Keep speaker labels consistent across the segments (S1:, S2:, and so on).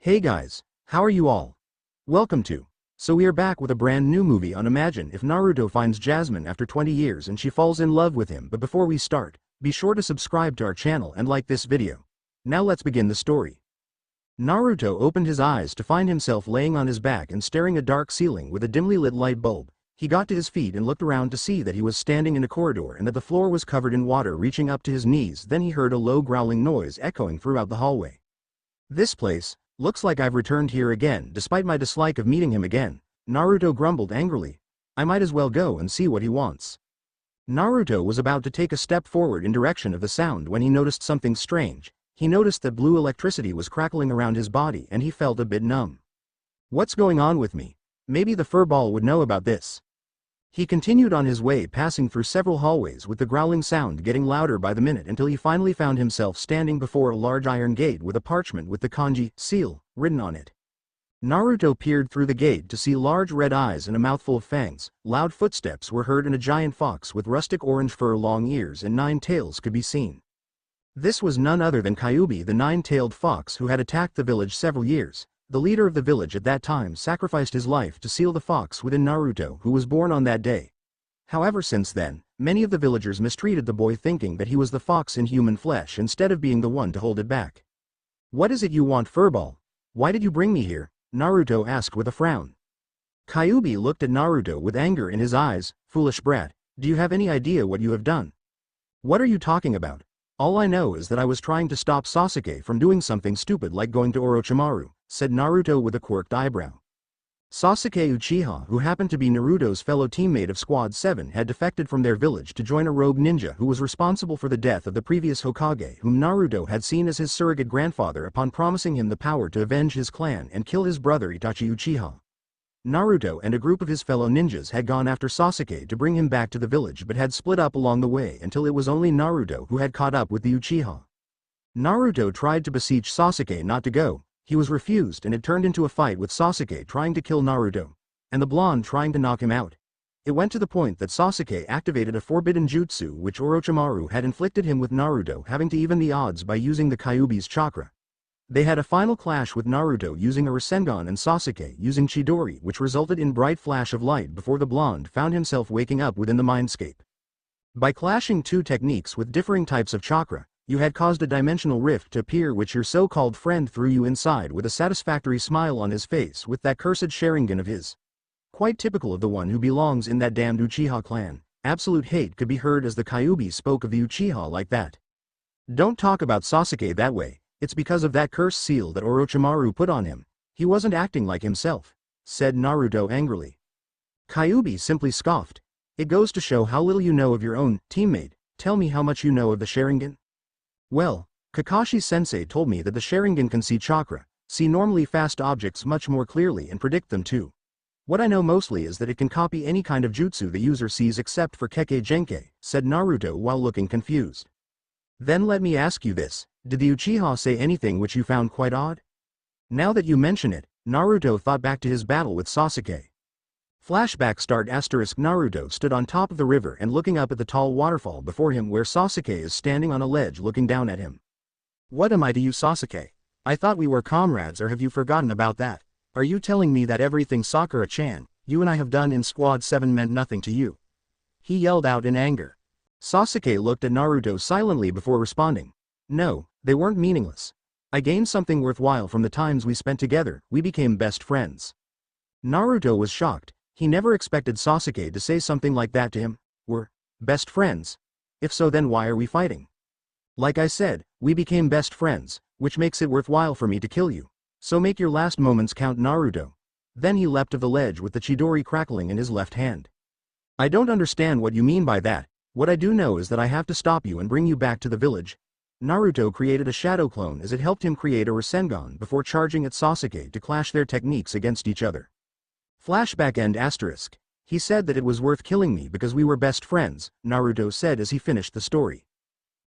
S1: Hey guys, how are you all? Welcome to. So we are back with a brand new movie on Imagine if Naruto finds Jasmine after 20 years and she falls in love with him. But before we start, be sure to subscribe to our channel and like this video. Now let's begin the story. Naruto opened his eyes to find himself laying on his back and staring at a dark ceiling with a dimly lit light bulb. He got to his feet and looked around to see that he was standing in a corridor and that the floor was covered in water reaching up to his knees. Then he heard a low growling noise echoing throughout the hallway. This place, looks like I've returned here again despite my dislike of meeting him again, Naruto grumbled angrily. I might as well go and see what he wants. Naruto was about to take a step forward in direction of the sound when he noticed something strange. He noticed that blue electricity was crackling around his body and he felt a bit numb. What's going on with me? Maybe the furball would know about this. He continued on his way, passing through several hallways with the growling sound getting louder by the minute until he finally found himself standing before a large iron gate with a parchment with the kanji seal written on it. Naruto peered through the gate to see large red eyes and a mouthful of fangs. Loud footsteps were heard and a giant fox with rustic orange fur, long ears and 9 tails could be seen. This was none other than Kyuubi, the 9-tailed fox who had attacked the village several years. The leader of the village at that time sacrificed his life to seal the fox within Naruto, who was born on that day. However, since then, many of the villagers mistreated the boy, thinking that he was the fox in human flesh instead of being the one to hold it back. What is it you want, furball? Why did you bring me here? Naruto asked with a frown. Kyuubi looked at Naruto with anger in his eyes. Foolish brat, do you have any idea what you have done? What are you talking about? All I know is that I was trying to stop Sasuke from doing something stupid like going to Orochimaru, said Naruto with a quirked eyebrow. Sasuke Uchiha, who happened to be Naruto's fellow teammate of Squad 7, had defected from their village to join a rogue ninja who was responsible for the death of the previous Hokage, whom Naruto had seen as his surrogate grandfather upon promising him the power to avenge his clan and kill his brother Itachi Uchiha. Naruto and a group of his fellow ninjas had gone after Sasuke to bring him back to the village but had split up along the way until it was only Naruto who had caught up with the Uchiha. Naruto tried to beseech Sasuke not to go. He was refused and it turned into a fight with Sasuke trying to kill Naruto, and the blonde trying to knock him out. It went to the point that Sasuke activated a forbidden jutsu which Orochimaru had inflicted him with Naruto having to even the odds by using the Kyuubi's chakra. They had a final clash with Naruto using a Rasengan and Sasuke using Chidori, which resulted in bright flash of light before the blonde found himself waking up within the mindscape. By clashing two techniques with differing types of chakra, you had caused a dimensional rift to appear which your so-called friend threw you inside with a satisfactory smile on his face with that cursed Sharingan of his. Quite typical of the one who belongs in that damned Uchiha clan. Absolute hate could be heard as the Kyuubi spoke of the Uchiha like that. Don't talk about Sasuke that way. It's because of that cursed seal that Orochimaru put on him. He wasn't acting like himself, said Naruto angrily. Kyuubi simply scoffed. It goes to show how little you know of your own teammate. Tell me how much you know of the Sharingan. Well, Kakashi-sensei told me that the Sharingan can see chakra, see normally fast objects much more clearly and predict them too. What I know mostly is that it can copy any kind of jutsu the user sees except for Kekkei Genkai, said Naruto while looking confused. Then let me ask you this, did the Uchiha say anything which you found quite odd? Now that you mention it, Naruto thought back to his battle with Sasuke. Flashback start **. Naruto stood on top of the river and looking up at the tall waterfall before him where Sasuke is standing on a ledge looking down at him. What am I to you, Sasuke? I thought we were comrades, or have you forgotten about that? Are you telling me that everything Sakura-chan, you and I have done in Squad 7 meant nothing to you? He yelled out in anger. Sasuke looked at Naruto silently before responding. No, they weren't meaningless. I gained something worthwhile from the times we spent together. We became best friends. Naruto was shocked. He never expected Sasuke to say something like that to him. We're best friends? If so, then why are we fighting? Like I said, we became best friends, which makes it worthwhile for me to kill you. So make your last moments count, Naruto. Then he leapt of the ledge with the Chidori crackling in his left hand. I don't understand what you mean by that. What I do know is that I have to stop you and bring you back to the village. Naruto created a shadow clone as it helped him create a Rasengan before charging at Sasuke to clash their techniques against each other. Flashback end *. He said that it was worth killing me because we were best friends, Naruto said as he finished the story.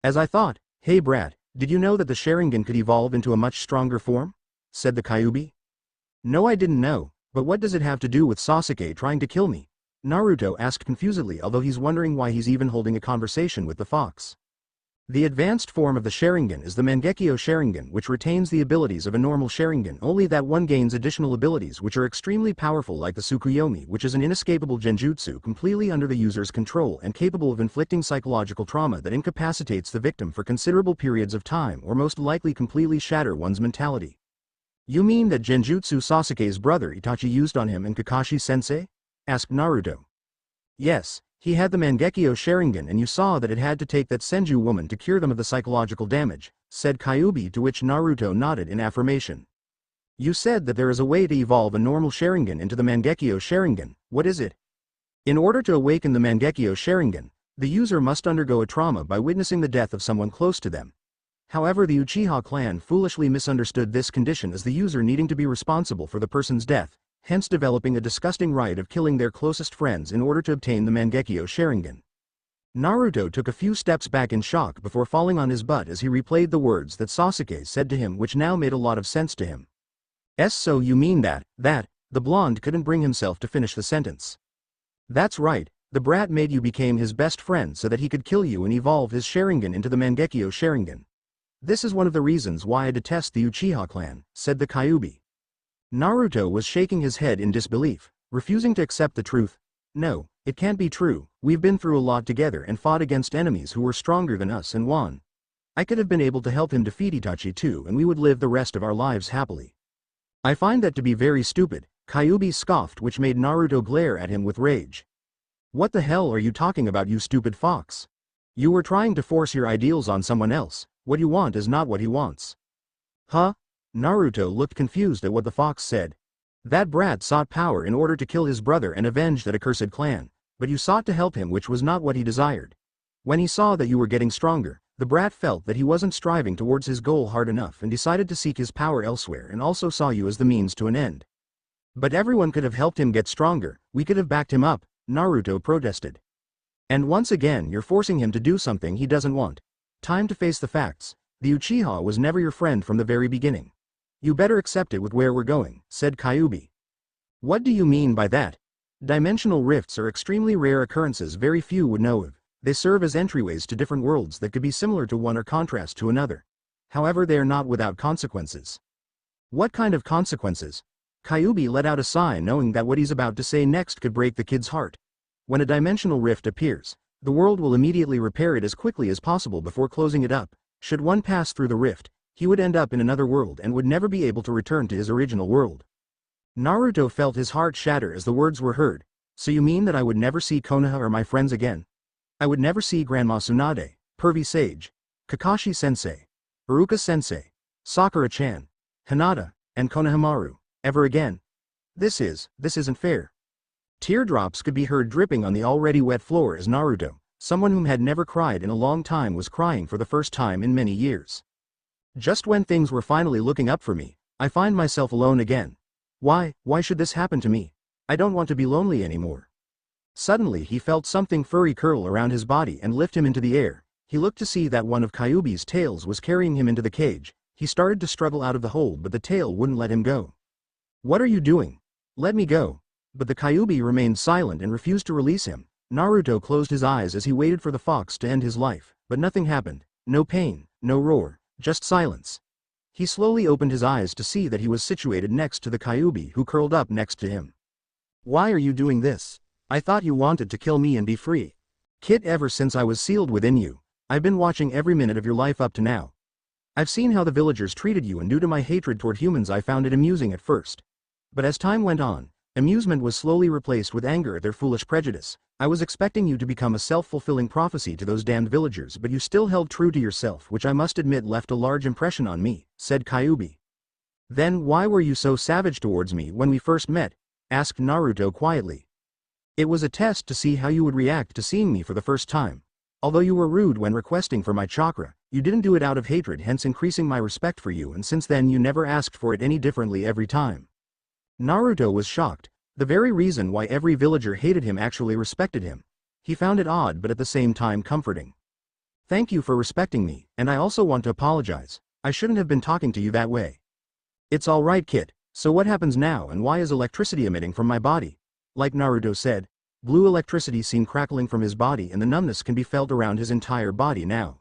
S1: As I thought, hey brat, did you know that the Sharingan could evolve into a much stronger form? Said the Kyuubi. No, I didn't know, but what does it have to do with Sasuke trying to kill me? Naruto asked confusedly, although he's wondering why he's even holding a conversation with the fox. The advanced form of the Sharingan is the Mangekyo Sharingan, which retains the abilities of a normal Sharingan, only that one gains additional abilities which are extremely powerful, like the Tsukuyomi, which is an inescapable genjutsu completely under the user's control and capable of inflicting psychological trauma that incapacitates the victim for considerable periods of time or most likely completely shatter one's mentality. You mean that genjutsu Sasuke's brother Itachi used on him and Kakashi-sensei? Asked Naruto. Yes. He had the Mangekyo Sharingan and you saw that it had to take that Senju woman to cure them of the psychological damage, said Kyuubi, to which Naruto nodded in affirmation. You said that there is a way to evolve a normal Sharingan into the Mangekyo Sharingan. What is it? In order to awaken the Mangekyo Sharingan, the user must undergo a trauma by witnessing the death of someone close to them. However, the Uchiha clan foolishly misunderstood this condition as the user needing to be responsible for the person's death, hence developing a disgusting rite of killing their closest friends in order to obtain the Mangekyo Sharingan. Naruto took a few steps back in shock before falling on his butt as he replayed the words that Sasuke said to him, which now made a lot of sense to him. So you mean that, the blonde couldn't bring himself to finish the sentence. That's right, the brat made you become his best friend so that he could kill you and evolve his Sharingan into the Mangekyo Sharingan. This is one of the reasons why I detest the Uchiha clan, said the Kyuubi. Naruto was shaking his head in disbelief, refusing to accept the truth. No, it can't be true. We've been through a lot together and fought against enemies who were stronger than us and won. I could have been able to help him defeat Itachi too, and we would live the rest of our lives happily. I find that to be very stupid, Kyuubi scoffed, which made Naruto glare at him with rage. What the hell are you talking about, you stupid fox? You were trying to force your ideals on someone else. What you want is not what he wants. Huh? Naruto looked confused at what the fox said. That brat sought power in order to kill his brother and avenge that accursed clan, but you sought to help him, which was not what he desired. When he saw that you were getting stronger, the brat felt that he wasn't striving towards his goal hard enough and decided to seek his power elsewhere, and also saw you as the means to an end. But everyone could have helped him get stronger, we could have backed him up, Naruto protested. And once again you're forcing him to do something he doesn't want. Time to face the facts. The Uchiha was never your friend from the very beginning. You better accept it with where we're going, said Kyuubi. What do you mean by that? Dimensional rifts are extremely rare occurrences very few would know of. They serve as entryways to different worlds that could be similar to one or contrast to another. However, they are not without consequences. What kind of consequences? Kyuubi let out a sigh, knowing that what he's about to say next could break the kid's heart. When a dimensional rift appears, the world will immediately repair it as quickly as possible before closing it up. Should one pass through the rift, he would end up in another world and would never be able to return to his original world. Naruto felt his heart shatter as the words were heard. So you mean that I would never see Konoha or my friends again? I would never see Grandma Tsunade, Pervy Sage, Kakashi-sensei, Iruka-sensei, Sakura-chan, Hinata, and Konohamaru, ever again? This isn't fair. Teardrops could be heard dripping on the already wet floor as Naruto, someone whom had never cried in a long time, was crying for the first time in many years. Just when things were finally looking up for me, I find myself alone again. Why should this happen to me? I don't want to be lonely anymore. Suddenly he felt something furry curl around his body and lift him into the air. He looked to see that one of Kyuubi's tails was carrying him into the cage. He started to struggle out of the hold, but the tail wouldn't let him go. What are you doing? Let me go. But the Kyuubi remained silent and refused to release him. Naruto closed his eyes as he waited for the fox to end his life, but nothing happened. No pain, no roar, just silence. He slowly opened his eyes to see that he was situated next to the Kyuubi, who curled up next to him. Why are you doing this? I thought you wanted to kill me and be free. Kid, ever since I was sealed within you, I've been watching every minute of your life up to now. I've seen how the villagers treated you, and due to my hatred toward humans I found it amusing at first. But as time went on, amusement was slowly replaced with anger at their foolish prejudice. I was expecting you to become a self-fulfilling prophecy to those damned villagers, but you still held true to yourself, which I must admit left a large impression on me, said Kyuubi. Then why were you so savage towards me when we first met? Asked Naruto quietly. It was a test to see how you would react to seeing me for the first time. Although you were rude when requesting for my chakra, you didn't do it out of hatred, hence increasing my respect for you, and since then you never asked for it any differently every time. Naruto was shocked. The very reason why every villager hated him actually respected him. He found it odd but at the same time comforting. Thank you for respecting me, and I also want to apologize. I shouldn't have been talking to you that way. It's alright, kid. So what happens now, and why is electricity emitting from my body? Like Naruto said, blue electricity seen crackling from his body, and the numbness can be felt around his entire body now.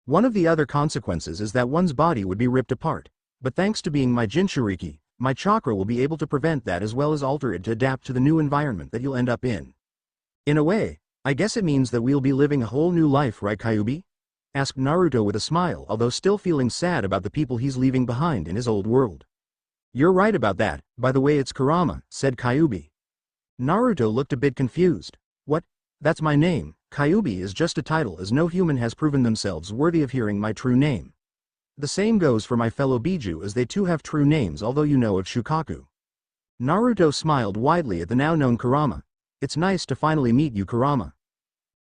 S1: One of the other consequences is that one's body would be ripped apart, but thanks to being my Jinchuriki, my chakra will be able to prevent that as well as alter it to adapt to the new environment that you'll end up in. In a way, I guess it means that we'll be living a whole new life, right, Kyuubi? Asked Naruto with a smile, although still feeling sad about the people he's leaving behind in his old world. You're right about that, by the way, it's Kurama, said Kyuubi. Naruto looked a bit confused. What? That's my name. Kyuubi is just a title, as no human has proven themselves worthy of hearing my true name. The same goes for my fellow Biju, as they too have true names, although you know of Shukaku. Naruto smiled widely at the now-known Kurama. It's nice to finally meet you, Kurama.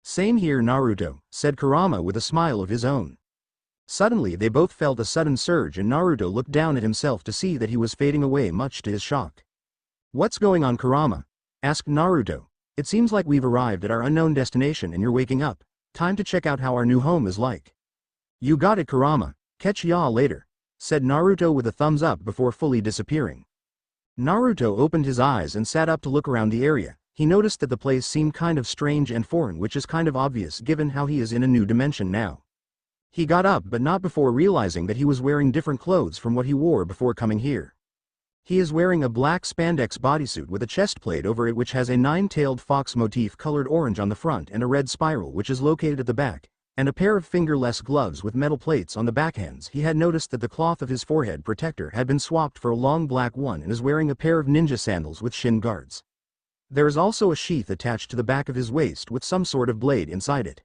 S1: Same here, Naruto, said Kurama with a smile of his own. Suddenly they both felt a sudden surge, and Naruto looked down at himself to see that he was fading away, much to his shock. What's going on, Kurama? Asked Naruto. It seems like we've arrived at our unknown destination and you're waking up. Time to check out how our new home is like. You got it, Kurama. Catch y'all later, said Naruto with a thumbs up before fully disappearing. Naruto opened his eyes and sat up to look around the area. He noticed that the place seemed kind of strange and foreign, which is kind of obvious given how he is in a new dimension now. He got up, but not before realizing that he was wearing different clothes from what he wore before coming here. He is wearing a black spandex bodysuit with a chest plate over it which has a nine-tailed fox motif colored orange on the front and a red spiral which is located at the back, and a pair of fingerless gloves with metal plates on the backhands. He had noticed that the cloth of his forehead protector had been swapped for a long black one and is wearing a pair of ninja sandals with shin guards. There is also a sheath attached to the back of his waist with some sort of blade inside it.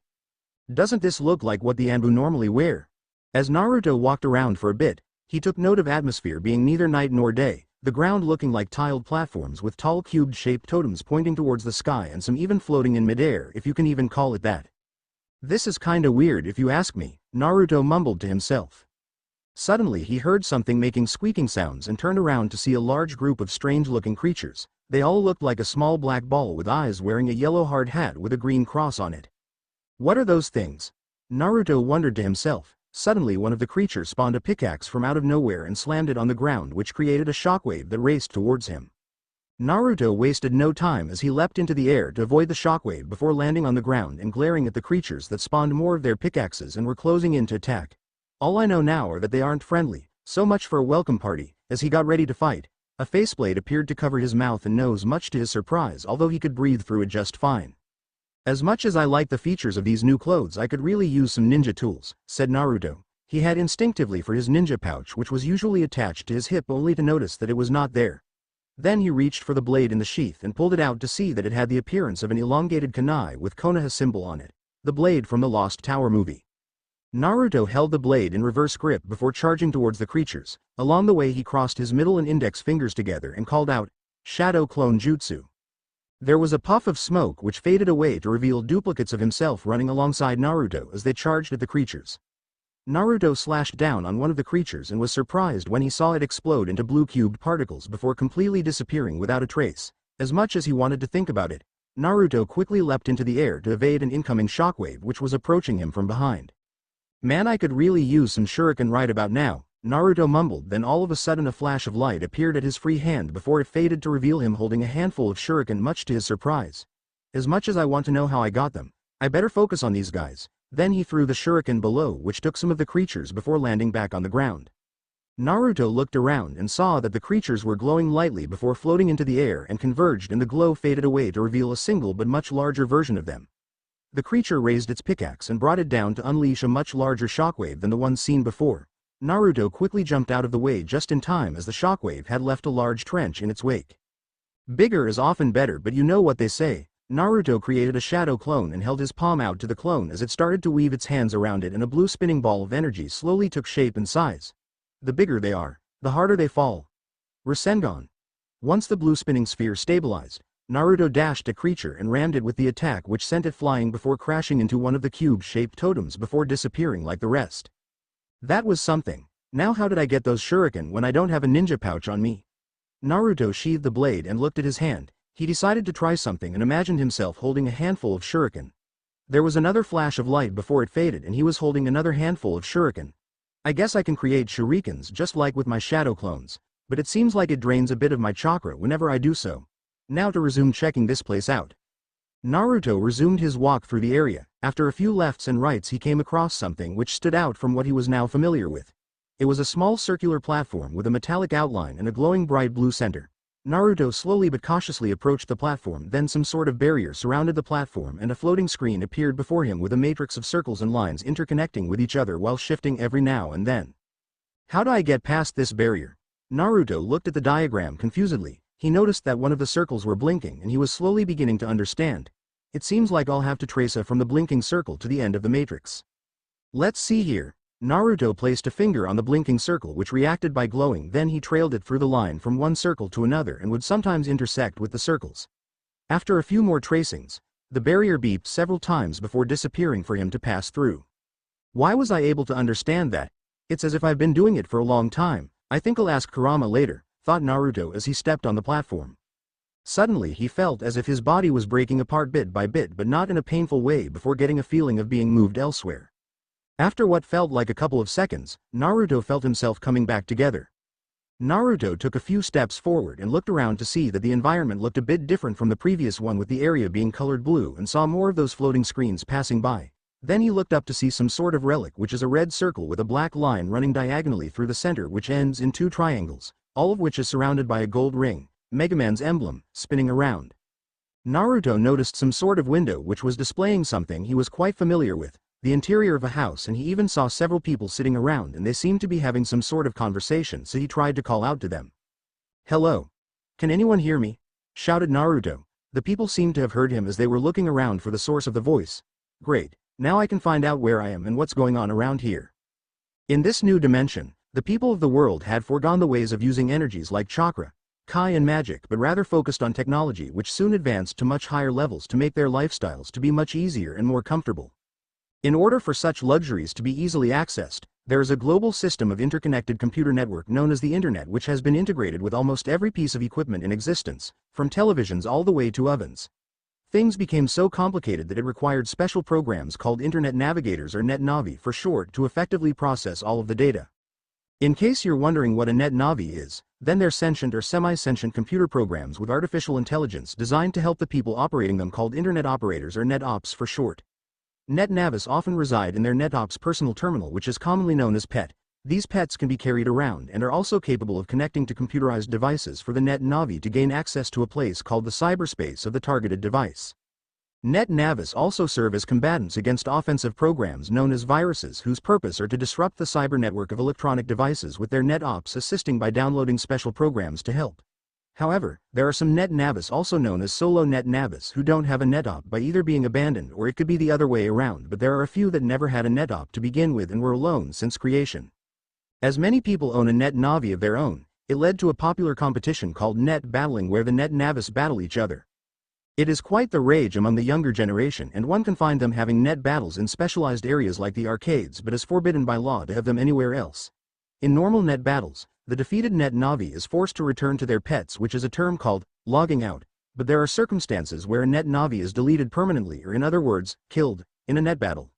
S1: Doesn't this look like what the Anbu normally wear? As Naruto walked around for a bit, he took note of atmosphere being neither night nor day, the ground looking like tiled platforms with tall cubed-shaped totems pointing towards the sky and some even floating in midair, if you can even call it that. This is kinda weird if you ask me, Naruto mumbled to himself. Suddenly he heard something making squeaking sounds and turned around to see a large group of strange-looking creatures. They all looked like a small black ball with eyes wearing a yellow hard hat with a green cross on it. What are those things? Naruto wondered to himself. Suddenly one of the creatures spawned a pickaxe from out of nowhere and slammed it on the ground, which created a shockwave that raced towards him. Naruto wasted no time as he leapt into the air to avoid the shockwave before landing on the ground and glaring at the creatures that spawned more of their pickaxes and were closing in to attack. All I know now are that they aren't friendly. So much for a welcome party. As he got ready to fight, a faceplate appeared to cover his mouth and nose, much to his surprise, although he could breathe through it just fine. As much as I like the features of these new clothes, I could really use some ninja tools, said Naruto. He had instinctively for his ninja pouch, which was usually attached to his hip, only to notice that it was not there. Then he reached for the blade in the sheath and pulled it out to see that it had the appearance of an elongated kunai with Konoha symbol on it, the blade from the Lost Tower movie. Naruto held the blade in reverse grip before charging towards the creatures. Along the way he crossed his middle and index fingers together and called out, "Shadow Clone Jutsu." There was a puff of smoke which faded away to reveal duplicates of himself running alongside Naruto as they charged at the creatures. Naruto slashed down on one of the creatures and was surprised when he saw it explode into blue cubed particles before completely disappearing without a trace. As much as he wanted to think about it, Naruto quickly leapt into the air to evade an incoming shockwave which was approaching him from behind. Man, I could really use some shuriken right about now, Naruto mumbled. Then all of a sudden a flash of light appeared at his free hand before it faded to reveal him holding a handful of shuriken, much to his surprise. As much as I want to know how I got them, I better focus on these guys. Then he threw the shuriken below, which took some of the creatures before landing back on the ground. Naruto looked around and saw that the creatures were glowing lightly before floating into the air and converged, and the glow faded away to reveal a single but much larger version of them. The creature raised its pickaxe and brought it down to unleash a much larger shockwave than the one seen before. Naruto quickly jumped out of the way just in time, as the shockwave had left a large trench in its wake. Bigger is often better, but you know what they say. Naruto created a shadow clone and held his palm out to the clone as it started to weave its hands around it, and a blue spinning ball of energy slowly took shape and size. The bigger they are, the harder they fall. Rasengan. Once the blue spinning sphere stabilized, Naruto dashed a creature and rammed it with the attack, which sent it flying before crashing into one of the cube-shaped totems before disappearing like the rest. That was something. Now how did I get those shuriken when I don't have a ninja pouch on me? Naruto sheathed the blade and looked at his hand. He decided to try something and imagined himself holding a handful of shuriken. There was another flash of light before it faded, and he was holding another handful of shuriken. I guess I can create shurikens just like with my shadow clones, but it seems like it drains a bit of my chakra whenever I do so. Now to resume checking this place out. Naruto resumed his walk through the area. After a few lefts and rights he came across something which stood out from what he was now familiar with. It was a small circular platform with a metallic outline and a glowing bright blue center. Naruto slowly but cautiously approached the platform, then some sort of barrier surrounded the platform and a floating screen appeared before him with a matrix of circles and lines interconnecting with each other while shifting every now and then. How do I get past this barrier? Naruto looked at the diagram confusedly. He noticed that one of the circles were blinking and he was slowly beginning to understand. It seems like I'll have to trace a from the blinking circle to the end of the matrix. Let's see here. Naruto placed a finger on the blinking circle which reacted by glowing, then he trailed it through the line from one circle to another and would sometimes intersect with the circles. After a few more tracings, the barrier beeped several times before disappearing for him to pass through. Why was I able to understand that? It's as if I've been doing it for a long time. I think I'll ask Kurama later, thought Naruto as he stepped on the platform. Suddenly he felt as if his body was breaking apart bit by bit, but not in a painful way, before getting a feeling of being moved elsewhere. After what felt like a couple of seconds, Naruto felt himself coming back together. Naruto took a few steps forward and looked around to see that the environment looked a bit different from the previous one, with the area being colored blue, and saw more of those floating screens passing by. Then he looked up to see some sort of relic, which is a red circle with a black line running diagonally through the center, which ends in two triangles, all of which is surrounded by a gold ring, Mega Man's emblem, spinning around. Naruto noticed some sort of window which was displaying something he was quite familiar with, the interior of a house, and he even saw several people sitting around and they seemed to be having some sort of conversation, so he tried to call out to them. "Hello? Can anyone hear me?" shouted Naruto. The people seemed to have heard him as they were looking around for the source of the voice. Great, now I can find out where I am and what's going on around here. In this new dimension, the people of the world had foregone the ways of using energies like chakra, Kai and magic, but rather focused on technology which soon advanced to much higher levels to make their lifestyles to be much easier and more comfortable. In order for such luxuries to be easily accessed, there is a global system of interconnected computer network known as the Internet, which has been integrated with almost every piece of equipment in existence, from televisions all the way to ovens. Things became so complicated that it required special programs called Internet Navigators, or Net Navi for short, to effectively process all of the data. In case you're wondering what a Net Navi is, then they're sentient or semi-sentient computer programs with artificial intelligence designed to help the people operating them, called Internet Operators or Net Ops for short. Net Navis often reside in their Net Ops personal terminal, which is commonly known as PET. These pets can be carried around and are also capable of connecting to computerized devices for the Net Navi to gain access to a place called the cyberspace of the targeted device. Net Navis also serve as combatants against offensive programs known as viruses, whose purpose are to disrupt the cyber network of electronic devices, with their Net Ops assisting by downloading special programs to help. However, there are some Net Navis, also known as solo Net Navis, who don't have a Net Op by either being abandoned, or it could be the other way around, but there are a few that never had a Net Op to begin with and were alone since creation. As many people own a Net Navi of their own, it led to a popular competition called Net Battling, where the Net Navis battle each other. It is quite the rage among the younger generation, and one can find them having net battles in specialized areas like the arcades, but is forbidden by law to have them anywhere else. In normal net battles, the defeated Net Navi is forced to return to their pets, which is a term called logging out, but there are circumstances where a Net Navi is deleted permanently, or in other words, killed, in a net battle.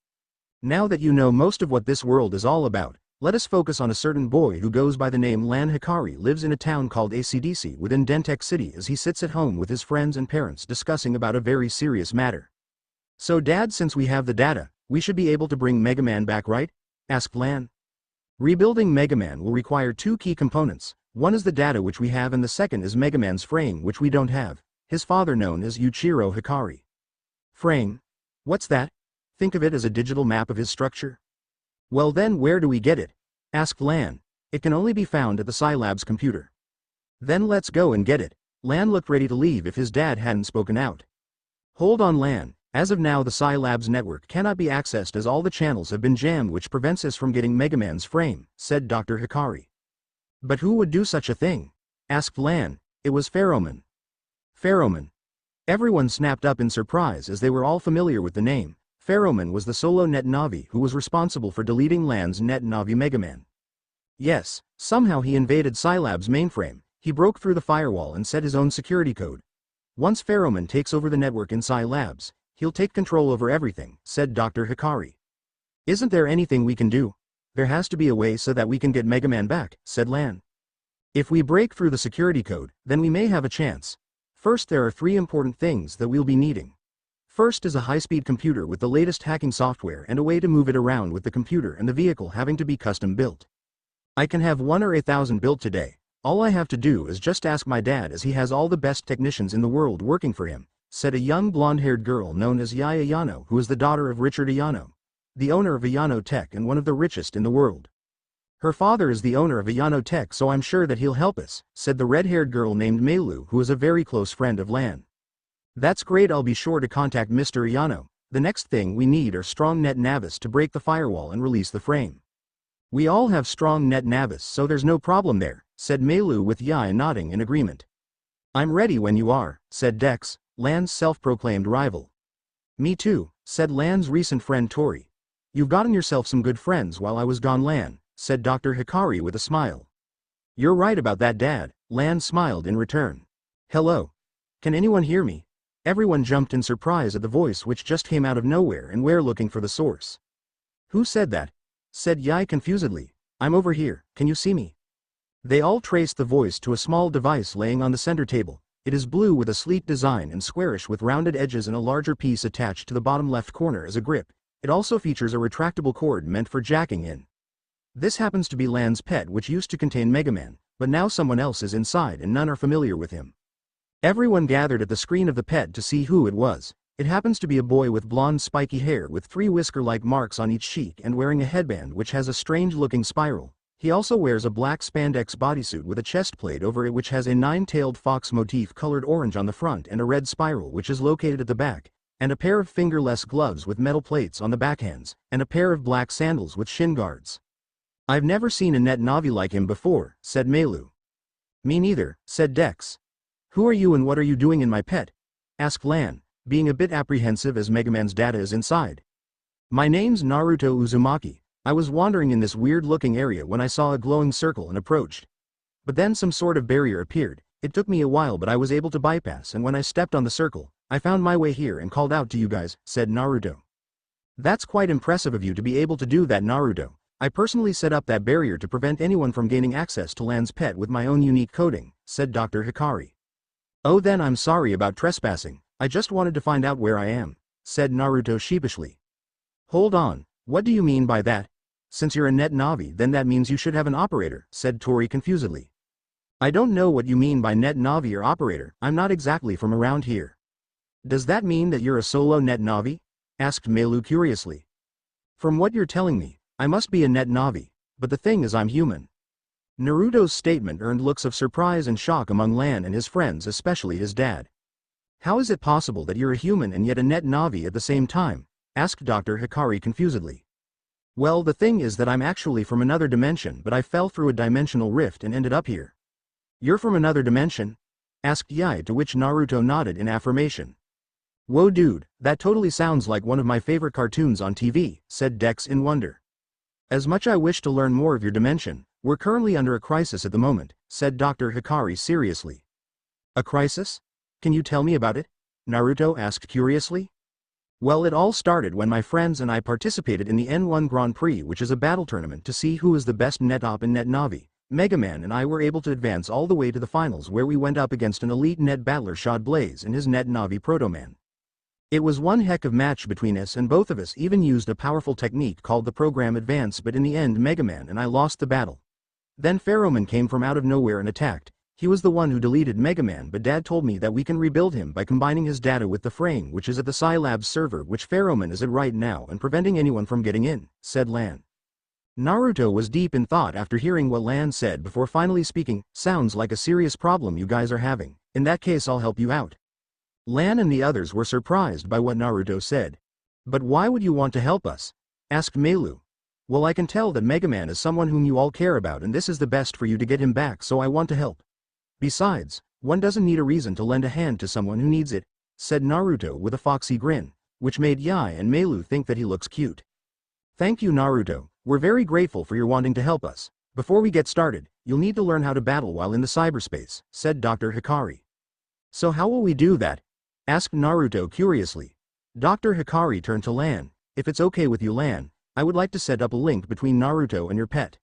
S1: Now that you know most of what this world is all about, let us focus on a certain boy who goes by the name Lan Hikari, lives in a town called ACDC within Dentech City, as he sits at home with his friends and parents discussing about a very serious matter. "So Dad, since we have the data, we should be able to bring Mega Man back, right?" asked Lan. "Rebuilding Mega Man will require two key components. One is the data, which we have, and the second is Mega Man's frame, which we don't have," his father, known as Yuichiro Hikari. "Frame? What's that?" "Think of it as a digital map of his structure." "Well then, where do we get it?" asked Lan. "It can only be found at the SciLab's computer." "Then let's go and get it." Lan looked ready to leave if his dad hadn't spoken out. "Hold on, Lan. As of now the SciLab's network cannot be accessed as all the channels have been jammed, which prevents us from getting Mega Man's frame," said Dr. Hikari. "But who would do such a thing?" asked Lan. "It was Foman." Foman. Everyone snapped up in surprise, as they were all familiar with the name. Foman was the solo Net Navi who was responsible for deleting Lan's Net Navi Mega Man. Yes, somehow he invaded SciLab's mainframe. He broke through the firewall and set his own security code. "Once Foman takes over the network in SciLabs, he'll take control over everything," said Dr. Hikari. "Isn't there anything we can do?" "There has to be a way so that we can get Mega Man back," said Lan. "If we break through the security code, then we may have a chance. First, there are three important things that we'll be needing. first is a high-speed computer with the latest hacking software and a way to move it around with the computer and the vehicle having to be custom built. I can have 1 or 1,000 built today. All I have to do is just ask my dad as he has all the best technicians in the world working for him, said a young blonde-haired girl known as Yaya Ayano, who is the daughter of Richard Ayano, the owner of Ayano Tech and one of the richest in the world. Her father is the owner of Ayano Tech, so I'm sure that he'll help us, said the red-haired girl named Meilu, who is a very close friend of Lan. That's great, I'll be sure to contact Mr. Ayano. The next thing we need are strong net navis to break the firewall and release the frame. We all have strong net navis, so there's no problem there, said Meilu with Yai nodding in agreement. I'm ready when you are, said Dex, Lan's self-proclaimed rival. Me too, said Lan's recent friend Tori. You've gotten yourself some good friends while I was gone, Lan, said Dr. Hikari with a smile. You're right about that, Dad, Lan smiled in return. Hello. Can anyone hear me? Everyone jumped in surprise at the voice which just came out of nowhere and were looking for the source. Who said that? Said Yai confusedly. I'm over here, can you see me? They all traced the voice to a small device laying on the center table. It is blue with a sleek design and squarish with rounded edges and a larger piece attached to the bottom left corner as a grip. It also features a retractable cord meant for jacking in. This happens to be Lan's pet, which used to contain Mega Man, but now someone else is inside and none are familiar with him. Everyone gathered at the screen of the pet to see who it was. It happens to be a boy with blonde spiky hair with 3 whisker-like marks on each cheek and wearing a headband which has a strange-looking spiral. He also wears a black spandex bodysuit with a chest plate over it which has a 9-tailed fox motif colored orange on the front and a red spiral which is located at the back, and a pair of fingerless gloves with metal plates on the backhands, and a pair of black sandals with shin guards. I've never seen a net Navi like him before, said Meilu. Me neither, said Dex. Who are you and what are you doing in my pet? Asked Lan, being a bit apprehensive as Mega Man's data is inside. My name's Naruto Uzumaki. I was wandering in this weird-looking area when I saw a glowing circle and approached. But then some sort of barrier appeared. It took me a while but I was able to bypass, and when I stepped on the circle, I found my way here and called out to you guys, said Naruto. That's quite impressive of you to be able to do that, Naruto. I personally set up that barrier to prevent anyone from gaining access to Lan's pet with my own unique coding, said Dr. Hikari. Oh, then I'm sorry about trespassing. I just wanted to find out where I am, said Naruto sheepishly. Hold on, what do you mean by that? Since you're a net Navi, then that means you should have an operator, said Tori confusedly. I don't know what you mean by net Navi or operator, I'm not exactly from around here. Does that mean that you're a solo net Navi? Asked Meilu curiously. From what you're telling me, I must be a net Navi, but the thing is I'm human. Naruto's statement earned looks of surprise and shock among Lan and his friends, especially his dad. How is it possible that you're a human and yet a net Navi at the same time? Asked Dr. Hikari confusedly. Well, the thing is that I'm actually from another dimension, but I fell through a dimensional rift and ended up here. You're from another dimension? Asked Yai, to which Naruto nodded in affirmation. Whoa dude, that totally sounds like one of my favorite cartoons on TV, said Dex in wonder. As much I wish to learn more of your dimension, we're currently under a crisis at the moment, said Dr. Hikari seriously. A crisis? Can you tell me about it? Naruto asked curiously. Well, it all started when my friends and I participated in the N1 Grand Prix, which is a battle tournament to see who is the best net op and net Navi. Mega Man and I were able to advance all the way to the finals, where we went up against an elite net battler, Shad Blaze, and his net Navi Proto-Man. It was one heck of match between us, and both of us even used a powerful technique called the Program Advance, but in the end Mega Man and I lost the battle. Then Foman came from out of nowhere and attacked. He was the one who deleted Mega Man, but Dad told me that we can rebuild him by combining his data with the frame, which is at the SciLab server, which Foman is at right now, and preventing anyone from getting in, said Lan. Naruto was deep in thought after hearing what Lan said before finally speaking. Sounds like a serious problem you guys are having. In that case I'll help you out. Lan and the others were surprised by what Naruto said. But why would you want to help us? Asked Meilu. Well, I can tell that Mega Man is someone whom you all care about, and this is the best for you to get him back, so I want to help. Besides, one doesn't need a reason to lend a hand to someone who needs it, said Naruto with a foxy grin, which made Yai and Meilu think that he looks cute. Thank you, Naruto, we're very grateful for your wanting to help us. Before we get started, you'll need to learn how to battle while in the cyberspace, said Dr. Hikari. So how will we do that? Asked Naruto curiously. Dr. Hikari turned to Lan. If it's okay with you, Lan, I would like to set up a link between Naruto and your pet.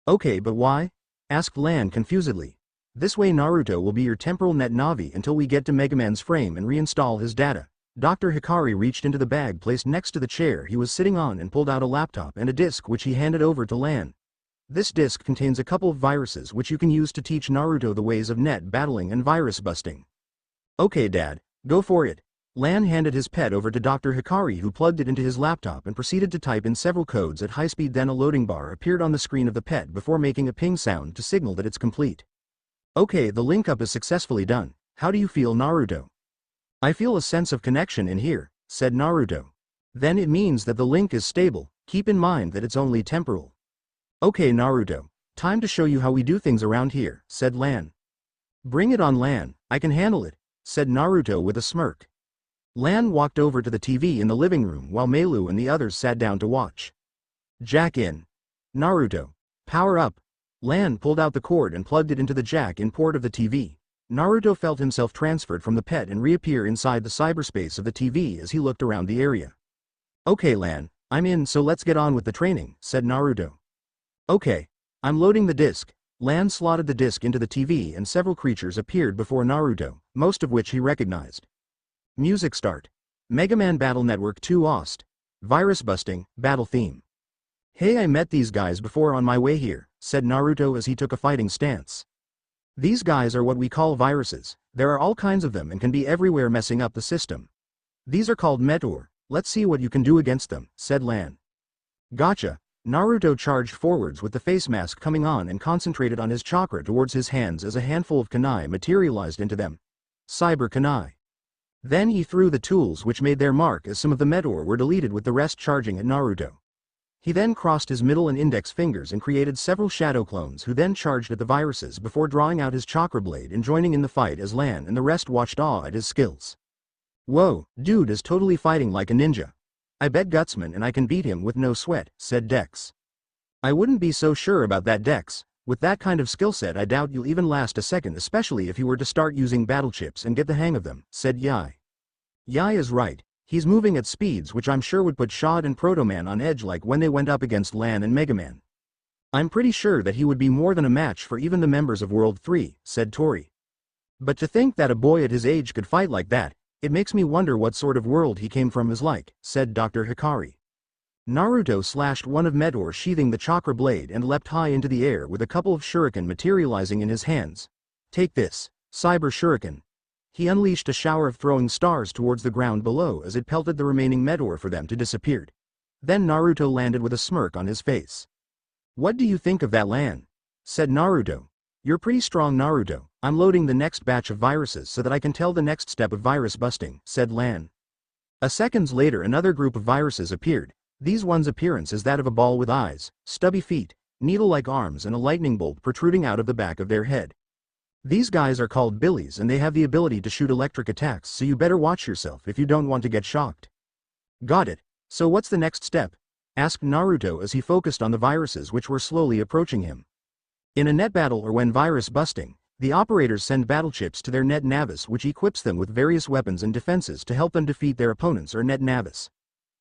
S1: Okay, but why? Asked Lan confusedly. This way Naruto will be your temporal net Navi until we get to Mega Man's frame and reinstall his data. Dr. Hikari reached into the bag placed next to the chair he was sitting on and pulled out a laptop and a disk which he handed over to Lan. This disk contains a couple of viruses which you can use to teach Naruto the ways of net battling and virus busting. Okay Dad, go for it. Lan handed his pet over to Dr. Hikari, who plugged it into his laptop and proceeded to type in several codes at high speed. Then a loading bar appeared on the screen of the pet before making a ping sound to signal that it's complete. Okay, the link up is successfully done. How do you feel, Naruto? I feel a sense of connection in here, said Naruto. Then it means that the link is stable. Keep in mind that it's only temporal. Okay Naruto, time to show you how we do things around here, said Lan. Bring it on Lan, I can handle it, said Naruto with a smirk. Lan walked over to the TV in the living room while Meilu and the others sat down to watch. Jack in. Naruto. Power up. Lan pulled out the cord and plugged it into the jack-in port of the TV. Naruto felt himself transferred from the pet and reappear inside the cyberspace of the TV as he looked around the area. Okay Lan, I'm in, so let's get on with the training, said Naruto. Okay. I'm loading the disc. Lan slotted the disc into the TV and several creatures appeared before Naruto, most of which he recognized. Music start. Mega Man Battle Network 2 OST. Virus busting, battle theme. Hey, I met these guys before on my way here, said Naruto as he took a fighting stance. These guys are what we call viruses. There are all kinds of them and can be everywhere, messing up the system. These are called Meteor. Let's see what you can do against them, said Lan. Gotcha. Naruto charged forwards with the face mask coming on and concentrated on his chakra towards his hands as a handful of kunai materialized into them. Cyber kunai. Then he threw the tools which made their mark as some of the Meteor were deleted with the rest charging at Naruto. He then crossed his middle and index fingers and created several shadow clones who then charged at the viruses before drawing out his chakra blade and joining in the fight as Lan and the rest watched awe at his skills. Whoa, dude is totally fighting like a ninja. I bet Gutsman and I can beat him with no sweat, said Dex. I wouldn't be so sure about that, Dex. With that kind of skill set I doubt you'll even last a second, especially if you were to start using battle chips and get the hang of them, said Yai. Yai is right. He's moving at speeds which I'm sure would put Shad and Proto Man on edge, like when they went up against Lan and Mega Man. I'm pretty sure that he would be more than a match for even the members of World 3, said Tori. But to think that a boy at his age could fight like that, it makes me wonder what sort of world he came from is like, said Dr. Hikari. Naruto slashed one of Meteor, sheathing the chakra blade, and leapt high into the air with a couple of shuriken materializing in his hands. Take this, Cyber Shuriken. He unleashed a shower of throwing stars towards the ground below as it pelted the remaining Meteor for them to disappear. Then Naruto landed with a smirk on his face. What do you think of that, Lan? Said Naruto. You're pretty strong, Naruto. I'm loading the next batch of viruses so that I can tell the next step of virus busting, said Lan. A seconds later another group of viruses appeared. These one's appearance is that of a ball with eyes, stubby feet, needle-like arms and a lightning bolt protruding out of the back of their head. These guys are called Billies and they have the ability to shoot electric attacks, so you better watch yourself if you don't want to get shocked. Got it. So what's the next step? Asked Naruto as he focused on the viruses which were slowly approaching him. In a net battle or when virus busting, the operators send battle chips to their net navis, which equips them with various weapons and defenses to help them defeat their opponents or net navis.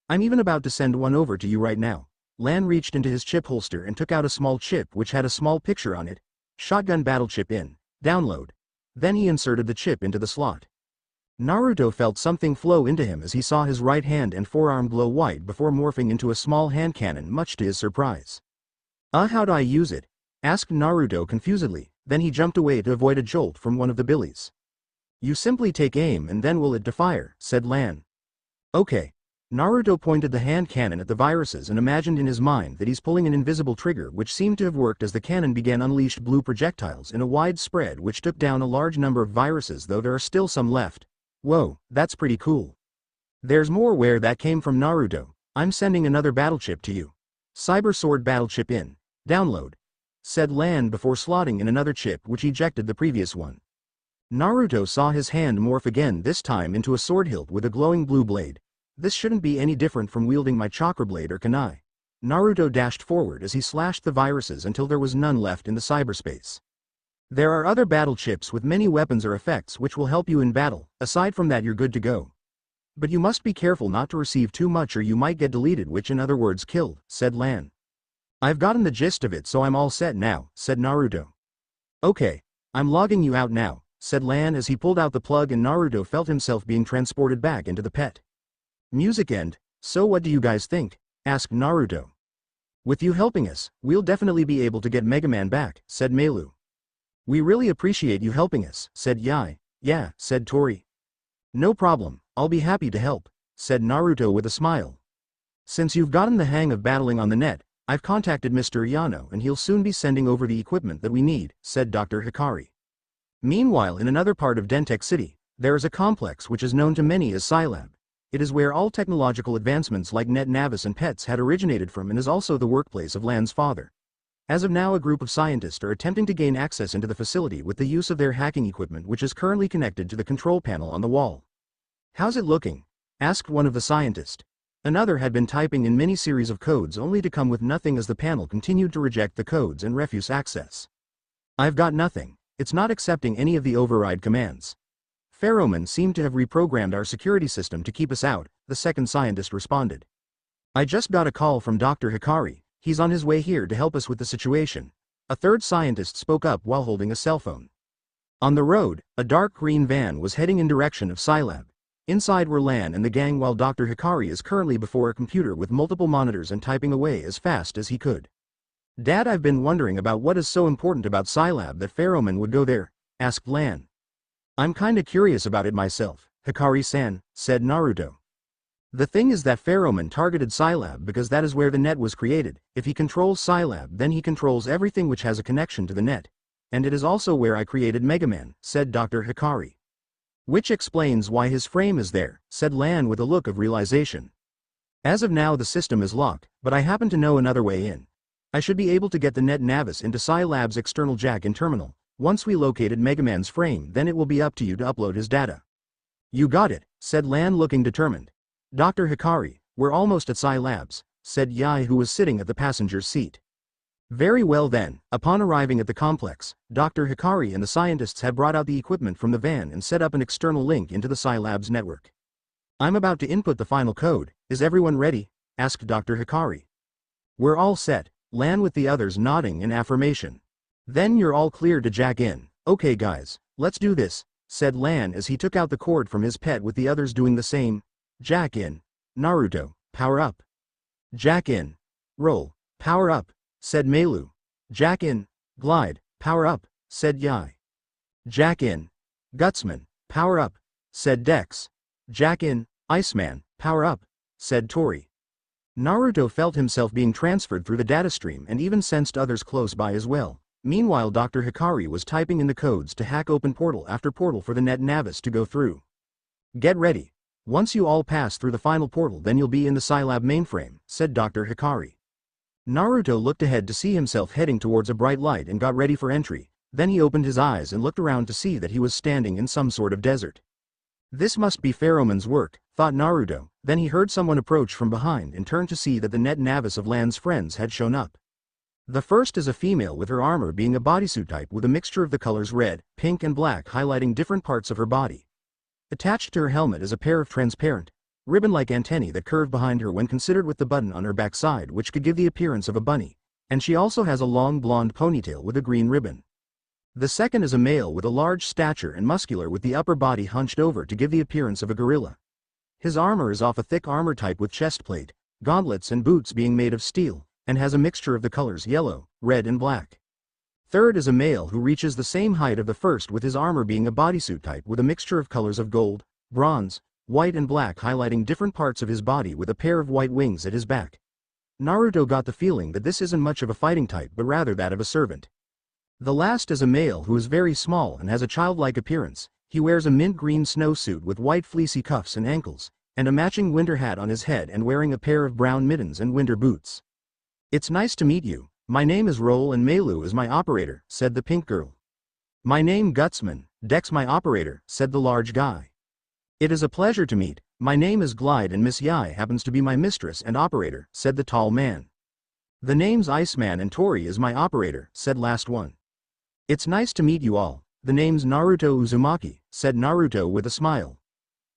S1: I'm even about to send one over to you right now. Lan reached into his chip holster and took out a small chip which had a small picture on it. Shotgun battle chip in. Download. Then he inserted the chip into the slot. Naruto felt something flow into him as he saw his right hand and forearm glow white before morphing into a small hand cannon, much to his surprise. How do I use it? Asked Naruto confusedly, then he jumped away to avoid a jolt from one of the Billies. You simply take aim and then will it to fire, said Lan. Okay. Naruto pointed the hand cannon at the viruses and imagined in his mind that he's pulling an invisible trigger, which seemed to have worked as the cannon began unleashed blue projectiles in a wide spread which took down a large number of viruses, though there are still some left. Whoa, that's pretty cool. There's more where that came from, Naruto. I'm sending another battle chip to you. Cyber sword battle chip in. Download. Said Lan before slotting in another chip which ejected the previous one. Naruto saw his hand morph again, this time into a sword hilt with a glowing blue blade. This shouldn't be any different from wielding my chakra blade or kunai. Naruto dashed forward as he slashed the viruses until there was none left in the cyberspace. There are other battle chips with many weapons or effects which will help you in battle. Aside from that, you're good to go. But you must be careful not to receive too much or you might get deleted, which in other words killed, said Lan. I've gotten the gist of it, so I'm all set now, said Naruto. Okay. I'm logging you out now. said Lan as he pulled out the plug and Naruto felt himself being transported back into the pet. Music end. So what do you guys think? Asked Naruto. With you helping us, we'll definitely be able to get Mega Man back, said Meilu. We really appreciate you helping us, said Yae. Yeah, said Tori. No problem, I'll be happy to help, said Naruto with a smile. Since you've gotten the hang of battling on the net, I've contacted Mr. Yano and he'll soon be sending over the equipment that we need, said Dr. Hikari. Meanwhile, in another part of Dentech City, there is a complex which is known to many as SciLab. It is where all technological advancements like Net Navis and pets had originated from and is also the workplace of Lan's father. As of now, a group of scientists are attempting to gain access into the facility with the use of their hacking equipment, which is currently connected to the control panel on the wall. How's it looking? Asked one of the scientists. Another had been typing in many series of codes only to come with nothing as the panel continued to reject the codes and refuse access. I've got nothing. It's not accepting any of the override commands. Foman seemed to have reprogrammed our security system to keep us out, the second scientist responded. I just got a call from Dr. Hikari. He's on his way here to help us with the situation. A third scientist spoke up while holding a cell phone. On the road, a dark green van was heading in direction of SciLab. Inside were Lan and the gang while Dr. Hikari is currently before a computer with multiple monitors and typing away as fast as he could. Dad, I've been wondering about what is so important about SciLab that Foman would go there, asked Lan. I'm kinda curious about it myself, Hikari-san, said Naruto. The thing is that Foman targeted SciLab because that is where the net was created. If he controls SciLab, then he controls everything which has a connection to the net. And it is also where I created Mega Man, said Dr. Hikari. Which explains why his frame is there, said Lan with a look of realization. As of now the system is locked, but I happen to know another way in. I should be able to get the Net Navis into SciLab's external jack-in terminal. Once we located Mega Man's frame, then it will be up to you to upload his data. You got it, said Lan looking determined. Dr. Hikari, we're almost at SciLabs, said Yae who was sitting at the passenger's seat. Very well then. Upon arriving at the complex, Dr. Hikari and the scientists had brought out the equipment from the van and set up an external link into the SciLab's network. I'm about to input the final code. Is everyone ready? Asked Dr. Hikari. We're all set, Lan with the others nodding in affirmation. Then you're all clear to jack in. Okay guys, let's do this, said Lan as he took out the cord from his pet with the others doing the same. Jack in. Naruto, power up. Jack in. Roll, power up, said Meilu. Jack in. Glide, power up, said Yae. Jack in. Gutsman, power up, said Dex. Jack in. Iceman, power up, said Tori. Naruto felt himself being transferred through the data stream and even sensed others close by as well. Meanwhile, Dr. Hikari was typing in the codes to hack open portal after portal for the Net Navis to go through. Get ready. Once you all pass through the final portal, then you'll be in the SciLab mainframe, said Dr. Hikari. Naruto looked ahead to see himself heading towards a bright light and got ready for entry. Then he opened his eyes and looked around to see that he was standing in some sort of desert. This must be Foman's work, thought Naruto. Then he heard someone approach from behind and turned to see that the Net Navis of Lan's friends had shown up. The first is a female with her armor being a bodysuit type with a mixture of the colors red, pink and black highlighting different parts of her body. Attached to her helmet is a pair of transparent, ribbon-like antennae that curve behind her when considered with the button on her backside which could give the appearance of a bunny, and she also has a long blonde ponytail with a green ribbon. The second is a male with a large stature and muscular with the upper body hunched over to give the appearance of a gorilla. His armor is off a thick armor type with chest plate, gauntlets and boots being made of steel, and has a mixture of the colors yellow, red and black. Third is a male who reaches the same height of the first with his armor being a bodysuit type with a mixture of colors of gold, bronze, white and black highlighting different parts of his body with a pair of white wings at his back. Naruto got the feeling that this isn't much of a fighting type but rather that of a servant. The last is a male who is very small and has a childlike appearance. He wears a mint green snowsuit with white fleecy cuffs and ankles, and a matching winter hat on his head and wearing a pair of brown mittens and winter boots. It's nice to meet you. My name is Roll and Meilu is my operator, said the pink girl. My name Gutsman, Dex my operator, said the large guy. It is a pleasure to meet. My name is Glide and Miss Yae happens to be my mistress and operator, said the tall man. The name's Iceman and Tori is my operator, said last one. It's nice to meet you all. The name's Naruto Uzumaki, said Naruto with a smile.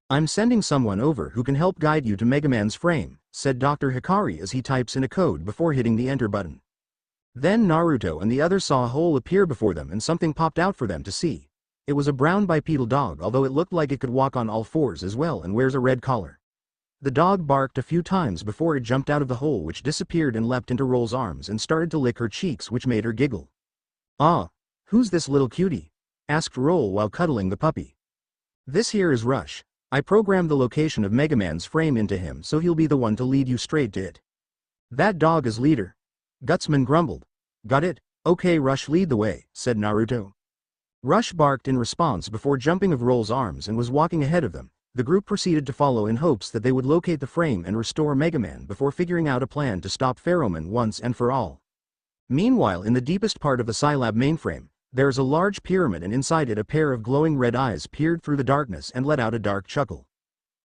S1: I'm sending someone over who can help guide you to Mega Man's frame, said Dr. Hikari as he types in a code before hitting the enter button. Then Naruto and the others saw a hole appear before them and something popped out for them to see. It was a brown bipedal dog, although it looked like it could walk on all fours as well, and wears a red collar. The dog barked a few times before it jumped out of the hole, which disappeared and leapt into Roll's arms and started to lick her cheeks, which made her giggle. "Ah, who's this little cutie?" asked Roll while cuddling the puppy. "This here is Rush. I programmed the location of Mega Man's frame into him, so he'll be the one to lead you straight to it." "That dog is leader," Gutsman grumbled. "Got it? Okay, Rush, lead the way," said Naruto. Rush barked in response before jumping of Roll's arms and was walking ahead of them. The group proceeded to follow in hopes that they would locate the frame and restore Mega Man before figuring out a plan to stop Foman once and for all. Meanwhile, in the deepest part of the SciLab mainframe, there is a large pyramid, and inside it a pair of glowing red eyes peered through the darkness and let out a dark chuckle.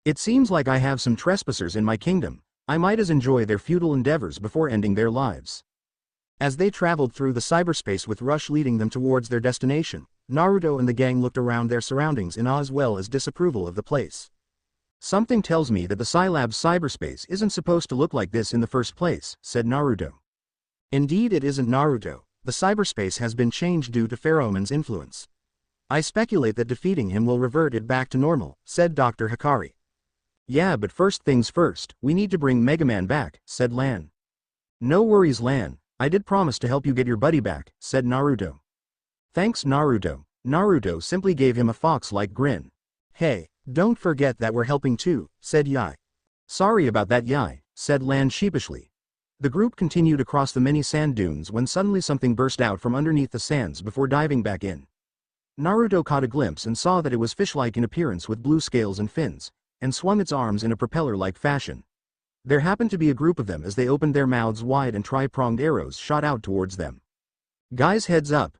S1: "It seems like I have some trespassers in my kingdom. I might as enjoy their futile endeavors before ending their lives." As they traveled through the cyberspace with Rush leading them towards their destination, Naruto and the gang looked around their surroundings in awe as well as disapproval of the place. "Something tells me that the SciLab's cyberspace isn't supposed to look like this in the first place," said Naruto. "Indeed it isn't, Naruto. The cyberspace has been changed due to Foman's influence. I speculate that defeating him will revert it back to normal," said Dr. Hikari. "Yeah, but first things first, we need to bring Mega Man back," said Lan. "No worries, Lan. I did promise to help you get your buddy back," said Naruto. "Thanks, Naruto." Naruto simply gave him a fox-like grin. "Hey, don't forget that we're helping too," said Yae. "Sorry about that, Yae," said Lan sheepishly. The group continued across the many sand dunes when suddenly something burst out from underneath the sands before diving back in. Naruto caught a glimpse and saw that it was fish-like in appearance with blue scales and fins, and swung its arms in a propeller-like fashion. There happened to be a group of them as they opened their mouths wide and tri-pronged arrows shot out towards them. "Guys, heads up!"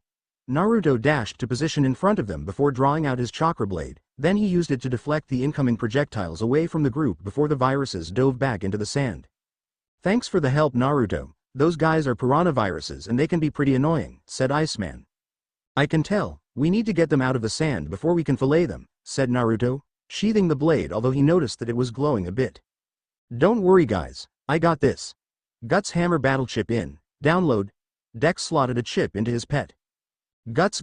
S1: Naruto dashed to position in front of them before drawing out his chakra blade, then he used it to deflect the incoming projectiles away from the group before the viruses dove back into the sand. "Thanks for the help, Naruto. Those guys are piranha viruses and they can be pretty annoying," said Iceman. "I can tell. We need to get them out of the sand before we can fillet them," said Naruto, sheathing the blade, although he noticed that it was glowing a bit. "Don't worry, guys. I got this." Guts hammer battle chip in. Download. Dex slotted a chip into his pet. Guts.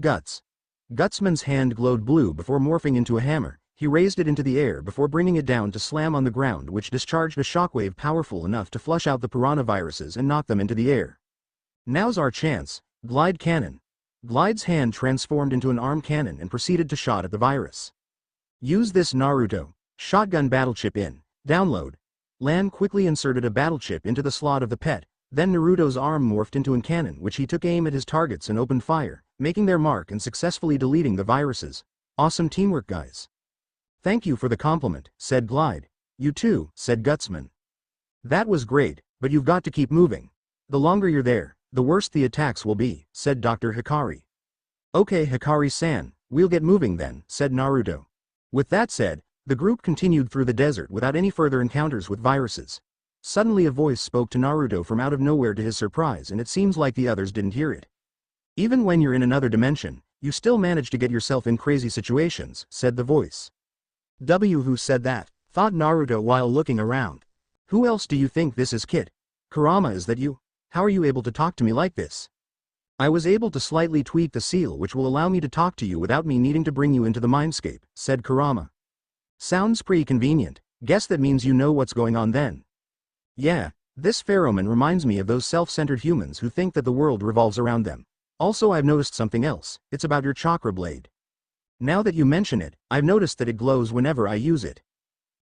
S1: Gutsman's hand glowed blue before morphing into a hammer. He raised it into the air before bringing it down to slam on the ground, which discharged a shockwave powerful enough to flush out the piranha viruses and knock them into the air. "Now's our chance." Glide cannon. Glide's hand transformed into an arm cannon and proceeded to shot at the virus. "Use this, Naruto." Shotgun battle chip in. Download. Lan quickly inserted a battle chip into the slot of the pet, then Naruto's arm morphed into a cannon, which he took aim at his targets and opened fire, making their mark and successfully deleting the viruses. "Awesome teamwork, guys." "Thank you for the compliment," said Glide. "You too," said Gutsman. "That was great, but you've got to keep moving. The longer you're there, the worse the attacks will be," said Dr. Hikari. "Okay, Hikari-san, we'll get moving then," said Naruto. With that said, the group continued through the desert without any further encounters with viruses. Suddenly a voice spoke to Naruto from out of nowhere to his surprise, and it seems like the others didn't hear it. "Even when you're in another dimension, you still manage to get yourself in crazy situations," said the voice. Who said that? Thought Naruto while looking around. "Who else do you think this is, Kit? Kurama, is that you? How are you able to talk to me like this?" "I was able to slightly tweak the seal, which will allow me to talk to you without me needing to bring you into the mindscape," said Kurama. "Sounds pretty convenient. Guess that means you know what's going on then." "Yeah, this Foman reminds me of those self-centered humans who think that the world revolves around them. Also, I've noticed something else. It's about your chakra blade. Now that you mention it, I've noticed that it glows whenever I use it.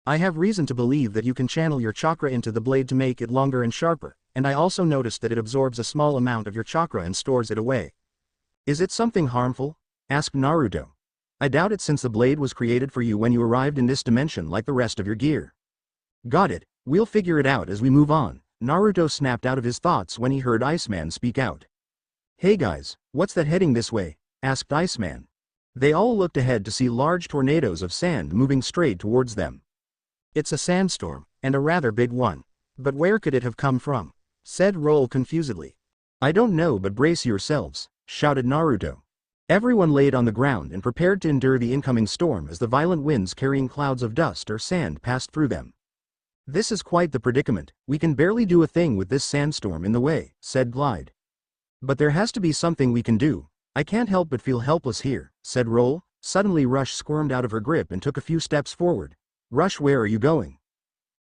S1: I have reason to believe that you can channel your chakra into the blade to make it longer and sharper, and I also noticed that it absorbs a small amount of your chakra and stores it away." "Is it something harmful?" asked Naruto. "I doubt it, since the blade was created for you when you arrived in this dimension like the rest of your gear." "Got it, we'll figure it out as we move on." Naruto snapped out of his thoughts when he heard Iceman speak out. "Hey guys, what's that heading this way?" asked Iceman. They all looked ahead to see large tornadoes of sand moving straight towards them. "It's a sandstorm, and a rather big one. But where could it have come from?" said Roll confusedly. "I don't know, but brace yourselves," shouted Naruto. Everyone laid on the ground and prepared to endure the incoming storm as the violent winds carrying clouds of dust or sand passed through them. "This is quite the predicament. We can barely do a thing with this sandstorm in the way," said Glide. "But there has to be something we can do. I can't help but feel helpless here," said Roll, Suddenly Rush squirmed out of her grip and took a few steps forward. Rush, where are you going?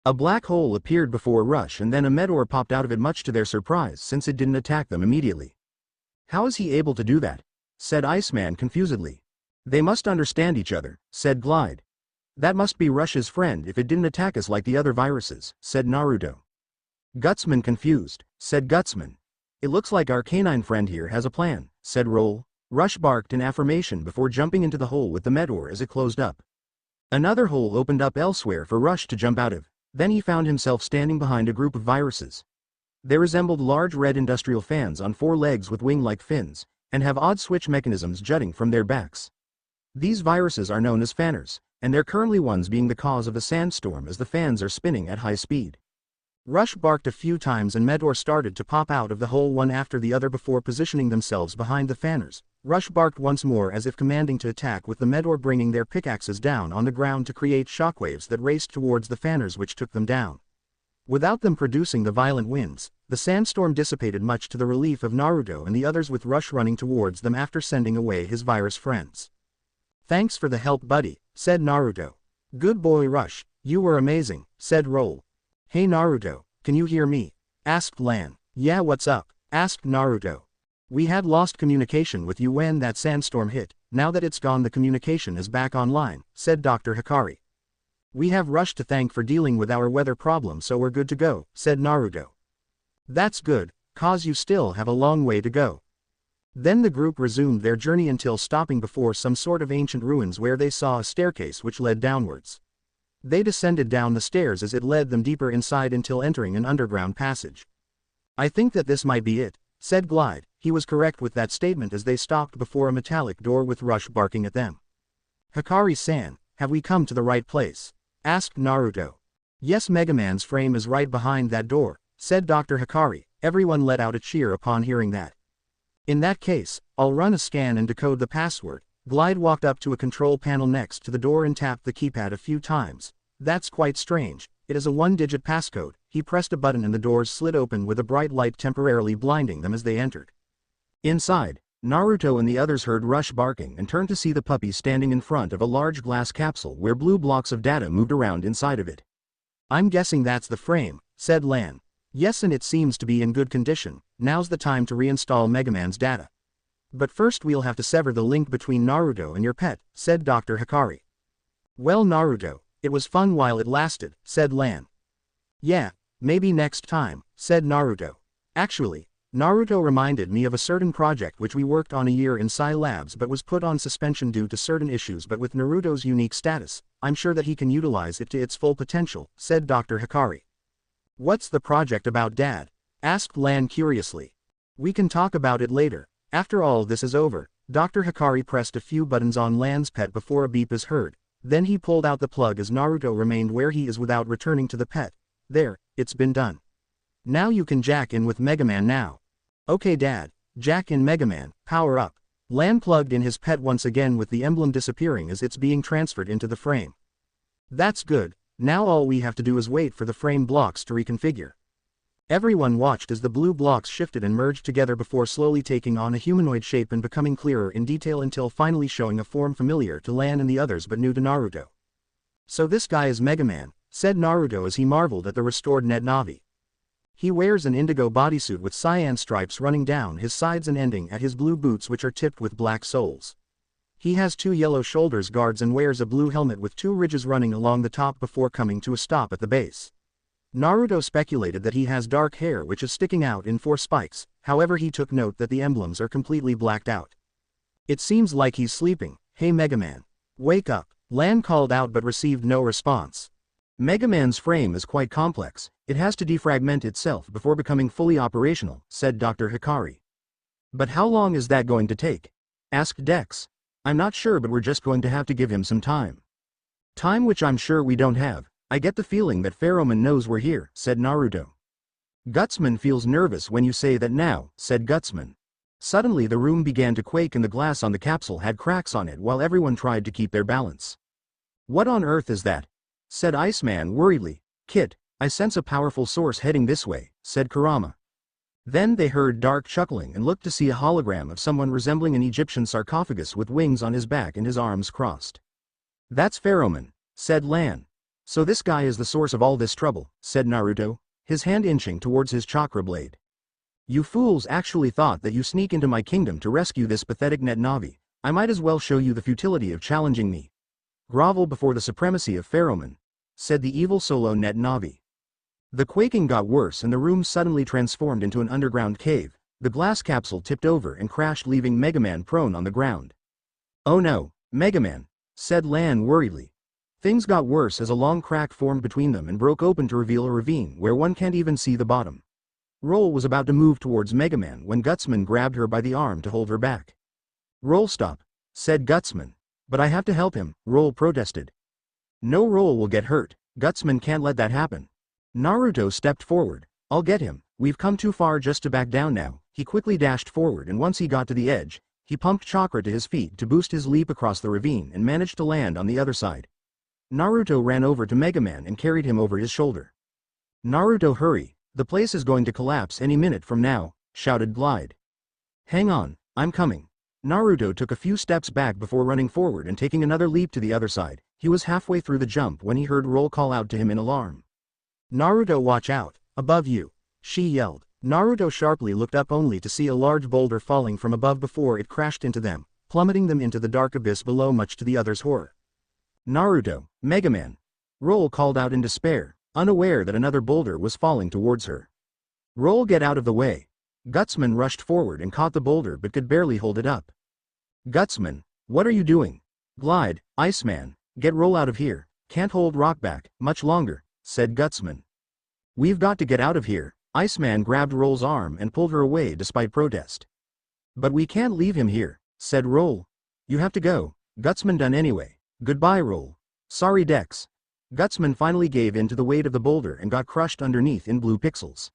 S1: A black hole appeared before Rush and then a meteor popped out of it, much to their surprise since it didn't attack them immediately. How is he able to do that? Said Iceman confusedly. They must understand each other, said Glide. That must be Rush's friend if it didn't attack us like the other viruses, said Naruto. Gutsman confused, said Gutsman. It looks like our canine friend here has a plan, said Roll. Rush barked in affirmation before jumping into the hole with the meteor as it closed up. Another hole opened up elsewhere for Rush to jump out of, then he found himself standing behind a group of viruses. They resembled large red industrial fans on 4 legs with wing-like fins, and have odd switch mechanisms jutting from their backs. These viruses are known as fanners, and they're currently ones being the cause of a sandstorm as the fans are spinning at high speed. Rush barked a few times and meteors started to pop out of the hole one after the other before positioning themselves behind the fanners. Rush barked once more as if commanding to attack, with the meteor bringing their pickaxes down on the ground to create shockwaves that raced towards the fanners, which took them down. Without them producing the violent winds, the sandstorm dissipated, much to the relief of Naruto and the others, with Rush running towards them after sending away his virus friends. Thanks for the help, buddy, said Naruto. Good boy Rush, you were amazing, said Roll. Hey Naruto, can you hear me? Asked Lan. Yeah, what's up? Asked Naruto. We had lost communication with you when that sandstorm hit. Now that it's gone, the communication is back online, said Dr. Hikari. We have Rush to thank for dealing with our weather problem, so we're good to go, said Naruto. That's good, cause you still have a long way to go. Then the group resumed their journey until stopping before some sort of ancient ruins where they saw a staircase which led downwards. They descended down the stairs as it led them deeper inside until entering an underground passage. I think that this might be it, said Glide. He was correct with that statement as they stopped before a metallic door with Rush barking at them. Hikari-san, have we come to the right place? Asked Naruto. Yes, Megaman's frame is right behind that door, said Dr. Hikari. Everyone let out a cheer upon hearing that. In that case, I'll run a scan and decode the password. Glide walked up to a control panel next to the door and tapped the keypad a few times. That's quite strange. It is a 1-digit passcode. He pressed a button and the doors slid open with a bright light temporarily blinding them as they entered. Inside, Naruto and the others heard Rush barking and turned to see the puppy standing in front of a large glass capsule where blue blocks of data moved around inside of it. I'm guessing that's the frame, said Lan. Yes, and it seems to be in good condition. Now's the time to reinstall Megaman's data. But first we'll have to sever the link between Naruto and your pet, said Dr. Hikari. Well Naruto, it was fun while it lasted, said Lan. Yeah, maybe next time, said Naruto. Actually, Naruto reminded me of a certain project which we worked on a year in SciLabs but was put on suspension due to certain issues, but with Naruto's unique status, I'm sure that he can utilize it to its full potential, said Dr. Hikari. What's the project about, Dad? Asked Lan curiously. We can talk about it later. After all this is over, Dr. Hikari pressed a few buttons on Lan's pet before a beep is heard. Then he pulled out the plug as Naruto remained where he is without returning to the pet. There, it's been done. Now you can jack in with Megaman now. Okay Dad, jack in Megaman, power up. Lan plugged in his pet once again with the emblem disappearing as it's being transferred into the frame. That's good, now all we have to do is wait for the frame blocks to reconfigure. Everyone watched as the blue blocks shifted and merged together before slowly taking on a humanoid shape and becoming clearer in detail until finally showing a form familiar to Lan and the others but new to Naruto. So this guy is Megaman, said Naruto as he marveled at the restored net navi. He wears an indigo bodysuit with cyan stripes running down his sides and ending at his blue boots which are tipped with black soles. He has 2 yellow shoulders guards and wears a blue helmet with 2 ridges running along the top before coming to a stop at the base. Naruto speculated that he has dark hair which is sticking out in 4 spikes, however he took note that the emblems are completely blacked out. It seems like he's sleeping. Hey Megaman. Wake up, Lan called out but received no response. Megaman's frame is quite complex. It has to defragment itself before becoming fully operational, said Dr. Hikari. But how long is that going to take? Asked Dex. I'm not sure, but we're just going to have to give him some time. Time which I'm sure we don't have. I get the feeling that Foman knows we're here, said Naruto. Gutsman feels nervous when you say that now, said Gutsman. Suddenly the room began to quake and the glass on the capsule had cracks on it while everyone tried to keep their balance. What on earth is that? Said Iceman worriedly. Kit, I sense a powerful source heading this way, said Kurama. Then they heard dark chuckling and looked to see a hologram of someone resembling an Egyptian sarcophagus with wings on his back and his arms crossed. "That's Foman," said Lan. "So this guy is the source of all this trouble," said Naruto, his hand inching towards his chakra blade. "You fools actually thought that you sneak into my kingdom to rescue this pathetic net Navi. I might as well show you the futility of challenging me. Grovel before the supremacy of Foman," said the evil solo net Navi. The quaking got worse and the room suddenly transformed into an underground cave. The glass capsule tipped over and crashed, leaving Mega Man prone on the ground. "Oh no, Mega Man," said Lan worriedly. Things got worse as a long crack formed between them and broke open to reveal a ravine where one can't even see the bottom. Roll was about to move towards Mega Man when Gutsman grabbed her by the arm to hold her back. "Roll, stop," said Gutsman. "But I have to help him," Roll protested. "No, Roll will get hurt. Gutsman can't let that happen." Naruto stepped forward. "I'll get him. We've come too far just to back down now." He quickly dashed forward and once he got to the edge, he pumped chakra to his feet to boost his leap across the ravine and managed to land on the other side. Naruto ran over to Mega Man and carried him over his shoulder. "Naruto, hurry, the place is going to collapse any minute from now," shouted Glide. "Hang on, I'm coming." Naruto took a few steps back before running forward and taking another leap to the other side. He was halfway through the jump when he heard Roll call out to him in alarm. "Naruto, watch out, above you," she yelled. Naruto sharply looked up only to see a large boulder falling from above before it crashed into them, plummeting them into the dark abyss below, much to the others' horror. "Naruto, Mega Man!" Roll called out in despair, unaware that another boulder was falling towards her. "Roll, get out of the way." Gutsman rushed forward and caught the boulder but could barely hold it up. "Gutsman, what are you doing?" "Glide, Iceman, get Roll out of here. Can't hold Rock back much longer," said Gutsman. "We've got to get out of here." Iceman grabbed Roll's arm and pulled her away despite protest. "But we can't leave him here," said Roll. "You have to go." Gutsman done anyway. "Goodbye, Roll." "Sorry, Dex." Gutsman finally gave in to the weight of the boulder and got crushed underneath in blue pixels.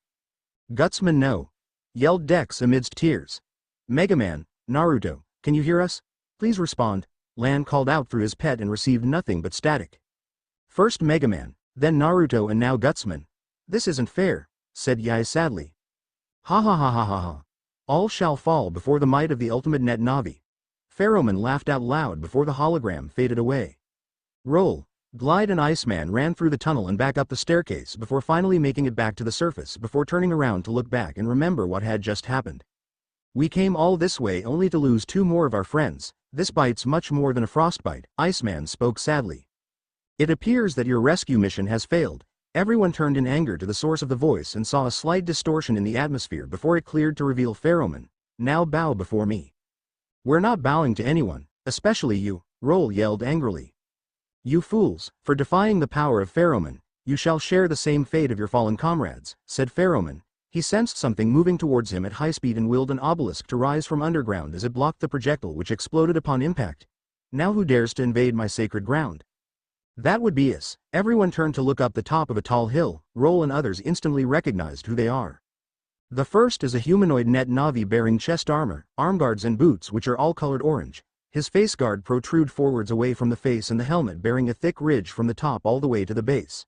S1: "Gutsman, no!" yelled Dex amidst tears. "Mega Man, Naruto, can you hear us? Please respond." Lan called out through his pet and received nothing but static. First Mega Man, then Naruto and now Gutsman. "This isn't fair," said Yai sadly. "Ha ha ha ha ha ha. All shall fall before the might of the ultimate net Navi." Foman laughed out loud before the hologram faded away. Roll, Glide and Iceman ran through the tunnel and back up the staircase before finally making it back to the surface before turning around to look back and remember what had just happened. "We came all this way only to lose two more of our friends. This bite's much more than a frostbite," Iceman spoke sadly. "It appears that your rescue mission has failed." Everyone turned in anger to the source of the voice and saw a slight distortion in the atmosphere before it cleared to reveal Foman. "Now bow before me." "We're not bowing to anyone, especially you," Roll yelled angrily. "You fools, for defying the power of Foman, you shall share the same fate of your fallen comrades," said Foman. He sensed something moving towards him at high speed and willed an obelisk to rise from underground as it blocked the projectile which exploded upon impact. "Now who dares to invade my sacred ground?" "That would be us." Everyone turned to look up the top of a tall hill. Roll and others instantly recognized who they are. The first is a humanoid net Navi bearing chest armor, arm guards and boots which are all colored orange. His face guard protrude forwards away from the face and the helmet bearing a thick ridge from the top all the way to the base.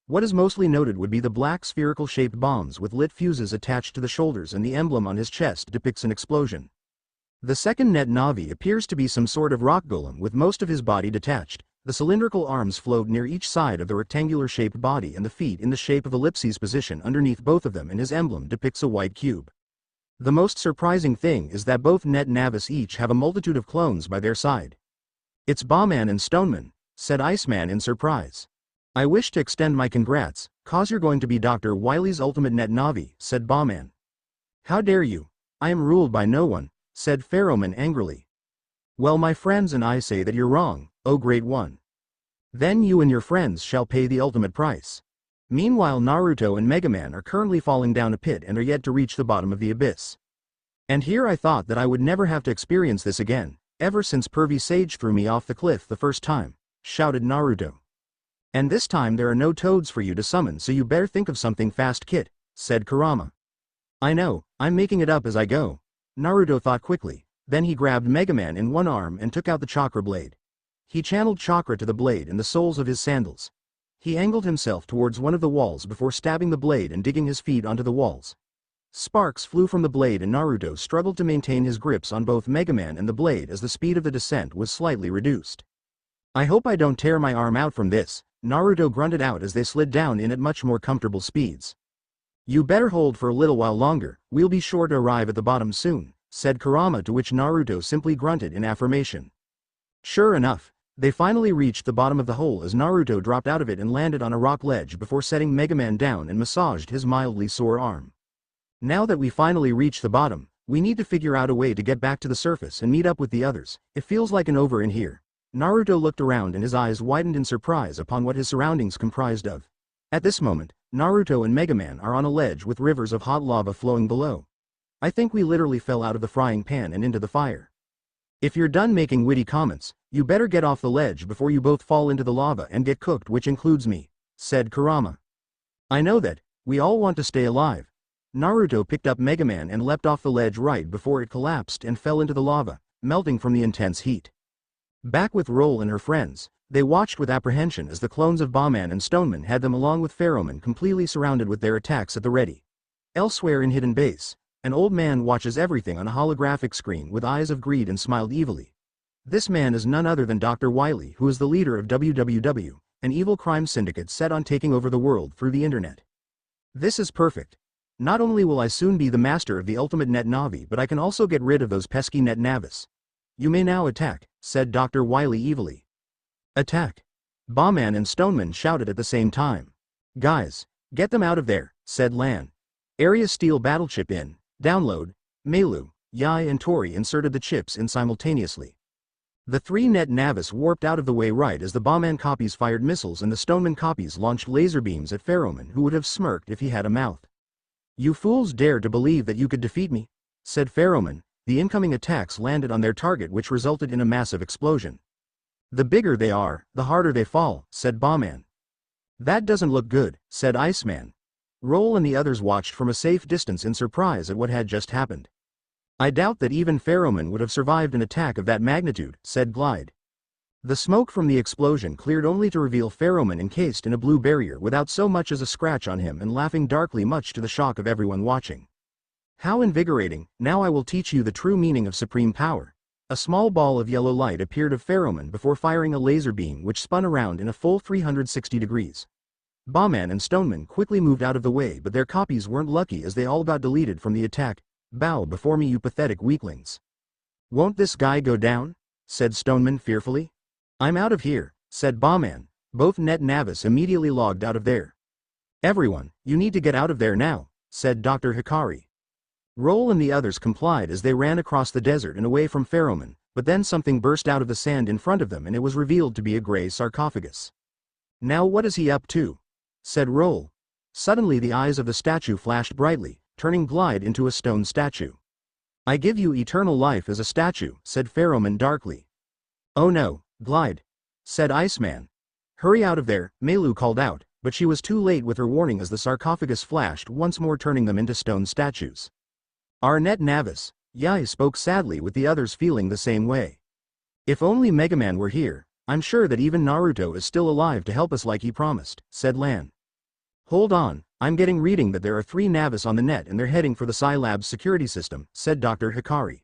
S1: What is mostly noted would be the black spherical-shaped bombs with lit fuses attached to the shoulders, and the emblem on his chest depicts an explosion. The second net Navi appears to be some sort of rock golem with most of his body detached. The cylindrical arms float near each side of the rectangular-shaped body and the feet in the shape of ellipses position underneath both of them, and his emblem depicts a white cube. The most surprising thing is that both net Navis each have a multitude of clones by their side. "It's Bowman and Stoneman," said Iceman in surprise. "I wish to extend my congrats, cause you're going to be Dr. Wily's ultimate net Navi," said Bowman. "How dare you? I am ruled by no one," said Foman angrily. "Well, my friends and I say that you're wrong, oh great one. Then you and your friends shall pay the ultimate price." Meanwhile, Naruto and Mega Man are currently falling down a pit and are yet to reach the bottom of the abyss. "And here I thought that I would never have to experience this again, ever since Pervy Sage threw me off the cliff the first time," shouted Naruto. "And this time there are no toads for you to summon, so you better think of something fast, kid," said Kurama. "I know, I'm making it up as I go," Naruto thought quickly. Then he grabbed Mega Man in one arm and took out the chakra blade. He channeled chakra to the blade and the soles of his sandals. He angled himself towards one of the walls before stabbing the blade and digging his feet onto the walls. Sparks flew from the blade and Naruto struggled to maintain his grips on both Mega Man and the blade as the speed of the descent was slightly reduced. I hope I don't tear my arm out from this, Naruto grunted out as they slid down in at much more comfortable speeds. You better hold for a little while longer, we'll be sure to arrive at the bottom soon, said Kurama, to which Naruto simply grunted in affirmation. Sure enough, they finally reached the bottom of the hole as Naruto dropped out of it and landed on a rock ledge before setting Mega Man down and massaged his mildly sore arm. Now that we finally reached the bottom, we need to figure out a way to get back to the surface and meet up with the others. It feels like an over in here. Naruto looked around and his eyes widened in surprise upon what his surroundings comprised of. At this moment, Naruto and Mega Man are on a ledge with rivers of hot lava flowing below. I think we literally fell out of the frying pan and into the fire. If you're done making witty comments, you better get off the ledge before you both fall into the lava and get cooked, which includes me, said Kurama. I know that, we all want to stay alive. Naruto picked up Mega Man and leapt off the ledge right before it collapsed and fell into the lava, melting from the intense heat. Back with Roll and her friends, they watched with apprehension as the clones of Bowman and Stoneman had them along with Foman completely surrounded with their attacks at the ready. Elsewhere in Hidden Base, an old man watches everything on a holographic screen with eyes of greed and smiled evilly. This man is none other than Dr. Wily, who is the leader of WWW, an evil crime syndicate set on taking over the world through the internet. This is perfect. Not only will I soon be the master of the ultimate net navi, but I can also get rid of those pesky net navis. You may now attack, said Dr. Wily evilly. Attack! Bowman and Stoneman shouted at the same time. Guys, get them out of there, said Lan. Area Steel Battlechip in, download. Melu, Yai and Tori inserted the chips in simultaneously. The three net navis warped out of the way right as the Bowman copies fired missiles and the Stoneman copies launched laser beams at Foman, who would have smirked if he had a mouth. You fools dared to believe that you could defeat me, said Foman. The incoming attacks landed on their target, which resulted in a massive explosion. The bigger they are, the harder they fall, said Bowman. That doesn't look good, said Iceman. Roll and the others watched from a safe distance in surprise at what had just happened. I doubt that even Foman would have survived an attack of that magnitude, said Glide. The smoke from the explosion cleared only to reveal Foman encased in a blue barrier without so much as a scratch on him and laughing darkly, much to the shock of everyone watching. How invigorating! Now I will teach you the true meaning of supreme power. A small ball of yellow light appeared of Foman before firing a laser beam which spun around in a full 360 degrees. Bowman and Stoneman quickly moved out of the way, but their copies weren't lucky as they all got deleted from the attack. Bow before me, you pathetic weaklings. Won't this guy go down? Said Stoneman fearfully. I'm out of here, said Bowman. Both net navis immediately logged out of there. Everyone, you need to get out of there now, said Dr. Hikari. Roll and the others complied as they ran across the desert and away from Foman, but then something burst out of the sand in front of them and it was revealed to be a gray sarcophagus. Now what is he up to? Said Roll. Suddenly the eyes of the statue flashed brightly, turning Glide into a stone statue. I give you eternal life as a statue, said Foman darkly. Oh no, Glide, said Iceman. Hurry out of there, Melu called out, but she was too late with her warning as the sarcophagus flashed once more, turning them into stone statues. Our net navis, Yai spoke sadly, with the others feeling the same way. If only Mega Man were here, I'm sure that even Naruto is still alive to help us like he promised, said Lan. Hold on, I'm getting reading that there are 3 navis on the net and they're heading for the SciLab's security system, said Dr. Hikari.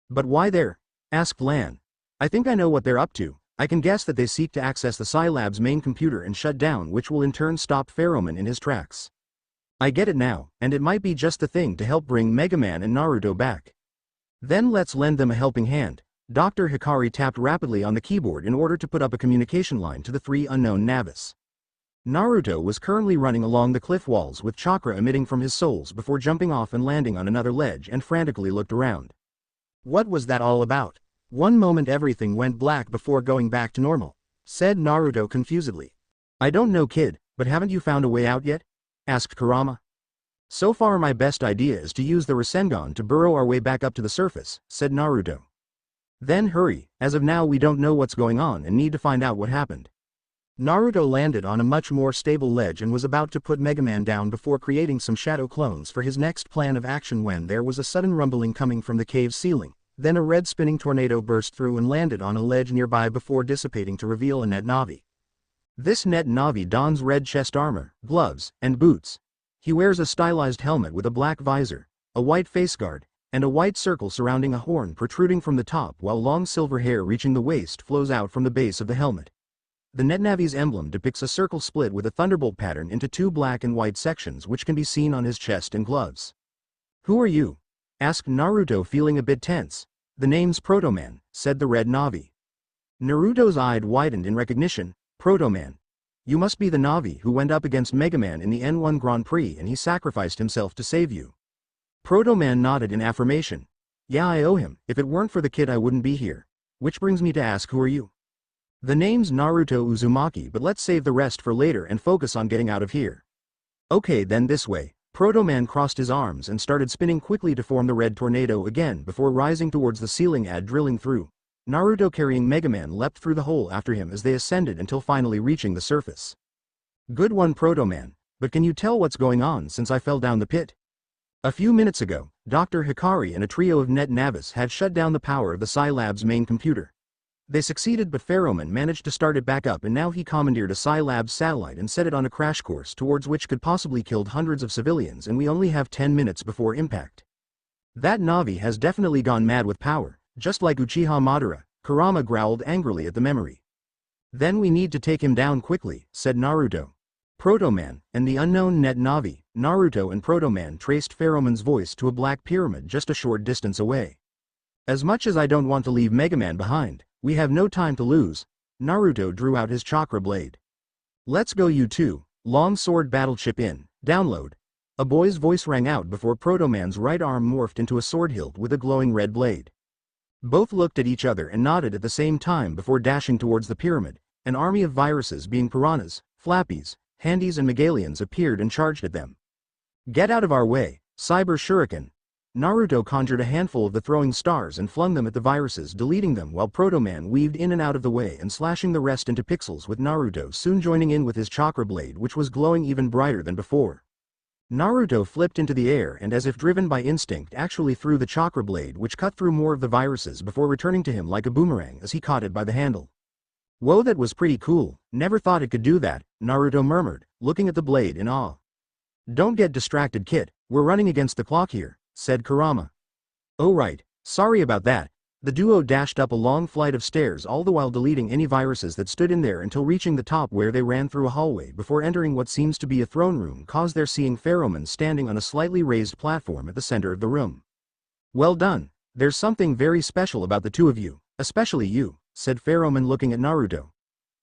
S1: But why there? Asked Lan. I think I know what they're up to. I can guess that they seek to access the SciLab's main computer and shut down, which will in turn stop Foman in his tracks. I get it now, and it might be just the thing to help bring Mega Man and Naruto back. Then let's lend them a helping hand. Dr. Hikari tapped rapidly on the keyboard in order to put up a communication line to the 3 unknown navis. Naruto was currently running along the cliff walls with chakra emitting from his soles before jumping off and landing on another ledge and frantically looked around. What was that all about? One moment everything went black before going back to normal, said Naruto confusedly. I don't know, kid, but haven't you found a way out yet? Asked Kurama. So far my best idea is to use the Rasengan to burrow our way back up to the surface, said Naruto. Then hurry, as of now we don't know what's going on and need to find out what happened. Naruto landed on a much more stable ledge and was about to put Mega Man down before creating some shadow clones for his next plan of action when there was a sudden rumbling coming from the cave ceiling. Then a red spinning tornado burst through and landed on a ledge nearby before dissipating to reveal a net navi. This net navi dons red chest armor, gloves, and boots. He wears a stylized helmet with a black visor, a white face guard, and a white circle surrounding a horn protruding from the top, while long silver hair reaching the waist flows out from the base of the helmet. The NetNavi's emblem depicts a circle split with a thunderbolt pattern into two black and white sections, which can be seen on his chest and gloves. "Who are you?" asked Naruto, feeling a bit tense. "The name's Protoman," said the red Navi. Naruto's eye widened in recognition. "Protoman. You must be the Navi who went up against Mega Man in the N1 Grand Prix and he sacrificed himself to save you." Protoman nodded in affirmation. "Yeah, I owe him. If it weren't for the kid I wouldn't be here. Which brings me to ask, who are you?" "The name's Naruto Uzumaki, but let's save the rest for later and focus on getting out of here." "Okay, then this way." Protoman crossed his arms and started spinning quickly to form the red tornado again before rising towards the ceiling and drilling through. Naruto, carrying Mega Man, leapt through the hole after him as they ascended until finally reaching the surface. "Good one, Protoman, but can you tell what's going on since I fell down the pit?" A few minutes ago, Dr. Hikari and a trio of Net Navis had shut down the power of the SciLab's main computer. They succeeded, but Foman managed to start it back up, and now he commandeered a SciLab satellite and set it on a crash course towards which could possibly kill hundreds of civilians, and we only have 10 minutes before impact. "That Navi has definitely gone mad with power, just like Uchiha Madara," Kurama growled angrily at the memory. "Then we need to take him down quickly," said Naruto. "Protoman and the unknown Net Navi." Naruto and Protoman traced Foman's voice to a black pyramid just a short distance away. "As much as I don't want to leave Mega Man behind, we have no time to lose." Naruto drew out his chakra blade. "Let's go, you two." Long sword battle chip in, download. A boy's voice rang out before Protoman's right arm morphed into a sword hilt with a glowing red blade. Both looked at each other and nodded at the same time before dashing towards the pyramid. An army of viruses, being piranhas, flappies, handies and megalians, appeared and charged at them. "Get out of our way, Cyber Shuriken." Naruto conjured a handful of the throwing stars and flung them at the viruses, deleting them, while Protoman weaved in and out of the way and slashing the rest into pixels, with Naruto soon joining in with his chakra blade, which was glowing even brighter than before. Naruto flipped into the air and, as if driven by instinct, actually threw the chakra blade, which cut through more of the viruses before returning to him like a boomerang as he caught it by the handle. "Whoa, that was pretty cool. Never thought it could do that," Naruto murmured, looking at the blade in awe. "Don't get distracted, kid. We're running against the clock here," said Kurama. "Oh right, sorry about that." The duo dashed up a long flight of stairs, all the while deleting any viruses that stood in there until reaching the top, where they ran through a hallway before entering what seems to be a throne room, caused their seeing Foman standing on a slightly raised platform at the center of the room. "Well done. There's something very special about the two of you, especially you," said Foman, looking at Naruto.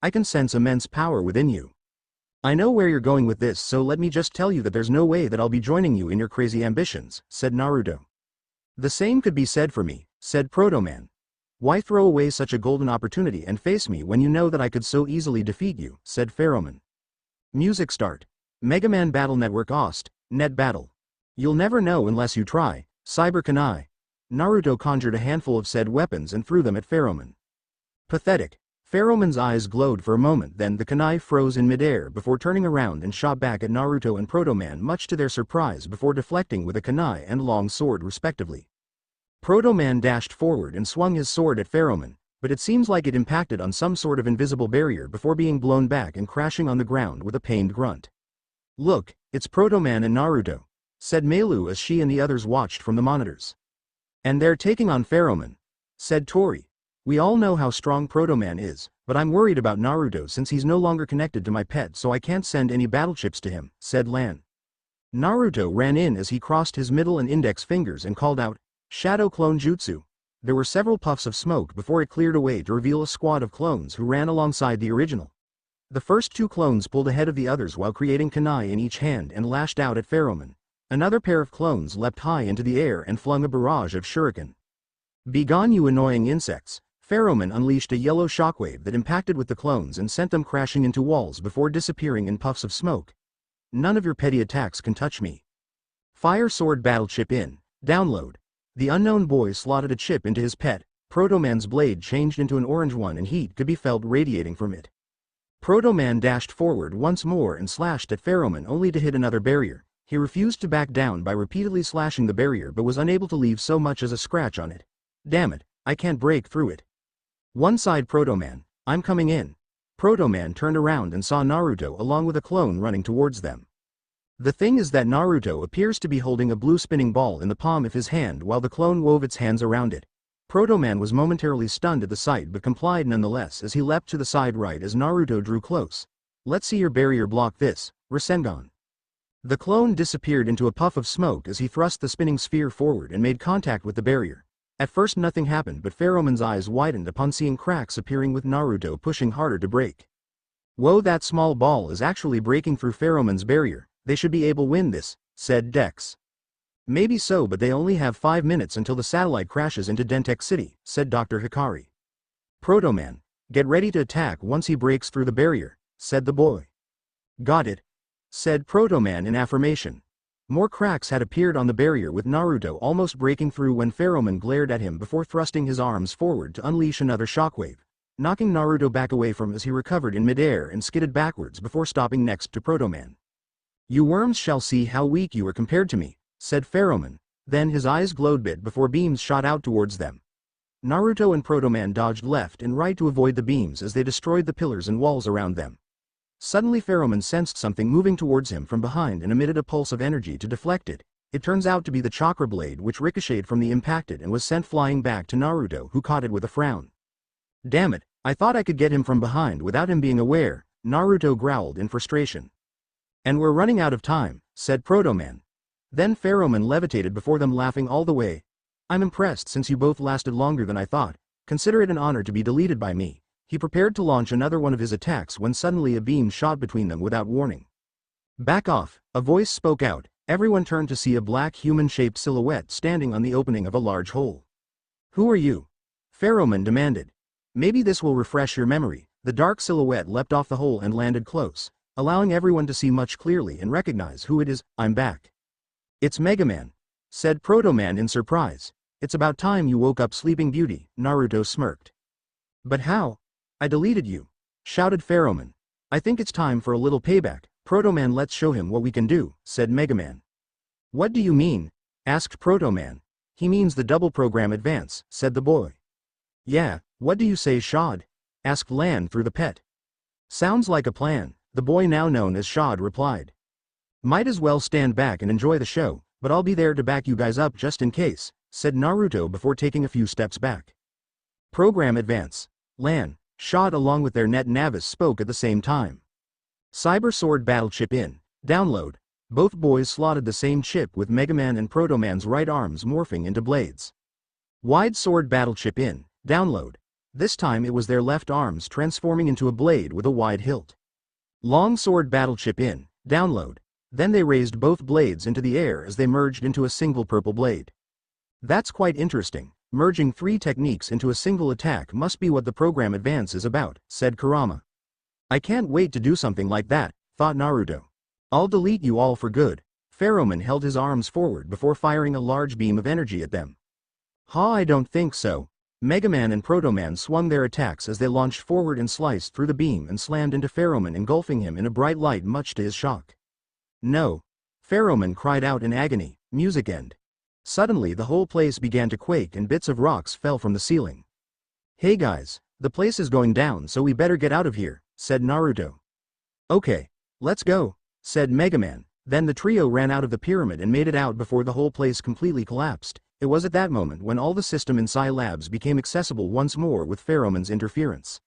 S1: "I can sense immense power within you. I know where you're going with this, so let me just tell you that there's no way that I'll be joining you in your crazy ambitions," said Naruto. "The same could be said for me," said Protoman. "Why throw away such a golden opportunity and face me when you know that I could so easily defeat you," said Foman. Music start. Mega Man Battle Network OST, Net Battle. "You'll never know unless you try, Cyber Kunai." Naruto conjured a handful of said weapons and threw them at Foman. "Pathetic." Foman's eyes glowed for a moment, then the kunai froze in midair before turning around and shot back at Naruto and Protoman, much to their surprise, before deflecting with a kunai and long sword respectively. Protoman dashed forward and swung his sword at Foman, but it seems like it impacted on some sort of invisible barrier before being blown back and crashing on the ground with a pained grunt. "Look, it's Protoman and Naruto," said Meilu as she and the others watched from the monitors. "And they're taking on Foman," said Tori. "We all know how strong Protoman is, but I'm worried about Naruto since he's no longer connected to my pet, so I can't send any battle chips to him," said Lan. Naruto ran in as he crossed his middle and index fingers and called out, "Shadow Clone Jutsu." There were several puffs of smoke before it cleared away to reveal a squad of clones who ran alongside the original. The first two clones pulled ahead of the others while creating kunai in each hand and lashed out at Foman. Another pair of clones leapt high into the air and flung a barrage of shuriken. "Begone, you annoying insects." Foman unleashed a yellow shockwave that impacted with the clones and sent them crashing into walls before disappearing in puffs of smoke. "None of your petty attacks can touch me." Fire sword battle chip in, download. The unknown boy slotted a chip into his pet. Protoman's blade changed into an orange one and heat could be felt radiating from it. Protoman dashed forward once more and slashed at Foman, only to hit another barrier. He refused to back down by repeatedly slashing the barrier, but was unable to leave so much as a scratch on it. "Damn it, I can't break through it." One side Protoman, "I'm coming in." Protoman turned around and saw Naruto along with a clone running towards them. The thing is that Naruto appears to be holding a blue spinning ball in the palm of his hand while the clone wove its hands around it. Proto-Man was momentarily stunned at the sight but complied nonetheless as he leapt to the side right as Naruto drew close. Let's see your barrier block this, Rasengan. The clone disappeared into a puff of smoke as he thrust the spinning sphere forward and made contact with the barrier. At first nothing happened but Pheromon's eyes widened upon seeing cracks appearing with Naruto pushing harder to break. Whoa, that small ball is actually breaking through Pheromon's barrier. They should be able to win this, said Dex. Maybe so, but they only have 5 minutes until the satellite crashes into Dentek City, said Dr. Hikari. Proto-Man, get ready to attack once he breaks through the barrier, said the boy. Got it, said Proto-Man in affirmation. More cracks had appeared on the barrier with Naruto almost breaking through when Pheromon glared at him before thrusting his arms forward to unleash another shockwave, knocking Naruto back away from as he recovered in midair and skidded backwards before stopping next to Proto-Man. You worms shall see how weak you are compared to me, said Pheromon, then his eyes glowed bit before beams shot out towards them. Naruto and Proto-Man dodged left and right to avoid the beams as they destroyed the pillars and walls around them. Suddenly Pheromon sensed something moving towards him from behind and emitted a pulse of energy to deflect it. It turns out to be the chakra blade which ricocheted from the impacted and was sent flying back to Naruto, who caught it with a frown. Damn it, I thought I could get him from behind without him being aware, Naruto growled in frustration. And we're running out of time, said Proto-Man. Then Pheromon levitated before them, laughing all the way. I'm impressed since you both lasted longer than I thought. Consider it an honor to be deleted by me. He prepared to launch another one of his attacks when suddenly a beam shot between them without warning. Back off, a voice spoke out. Everyone turned to see a black human-shaped silhouette standing on the opening of a large hole. Who are you? Pheromon demanded. Maybe this will refresh your memory. The dark silhouette leapt off the hole and landed close, allowing everyone to see much clearly and recognize who it is. I'm back. It's Mega Man, said Proto-Man in surprise. It's about time you woke up, Sleeping Beauty, Naruto smirked. But how? I deleted you, shouted Pheromon. I think it's time for a little payback. Proto-Man, let's show him what we can do, said Mega Man. What do you mean? Asked Proto-Man. He means the double program advance, said the boy. Yeah, what do you say, Shad? Asked Lan through the pet. Sounds like a plan, the boy now known as Shad replied. Might as well stand back and enjoy the show, but I'll be there to back you guys up just in case, said Naruto before taking a few steps back. Program advance. Lan, Shad along with their net Navis spoke at the same time. Cyber Sword Battle Chip in. Download. Both boys slotted the same chip with Mega Man and Proto-Man's right arms morphing into blades. Wide Sword Battle Chip in. Download. This time it was their left arms transforming into a blade with a wide hilt. Long Sword Battle Chip in. Download. Then they raised both blades into the air as they merged into a single purple blade. That's quite interesting. Merging 3 techniques into a single attack must be what the program advance is about, said Kurama. I can't wait to do something like that, thought Naruto. I'll delete you all for good. Pheromon held his arms forward before firing a large beam of energy at them. I don't think so. Mega Man and Proto-Man swung their attacks as they launched forward and sliced through the beam and slammed into Pheromon, engulfing him in a bright light much to his shock. No. Pheromon cried out in agony. Music end. Suddenly the whole place began to quake and bits of rocks fell from the ceiling. Hey guys, the place is going down, so we better get out of here, said Naruto. Okay, let's go, said Mega Man. Then the trio ran out of the pyramid and made it out before the whole place completely collapsed. It was at that moment when all the system in SciLabs became accessible once more with Pheromon's interference.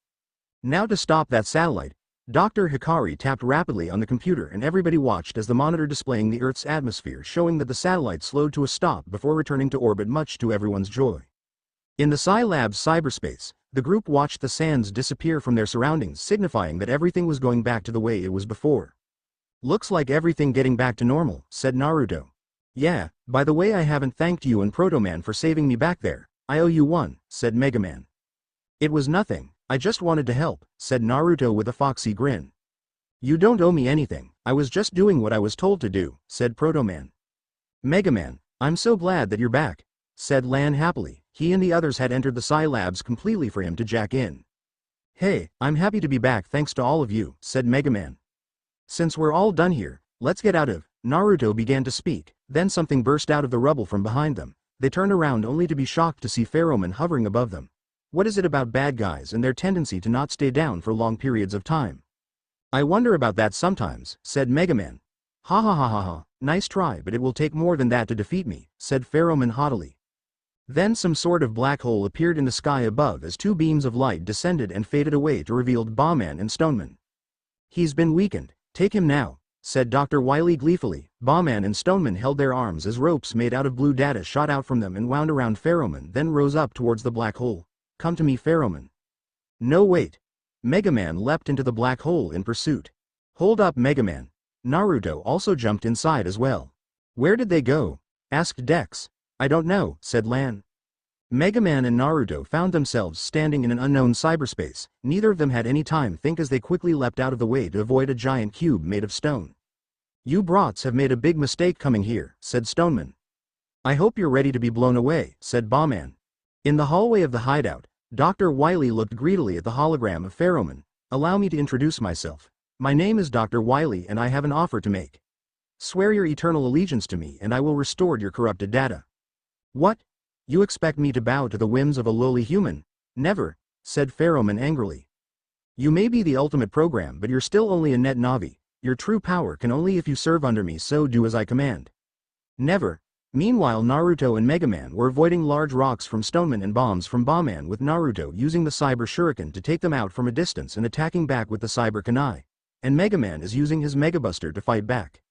S1: Now to stop that satellite, Dr. Hikari tapped rapidly on the computer and everybody watched as the monitor displaying the Earth's atmosphere showing that the satellite slowed to a stop before returning to orbit, much to everyone's joy. In the SciLab's cyberspace, the group watched the sands disappear from their surroundings, signifying that everything was going back to the way it was before. Looks like everything getting back to normal, said Naruto. Yeah, by the way, I haven't thanked you and Proto-Man for saving me back there. I owe you one, said Mega Man. It was nothing, I just wanted to help, said Naruto with a foxy grin. You don't owe me anything, I was just doing what I was told to do, said Proto-Man. Mega Man, I'm so glad that you're back, said Lan happily. He and the others had entered the SciLabs completely for him to jack in. Hey, I'm happy to be back thanks to all of you, said Mega Man. Since we're all done here, let's get out of. Naruto began to speak, then something burst out of the rubble from behind them. They turned around only to be shocked to see Pheromon hovering above them. What is it about bad guys and their tendency to not stay down for long periods of time? I wonder about that sometimes, said Mega Man. Ha ha ha ha ha, nice try, but it will take more than that to defeat me, said Foman haughtily. Then some sort of black hole appeared in the sky above as two beams of light descended and faded away to reveal Foman and Stoneman. He's been weakened, take him now, said Dr. Wily gleefully. Foman and Stoneman held their arms as ropes made out of blue data shot out from them and wound around Foman, then rose up towards the black hole. Come to me, Foman. No, wait. Mega Man leapt into the black hole in pursuit. Hold up, Mega Man. Naruto also jumped inside as well. Where did they go? Asked Dex. I don't know, said Lan. Mega Man and Naruto found themselves standing in an unknown cyberspace. Neither of them had any time to think as they quickly leapt out of the way to avoid a giant cube made of stone. You brats have made a big mistake coming here, said Stoneman. I hope you're ready to be blown away, said Foman. In the hallway of the hideout, Dr. Wily looked greedily at the hologram of Foman. Allow me to introduce myself. My name is Dr. Wily and I have an offer to make. Swear your eternal allegiance to me and I will restore your corrupted data. What? You expect me to bow to the whims of a lowly human? Never, said Foman angrily. You may be the ultimate program, but you're still only a net navi. Your true power can only if you serve under me, so do as I command. Never. Meanwhile, Naruto and Mega Man were avoiding large rocks from Stoneman and bombs from Foman, with Naruto using the Cyber Shuriken to take them out from a distance and attacking back with the Cyber Kunai. And Mega Man is using his Mega Buster to fight back.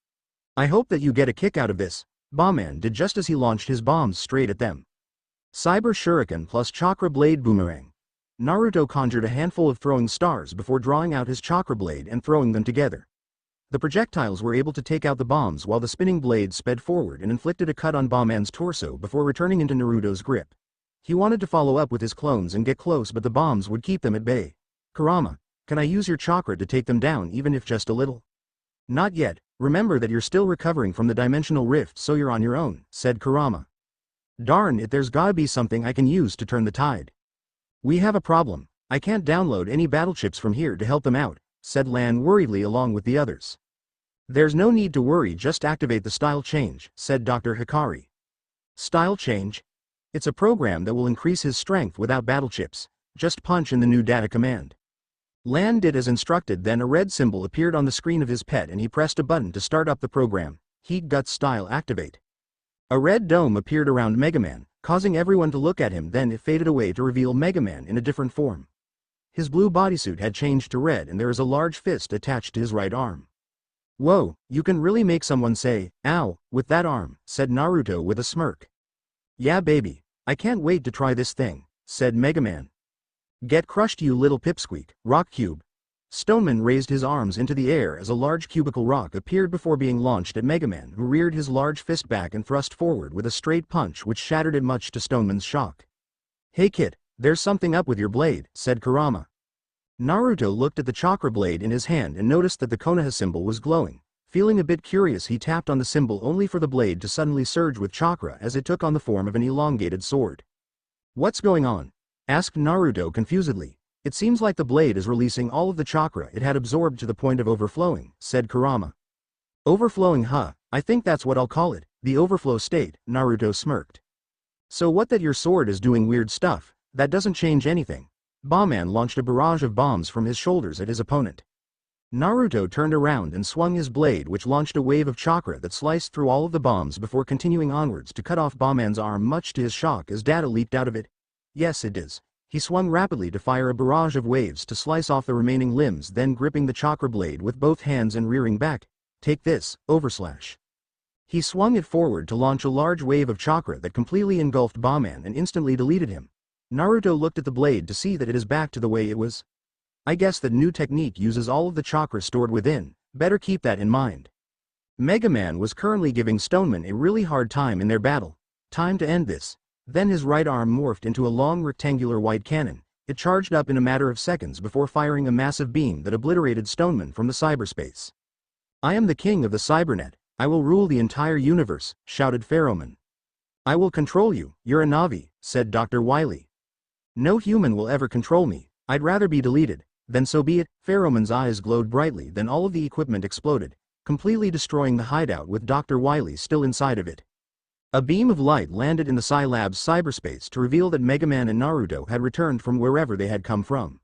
S1: I hope that you get a kick out of this. Foman did just as he launched his bombs straight at them. Cyber Shuriken plus Chakra Blade Boomerang. Naruto conjured a handful of throwing stars before drawing out his Chakra Blade and throwing them together. The projectiles were able to take out the bombs while the spinning blade sped forward and inflicted a cut on Foman's torso before returning into Naruto's grip. He wanted to follow up with his clones and get close, but the bombs would keep them at bay. Kurama, can I use your chakra to take them down even if just a little? Not yet, remember that you're still recovering from the dimensional rift, so you're on your own, said Kurama. Darn it, there's gotta be something I can use to turn the tide. We have a problem. I can't download any battle chips from here to help them out, said Lan worriedly along with the others. There's no need to worry, just activate the style change, said Dr. Hikari. Style change? It's a program that will increase his strength without battle chips. Just punch in the new data command. Lan did as instructed, then a red symbol appeared on the screen of his pet and he pressed a button to start up the program. Heat Guts Style Activate. A red dome appeared around Mega Man, causing everyone to look at him, then it faded away to reveal Mega Man in a different form. His blue bodysuit had changed to red and there is a large fist attached to his right arm. Whoa, you can really make someone say, ow, with that arm, said Naruto with a smirk. Yeah baby, I can't wait to try this thing, said Mega Man. Get crushed you little pipsqueak, rock cube. Stoneman raised his arms into the air as a large cubical rock appeared before being launched at Mega Man, who reared his large fist back and thrust forward with a straight punch which shattered it much to Stoneman's shock. Hey kid, there's something up with your blade, said Kurama. Naruto looked at the chakra blade in his hand and noticed that the Konoha symbol was glowing. Feeling a bit curious, he tapped on the symbol only for the blade to suddenly surge with chakra as it took on the form of an elongated sword. What's going on? Asked Naruto confusedly. It seems like the blade is releasing all of the chakra it had absorbed to the point of overflowing, said Kurama. Overflowing, huh? I think that's what I'll call it, the overflow state, Naruto smirked. So what, that your sword is doing weird stuff? That doesn't change anything. Foman launched a barrage of bombs from his shoulders at his opponent. Naruto turned around and swung his blade, which launched a wave of chakra that sliced through all of the bombs before continuing onwards to cut off Foman's arm, much to his shock as data leaped out of it. Yes, it is. He swung rapidly to fire a barrage of waves to slice off the remaining limbs, then gripping the chakra blade with both hands and rearing back. Take this, overslash. He swung it forward to launch a large wave of chakra that completely engulfed Foman and instantly deleted him. Naruto looked at the blade to see that it is back to the way it was. I guess that new technique uses all of the chakra stored within, better keep that in mind. Mega Man was currently giving Stoneman a really hard time in their battle. Time to end this. Then his right arm morphed into a long rectangular white cannon. It charged up in a matter of seconds before firing a massive beam that obliterated Stoneman from the cyberspace. I am the king of the cybernet. I will rule the entire universe, shouted Foman. I will control you, you're a navi, said Dr. Wily. No human will ever control me. I'd rather be deleted. Then so be it. Foman's eyes glowed brightly, then all of the equipment exploded, completely destroying the hideout with Dr. Wily still inside of it. A beam of light landed in the SciLab's cyberspace to reveal that Mega Man and Naruto had returned from wherever they had come from.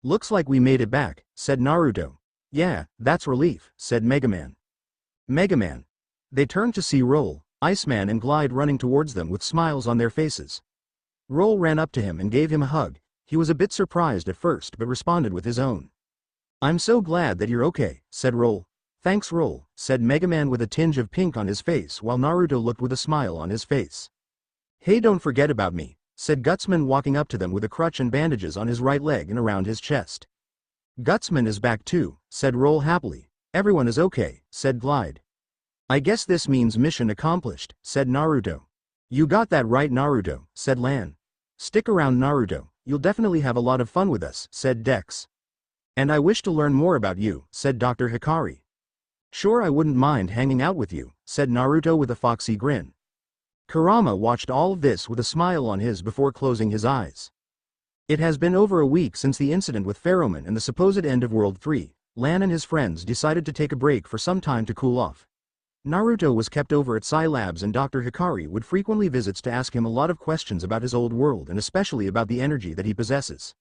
S1: Looks like we made it back, said Naruto. Yeah, that's relief, said Mega Man. Mega Man. They turned to see Roll, Iceman and Glide running towards them with smiles on their faces. Roll ran up to him and gave him a hug. He was a bit surprised at first but responded with his own. "I'm so glad that you're okay," said Roll. "Thanks Roll," said Mega Man with a tinge of pink on his face while Naruto looked with a smile on his face. "Hey, don't forget about me," said Gutsman walking up to them with a crutch and bandages on his right leg and around his chest. "Gutsman is back too," said Roll happily. "Everyone is okay," said Glide. "I guess this means mission accomplished," said Naruto. "You got that right Naruto," said Lan. "Stick around Naruto, you'll definitely have a lot of fun with us," said Dex. "And I wish to learn more about you," said Dr. Hikari. "Sure, I wouldn't mind hanging out with you," said Naruto with a foxy grin. Kurama watched all of this with a smile on his before closing his eyes. It has been over a week since the incident with Foman and the supposed end of World 3. Lan and his friends decided to take a break for some time to cool off. Naruto was kept over at SciLabs and Dr. Hikari would frequently visit to ask him a lot of questions about his old world and especially about the energy that he possesses.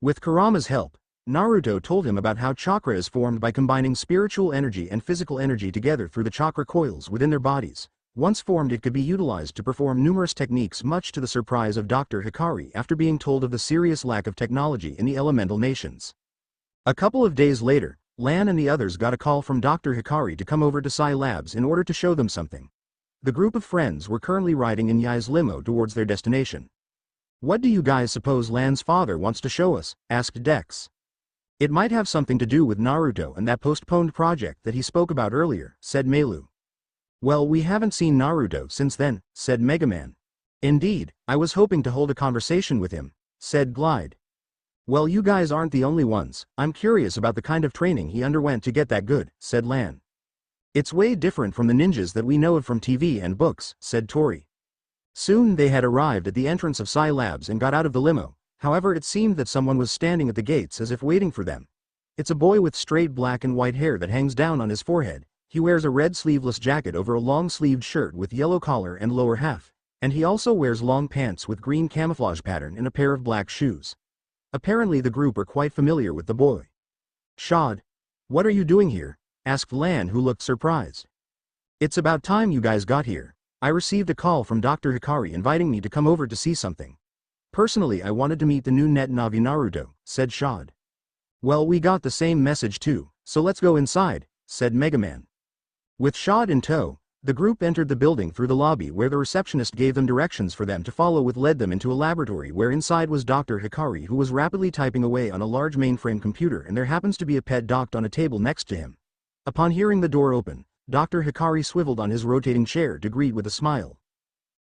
S1: With Kurama's help, Naruto told him about how chakra is formed by combining spiritual energy and physical energy together through the chakra coils within their bodies. Once formed, it could be utilized to perform numerous techniques, much to the surprise of Dr. Hikari after being told of the serious lack of technology in the elemental nations. A couple of days later, Lan and the others got a call from Dr. Hikari to come over to SciLabs in order to show them something. The group of friends were currently riding in Yai's limo towards their destination. "What do you guys suppose Lan's father wants to show us?" asked Dex. "It might have something to do with Naruto and that postponed project that he spoke about earlier," said Meilu. "Well, we haven't seen Naruto since then," said Mega Man. "Indeed, I was hoping to hold a conversation with him," said Glide. "Well, you guys aren't the only ones. I'm curious about the kind of training he underwent to get that good," said Lan. "It's way different from the ninjas that we know of from TV and books," said Tori. Soon they had arrived at the entrance of SciLabs and got out of the limo. However, it seemed that someone was standing at the gates as if waiting for them. It's a boy with straight black and white hair that hangs down on his forehead. He wears a red sleeveless jacket over a long-sleeved shirt with yellow collar and lower half, and he also wears long pants with green camouflage pattern and a pair of black shoes. Apparently the group are quite familiar with the boy. "Shod, what are you doing here?" asked Lan, who looked surprised. "It's about time you guys got here. I received a call from Dr. Hikari inviting me to come over to see something. Personally, I wanted to meet the new net Navi Naruto," said Shod. "Well, we got the same message too, so let's go inside," said Mega Man. With Shod in tow, the group entered the building through the lobby where the receptionist gave them directions for them to follow, which led them into a laboratory where inside was Dr. Hikari, who was rapidly typing away on a large mainframe computer, and there happens to be a pet docked on a table next to him. Upon hearing the door open, Dr. Hikari swiveled on his rotating chair to greet with a smile.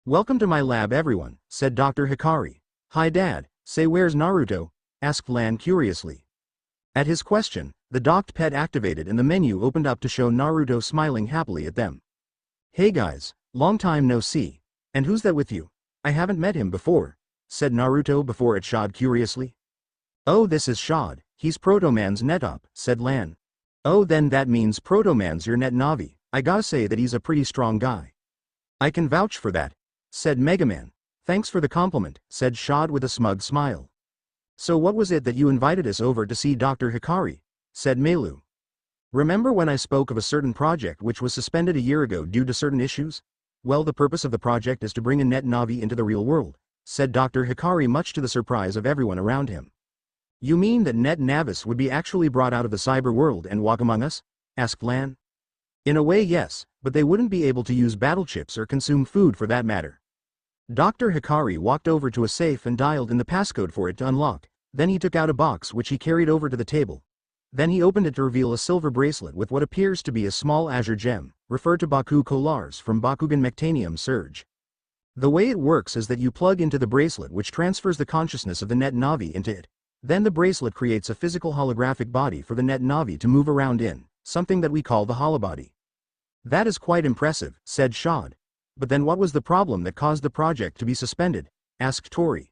S1: "Welcome to my lab everyone," said Dr. Hikari. "Hi Dad, say where's Naruto?" asked Lan curiously. At his question, the docked pet activated and the menu opened up to show Naruto smiling happily at them. "Hey guys, long time no see. And who's that with you? I haven't met him before," said Naruto before at Shod curiously. "Oh, this is Shod, he's Protoman's netop," said Lan. "Oh, then that means Protoman's your net Navi. I gotta say that he's a pretty strong guy." "I can vouch for that," said Mega Man. "Thanks for the compliment," said Shod with a smug smile. "So what was it that you invited us over to see Dr. Hikari?" said Meilu. "Remember when I spoke of a certain project which was suspended a year ago due to certain issues? Well, the purpose of the project is to bring a net Navi into the real world," said Dr. Hikari, much to the surprise of everyone around him. "You mean that net Navis would be actually brought out of the cyber world and walk among us?" asked Lan. "In a way, yes, but they wouldn't be able to use battle chips or consume food for that matter." Dr. Hikari walked over to a safe and dialed in the passcode for it to unlock. Then he took out a box which he carried over to the table. Then he opened it to reveal a silver bracelet with what appears to be a small azure gem, referred to Baku Collars from Bakugan Mectanium Surge. The way it works is that you plug into the bracelet, which transfers the consciousness of the net Navi into it. Then the bracelet creates a physical holographic body for the net Navi to move around in, something that we call the holobody. "That is quite impressive," said Shod. "But then what was the problem that caused the project to be suspended?" asked Tori.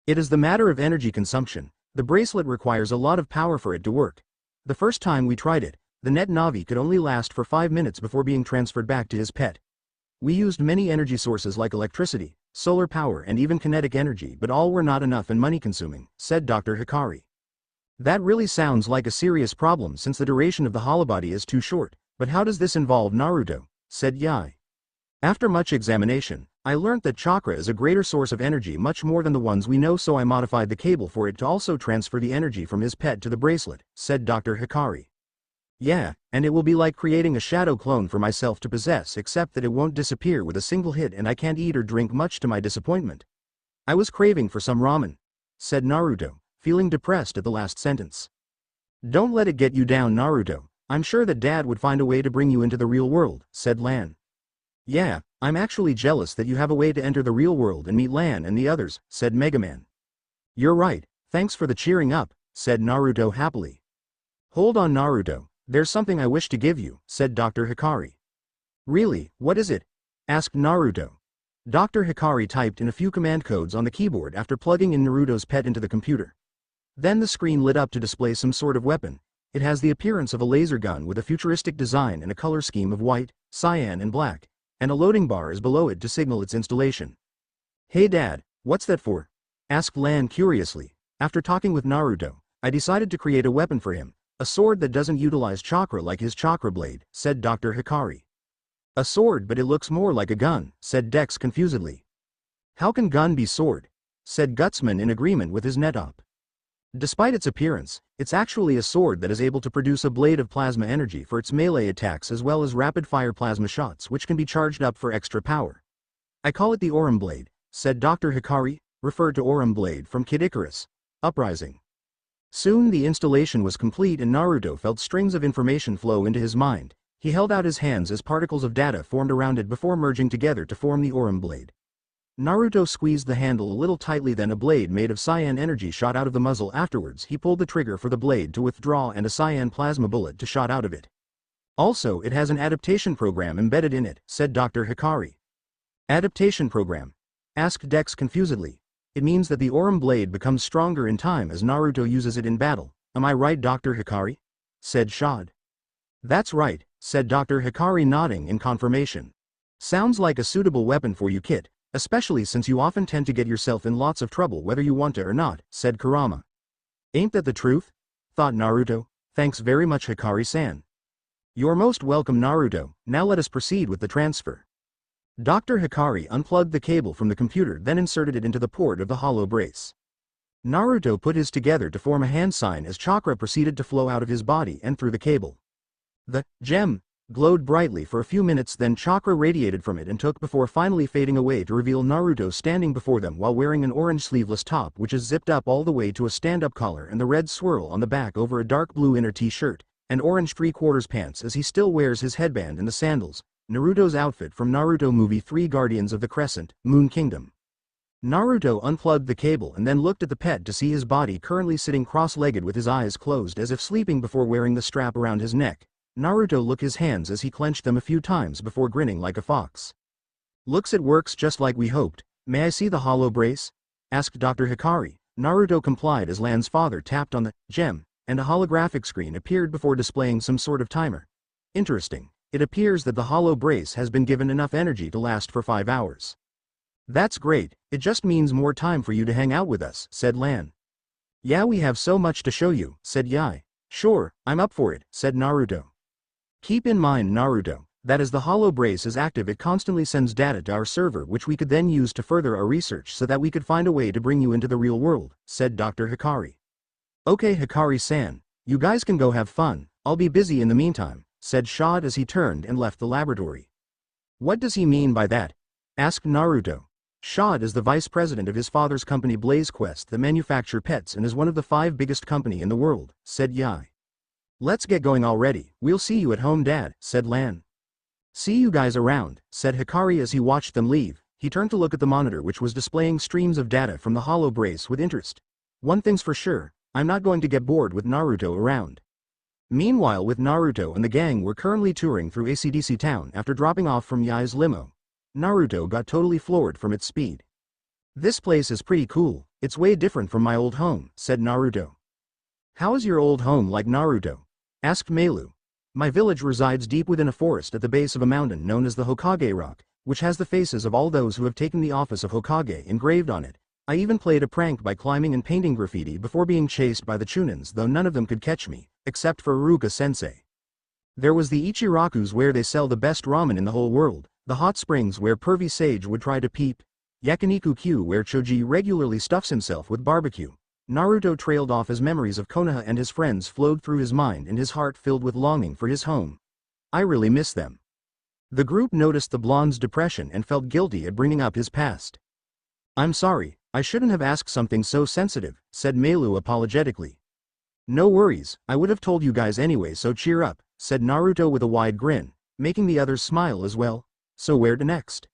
S1: "It is the matter of energy consumption. The bracelet requires a lot of power for it to work. The first time we tried it, the net Navi could only last for 5 minutes before being transferred back to his pet. We used many energy sources like electricity, solar power and even kinetic energy, but all were not enough and money-consuming," said Dr. Hikari. "That really sounds like a serious problem since the duration of the holobody is too short. But how does this involve Naruto? Said Yae. After much examination, I learnt that chakra is a greater source of energy much more than the ones we know, so I modified the cable for it to also transfer the energy from his pet to the bracelet, said Dr. Hikari. Yeah, and it will be like creating a shadow clone for myself to possess, except that it won't disappear with a single hit and I can't eat or drink much to my disappointment. I was craving for some ramen, said Naruto, feeling depressed at the last sentence. Don't let it get you down, Naruto. I'm sure that Dad would find a way to bring you into the real world, said Lan. Yeah, I'm actually jealous that you have a way to enter the real world and meet Lan and the others, said Mega Man. You're right, thanks for the cheering up, said Naruto happily. Hold on, Naruto, there's something I wish to give you, said Dr. Hikari. Really, what is it? Asked Naruto. Dr. Hikari typed in a few command codes on the keyboard after plugging in Naruto's pet into the computer. Then the screen lit up to display some sort of weapon. It has the appearance of a laser gun with a futuristic design and a color scheme of white, cyan and black, and a loading bar is below it to signal its installation. Hey Dad, what's that for? Asked Lan curiously. After talking with Naruto, I decided to create a weapon for him, a sword that doesn't utilize chakra like his chakra blade, said Dr. Hikari. A sword, but it looks more like a gun, said Dex confusedly. How can gun be sword? Said Gutsman in agreement with his netop. Despite its appearance, it's actually a sword that is able to produce a blade of plasma energy for its melee attacks as well as rapid-fire plasma shots which can be charged up for extra power. I call it the Aurum Blade, said Dr. Hikari, referred to Aurum Blade from Kid Icarus, Uprising. Soon the installation was complete and Naruto felt strings of information flow into his mind. He held out his hands as particles of data formed around it before merging together to form the Aurum Blade. Naruto squeezed the handle a little tightly, then a blade made of cyan energy shot out of the muzzle. Afterwards he pulled the trigger for the blade to withdraw and a cyan plasma bullet to shot out of it. Also it has an adaptation program embedded in it, said Dr. Hikari. Adaptation program? Asked Dex confusedly. It means that the Aurum Blade becomes stronger in time as Naruto uses it in battle. Am I right, Dr. Hikari? Said Shad. That's right, said Dr. Hikari, nodding in confirmation. Sounds like a suitable weapon for you, kid. Especially since you often tend to get yourself in lots of trouble whether you want to or not, said Kurama. Ain't that the truth? Thought Naruto. Thanks very much, Hikari-san. You're most welcome, Naruto. Now let us proceed with the transfer. Dr. Hikari unplugged the cable from the computer, then inserted it into the port of the hollow brace. Naruto put his together to form a hand sign as chakra proceeded to flow out of his body and through the cable. The gem glowed brightly for a few minutes, then chakra radiated from it and took before finally fading away to reveal Naruto standing before them while wearing an orange sleeveless top which is zipped up all the way to a stand-up collar and the red swirl on the back over a dark blue inner t-shirt, and orange 3/4 pants as he still wears his headband and the sandals, Naruto's outfit from Naruto Movie 3 Guardians of the Crescent, Moon Kingdom. Naruto unplugged the cable and then looked at the pet to see his body currently sitting cross-legged with his eyes closed as if sleeping before wearing the strap around his neck. Naruto looked his hands as he clenched them a few times before grinning like a fox. Looks it works just like we hoped. May I see the hollow brace? Asked Dr. Hikari. Naruto complied as Lan's father tapped on the gem, and a holographic screen appeared before displaying some sort of timer. Interesting. It appears that the hollow brace has been given enough energy to last for 5 hours. That's great, it just means more time for you to hang out with us, said Lan. Yeah, we have so much to show you, said Yae. Sure, I'm up for it, said Naruto. Keep in mind, Naruto, that as the hollow brace is active it constantly sends data to our server which we could then use to further our research so that we could find a way to bring you into the real world, said Dr. Hikari. Okay, Hikari-san, you guys can go have fun, I'll be busy in the meantime, said Shad as he turned and left the laboratory. What does he mean by that? Asked Naruto. Shad is the vice president of his father's company Blaze Quest that manufacture pets and is one of the 5 biggest company in the world, said Yae. Let's get going already, we'll see you at home, Dad, said Lan. See you guys around, said Hikari as he watched them leave. He turned to look at the monitor which was displaying streams of data from the hollow brace with interest. One thing's for sure, I'm not going to get bored with Naruto around. Meanwhile, with Naruto and the gang were currently touring through ACDC Town after dropping off from Yae's limo. Naruto got totally floored from its speed. This place is pretty cool, it's way different from my old home, said Naruto. How is your old home like, Naruto? Asked Meilu. My village resides deep within a forest at the base of a mountain known as the Hokage Rock, which has the faces of all those who have taken the office of Hokage engraved on it. I even played a prank by climbing and painting graffiti before being chased by the Chunins, though none of them could catch me, except for Iruka-sensei. There was the Ichiraku's where they sell the best ramen in the whole world, the hot springs where pervy sage would try to peep, Yakiniku-Q where Choji regularly stuffs himself with barbecue. Naruto trailed off as memories of Konoha and his friends flowed through his mind and his heart filled with longing for his home. I really miss them. The group noticed the blonde's depression and felt guilty at bringing up his past. I'm sorry, I shouldn't have asked something so sensitive, said Meilu apologetically. No worries, I would have told you guys anyway, so cheer up, said Naruto with a wide grin, making the others smile as well. So where to next?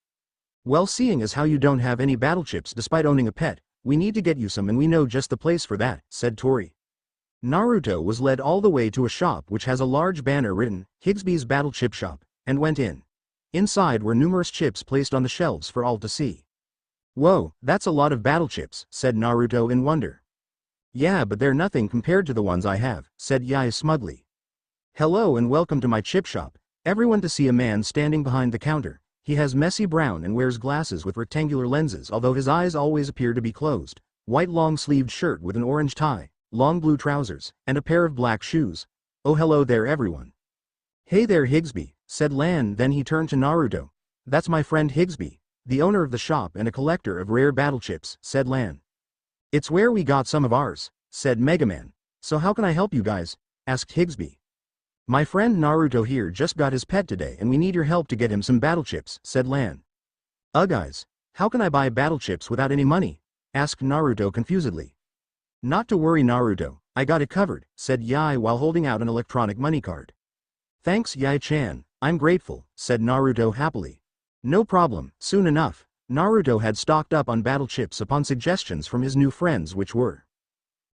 S1: Well, seeing as how you don't have any battle chips despite owning a pet, we need to get you some and we know just the place for that, said Tori. Naruto was led all the way to a shop which has a large banner written, Higsby's Battle Chip Shop, and went in. Inside were numerous chips placed on the shelves for all to see. Whoa, that's a lot of battle chips, said Naruto in wonder. Yeah, but they're nothing compared to the ones I have, said Yae smugly. Hello and welcome to my chip shop. Everyone to see a man standing behind the counter. He has messy brown and wears glasses with rectangular lenses although his eyes always appear to be closed, white long-sleeved shirt with an orange tie, long blue trousers, and a pair of black shoes. Oh hello there everyone. Hey there Higsby, said Lan, then he turned to Naruto. That's my friend Higsby, the owner of the shop and a collector of rare battle chips, said Lan. It's where we got some of ours, said Mega Man. So how can I help you guys? Asked Higsby. My friend Naruto here just got his pet today and we need your help to get him some battle chips, said Lan. Guys, how can I buy battle chips without any money? Asked Naruto confusedly. Not to worry Naruto, I got it covered, said Yae while holding out an electronic money card. Thanks Yae-chan, I'm grateful, said Naruto happily. No problem, soon enough, Naruto had stocked up on battle chips upon suggestions from his new friends which were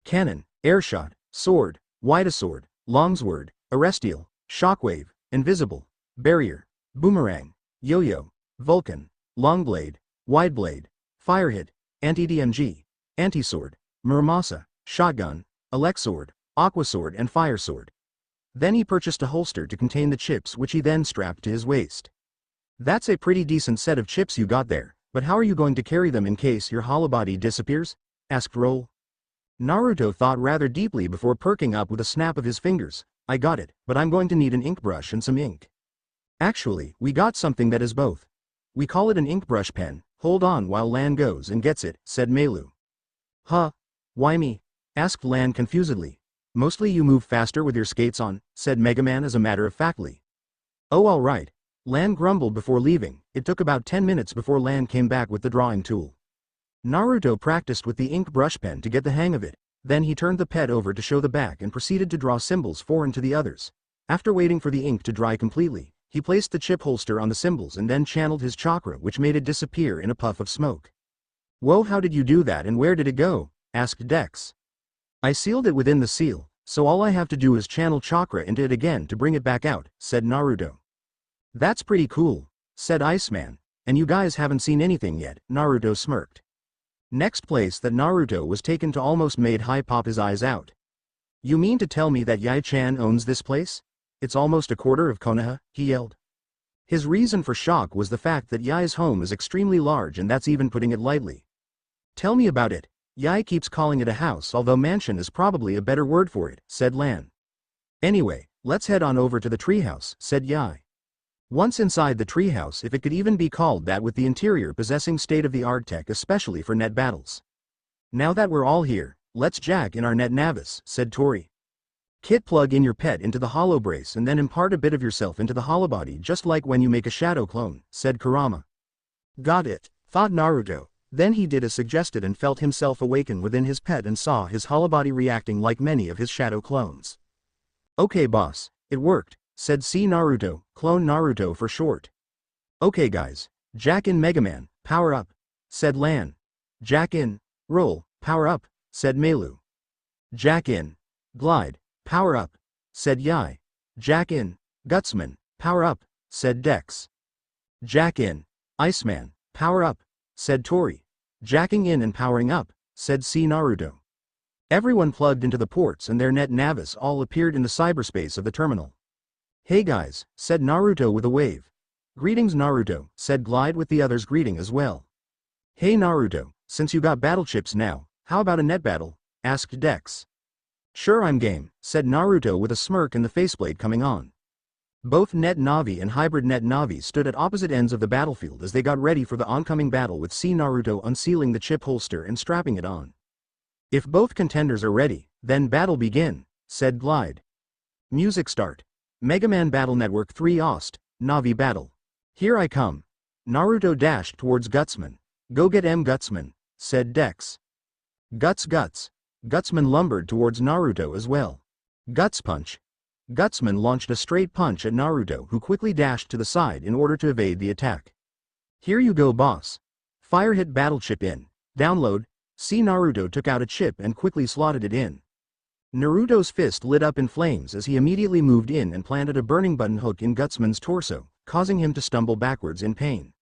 S1: Cannon, Airshot, Sword, Sword, Longsword, Arrestial, Shockwave, Invisible, Barrier, Boomerang, Yo-Yo, Vulcan, Longblade, Wideblade, Firehit, Anti-DMG, Anti-Sword, Muramasa, Shotgun, Elexword, Aquasword and Firesword. Then he purchased a holster to contain the chips which he then strapped to his waist. That's a pretty decent set of chips you got there, but how are you going to carry them in case your hollow body disappears? Asked Roll. Naruto thought rather deeply before perking up with a snap of his fingers. I got it, but I'm going to need an ink brush and some ink. Actually, we got something that is both. We call it an ink brush pen. Hold on while Lan goes and gets it, said Meilu. Huh? Why me? Asked Lan confusedly. Mostly you move faster with your skates on, said Mega Man as a matter of factly. Oh alright. Lan grumbled before leaving. It took about 10 minutes before Lan came back with the drawing tool. Naruto practiced with the ink brush pen to get the hang of it. Then he turned the pet over to show the back and proceeded to draw symbols foreign to the others. After waiting for the ink to dry completely, he placed the chip holster on the symbols and then channeled his chakra which made it disappear in a puff of smoke. Whoa, how did you do that and where did it go? Asked Dex. I sealed it within the seal, so all I have to do is channel chakra into it again to bring it back out, said Naruto. That's pretty cool, said Iceman, and you guys haven't seen anything yet, Naruto smirked. Next place that Naruto was taken to almost made Hai pop his eyes out. You mean to tell me that Yae-chan owns this place? It's almost a quarter of Konoha, he yelled. His reason for shock was the fact that Yae's home is extremely large and that's even putting it lightly. Tell me about it. Yae keeps calling it a house although mansion is probably a better word for it, said Lan. Anyway, let's head on over to the treehouse, said Yae. Once inside the treehouse, if it could even be called that, with the interior possessing state-of-the-art tech especially for net battles. Now that we're all here, let's jack in our net navis, said Tori. Kit, plug in your pet into the hollow brace and then impart a bit of yourself into the hollow body just like when you make a shadow clone, said Kurama. Got it, thought Naruto. Then he did as suggested and felt himself awaken within his pet and saw his hollow body reacting like many of his shadow clones. Okay boss, it worked, said C Naruto, clone Naruto for short. Okay guys, jack in Mega Man, power up, said Lan. Jack in, roll, power up, said Meilu. Jack in, glide, power up, said Yae. Jack in, Gutsman, power up, said Dex. Jack in, Iceman, power up, said Tori. Jacking in and powering up, said C Naruto. Everyone plugged into the ports and their net navis all appeared in the cyberspace of the terminal. Hey guys, said Naruto with a wave. Greetings Naruto, said Glide with the others greeting as well. Hey Naruto, since you got battle chips now, how about a net battle? Asked Dex. Sure I'm game, said Naruto with a smirk and the faceplate coming on. Both Net Navi and Hybrid Net Navi stood at opposite ends of the battlefield as they got ready for the oncoming battle, with Naruto unsealing the chip holster and strapping it on. "If both contenders are ready, then battle begin," said Glide. Music start. Mega Man Battle Network 3 Ost, Navi Battle. "Here I come." Naruto dashed towards Gutsman. "Go get Gutsman," said Dex. Guts. Gutsman lumbered towards Naruto as well. Guts punch. Gutsman launched a straight punch at Naruto, who quickly dashed to the side in order to evade the attack. "Here you go, boss." Fire hit battle chip in. Download. Naruto took out a chip and quickly slotted it in. Naruto's fist lit up in flames as he immediately moved in and planted a burning button hook in Gutsman's torso, causing him to stumble backwards in pain.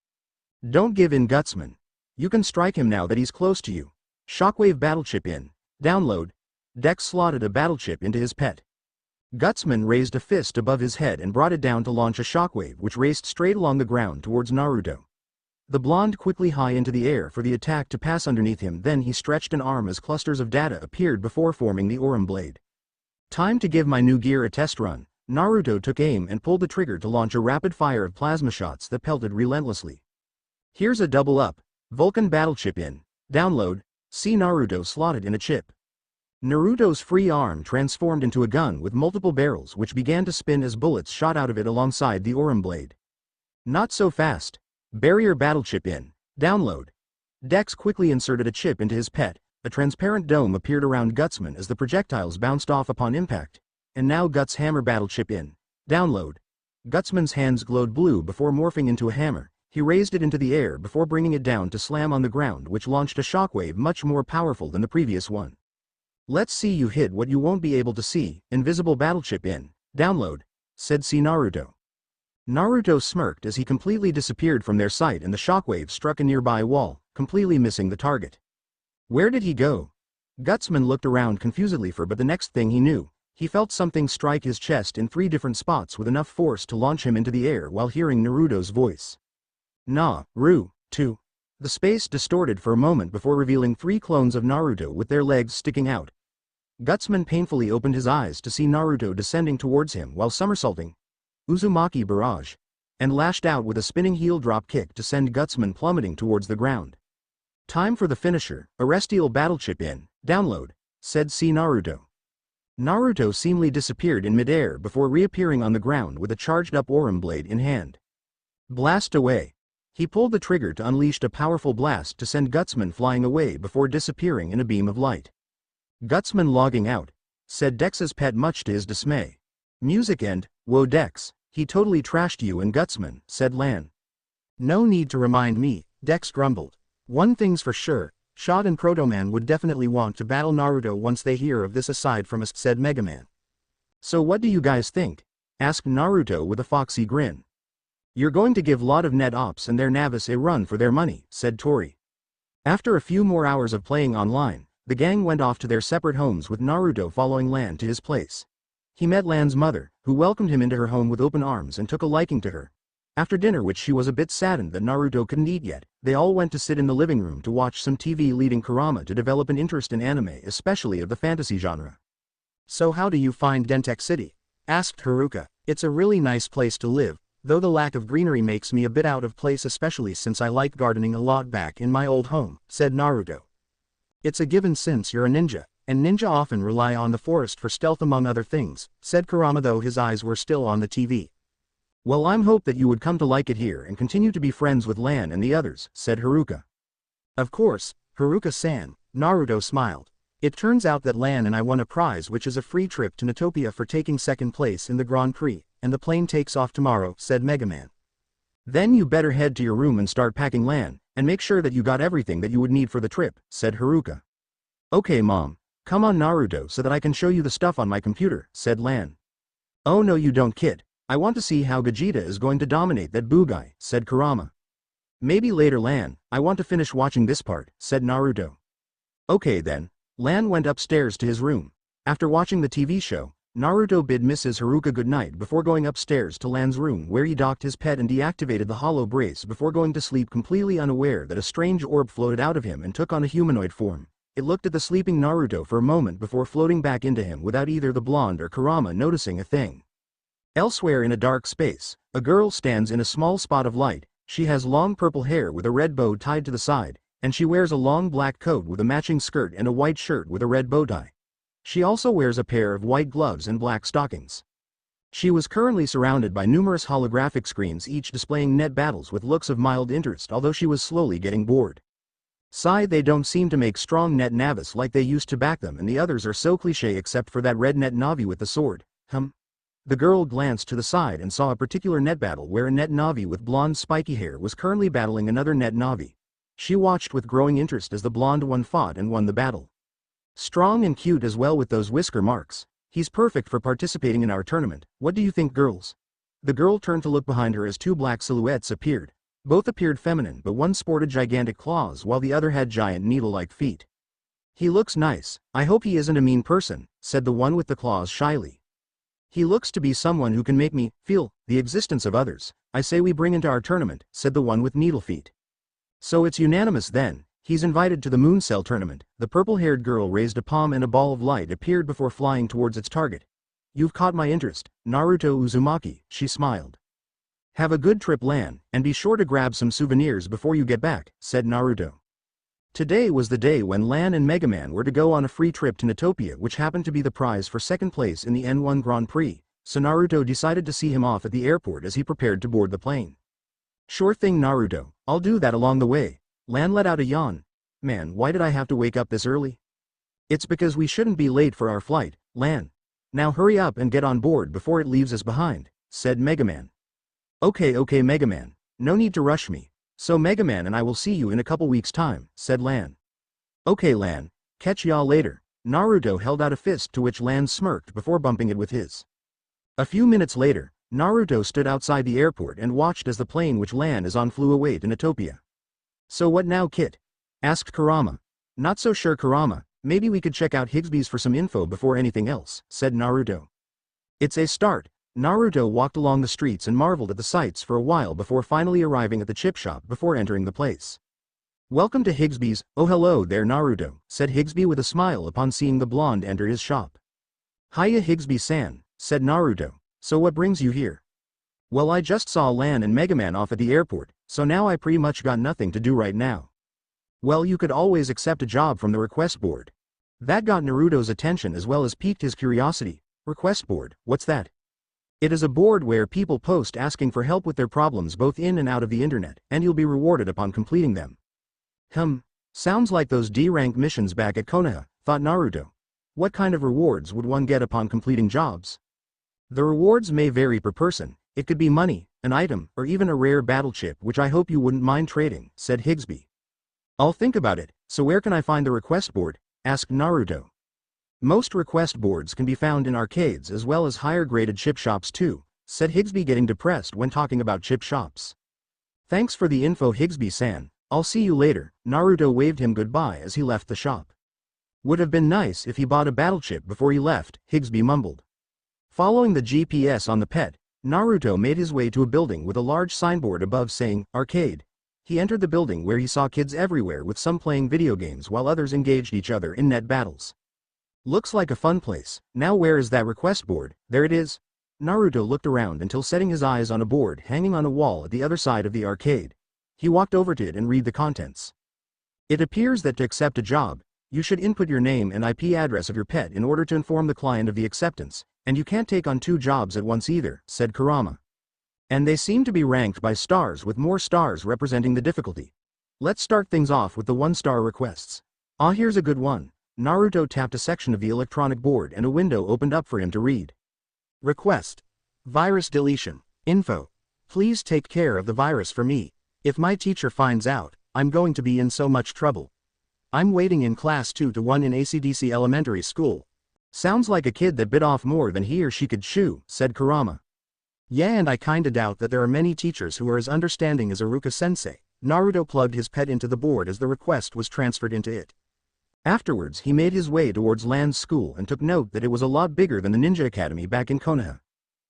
S1: "Don't give in, Gutsman. You can strike him now that he's close to you." Shockwave battle chip in. Download. Dex slotted a battle chip into his pet. Gutsman raised a fist above his head and brought it down to launch a shockwave which raced straight along the ground towards Naruto. The blonde quickly high into the air for the attack to pass underneath him, then he stretched an arm as clusters of data appeared before forming the Aurum blade. "Time to give my new gear a test run." Naruto took aim and pulled the trigger to launch a rapid fire of plasma shots that pelted relentlessly. "Here's a double up." Vulcan battle chip in. Download. Naruto slotted in a chip. Naruto's free arm transformed into a gun with multiple barrels which began to spin as bullets shot out of it alongside the Aurum blade. "Not so fast." Barrier battle chip in. Download. Dex quickly inserted a chip into his pet. A transparent dome appeared around Gutsman as the projectiles bounced off upon impact. And now Guts hammer battle chip in. Download. Gutsman's hands glowed blue before morphing into a hammer. He raised it into the air before bringing it down to slam on the ground, which launched a shockwave much more powerful than the previous one. "Let's see you hit what you won't be able to see." Invisible battle chip in. Download, said Naruto. Naruto smirked as he completely disappeared from their sight and the shockwave struck a nearby wall, completely missing the target. Where did he go? Gutsman looked around confusedly but the next thing he knew, he felt something strike his chest in 3 different spots with enough force to launch him into the air while hearing Naruto's voice. Naruto. The space distorted for a moment before revealing 3 clones of Naruto with their legs sticking out. Gutsman painfully opened his eyes to see Naruto descending towards him while somersaulting, Uzumaki barrage, and lashed out with a spinning heel drop kick to send Gutsman plummeting towards the ground. Time for the finisher, Arrestial battle chip in. Download, said Naruto. Naruto seemingly disappeared in midair before reappearing on the ground with a charged up Aurum blade in hand. Blast away. He pulled the trigger to unleash a powerful blast to send Gutsman flying away before disappearing in a beam of light. Gutsman logging out, said Dex's pet much to his dismay. Music end. Whoa Dex, he totally trashed you and Gutsman, said Lan. No need to remind me, Dex grumbled. One thing's for sure, Shad and Protoman would definitely want to battle Naruto once they hear of this aside from us, said Mega Man. So what do you guys think? Asked Naruto with a foxy grin. You're going to give lot of net ops and their Navis a run for their money, said Tori. After a few more hours of playing online, the gang went off to their separate homes with Naruto following Lan to his place. He met Lan's mother, who welcomed him into her home with open arms and took a liking to her. After dinner, which she was a bit saddened that Naruto couldn't eat yet, they all went to sit in the living room to watch some TV, leading Kurama to develop an interest in anime, especially of the fantasy genre. So how do you find Dentek City? Asked Haruka. It's a really nice place to live, though the lack of greenery makes me a bit out of place, especially since I like gardening a lot back in my old home, said Naruto. It's a given since you're a ninja, and ninja often rely on the forest for stealth among other things, said Kurama, though his eyes were still on the TV. Well, I'm hope that you would come to like it here and continue to be friends with Lan and the others, said Haruka. Of course, Haruka-san, Naruto smiled. It turns out that Lan and I won a prize, which is a free trip to Natopia for taking second place in the Grand Prix, and the plane takes off tomorrow, said Mega Man. Then you better head to your room and start packing, Lan, and make sure that you got everything that you would need for the trip, said Haruka. Okay Mom, come on Naruto so that I can show you the stuff on my computer, said Lan. Oh no you don't kid, I want to see how Gogeta is going to dominate that boo guy, said Kurama. Maybe later Lan, I want to finish watching this part, said Naruto. Okay then. Lan went upstairs to his room. After watching the TV show, Naruto bid Mrs. Haruka goodnight before going upstairs to Lan's room, where he docked his pet and deactivated the hollow brace before going to sleep, completely unaware that a strange orb floated out of him and took on a humanoid form. It looked at the sleeping Naruto for a moment before floating back into him without either the blonde or Kurama noticing a thing. Elsewhere in a dark space, a girl stands in a small spot of light. She has long purple hair with a red bow tied to the side, and she wears a long black coat with a matching skirt and a white shirt with a red bow tie. She also wears a pair of white gloves and black stockings. She was currently surrounded by numerous holographic screens, each displaying net battles with looks of mild interest, although she was slowly getting bored. Sigh, they don't seem to make strong net navis like they used to back them, and the others are so cliché except for that red net navi with the sword. The girl glanced to the side and saw a particular net battle where a net navi with blonde spiky hair was currently battling another net navi. She watched with growing interest as the blonde one fought and won the battle. Strong and cute as well with those whisker marks. He's perfect for participating in our tournament. What do you think, girls? The girl turned to look behind her as two black silhouettes appeared. Both appeared feminine, but one sported gigantic claws while the other had giant needle-like feet. He looks nice. I hope he isn't a mean person, said the one with the claws shyly. He looks to be someone who can make me feel the existence of others. I say we bring into our tournament, said the one with needle feet. So it's unanimous then. He's invited to the moon cell tournament. The purple-haired girl raised a palm and a ball of light appeared before flying towards its target. You've caught my interest, Naruto Uzumaki, she smiled. Have a good trip, Lan, and be sure to grab some souvenirs before you get back, said Naruto. Today was the day when Lan and Mega Man were to go on a free trip to Natopia, which happened to be the prize for second place in the N1 Grand Prix, so Naruto decided to see him off at the airport as he prepared to board the plane. Sure thing, Naruto, I'll do that along the way. Lan let out a yawn. Man, why did I have to wake up this early? It's because we shouldn't be late for our flight, Lan. Now hurry up and get on board before it leaves us behind, said Mega Man. Okay, Mega Man, no need to rush me. So Mega Man and I will see you in a couple weeks' time, said Lan. Okay, Lan, catch y'all later. Naruto held out a fist to which Lan smirked before bumping it with his. A few minutes later, Naruto stood outside the airport and watched as the plane which Lan is on flew away to Natopia. So what now, Kit? Asked Kurama. Not so sure, Kurama, maybe we could check out Higsby's for some info before anything else, said Naruto. It's a start. Naruto walked along the streets and marveled at the sights for a while before finally arriving at the chip shop before entering the place. Welcome to Higsby's. Oh, hello there, Naruto, said Higsby with a smile upon seeing the blonde enter his shop. Hiya, Higsby-san, said Naruto. So what brings you here? Well, I just saw Lan and Mega Man off at the airport, so now I pretty much got nothing to do right now. Well, you could always accept a job from the request board. That got Naruto's attention as well as piqued his curiosity. Request board, what's that? It is a board where people post asking for help with their problems both in and out of the internet, and you'll be rewarded upon completing them. Sounds like those D-rank missions back at Konoha, thought Naruto. What kind of rewards would one get upon completing jobs? The rewards may vary per person. It could be money, an item, or even a rare battle chip, which I hope you wouldn't mind trading, said Higsby. I'll think about it. So where can I find the request board? Asked Naruto. Most request boards can be found in arcades as well as higher-graded chip shops too, said Higsby, getting depressed when talking about chip shops. Thanks for the info, Higsby-san. I'll see you later. Naruto waved him goodbye as he left the shop. Would have been nice if he bought a battle chip before he left, Higsby mumbled. Following the GPS on the pet, Naruto made his way to a building with a large signboard above saying, Arcade. He entered the building where he saw kids everywhere, with some playing video games while others engaged each other in net battles. Looks like a fun place. Now where is that request board? There it is. Naruto looked around until setting his eyes on a board hanging on a wall at the other side of the arcade. He walked over to it and read the contents. It appears that to accept a job, you should input your name and IP address of your pet in order to inform the client of the acceptance, and you can't take on 2 jobs at once either, said Kurama. And they seem to be ranked by stars, with more stars representing the difficulty. Let's start things off with the 1-star requests. Ah, here's a good one. Naruto tapped a section of the electronic board and a window opened up for him to read. Request. Virus deletion. Info. Please take care of the virus for me. If my teacher finds out, I'm going to be in so much trouble. I'm waiting in class 2-1 in ACDC elementary school. Sounds like a kid that bit off more than he or she could chew, said Kurama. Yeah, and I kinda doubt that there are many teachers who are as understanding as Iruka-sensei. Naruto plugged his pet into the board as the request was transferred into it. Afterwards, he made his way towards Land's school and took note that it was a lot bigger than the Ninja Academy back in Konoha.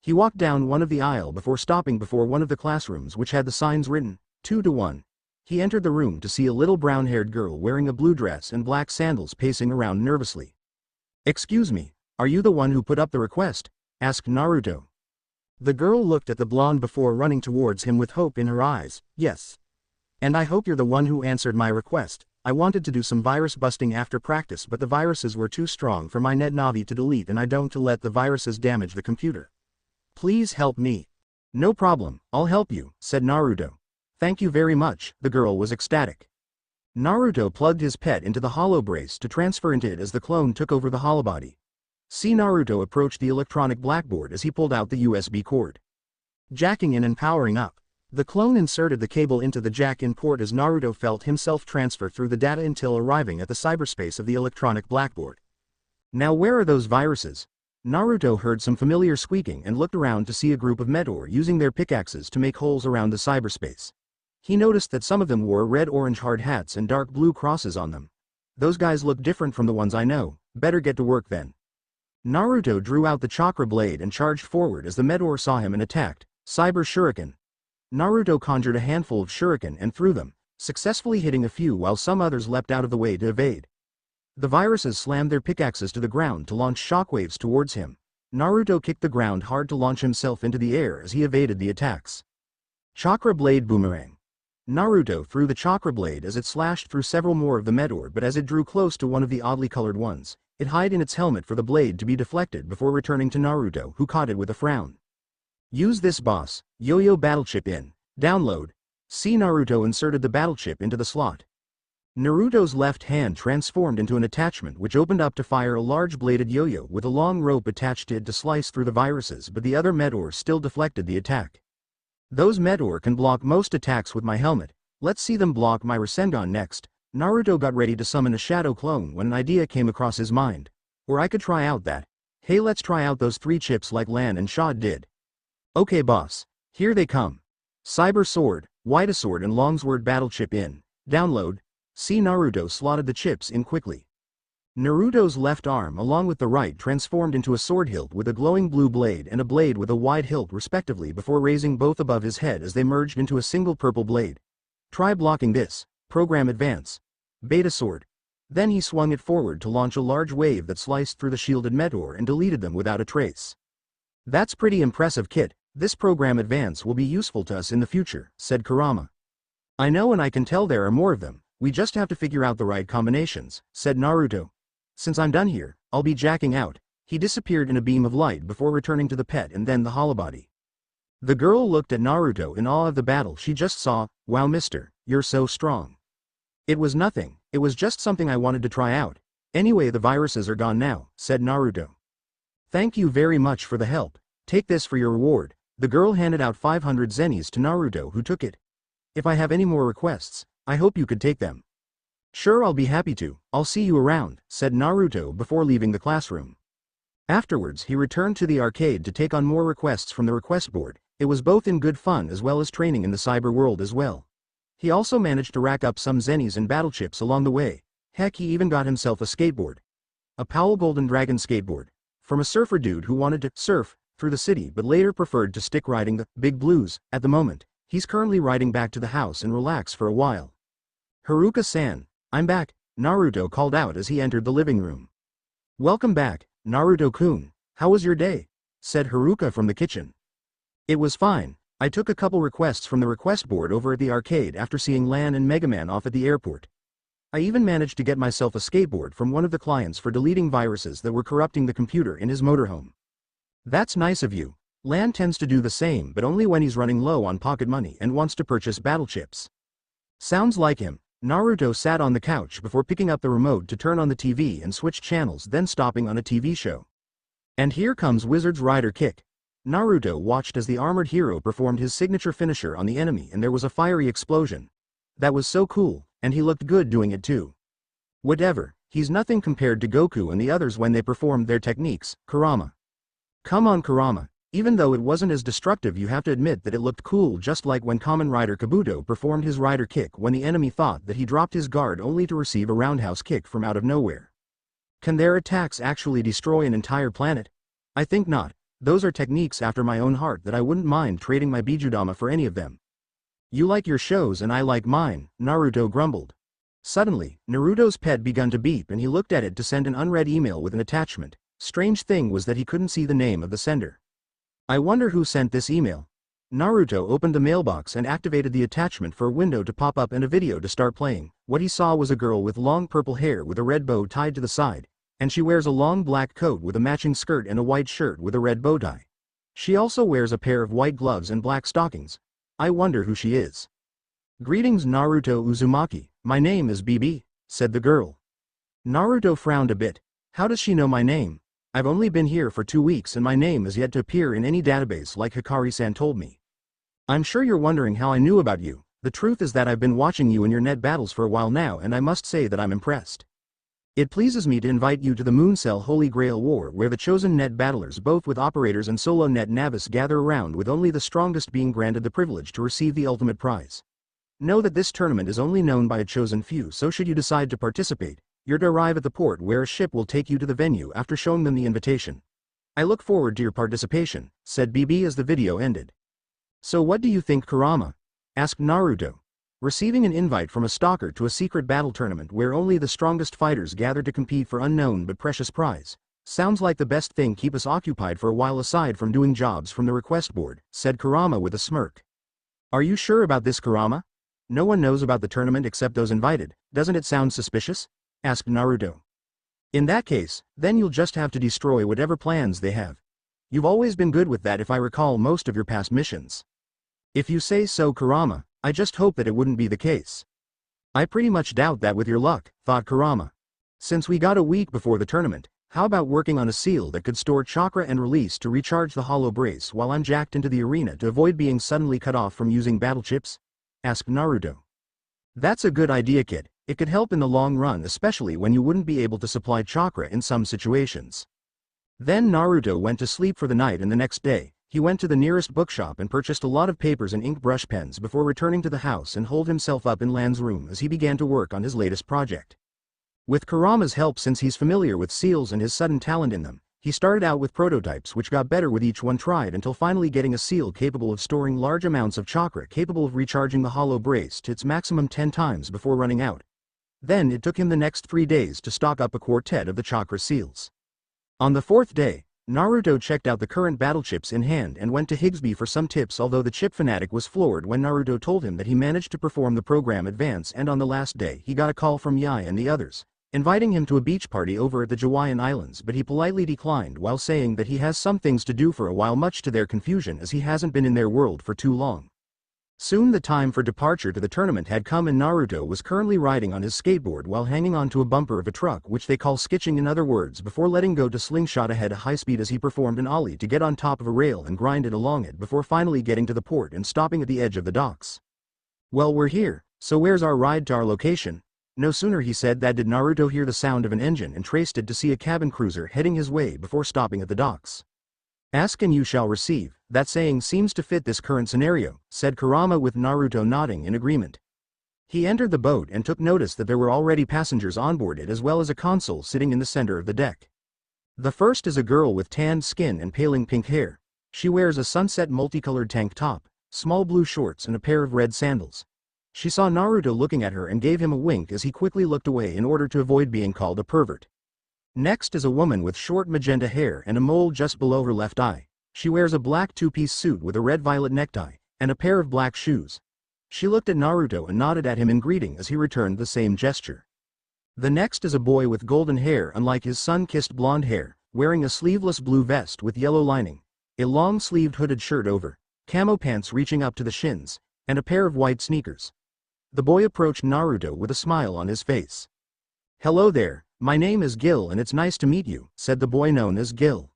S1: He walked down one of the aisle before stopping before one of the classrooms which had the signs written, 2-1. He entered the room to see a little brown-haired girl wearing a blue dress and black sandals pacing around nervously. Excuse me, are you the one who put up the request? Asked Naruto. The girl looked at the blonde before running towards him with hope in her eyes. Yes. And I hope you're the one who answered my request. I wanted to do some virus busting after practice, but the viruses were too strong for my net navi to delete, and I don't to let the viruses damage the computer. Please help me. No problem, I'll help you, said Naruto. Thank you very much. The girl was ecstatic. Naruto plugged his pet into the hollow brace to transfer into it as the clone took over the holobody. Naruto approached the electronic blackboard as he pulled out the USB cord. Jacking in and powering up. The clone inserted the cable into the jack-in port as Naruto felt himself transfer through the data until arriving at the cyberspace of the electronic blackboard. Now where are those viruses? Naruto heard some familiar squeaking and looked around to see a group of Meteor using their pickaxes to make holes around the cyberspace. He noticed that some of them wore red-orange hard hats and dark blue crosses on them. Those guys look different from the ones I know, better get to work then. Naruto drew out the chakra blade and charged forward as the Meteor saw him and attacked. Cyber Shuriken. Naruto conjured a handful of shuriken and threw them, successfully hitting a few while some others leapt out of the way to evade. The viruses slammed their pickaxes to the ground to launch shockwaves towards him. Naruto kicked the ground hard to launch himself into the air as he evaded the attacks. Chakra Blade Boomerang. Naruto threw the chakra blade as it slashed through several more of the Meteor, but as it drew close to one of the oddly colored ones, it hid in its helmet for the blade to be deflected before returning to Naruto, who caught it with a frown. Use this, boss. Yo-yo battle chip in. Download. Naruto inserted the battle chip into the slot. Naruto's left hand transformed into an attachment which opened up to fire a large bladed yo-yo with a long rope attached to it to slice through the viruses, but the other Meteor still deflected the attack. Those Meteor can block most attacks with my helmet. Let's see them block my Rasengan next. Naruto got ready to summon a shadow clone when an idea came across his mind. Or I could try out that. Hey, let's try out those 3 chips like Lan and Shaw did. Okay boss. Here they come. Cyber Sword, White Sword and Longsword battle chip in. Download. Naruto slotted the chips in quickly. Naruto's left arm along with the right transformed into a sword hilt with a glowing blue blade and a blade with a wide hilt respectively before raising both above his head as they merged into a single purple blade. Try blocking this. Program Advance. Beta Sword. Then he swung it forward to launch a large wave that sliced through the shielded Meteor and deleted them without a trace. That's pretty impressive, kid. This program Advance will be useful to us in the future, said Kurama. I know, and I can tell there are more of them. We just have to figure out the right combinations, said Naruto. Since I'm done here, I'll be jacking out. He disappeared in a beam of light before returning to the pet and then the holobody. The girl looked at Naruto in awe of the battle she just saw. Wow, mister, you're so strong. It was nothing, it was just something I wanted to try out. Anyway, the viruses are gone now, said Naruto. Thank you very much for the help. Take this for your reward. The girl handed out 500 zennies to Naruto, who took it. If I have any more requests, I hope you could take them. Sure, I'll be happy to. I'll see you around, said Naruto before leaving the classroom. Afterwards, he returned to the arcade to take on more requests from the request board. It was both in good fun as well as training in the cyber world as well. He also managed to rack up some zennies and battle chips along the way. Heck, he even got himself a skateboard. A Powell Golden Dragon skateboard. From a surfer dude who wanted to surf through the city but later preferred to stick riding the big blues. At the moment, he's currently riding back to the house and relax for a while. Haruka-san, I'm back, Naruto called out as he entered the living room. Welcome back, Naruto-kun. How was your day? Said Haruka from the kitchen. It was fine. I took a couple requests from the request board over at the arcade after seeing Lan and Mega Man off at the airport. I even managed to get myself a skateboard from one of the clients for deleting viruses that were corrupting the computer in his motorhome. That's nice of you. Lan tends to do the same, but only when he's running low on pocket money and wants to purchase battle chips. Sounds like him. Naruto sat on the couch before picking up the remote to turn on the TV and switch channels, then stopping on a TV show. And here comes Wizard's Rider Kick. Naruto watched as the armored hero performed his signature finisher on the enemy and there was a fiery explosion. That was so cool, and he looked good doing it too. Whatever, he's nothing compared to Goku and the others when they performed their techniques. Kurama. Come on, Kurama. Even though it wasn't as destructive, you have to admit that it looked cool, just like when Kamen Rider Kabuto performed his rider kick when the enemy thought that he dropped his guard only to receive a roundhouse kick from out of nowhere. Can their attacks actually destroy an entire planet? I think not. Those are techniques after my own heart that I wouldn't mind trading my Bijudama for any of them. You like your shows and I like mine, Naruto grumbled. Suddenly, Naruto's pet began to beep and he looked at it to send an unread email with an attachment. Strange thing was that he couldn't see the name of the sender. I wonder who sent this email. Naruto opened the mailbox and activated the attachment for a window to pop up and a video to start playing. What he saw was a girl with long purple hair with a red bow tied to the side, and she wears a long black coat with a matching skirt and a white shirt with a red bow tie. She also wears a pair of white gloves and black stockings. I wonder who she is. Greetings Naruto Uzumaki, my name is BB, said the girl. Naruto frowned a bit. How does she know my name? I've only been here for 2 weeks and my name is yet to appear in any database like Hikari-san told me. I'm sure you're wondering how I knew about you. The truth is that I've been watching you in your net battles for a while now and I must say that I'm impressed. It pleases me to invite you to the Mooncell Holy Grail War where the chosen net battlers both with operators and solo net navis gather around with only the strongest being granted the privilege to receive the ultimate prize. Know that this tournament is only known by a chosen few, so should you decide to participate, you're to arrive at the port where a ship will take you to the venue after showing them the invitation. I look forward to your participation, said BB as the video ended. So what do you think, Kurama? Asked Naruto. Receiving an invite from a stalker to a secret battle tournament where only the strongest fighters gather to compete for unknown but precious prize. Sounds like the best thing keep us occupied for a while aside from doing jobs from the request board, said Kurama with a smirk. Are you sure about this, Kurama? No one knows about the tournament except those invited, doesn't it sound suspicious? Asked Naruto. In that case, then you'll just have to destroy whatever plans they have. You've always been good with that if I recall most of your past missions. If you say so, Kurama, I just hope that it wouldn't be the case. I pretty much doubt that with your luck, thought Kurama. Since we got a week before the tournament, how about working on a seal that could store chakra and release to recharge the hollow brace while I'm jacked into the arena to avoid being suddenly cut off from using battle chips? Asked Naruto. That's a good idea, kid. It could help in the long run, especially when you wouldn't be able to supply chakra in some situations. Then Naruto went to sleep for the night and the next day, he went to the nearest bookshop and purchased a lot of papers and ink brush pens before returning to the house and holed himself up in Lan's room as he began to work on his latest project. With Kurama's help, since he's familiar with seals and his sudden talent in them, he started out with prototypes which got better with each one tried until finally getting a seal capable of storing large amounts of chakra capable of recharging the hollow brace to its maximum 10 times before running out. Then it took him the next 3 days to stock up a quartet of the chakra seals. On the 4th day, Naruto checked out the current battle chips in hand and went to Higsby for some tips, although the chip fanatic was floored when Naruto told him that he managed to perform the program advance, and on the last day he got a call from Yai and the others, inviting him to a beach party over at the Hawaiian Islands, but he politely declined while saying that he has some things to do for a while, much to their confusion as he hasn't been in their world for too long. Soon the time for departure to the tournament had come and Naruto was currently riding on his skateboard while hanging onto a bumper of a truck, which they call skitching in other words, before letting go to slingshot ahead at high speed as he performed an ollie to get on top of a rail and grind it along it before finally getting to the port and stopping at the edge of the docks. Well, we're here, so where's our ride to our location? No sooner he said that did Naruto hear the sound of an engine and traced it to see a cabin cruiser heading his way before stopping at the docks. Ask and you shall receive, that saying seems to fit this current scenario, said Kurama with Naruto nodding in agreement. He entered the boat and took notice that there were already passengers on board it as well as a console sitting in the center of the deck. The first is a girl with tanned skin and paling pink hair. She wears a sunset multicolored tank top, small blue shorts and a pair of red sandals. She saw Naruto looking at her and gave him a wink as he quickly looked away in order to avoid being called a pervert. Next is a woman with short magenta hair and a mole just below her left eye. She wears a black two-piece suit with a red-violet necktie, and a pair of black shoes. She looked at Naruto and nodded at him in greeting as he returned the same gesture. The next is a boy with golden hair unlike his sun-kissed blonde hair, wearing a sleeveless blue vest with yellow lining, a long-sleeved hooded shirt over, camo pants reaching up to the shins, and a pair of white sneakers. The boy approached Naruto with a smile on his face. "Hello there, my name is Gil and it's nice to meet you," said the boy known as Gil.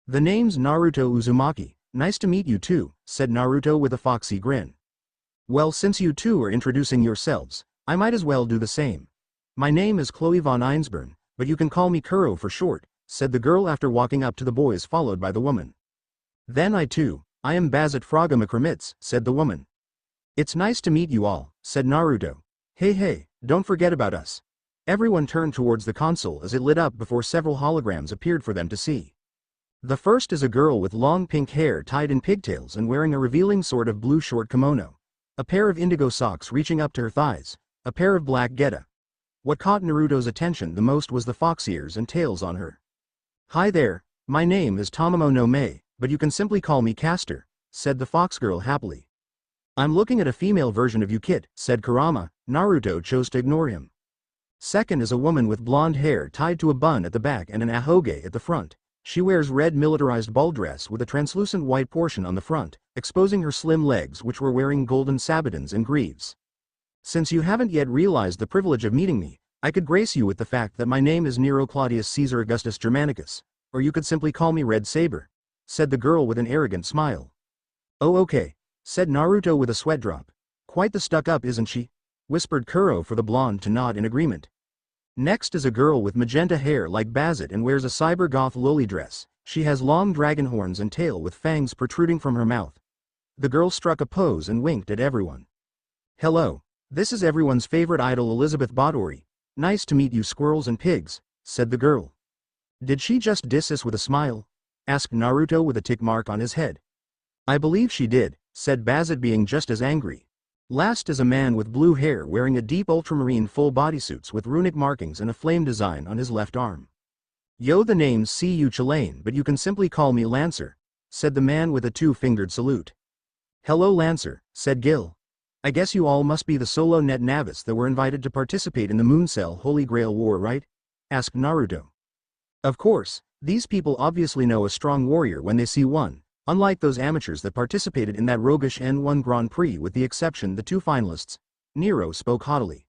S1: "The name's Naruto Uzumaki, nice to meet you too," said Naruto with a foxy grin. "Well, since you two are introducing yourselves, I might as well do the same. My name is Chloe von Einsburn, but you can call me Kuro for short," said the girl after walking up to the boys followed by the woman. "Then I am Bazet Fraga Makromitz," said the woman. "It's nice to meet you all," said Naruto. Hey, don't forget about us." Everyone turned towards the console as it lit up before several holograms appeared for them to see. The first is a girl with long pink hair tied in pigtails and wearing a revealing sort of blue short kimono, a pair of indigo socks reaching up to her thighs, a pair of black geta. What caught Naruto's attention the most was the fox ears and tails on her. "Hi there, my name is Tamamo no Mei, but you can simply call me Caster, said the fox girl happily. I'm looking at a female version of you, Kit, said Kurama. Naruto chose to ignore him. Second is a woman with blonde hair tied to a bun at the back and an ahoge at the front. She wears red militarized ball dress with a translucent white portion on the front, exposing her slim legs which were wearing golden sabbatins and greaves. Since you haven't yet realized the privilege of meeting me, I could grace you with the fact that my name is Nero Claudius Caesar Augustus Germanicus, or you could simply call me Red Saber, said the girl with an arrogant smile. Oh okay, said Naruto with a sweat drop. Quite the stuck-up, isn't she? Whispered Kuro for the blonde to nod in agreement. Next is a girl with magenta hair like Bazet and wears a cyber-goth loli dress. She has long dragon horns and tail with fangs protruding from her mouth. The girl struck a pose and winked at everyone. Hello, this is everyone's favorite idol Elizabeth Báthory. Nice to meet you squirrels and pigs, said the girl. Did she just diss us with a smile? Asked Naruto with a tick mark on his head. I believe she did, said Bazet being just as angry. Last is a man with blue hair wearing a deep ultramarine full bodysuits with runic markings and a flame design on his left arm. Yo, the name's C.U. Chilane, but you can simply call me Lancer, said the man with a two-fingered salute. Hello Lancer, said Gil. I guess you all must be the solo net navis that were invited to participate in the Mooncell Holy Grail War, right? Asked Naruto. Of course, these people obviously know a strong warrior when they see one. Unlike those amateurs that participated in that roguish N1 Grand Prix with the exception the two finalists, Nero spoke haughtily.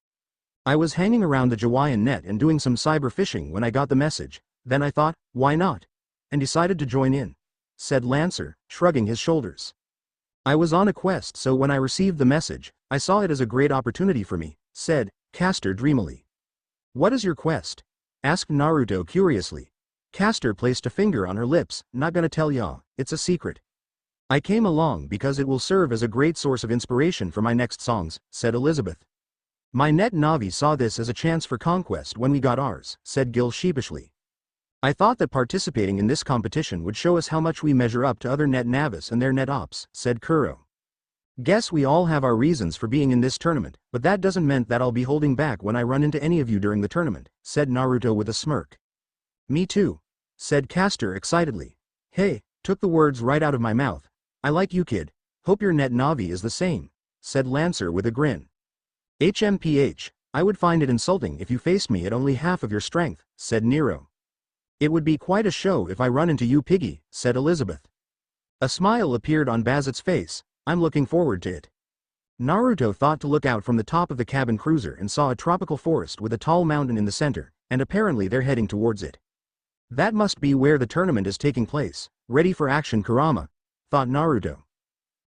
S1: I was hanging around the Jawaiian net and doing some cyber fishing when I got the message, then I thought, why not? And decided to join in, said Lancer, shrugging his shoulders. I was on a quest, so when I received the message, I saw it as a great opportunity for me, said Caster dreamily. What is your quest? Asked Naruto curiously. Caster placed a finger on her lips. Not gonna tell ya, it's a secret. I came along because it will serve as a great source of inspiration for my next songs, said Elizabeth. My net Navi saw this as a chance for conquest when we got ours, said Gil sheepishly. I thought that participating in this competition would show us how much we measure up to other net navis and their net ops, said Kuro. Guess we all have our reasons for being in this tournament, but that doesn't mean that I'll be holding back when I run into any of you during the tournament, said Naruto with a smirk. Me too, said Caster excitedly. Hey, took the words right out of my mouth. I like you, kid. Hope your net Navi is the same, said Lancer with a grin. HMPH, I would find it insulting if you faced me at only half of your strength, said Nero. It would be quite a show if I run into you, Piggy, said Elizabeth. A smile appeared on Bazet's face. I'm looking forward to it. Naruto thought to look out from the top of the cabin cruiser and saw a tropical forest with a tall mountain in the center, and apparently they're heading towards it. That must be where the tournament is taking place. Ready for action, Kurama, thought Naruto.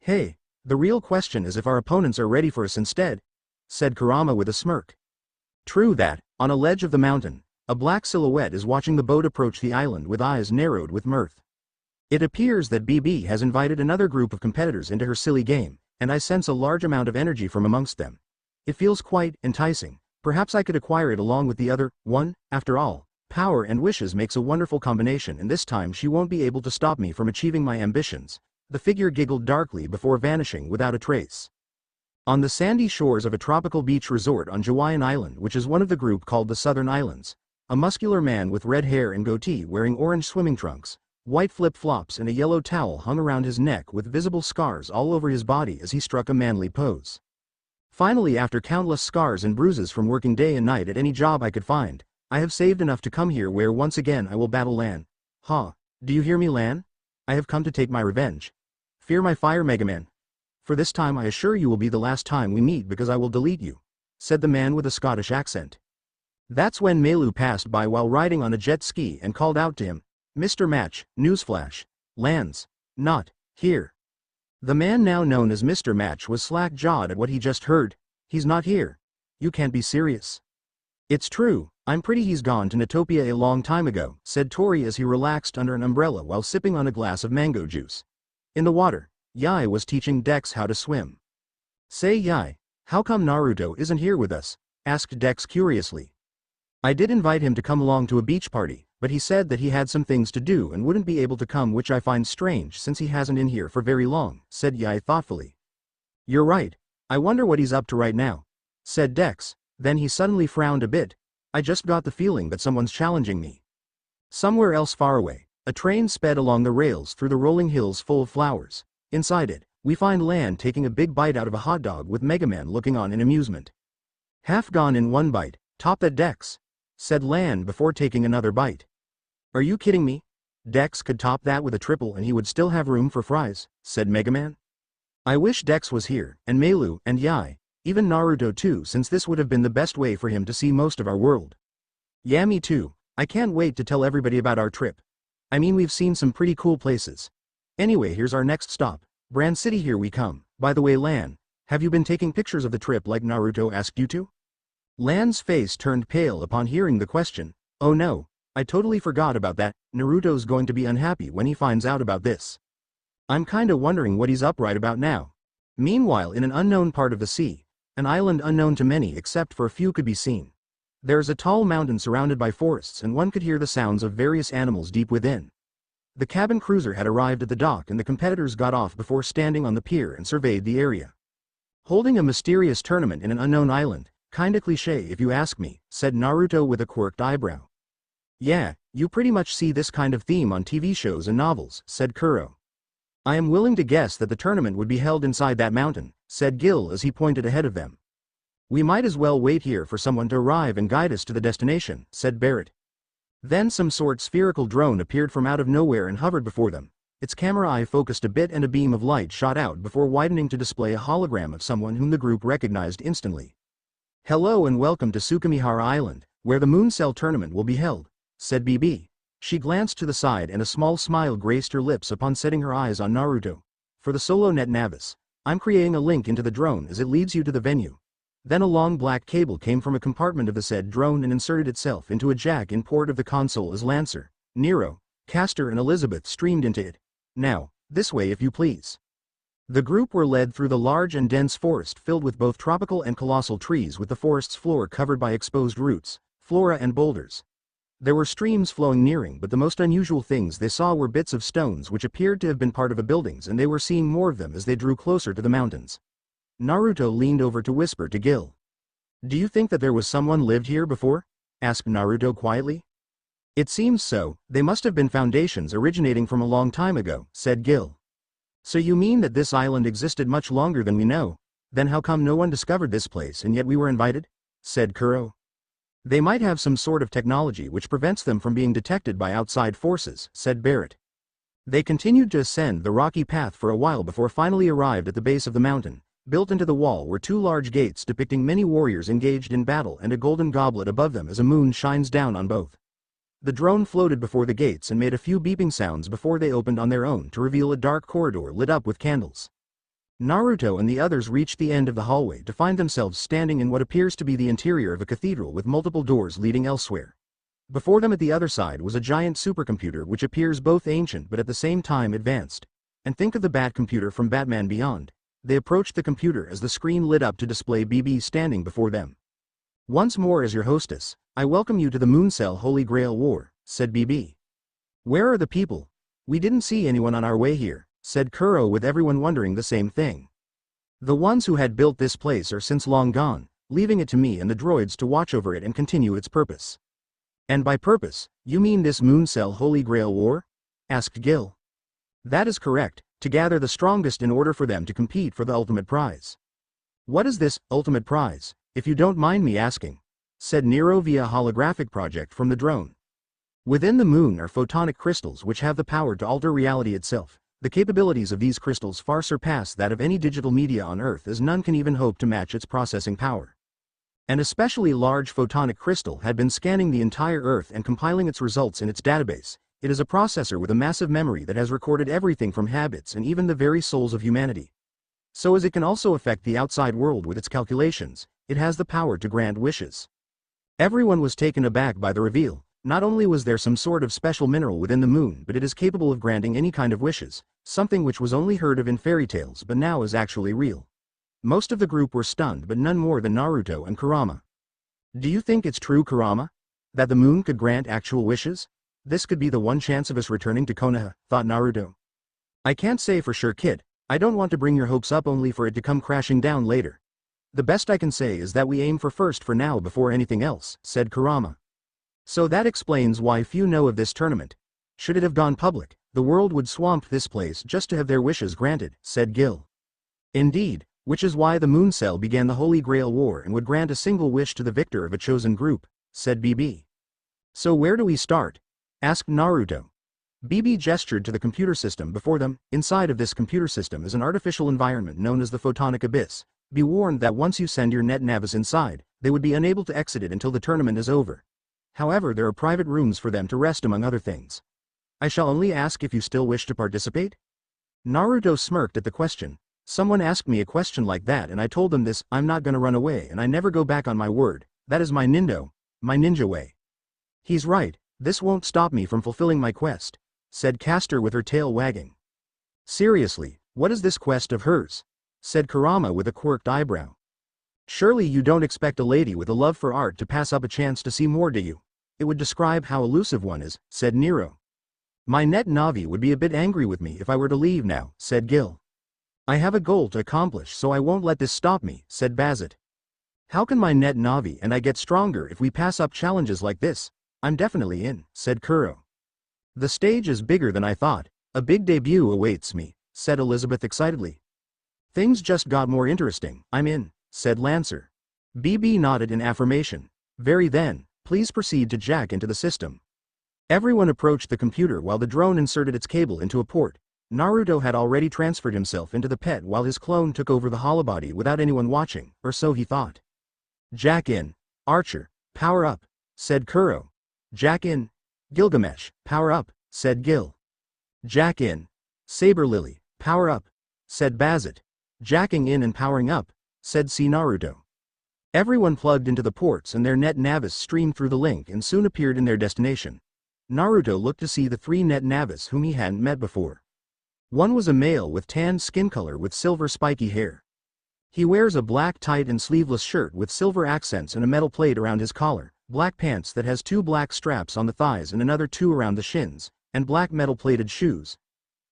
S1: Hey, the real question is if our opponents are ready for us instead, said Kurama with a smirk. True that, on a ledge of the mountain, a black silhouette is watching the boat approach the island with eyes narrowed with mirth. It appears that BB has invited another group of competitors into her silly game, and I sense a large amount of energy from amongst them. It feels quite enticing. Perhaps I could acquire it along with the other one. After all, power and wishes makes a wonderful combination, and this time she won't be able to stop me from achieving my ambitions. The figure giggled darkly before vanishing without a trace. On the sandy shores of a tropical beach resort on Jawaiian Island, which is one of the group called the Southern Islands, a muscular man with red hair and goatee wearing orange swimming trunks, white flip-flops and a yellow towel hung around his neck with visible scars all over his body as he struck a manly pose. Finally, after countless scars and bruises from working day and night at any job I could find, I have saved enough to come here where once again I will battle Lan. Ha, do you hear me, Lan? I have come to take my revenge. Fear my fire, Mega Man. For this time I assure you will be the last time we meet because I will delete you, said the man with a Scottish accent. That's when Melu passed by while riding on a jet ski and called out to him, Mr. Match, newsflash, Lan's not here. The man now known as Mr. Match was slack-jawed at what he just heard. He's not here. You can't be serious. It's true, I'm pretty he's gone to Natopia a long time ago, said Tori as he relaxed under an umbrella while sipping on a glass of mango juice. In the water, Yai was teaching Dex how to swim. Say Yai, how come Naruto isn't here with us? Asked Dex curiously. I did invite him to come along to a beach party, but he said that he had some things to do and wouldn't be able to come, which I find strange since he hasn't been here for very long, said Yai thoughtfully. You're right, I wonder what he's up to right now, said Dex, then he suddenly frowned a bit. I just got the feeling that someone's challenging me. Somewhere else far away, A train sped along the rails through the rolling hills full of flowers. Inside it, we find Lan taking a big bite out of a hot dog with Mega Man looking on in amusement. "Half gone in one bite, top that Dex," said Lan before taking another bite. "Are you kidding me? Dex could top that with a triple and he would still have room for fries," said Mega Man. "I wish Dex was here, and Meilu, and Yai, even Naruto too, since this would have been the best way for him to see most of our world." "Yeah, me too. I can't wait to tell everybody about our trip. I mean, we've seen some pretty cool places. Anyway, here's our next stop. Brand City, here we come. By the way, Lan, have you been taking pictures of the trip like Naruto asked you to?" Lan's face turned pale upon hearing the question. "Oh no, I totally forgot about that. Naruto's going to be unhappy when he finds out about this. I'm kinda wondering what he's up right about now." Meanwhile, in an unknown part of the sea, an island unknown to many except for a few could be seen. There's a tall mountain surrounded by forests and one could hear the sounds of various animals deep within. The cabin cruiser had arrived at the dock and the competitors got off before standing on the pier and surveyed the area. "Holding a mysterious tournament in an unknown island, kinda cliché if you ask me," said Naruto with a quirked eyebrow. "Yeah, you pretty much see this kind of theme on TV shows and novels," said Kuro. "I am willing to guess that the tournament would be held inside that mountain," said Gil as he pointed ahead of them. "We might as well wait here for someone to arrive and guide us to the destination," said Barrett. Then some sort spherical drone appeared from out of nowhere and hovered before them. Its camera eye focused a bit and a beam of light shot out before widening to display a hologram of someone whom the group recognized instantly. "Hello and welcome to Sukumihara Island, where the Moon Cell tournament will be held," said BB. She glanced to the side and a small smile graced her lips upon setting her eyes on Naruto. "For the solo net Navis, I'm creating a link into the drone as it leads you to the venue." Then a long black cable came from a compartment of the said drone and inserted itself into a jack in port of the console as Lancer, Nero, Castor and Elizabeth streamed into it. "Now, this way if you please." The group were led through the large and dense forest filled with both tropical and colossal trees with the forest's floor covered by exposed roots, flora and boulders. There were streams flowing nearing, but the most unusual things they saw were bits of stones which appeared to have been part of a buildings and they were seeing more of them as they drew closer to the mountains. Naruto leaned over to whisper to Gil. "Do you think that there was someone lived here before?" asked Naruto quietly. "It seems so, they must have been foundations originating from a long time ago," said Gil. "So you mean that this island existed much longer than we know? Then how come no one discovered this place and yet we were invited?" said Kuro. "They might have some sort of technology which prevents them from being detected by outside forces," said Barrett. They continued to ascend the rocky path for a while before finally arrived at the base of the mountain. Built into the wall were two large gates depicting many warriors engaged in battle and a golden goblet above them as a moon shines down on both. The drone floated before the gates and made a few beeping sounds before they opened on their own to reveal a dark corridor lit up with candles. Naruto and the others reached the end of the hallway to find themselves standing in what appears to be the interior of a cathedral with multiple doors leading elsewhere. Before them at the other side was a giant supercomputer which appears both ancient but at the same time advanced. And think of the Bat computer from Batman Beyond. They approached the computer as the screen lit up to display BB standing before them. "Once more as your hostess, I welcome you to the Mooncell Holy Grail War," said BB. "Where are the people? We didn't see anyone on our way here," said Kuro with everyone wondering the same thing. "The ones who had built this place are since long gone, leaving it to me and the droids to watch over it and continue its purpose." "And by purpose, you mean this Mooncell Holy Grail War?" asked Gil. "That is correct. To gather the strongest in order for them to compete for the ultimate prize." "What is this ultimate prize, if you don't mind me asking?" said Nero via a holographic project from the drone. "Within the moon are photonic crystals which have the power to alter reality itself. The capabilities of these crystals far surpass that of any digital media on Earth as none can even hope to match its processing power. An especially large photonic crystal had been scanning the entire Earth and compiling its results in its database. It is a processor with a massive memory that has recorded everything from habits and even the very souls of humanity. So as it can also affect the outside world with its calculations, it has the power to grant wishes." Everyone was taken aback by the reveal. Not only was there some sort of special mineral within the moon, but it is capable of granting any kind of wishes, something which was only heard of in fairy tales but now is actually real. Most of the group were stunned but none more than Naruto and Kurama. "Do you think it's true, Kurama? That the moon could grant actual wishes? This could be the one chance of us returning to Konoha," thought Naruto. "I can't say for sure, kid. I don't want to bring your hopes up only for it to come crashing down later. The best I can say is that we aim for first for now before anything else," said Kurama. "So that explains why few know of this tournament. Should it have gone public, the world would swamp this place just to have their wishes granted, said Gil. Indeed, which is why the Moon Cell began the Holy Grail War and would grant a single wish to the victor of a chosen group, said BB. So where do we start? Asked Naruto. BB gestured to the computer system before them. Inside of this computer system is an artificial environment known as the Photonic Abyss. Be warned that once you send your net navis inside, they would be unable to exit it until the tournament is over. However, there are private rooms for them to rest among other things. I shall only ask if you still wish to participate? Naruto smirked at the question. Someone asked me a question like that and I told them this, I'm not gonna run away and I never go back on my word, that is my ninja way. He's right, this won't stop me from fulfilling my quest, said Castor with her tail wagging. Seriously, what is this quest of hers? Said Kurama with a quirked eyebrow. Surely you don't expect a lady with a love for art to pass up a chance to see more, do you? It would describe how elusive one is, said Nero. My net Navi would be a bit angry with me if I were to leave now, said Gil. I have a goal to accomplish so I won't let this stop me, said Bazet. How can my net Navi and I get stronger if we pass up challenges like this? I'm definitely in, said Kuro. The stage is bigger than I thought. A big debut awaits me, said Elizabeth excitedly. Things just got more interesting. I'm in, said Lancer. BB nodded in affirmation. Very then, please proceed to jack into the system. Everyone approached the computer while the drone inserted its cable into a port. Naruto had already transferred himself into the pet while his clone took over the holobody without anyone watching, or so he thought. Jack in. Archer, power up, said Kuro. Jack in. Gilgamesh, power up, said Gil. Jack in. Saber Lily, power up, said Bazet. Jacking in and powering up, said C. Naruto. Everyone plugged into the ports and their net navis streamed through the link and soon appeared in their destination. Naruto looked to see the three net navis whom he hadn't met before. One was a male with tanned skin color with silver spiky hair. He wears a black tight and sleeveless shirt with silver accents and a metal plate around his collar, black pants that has 2 black straps on the thighs and another 2 around the shins, and black metal-plated shoes.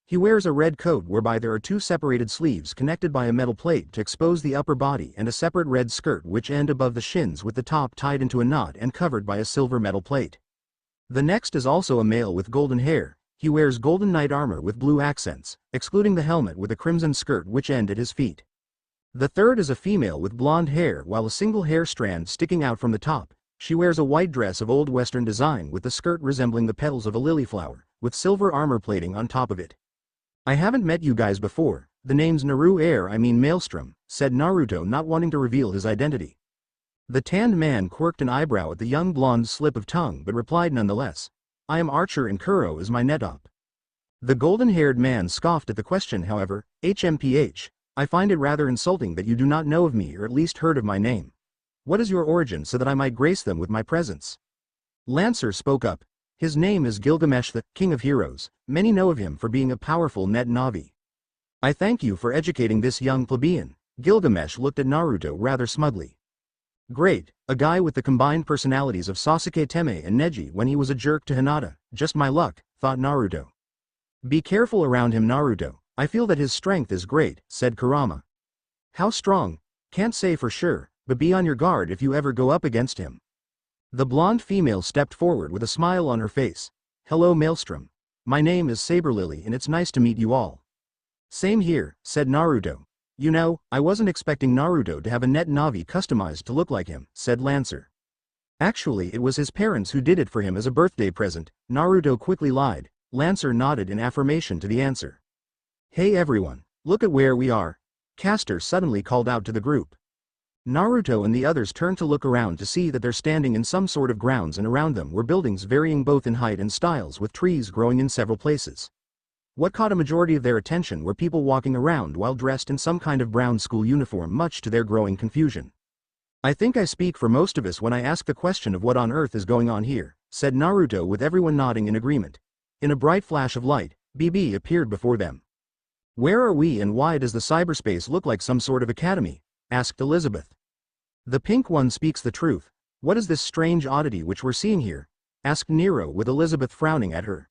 S1: He wears a red coat whereby there are 2 separated sleeves connected by a metal plate to expose the upper body and a separate red skirt which end above the shins with the top tied into a knot and covered by a silver metal plate. The next is also a male with golden hair. He wears golden knight armor with blue accents, excluding the helmet with a crimson skirt which end at his feet. The third is a female with blonde hair while a single hair strand sticking out from the top. She wears a white dress of old western design with the skirt resembling the petals of a lily flower, with silver armor plating on top of it. I haven't met you guys before, the name's Maelstrom, said Naruto not wanting to reveal his identity. The tanned man quirked an eyebrow at the young blonde's slip of tongue but replied nonetheless. I am Archer and Kuro is my net op. The golden-haired man scoffed at the question however. HMPH, I find it rather insulting that you do not know of me or at least heard of my name. What is your origin so that I might grace them with my presence? Lancer spoke up. His name is Gilgamesh the King of Heroes. Many know of him for being a powerful net Navi. I thank you for educating this young plebeian. Gilgamesh looked at Naruto rather smugly. Great, a guy with the combined personalities of Sasuke Teme and Neji when he was a jerk to Hinata, just my luck, thought Naruto. Be careful around him Naruto, I feel that his strength is great, said Kurama. How strong? Can't say for sure, but be on your guard if you ever go up against him. The blonde female stepped forward with a smile on her face. Hello Maelstrom. My name is Saberlily and it's nice to meet you all. Same here, said Naruto. You know, I wasn't expecting Naruto to have a net Navi customized to look like him, said Lancer. Actually it was his parents who did it for him as a birthday present, Naruto quickly lied. Lancer nodded in affirmation to the answer. Hey everyone, look at where we are. Castor suddenly called out to the group. Naruto and the others turned to look around to see that they're standing in some sort of grounds and around them were buildings varying both in height and styles with trees growing in several places. What caught a majority of their attention were people walking around while dressed in some kind of brown school uniform much to their growing confusion. I think I speak for most of us when I ask the question of what on earth is going on here, said Naruto with everyone nodding in agreement. In a bright flash of light, BB appeared before them. Where are we and why does the cyberspace look like some sort of academy? Asked Elizabeth. The pink one speaks the truth. What is this strange oddity which we're seeing here? Asked Nero with Elizabeth frowning at her.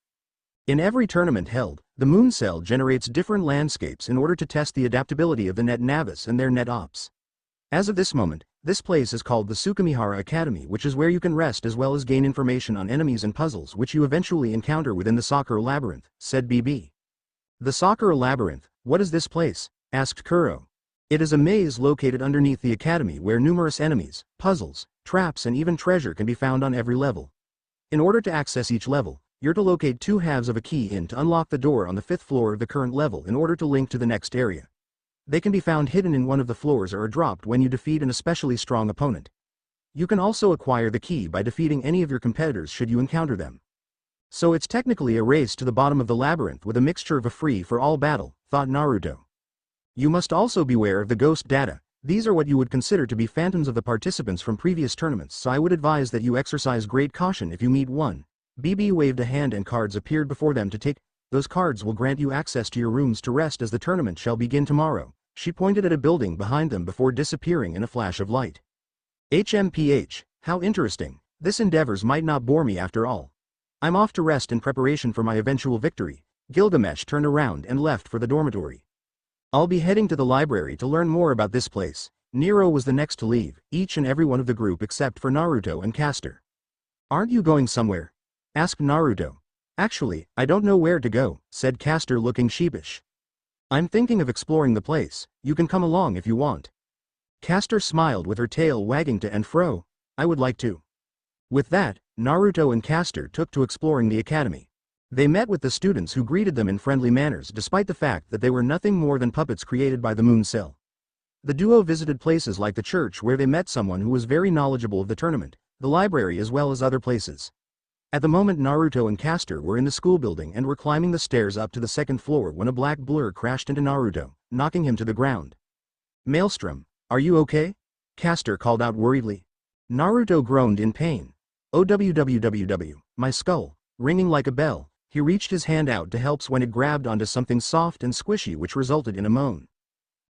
S1: In every tournament held, the Moon Cell generates different landscapes in order to test the adaptability of the net navis and their net ops. As of this moment, This place is called the Sukumihara Academy, which is where you can rest as well as gain information on enemies and puzzles which you eventually encounter within the Sakura Labyrinth, said BB. The Sakura Labyrinth, what is this place? Asked Kuro. It is a maze located underneath the academy where numerous enemies, puzzles, traps and even treasure can be found on every level. In order to access each level, you're to locate 2 halves of a key to unlock the door on the 5th floor of the current level in order to link to the next area. They can be found hidden in one of the floors or are dropped when you defeat an especially strong opponent. You can also acquire the key by defeating any of your competitors should you encounter them. So it's technically a race to the bottom of the labyrinth with a mixture of a free-for-all battle, thought Naruto. You must also beware of the ghost data. These are what you would consider to be phantoms of the participants from previous tournaments, so I would advise that you exercise great caution if you meet one. BB waved a hand and cards appeared before them to take. Those cards will grant you access to your rooms to rest as the tournament shall begin tomorrow. She pointed at a building behind them before disappearing in a flash of light. HMPH, how interesting. This endeavors might not bore me after all. I'm off to rest in preparation for my eventual victory. Gilgamesh turned around and left for the dormitory. I'll be heading to the library to learn more about this place. Nero was the next to leave, each and every one of the group except for Naruto and Castor. Aren't you going somewhere? Asked Naruto. Actually, I don't know where to go, said Castor looking sheepish. I'm thinking of exploring the place. You can come along if you want. Castor smiled with her tail wagging to and fro. I would like to. With that, Naruto and Castor took to exploring the academy. They met with the students who greeted them in friendly manners despite the fact that they were nothing more than puppets created by the moon cell. The duo visited places like the church where they met someone who was very knowledgeable of the tournament, the library as well as other places. At the moment Naruto and Castor were in the school building and were climbing the stairs up to the 2nd floor when a black blur crashed into Naruto, knocking him to the ground. Maelstrom, are you okay? Castor called out worriedly. Naruto groaned in pain. OWWWW, my skull, ringing like a bell. He reached his hand out to help when it grabbed onto something soft and squishy which resulted in a moan.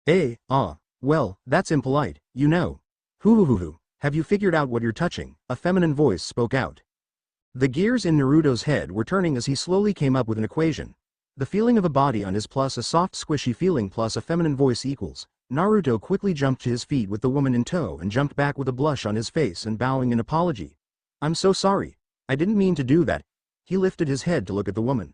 S1: Well, that's impolite, you know. Hoo, have you figured out what you're touching? A feminine voice spoke out. The gears in Naruto's head were turning as he slowly came up with an equation. The feeling of a body on his plus a soft squishy feeling plus a feminine voice equals. Naruto quickly jumped to his feet with the woman in tow and jumped back with a blush on his face and bowing in apology. I'm so sorry. I didn't mean to do that. He lifted his head to look at the woman.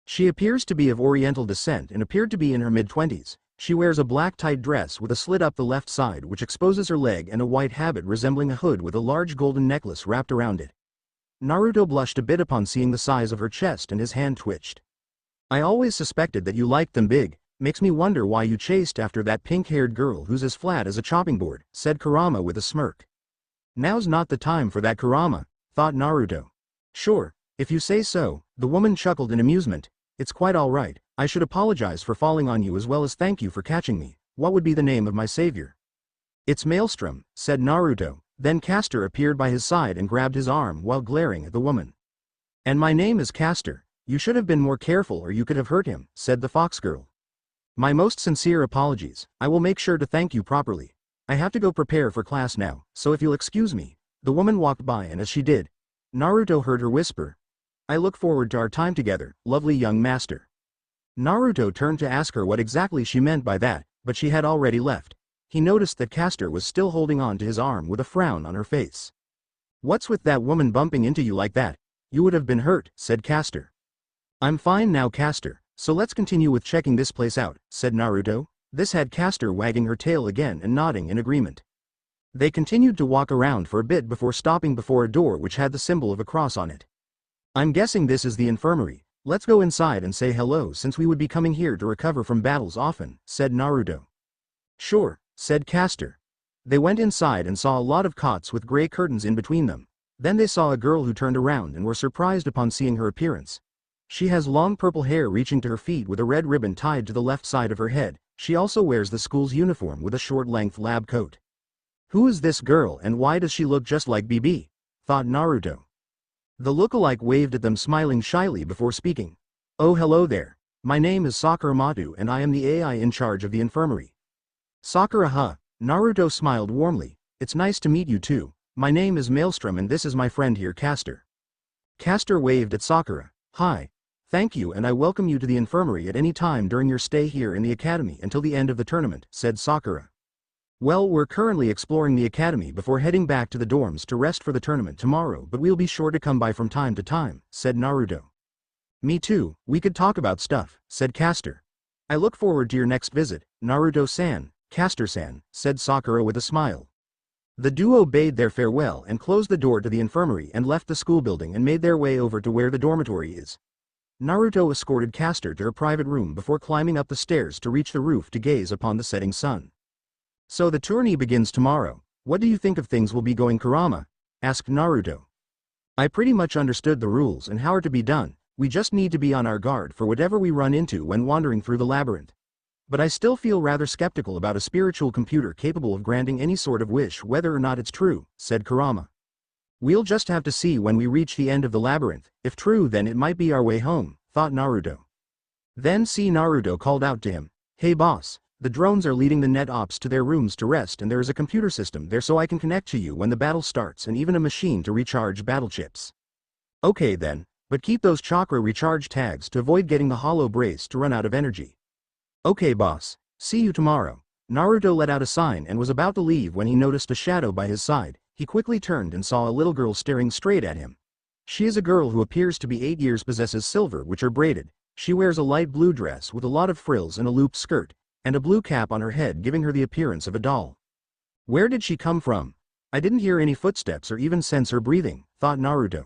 S1: She appears to be of Oriental descent and appeared to be in her mid-20s. She wears a black tight dress with a slit up the left side which exposes her leg and a white habit resembling a hood with a large golden necklace wrapped around it. Naruto blushed a bit upon seeing the size of her chest and his hand twitched. I always suspected that you liked them big. Makes me wonder why you chased after that pink-haired girl who's as flat as a chopping board, said Kurama with a smirk. Now's not the time for that, Kurama, thought Naruto. Sure, if you say so, the woman chuckled in amusement. It's quite all right. I should apologize for falling on you as well as thank you for catching me. What would be the name of my savior? It's Maelstrom, said Naruto. Then Castor appeared by his side and grabbed his arm while glaring at the woman. And my name is Castor. You should have been more careful or you could have hurt him, said the fox girl. My most sincere apologies. I will make sure to thank you properly. I have to go prepare for class now, so if you'll excuse me. The woman walked by and as she did, Naruto heard her whisper. I look forward to our time together, lovely young master. Naruto turned to ask her what exactly she meant by that, but she had already left. He noticed that Castor was still holding on to his arm with a frown on her face. What's with that woman bumping into you like that? You would have been hurt, said Castor. I'm fine now, Castor, so let's continue with checking this place out, said Naruto. This had Castor wagging her tail again and nodding in agreement. They continued to walk around for a bit before stopping before a door which had the symbol of a cross on it. I'm guessing this is the infirmary. Let's go inside and say hello since we would be coming here to recover from battles often, said Naruto. Sure, said Castor. They went inside and saw a lot of cots with gray curtains in between them. Then they saw a girl who turned around and were surprised upon seeing her appearance. She has long purple hair reaching to her feet with a red ribbon tied to the left side of her head. She also wears the school's uniform with a short-length lab coat. Who is this girl and why does she look just like BB? Thought Naruto. The lookalike waved at them smiling shyly before speaking. Oh hello there. My name is Sakura Matu and I am the AI in charge of the infirmary. Sakura huh? Naruto smiled warmly. It's nice to meet you too. My name is Maelstrom and this is my friend here Castor. Castor waved at Sakura. Hi. Thank you and I welcome you to the infirmary at any time during your stay here in the academy until the end of the tournament, said Sakura. Well, we're currently exploring the academy before heading back to the dorms to rest for the tournament tomorrow, but we'll be sure to come by from time to time, said Naruto. Me too, we could talk about stuff, said Caster. I look forward to your next visit, Naruto-san, Caster-san, said Sakura with a smile. The duo bade their farewell and closed the door to the infirmary and left the school building and made their way over to where the dormitory is. Naruto escorted Caster to her private room before climbing up the stairs to reach the roof to gaze upon the setting sun. So the tourney begins tomorrow. What do you think of things will be going, Kurama? Asked Naruto. I pretty much understood the rules and how are to be done, we just need to be on our guard for whatever we run into when wandering through the labyrinth. But I still feel rather skeptical about a spiritual computer capable of granting any sort of wish whether or not it's true, said Kurama. We'll just have to see when we reach the end of the labyrinth, if true then it might be our way home, thought Naruto. Then Naruto called out to him, hey boss, the drones are leading the net ops to their rooms to rest and there is a computer system there so I can connect to you when the battle starts and even a machine to recharge battle chips. Okay then, but keep those chakra recharge tags to avoid getting the hollow brace to run out of energy. Okay boss, see you tomorrow. Naruto let out a sign and was about to leave when he noticed a shadow by his side. He quickly turned and saw a little girl staring straight at him. She is a girl who appears to be 8 years, possesses silver which are braided. She wears a light blue dress with a lot of frills and a looped skirt, and a blue cap on her head giving her the appearance of a doll. Where did she come from? I didn't hear any footsteps or even sense her breathing, thought Naruto.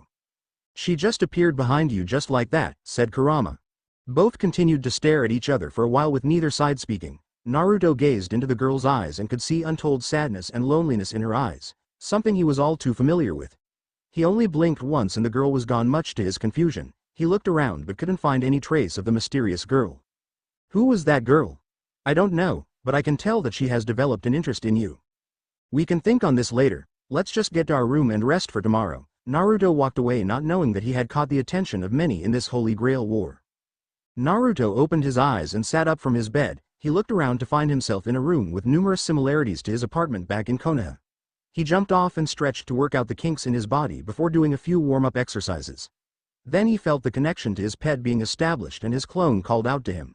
S1: She just appeared behind you just like that, said Kurama. Both continued to stare at each other for a while with neither side speaking. Naruto gazed into the girl's eyes and could see untold sadness and loneliness in her eyes, something he was all too familiar with. He only blinked once and the girl was gone. Much to his confusion, he looked around but couldn't find any trace of the mysterious girl. Who was that girl? I don't know, but I can tell that she has developed an interest in you. We can think on this later, let's just get to our room and rest for tomorrow. Naruto walked away not knowing that he had caught the attention of many in this Holy Grail war. Naruto opened his eyes and sat up from his bed. He looked around to find himself in a room with numerous similarities to his apartment back in Konoha. He jumped off and stretched to work out the kinks in his body before doing a few warm-up exercises. Then he felt the connection to his pet being established and his clone called out to him.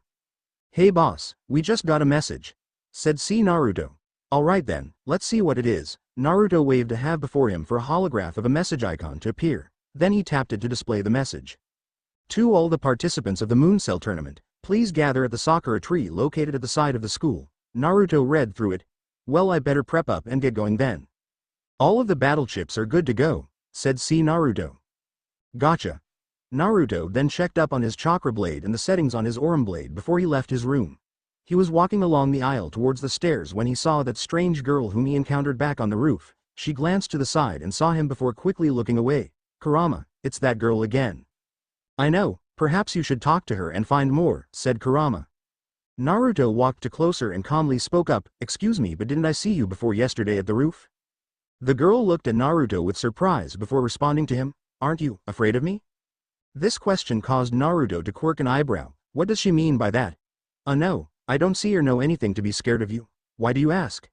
S1: Hey boss, we just got a message, said Naruto. Alright then, let's see what it is. Naruto waved a have before him for a holograph of a message icon to appear, then he tapped it to display the message. To all the participants of the Moon Cell tournament, please gather at the Sakura tree located at the side of the school. Naruto read through it. Well, I better prep up and get going then. All of the battle chips are good to go, said Naruto. Gotcha. Naruto then checked up on his chakra blade and the settings on his Aurum blade before he left his room. He was walking along the aisle towards the stairs when he saw that strange girl whom he encountered back on the roof. She glanced to the side and saw him before quickly looking away. Kurama, it's that girl again. I know, perhaps you should talk to her and find more, said Kurama. Naruto walked closer and calmly spoke up, excuse me, but didn't I see you before yesterday at the roof? The girl looked at Naruto with surprise before responding to him, aren't you afraid of me? This question caused Naruto to quirk an eyebrow. What does she mean by that? No, I don't see or know anything to be scared of you. Why do you ask?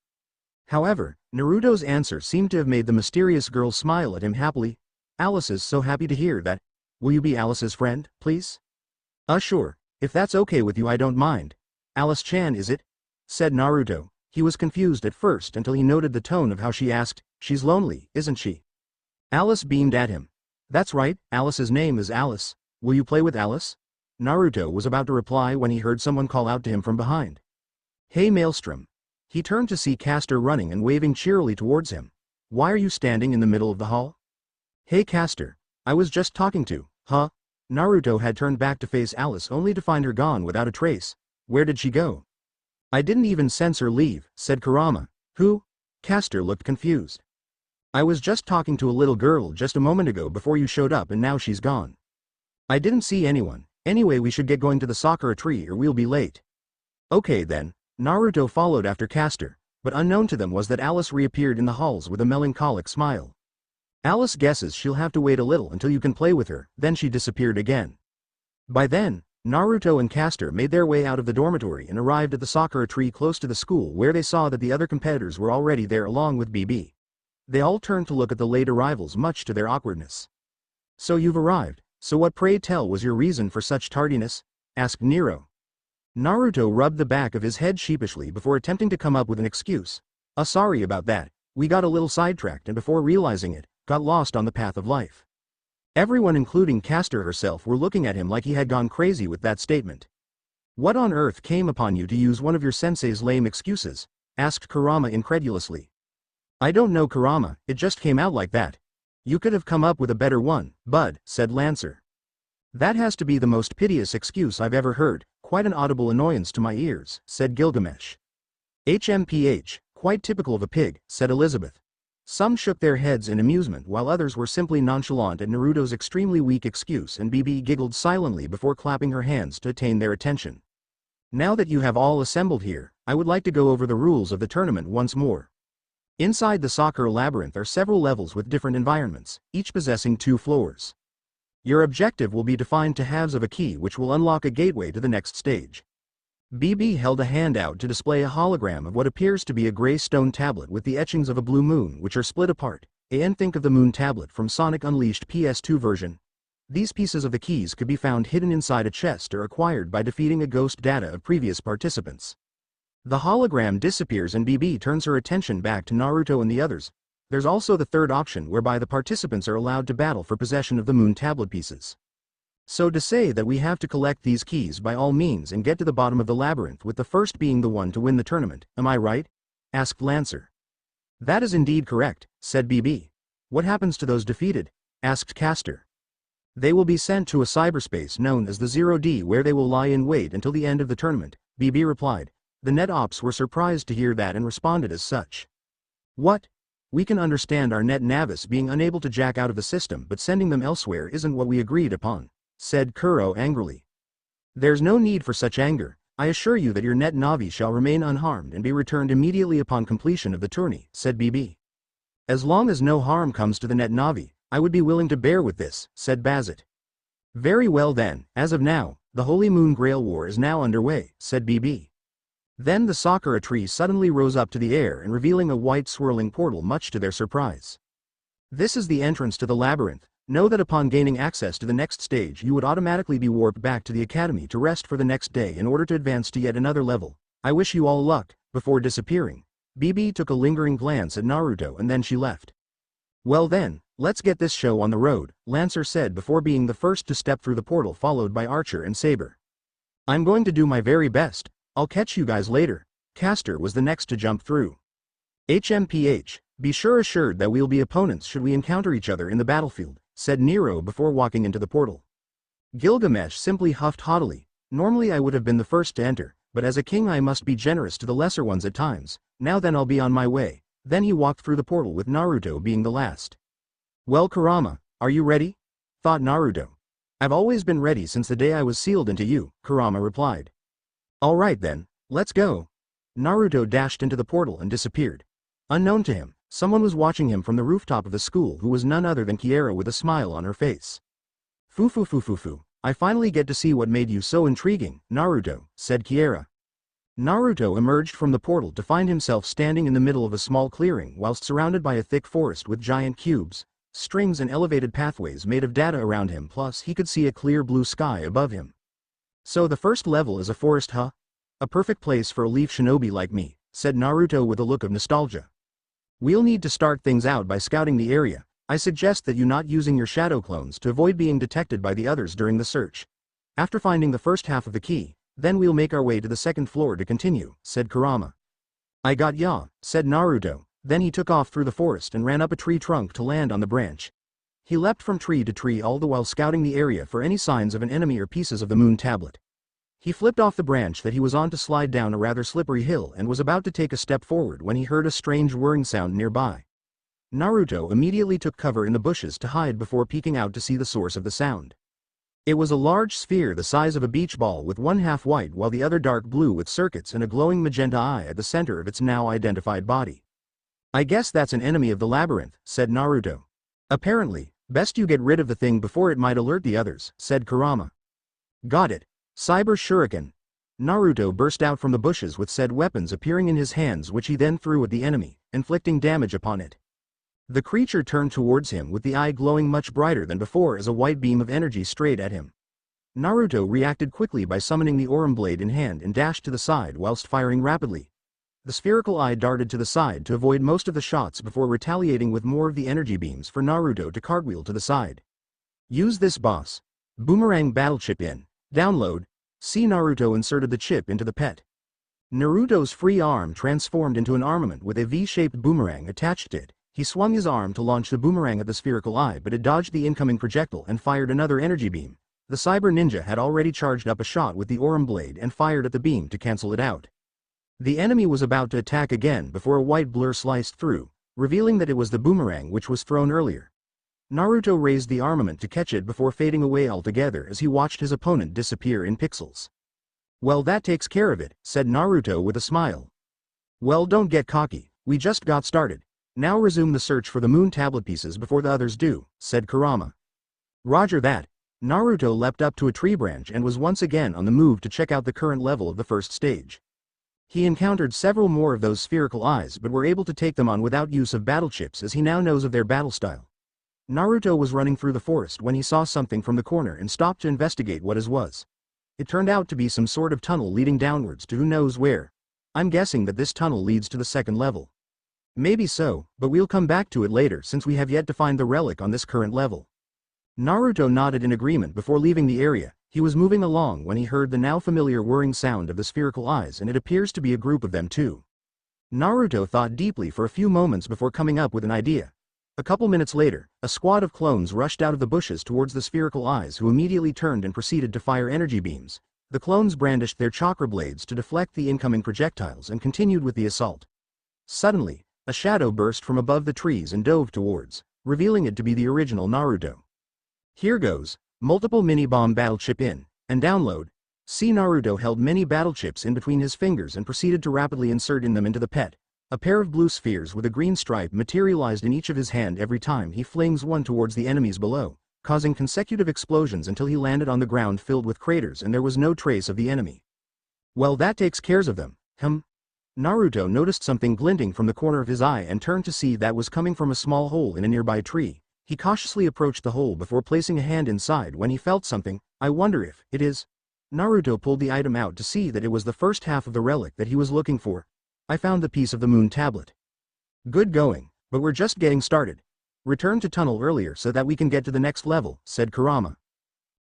S1: However, Naruto's answer seemed to have made the mysterious girl smile at him happily. Alice is so happy to hear that. Will you be Alice's friend, please? Sure, if that's okay with you I don't mind. Alice-chan is it? Said Naruto. He was confused at first until he noted the tone of how she asked, she's lonely, isn't she? Alice beamed at him. That's right, Alice's name is Alice. Will you play with Alice? Naruto was about to reply when he heard someone call out to him from behind. Hey Maelstrom. He turned to see Caster running and waving cheerily towards him. Why are you standing in the middle of the hall? Hey Caster. I was just talking to, huh? Naruto had turned back to face Alice only to find her gone without a trace. Where did she go? I didn't even sense her leave, said Kurama. Who? Caster looked confused. I was just talking to a little girl just a moment ago before you showed up and now she's gone. I didn't see anyone. Anyway, we should get going to the Sakura tree or we'll be late. Okay then. Naruto followed after Caster, but unknown to them was that Alice reappeared in the halls with a melancholic smile. Alice guesses she'll have to wait a little until you can play with her, then she disappeared again. By then, Naruto and Caster made their way out of the dormitory and arrived at the Sakura tree close to the school where they saw that the other competitors were already there along with BB. They all turned to look at the late arrivals much to their awkwardness. So you've arrived, so what pray tell was your reason for such tardiness? Asked Nero. Naruto rubbed the back of his head sheepishly before attempting to come up with an excuse. Sorry about that, we got a little sidetracked and before realizing it, got lost on the path of life." Everyone including Castor herself were looking at him like he had gone crazy with that statement. "What on earth came upon you to use one of your sensei's lame excuses?" asked Kurama incredulously. "I don't know Kurama, it just came out like that. You could have come up with a better one, bud," said Lancer. "That has to be the most piteous excuse I've ever heard, quite an audible annoyance to my ears," said Gilgamesh. "HMPH, quite typical of a pig," said Elizabeth. Some shook their heads in amusement while others were simply nonchalant at Naruto's extremely weak excuse, and BB giggled silently before clapping her hands to attain their attention. "Now that you have all assembled here, I would like to go over the rules of the tournament once more. Inside the soccer labyrinth are several levels with different environments, each possessing 2 floors. Your objective will be to find 2 halves of a key which will unlock a gateway to the next stage." BB held a hand out to display a hologram of what appears to be a gray stone tablet with the etchings of a blue moon which are split apart, and think of the moon tablet from Sonic Unleashed PS2 version. These pieces of the keys could be found hidden inside a chest or acquired by defeating a ghost data of previous participants. The hologram disappears and BB turns her attention back to Naruto and the others. There's also the third option whereby the participants are allowed to battle for possession of the moon tablet pieces. So to say that we have to collect these keys by all means and get to the bottom of the labyrinth with the first being the one to win the tournament, am I right? Asked Lancer. That is indeed correct, said BB. What happens to those defeated? Asked Castor. They will be sent to a cyberspace known as the 0D where they will lie in wait until the end of the tournament, BB replied. The net ops were surprised to hear that and responded as such. What? We can understand our net navis being unable to jack out of the system, but sending them elsewhere isn't what we agreed upon, said Kuro angrily. There's no need for such anger. I assure you that your net navi shall remain unharmed and be returned immediately upon completion of the tourney, said BB. As long as no harm comes to the net navi, I would be willing to bear with this, said Bazit. Very well then, as of now, the Holy Moon Grail War is now underway, said BB. Then the sakura tree suddenly rose up to the air and revealing a white swirling portal much to their surprise. This is the entrance to the labyrinth. Know that upon gaining access to the next stage you would automatically be warped back to the academy to rest for the next day in order to advance to yet another level. I wish you all luck. Before disappearing, BB took a lingering glance at Naruto and then she left. Well then, let's get this show on the road, Lancer said before being the first to step through the portal followed by Archer and Saber. I'm going to do my very best. I'll catch you guys later. Castor was the next to jump through. HMPH, be sure assured that we'll be opponents should we encounter each other in the battlefield, said Nero before walking into the portal. Gilgamesh simply huffed haughtily. Normally I would have been the first to enter, but as a king I must be generous to the lesser ones at times. Now then I'll be on my way. Then he walked through the portal with Naruto being the last. Well Kurama, are you ready? Thought Naruto. I've always been ready since the day I was sealed into you, Kurama replied. Alright then, let's go. Naruto dashed into the portal and disappeared. Unknown to him, someone was watching him from the rooftop of the school who was none other than Kiera with a smile on her face. Fu, I finally get to see what made you so intriguing, Naruto, said Kiera. Naruto emerged from the portal to find himself standing in the middle of a small clearing whilst surrounded by a thick forest with giant cubes, strings and elevated pathways made of data around him, plus he could see a clear blue sky above him. So the first level is a forest, huh? A perfect place for a leaf shinobi like me, said Naruto with a look of nostalgia. We'll need to start things out by scouting the area. I suggest that you not using your shadow clones to avoid being detected by the others during the search. After finding the first half of the key, then we'll make our way to the second floor to continue, said Kurama. I got ya, said Naruto, then he took off through the forest and ran up a tree trunk to land on the branch. He leapt from tree to tree all the while scouting the area for any signs of an enemy or pieces of the moon tablet. He flipped off the branch that he was on to slide down a rather slippery hill and was about to take a step forward when he heard a strange whirring sound nearby. Naruto immediately took cover in the bushes to hide before peeking out to see the source of the sound. It was a large sphere the size of a beach ball with one half white while the other dark blue with circuits and a glowing magenta eye at the center of its now identified body. I guess that's an enemy of the labyrinth, said Naruto. Apparently, best you get rid of the thing before it might alert the others, said Kurama. Got it. Cyber Shuriken. Naruto burst out from the bushes with said weapons appearing in his hands which he then threw at the enemy, inflicting damage upon it. The creature turned towards him with the eye glowing much brighter than before as a white beam of energy strayed at him. Naruto reacted quickly by summoning the Aurum blade in hand and dashed to the side whilst firing rapidly. The spherical eye darted to the side to avoid most of the shots before retaliating with more of the energy beams for Naruto to cartwheel to the side. Use this, boss. Boomerang battle chip in. Download. See, Naruto inserted the chip into the pet. Naruto's free arm transformed into an armament with a V-shaped boomerang attached to it. He swung his arm to launch the boomerang at the spherical eye, but it dodged the incoming projectile and fired another energy beam. The cyber ninja had already charged up a shot with the Aurum blade and fired at the beam to cancel it out. The enemy was about to attack again before a white blur sliced through, revealing that it was the boomerang which was thrown earlier. Naruto raised the armament to catch it before fading away altogether as he watched his opponent disappear in pixels. "Well, that takes care of it," said Naruto with a smile. "Well, don't get cocky, we just got started. Now resume the search for the moon tablet pieces before the others do," said Kurama. Roger that. Naruto leapt up to a tree branch and was once again on the move to check out the current level of the first stage. He encountered several more of those spherical eyes but were able to take them on without use of battle chips as he now knows of their battle style. Naruto was running through the forest when he saw something from the corner and stopped to investigate what it was. It turned out to be some sort of tunnel leading downwards to who knows where. I'm guessing that this tunnel leads to the second level. Maybe so, but we'll come back to it later since we have yet to find the relic on this current level. Naruto nodded in agreement before leaving the area. He was moving along when he heard the now familiar whirring sound of the spherical eyes, and it appears to be a group of them too. Naruto thought deeply for a few moments before coming up with an idea. A couple minutes later, a squad of clones rushed out of the bushes towards the spherical eyes, who immediately turned and proceeded to fire energy beams. The clones brandished their chakra blades to deflect the incoming projectiles and continued with the assault. Suddenly, a shadow burst from above the trees and dove towards, revealing it to be the original Naruto. Here goes. Multiple mini-bomb battle chip in, and download. See, Naruto held many battle chips in between his fingers and proceeded to rapidly insert them into the pet. A pair of blue spheres with a green stripe materialized in each of his hand every time he flings one towards the enemies below, causing consecutive explosions until he landed on the ground filled with craters and there was no trace of the enemy. "Well, that takes care of them." Naruto noticed something glinting from the corner of his eye and turned to see that was coming from a small hole in a nearby tree. He cautiously approached the hole before placing a hand inside when he felt something. "I wonder if it is." Naruto pulled the item out to see that it was the first half of the relic that he was looking for. "I found the piece of the moon tablet." "Good going, but we're just getting started. Return to tunnel earlier so that we can get to the next level," said Kurama.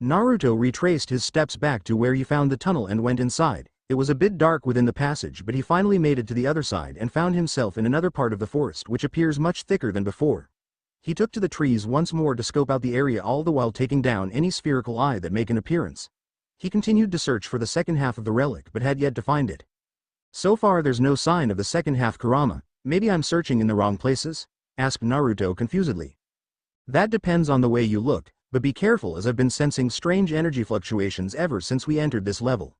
S1: Naruto retraced his steps back to where he found the tunnel and went inside. It was a bit dark within the passage, but he finally made it to the other side and found himself in another part of the forest which appears much thicker than before. He took to the trees once more to scope out the area, all the while taking down any spherical eye that make an appearance. He continued to search for the second half of the relic but had yet to find it. "So far there's no sign of the second half, Kurama. Maybe I'm searching in the wrong places?" asked Naruto confusedly. "That depends on the way you look, but be careful as I've been sensing strange energy fluctuations ever since we entered this level."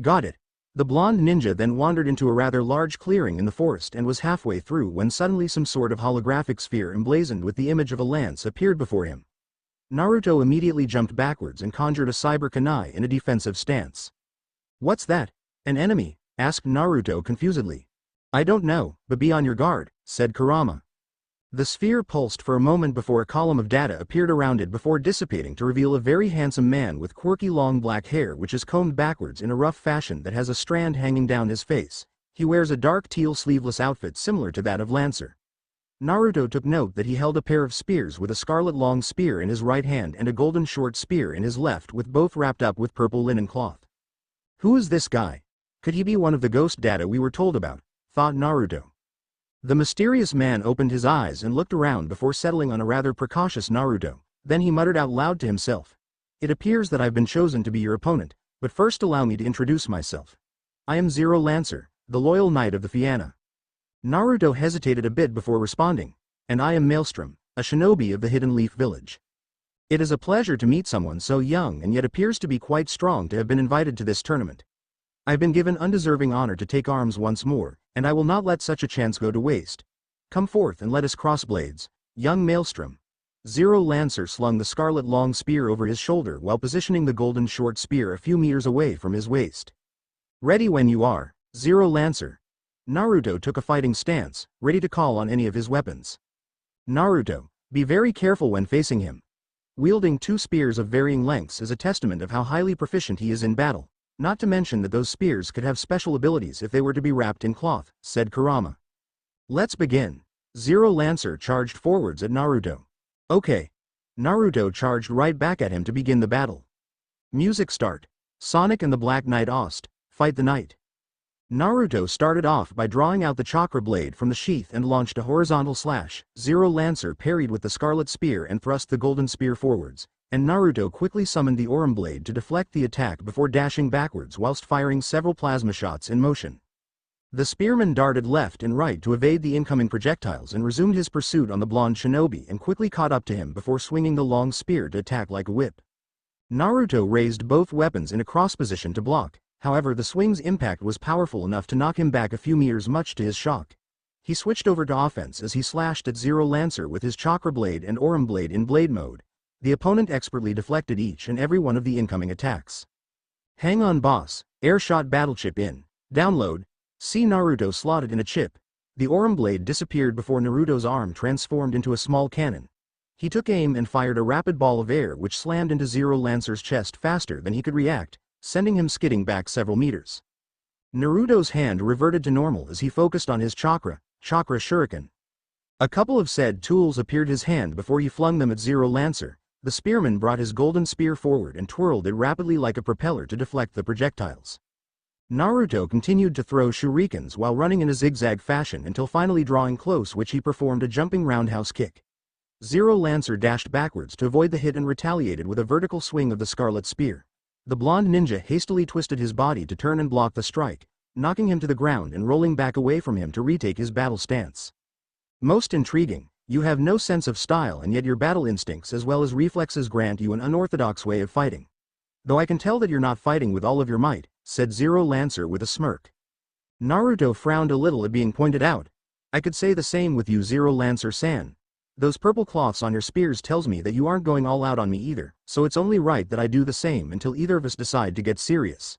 S1: "Got it." The blonde ninja then wandered into a rather large clearing in the forest and was halfway through when suddenly some sort of holographic sphere emblazoned with the image of a lance appeared before him. Naruto immediately jumped backwards and conjured a cyber kunai in a defensive stance. "What's that? An enemy?" asked Naruto confusedly. "I don't know, but be on your guard," said Kurama. The sphere pulsed for a moment before a column of data appeared around it before dissipating to reveal a very handsome man with quirky long black hair which is combed backwards in a rough fashion that has a strand hanging down his face. He wears a dark teal sleeveless outfit similar to that of Lancer. Naruto took note that he held a pair of spears with a scarlet long spear in his right hand and a golden short spear in his left, with both wrapped up with purple linen cloth. "Who is this guy? Could he be one of the ghost data we were told about?" thought Naruto. The mysterious man opened his eyes and looked around before settling on a rather precautious Naruto. Then he muttered out loud to himself. "It appears that I've been chosen to be your opponent, but first allow me to introduce myself. I am Zero Lancer, the loyal knight of the Fianna." Naruto hesitated a bit before responding. "And I am Maelstrom, a shinobi of the Hidden Leaf Village. It is a pleasure to meet someone so young and yet appears to be quite strong to have been invited to this tournament. I've been given undeserving honor to take arms once more, and I will not let such a chance go to waste. Come forth and let us cross blades, young Maelstrom." Zero Lancer slung the scarlet long spear over his shoulder while positioning the golden short spear a few meters away from his waist. "Ready when you are, Zero Lancer." Naruto took a fighting stance, ready to call on any of his weapons. "Naruto, be very careful when facing him. Wielding two spears of varying lengths is a testament of how highly proficient he is in battle. Not to mention that those spears could have special abilities if they were to be wrapped in cloth, said Kurama. Let's begin. Zero Lancer charged forwards at Naruto. Okay. Naruto charged right back at him to begin the battle. Music start. Sonic and the Black Knight Ost, fight the knight. Naruto started off by drawing out the chakra blade from the sheath and launched a horizontal slash. Zero Lancer parried with the scarlet spear and thrust the golden spear forwards, and Naruto quickly summoned the Aurum blade to deflect the attack before dashing backwards whilst firing several plasma shots in motion. The spearman darted left and right to evade the incoming projectiles and resumed his pursuit on the blonde shinobi and quickly caught up to him before swinging the long spear to attack like a whip. Naruto raised both weapons in a cross position to block, however the swing's impact was powerful enough to knock him back a few meters much to his shock. He switched over to offense as he slashed at Zero Lancer with his chakra blade and Aurum blade in blade mode. The opponent expertly deflected each and every one of the incoming attacks. Hang on boss, air shot battle chip in. Download. See Naruto slotted in a chip. The Aurum blade disappeared before Naruto's arm transformed into a small cannon. He took aim and fired a rapid ball of air which slammed into Zero Lancer's chest faster than he could react, sending him skidding back several meters. Naruto's hand reverted to normal as he focused on his chakra shuriken. A couple of said tools appeared his hand before he flung them at Zero Lancer. The spearman brought his golden spear forward and twirled it rapidly like a propeller to deflect the projectiles. Naruto continued to throw shurikens while running in a zigzag fashion until finally drawing close, which he performed a jumping roundhouse kick. Zero Lancer dashed backwards to avoid the hit and retaliated with a vertical swing of the scarlet spear. The blonde ninja hastily twisted his body to turn and block the strike, knocking him to the ground and rolling back away from him to retake his battle stance. Most intriguing, you have no sense of style and yet your battle instincts as well as reflexes grant you an unorthodox way of fighting. Though I can tell that you're not fighting with all of your might, said Zero Lancer with a smirk. Naruto frowned a little at being pointed out. I could say the same with you, Zero Lancer-san. Those purple cloths on your spears tells me that you aren't going all out on me either, so it's only right that I do the same until either of us decide to get serious.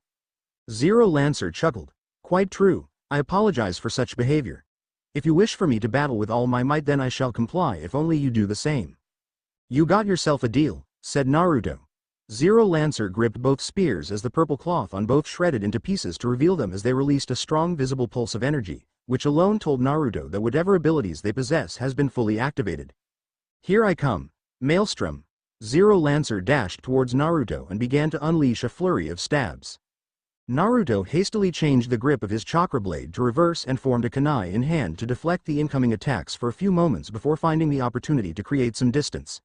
S1: Zero Lancer chuckled. Quite true, I apologize for such behavior. If you wish for me to battle with all my might then I shall comply if only you do the same. You got yourself a deal, said Naruto. Zero Lancer gripped both spears as the purple cloth on both shredded into pieces to reveal them as they released a strong visible pulse of energy, which alone told Naruto that whatever abilities they possess has been fully activated. Here I come, Maelstrom. Zero Lancer dashed towards Naruto and began to unleash a flurry of stabs. Naruto hastily changed the grip of his chakra blade to reverse and formed a kunai in hand to deflect the incoming attacks for a few moments before finding the opportunity to create some distance.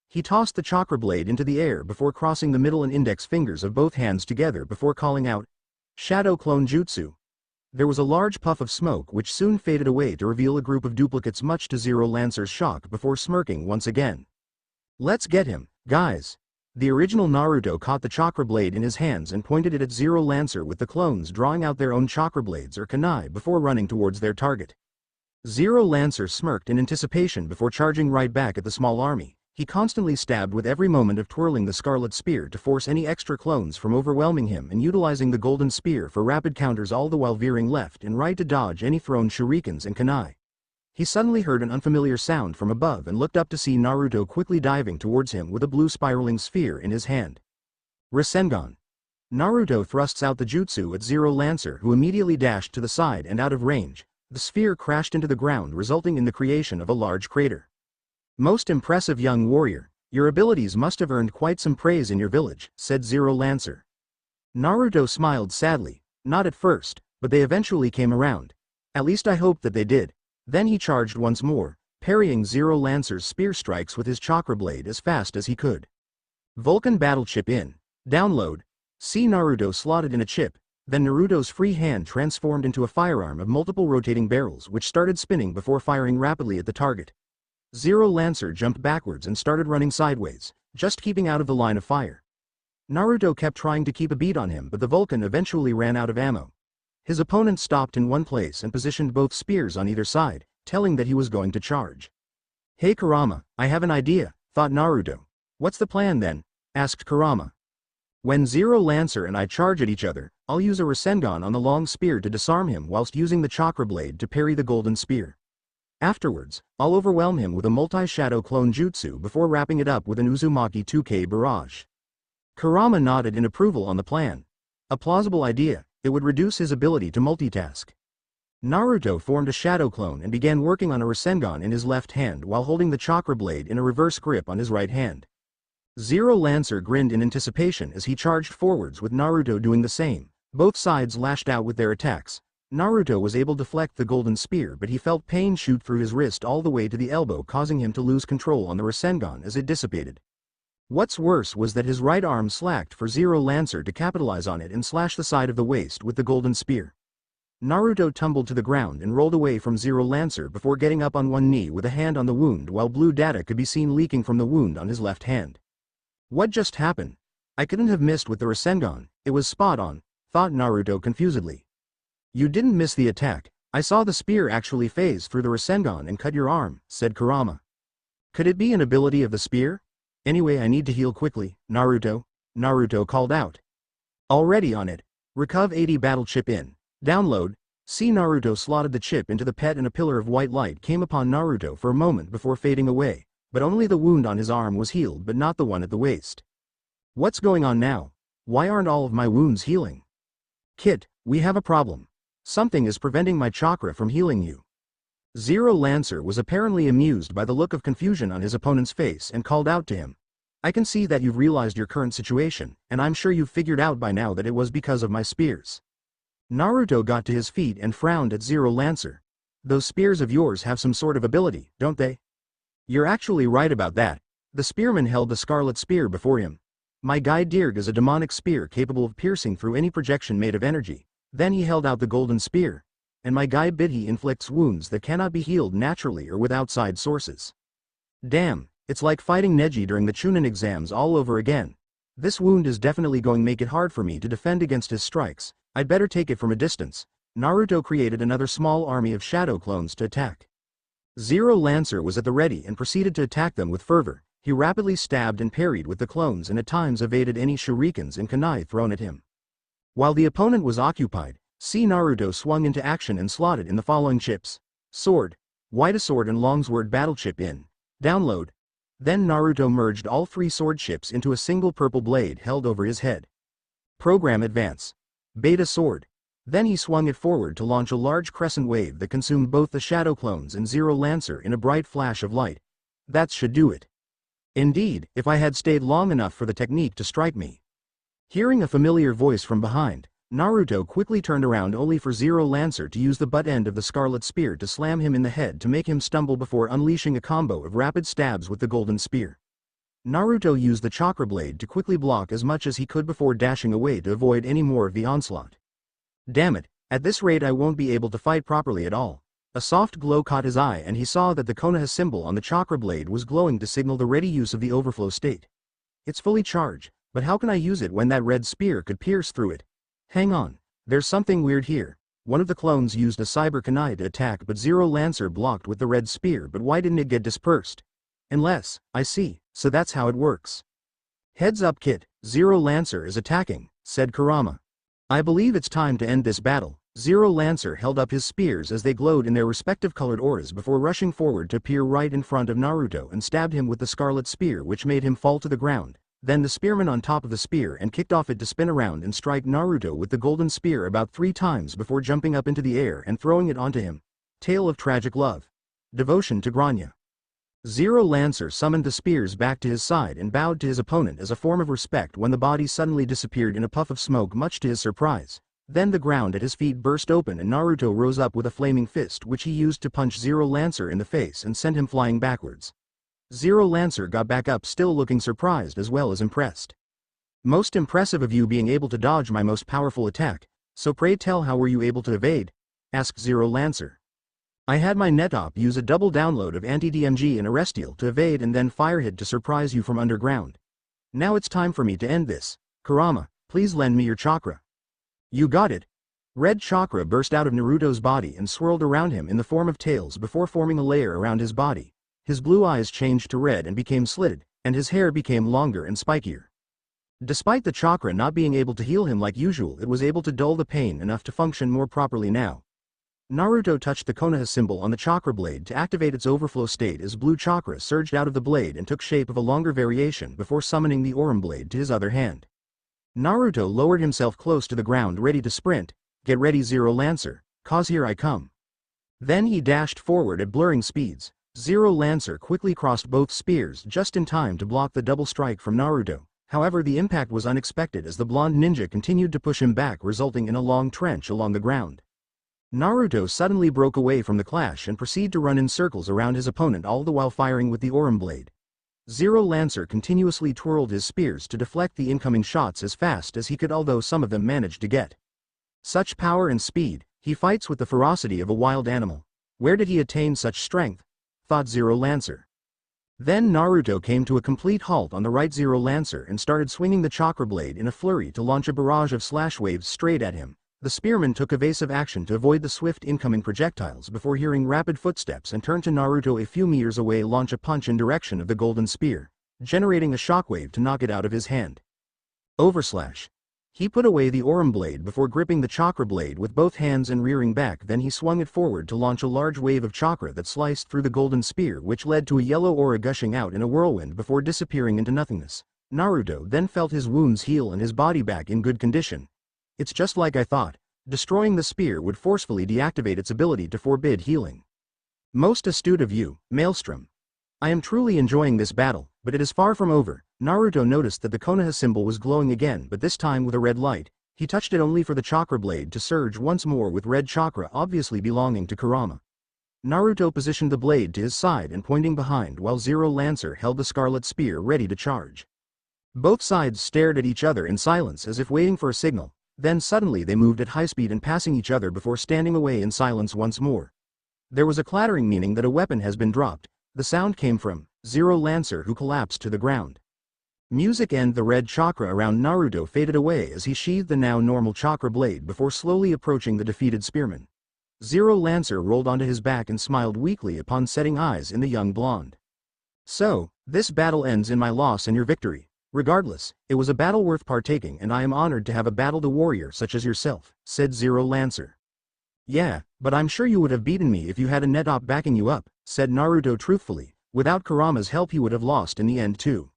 S1: He tossed the chakra blade into the air before crossing the middle and index fingers of both hands together before calling out, Shadow Clone Jutsu. There was a large puff of smoke which soon faded away to reveal a group of duplicates much to Zero Lancer's shock before smirking once again. Let's get him, guys. The original Naruto caught the chakra blade in his hands and pointed it at Zero Lancer with the clones drawing out their own chakra blades or kunai before running towards their target. Zero Lancer smirked in anticipation before charging right back at the small army. He constantly stabbed with every moment of twirling the scarlet spear to force any extra clones from overwhelming him and utilizing the golden spear for rapid counters, all the while veering left and right to dodge any thrown shurikens and kunai. He suddenly heard an unfamiliar sound from above and looked up to see Naruto quickly diving towards him with a blue spiraling sphere in his hand. Rasengan. Naruto thrusts out the jutsu at Zero Lancer, who immediately dashed to the side and out of range. The sphere crashed into the ground, resulting in the creation of a large crater. Most impressive young warrior, your abilities must have earned quite some praise in your village, said Zero Lancer. Naruto smiled sadly. Not at first, but they eventually came around. At least I hoped that they did. Then he charged once more, parrying Zero Lancer's spear strikes with his chakra blade as fast as he could. Vulcan battle chip in. Download. See Naruto slotted in a chip, then Naruto's free hand transformed into a firearm of multiple rotating barrels which started spinning before firing rapidly at the target. Zero Lancer jumped backwards and started running sideways, just keeping out of the line of fire. Naruto kept trying to keep a beat on him, but the Vulcan eventually ran out of ammo. His opponent stopped in one place and positioned both spears on either side, telling that he was going to charge. Hey Kurama, I have an idea, thought Naruto. What's the plan then? Asked Kurama. When Zero Lancer and I charge at each other, I'll use a Rasengan on the long spear to disarm him whilst using the chakra blade to parry the golden spear. Afterwards, I'll overwhelm him with a multi-shadow clone jutsu before wrapping it up with an Uzumaki 2K barrage. Kurama nodded in approval on the plan. A plausible idea, it would reduce his ability to multitask. Naruto formed a shadow clone and began working on a Rasengan in his left hand while holding the chakra blade in a reverse grip on his right hand. Zero Lancer grinned in anticipation as he charged forwards with Naruto doing the same. Both sides lashed out with their attacks. Naruto was able to deflect the golden spear, but he felt pain shoot through his wrist all the way to the elbow, causing him to lose control on the Rasengan as it dissipated. What's worse was that his right arm slacked for Zero Lancer to capitalize on it and slash the side of the waist with the golden spear. Naruto tumbled to the ground and rolled away from Zero Lancer before getting up on one knee with a hand on the wound while blue data could be seen leaking from the wound on his left hand. What just happened? I couldn't have missed with the Rasengan, it was spot on, thought Naruto confusedly. You didn't miss the attack, I saw the spear actually phase through the Rasengan and cut your arm, said Kurama. Could it be an ability of the spear? Anyway, I need to heal quickly, Naruto called out. Already on it. Recuv 80 battle chip in. Download. See Naruto slotted the chip into the pet and a pillar of white light came upon Naruto for a moment before fading away, but only the wound on his arm was healed but not the one at the waist. What's going on now? Why aren't all of my wounds healing? Kit, we have a problem. Something is preventing my chakra from healing you. Zero Lancer was apparently amused by the look of confusion on his opponent's face and called out to him. I can see that you've realized your current situation, and I'm sure you've figured out by now that it was because of my spears. Naruto got to his feet and frowned at Zero Lancer. Those spears of yours have some sort of ability, don't they? You're actually right about that. The spearman held the scarlet spear before him. My guide Dirg is a demonic spear capable of piercing through any projection made of energy. Then he held out the golden spear. And my guide Bidhi inflicts wounds that cannot be healed naturally or with outside sources. Damn, it's like fighting Neji during the Chunin exams all over again. This wound is definitely going to make it hard for me to defend against his strikes. I'd better take it from a distance. Naruto created another small army of shadow clones to attack. Zero Lancer was at the ready and proceeded to attack them with fervor. He rapidly stabbed and parried with the clones and at times evaded any shurikens and kunai thrown at him. While the opponent was occupied, Naruto swung into action and slotted in the following chips. Sword, White Sword and Longsword battle chip in. Download. Then Naruto merged all three sword chips into a single purple blade held over his head. Program Advance. Beta Sword. Then he swung it forward to launch a large crescent wave that consumed both the shadow clones and Zero Lancer in a bright flash of light. That should do it. Indeed, if I had stayed long enough for the technique to strike me. Hearing a familiar voice from behind, Naruto quickly turned around only for Zero Lancer to use the butt end of the scarlet spear to slam him in the head to make him stumble before unleashing a combo of rapid stabs with the golden spear. Naruto used the chakra blade to quickly block as much as he could before dashing away to avoid any more of the onslaught. Damn it, at this rate I won't be able to fight properly at all. A soft glow caught his eye and he saw that the Konoha symbol on the chakra blade was glowing to signal the ready use of the overflow state. It's fully charged, but how can I use it when that red spear could pierce through it? Hang on, there's something weird here. One of the clones used a cyber kunai to attack but Zero Lancer blocked with the red spear, but why didn't it get dispersed? Unless, I see, so that's how it works. Heads up Kit, Zero Lancer is attacking, said Kurama. I believe it's time to end this battle. Zero Lancer held up his spears as they glowed in their respective colored auras before rushing forward to appear right in front of Naruto and stabbed him with the scarlet spear, which made him fall to the ground. Then the spearman on top of the spear and kicked off it to spin around and strike Naruto with the golden spear about 3 times before jumping up into the air and throwing it onto him. Tale of tragic love. Devotion to Grania. Zero Lancer summoned the spears back to his side and bowed to his opponent as a form of respect when the body suddenly disappeared in a puff of smoke, much to his surprise. Then the ground at his feet burst open and Naruto rose up with a flaming fist which he used to punch Zero Lancer in the face and send him flying backwards. Zero Lancer got back up, still looking surprised as well as impressed. Most impressive of you being able to dodge my most powerful attack, so pray tell how were you able to evade? Asked Zero Lancer. I had my netop use a double download of anti-DMG and Arrestial to evade and then fire hit to surprise you from underground. Now it's time for me to end this. Kurama, please lend me your chakra. You got it. Red chakra burst out of Naruto's body and swirled around him in the form of tails before forming a layer around his body. His blue eyes changed to red and became slitted, and his hair became longer and spikier. Despite the chakra not being able to heal him like usual, it was able to dull the pain enough to function more properly now. Naruto touched the Konoha symbol on the chakra blade to activate its overflow state as blue chakra surged out of the blade and took shape of a longer variation before summoning the Aurum blade to his other hand. Naruto lowered himself close to the ground ready to sprint. Get ready Zero Lancer, cause here I come. Then he dashed forward at blurring speeds. Zero Lancer quickly crossed both spears just in time to block the double strike from Naruto. However, the impact was unexpected as the blonde ninja continued to push him back, resulting in a long trench along the ground. Naruto suddenly broke away from the clash and proceeded to run in circles around his opponent, all the while firing with the Aurum blade. Zero Lancer continuously twirled his spears to deflect the incoming shots as fast as he could, although some of them managed to get. Such power and speed, he fights with the ferocity of a wild animal. Where did he attain such strength? Thought Zero Lancer. Then Naruto came to a complete halt on the right Zero Lancer and started swinging the chakra blade in a flurry to launch a barrage of slash waves straight at him. The spearman took evasive action to avoid the swift incoming projectiles before hearing rapid footsteps and turned to Naruto a few meters away, launch a punch in direction of the golden spear, generating a shockwave to knock it out of his hand. Overslash. He put away the Aurum blade before gripping the chakra blade with both hands and rearing back, then he swung it forward to launch a large wave of chakra that sliced through the golden spear, which led to a yellow aura gushing out in a whirlwind before disappearing into nothingness. Naruto then felt his wounds heal and his body back in good condition. It's just like I thought. Destroying the spear would forcefully deactivate its ability to forbid healing. Most astute of you, Maelstrom. I am truly enjoying this battle, but it is far from over. Naruto noticed that the Konoha symbol was glowing again, but this time with a red light. He touched it only for the chakra blade to surge once more with red chakra obviously belonging to Kurama. Naruto positioned the blade to his side and pointing behind while Zero Lancer held the scarlet spear ready to charge. Both sides stared at each other in silence as if waiting for a signal, then suddenly they moved at high speed and passing each other before standing away in silence once more. There was a clattering, meaning that a weapon has been dropped. The sound came from Zero Lancer, who collapsed to the ground. Music and the red chakra around Naruto faded away as he sheathed the now normal chakra blade before slowly approaching the defeated spearman. Zero Lancer rolled onto his back and smiled weakly upon setting eyes in the young blonde. So, this battle ends in my loss and your victory. Regardless, it was a battle worth partaking and I am honored to have battled a warrior such as yourself, said Zero Lancer. Yeah, but I'm sure you would have beaten me if you had a net op backing you up, said Naruto truthfully. Without Kurama's help he would have lost in the end too.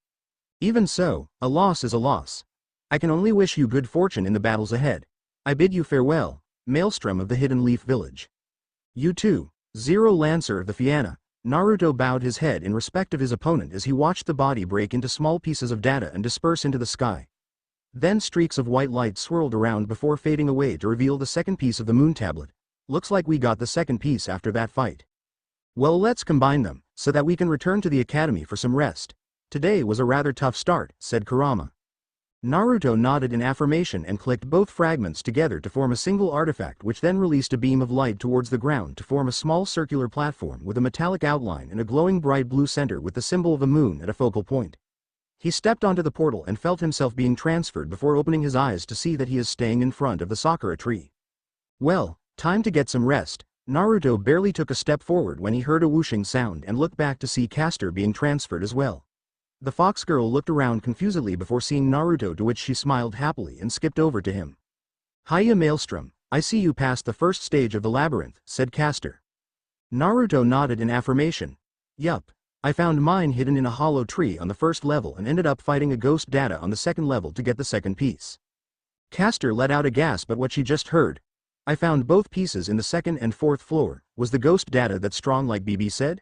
S1: Even so, a loss is a loss. I can only wish you good fortune in the battles ahead. I bid you farewell, Maelstrom of the Hidden Leaf Village. You too, Zero Lancer of the Fianna. Naruto bowed his head in respect of his opponent as he watched the body break into small pieces of data and disperse into the sky. Then streaks of white light swirled around before fading away to reveal the second piece of the moon tablet. Looks like we got the second piece after that fight. Well, let's combine them, so that we can return to the academy for some rest. Today was a rather tough start, said Kurama. Naruto nodded in affirmation and clicked both fragments together to form a single artifact, which then released a beam of light towards the ground to form a small circular platform with a metallic outline and a glowing bright blue center with the symbol of a moon at a focal point. He stepped onto the portal and felt himself being transferred before opening his eyes to see that he is staying in front of the sakura tree. Well, time to get some rest. Naruto barely took a step forward when he heard a whooshing sound and looked back to see Castor being transferred as well. The fox girl looked around confusedly before seeing Naruto, to which she smiled happily and skipped over to him. Hiya Maelstrom, I see you passed the first stage of the labyrinth, said Castor. Naruto nodded in affirmation. Yup, I found mine hidden in a hollow tree on the first level and ended up fighting a ghost data on the second level to get the second piece. Castor let out a gasp at what she just heard. I found both pieces in the second and fourth floor. Was the ghost data that strong like BB said?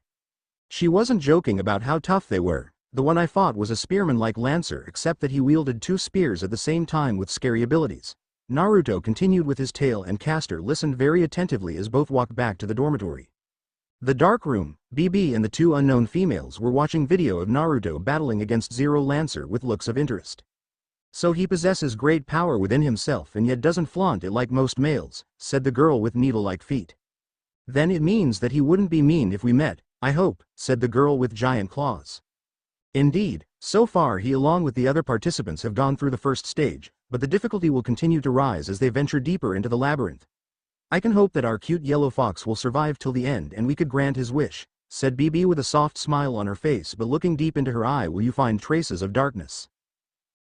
S1: She wasn't joking about how tough they were. The one I fought was a spearman like Lancer, except that he wielded two spears at the same time with scary abilities. Naruto continued with his tale and Castor listened very attentively as both walked back to the dormitory. The dark room, BB and the two unknown females were watching video of Naruto battling against Zero Lancer with looks of interest. So he possesses great power within himself and yet doesn't flaunt it like most males, said the girl with needle-like feet. Then it means that he wouldn't be mean if we met, I hope, said the girl with giant claws. Indeed, so far he along with the other participants have gone through the first stage, but the difficulty will continue to rise as they venture deeper into the labyrinth. I can hope that our cute yellow fox will survive till the end and we could grant his wish, said BB with a soft smile on her face, but looking deep into her eye will you find traces of darkness.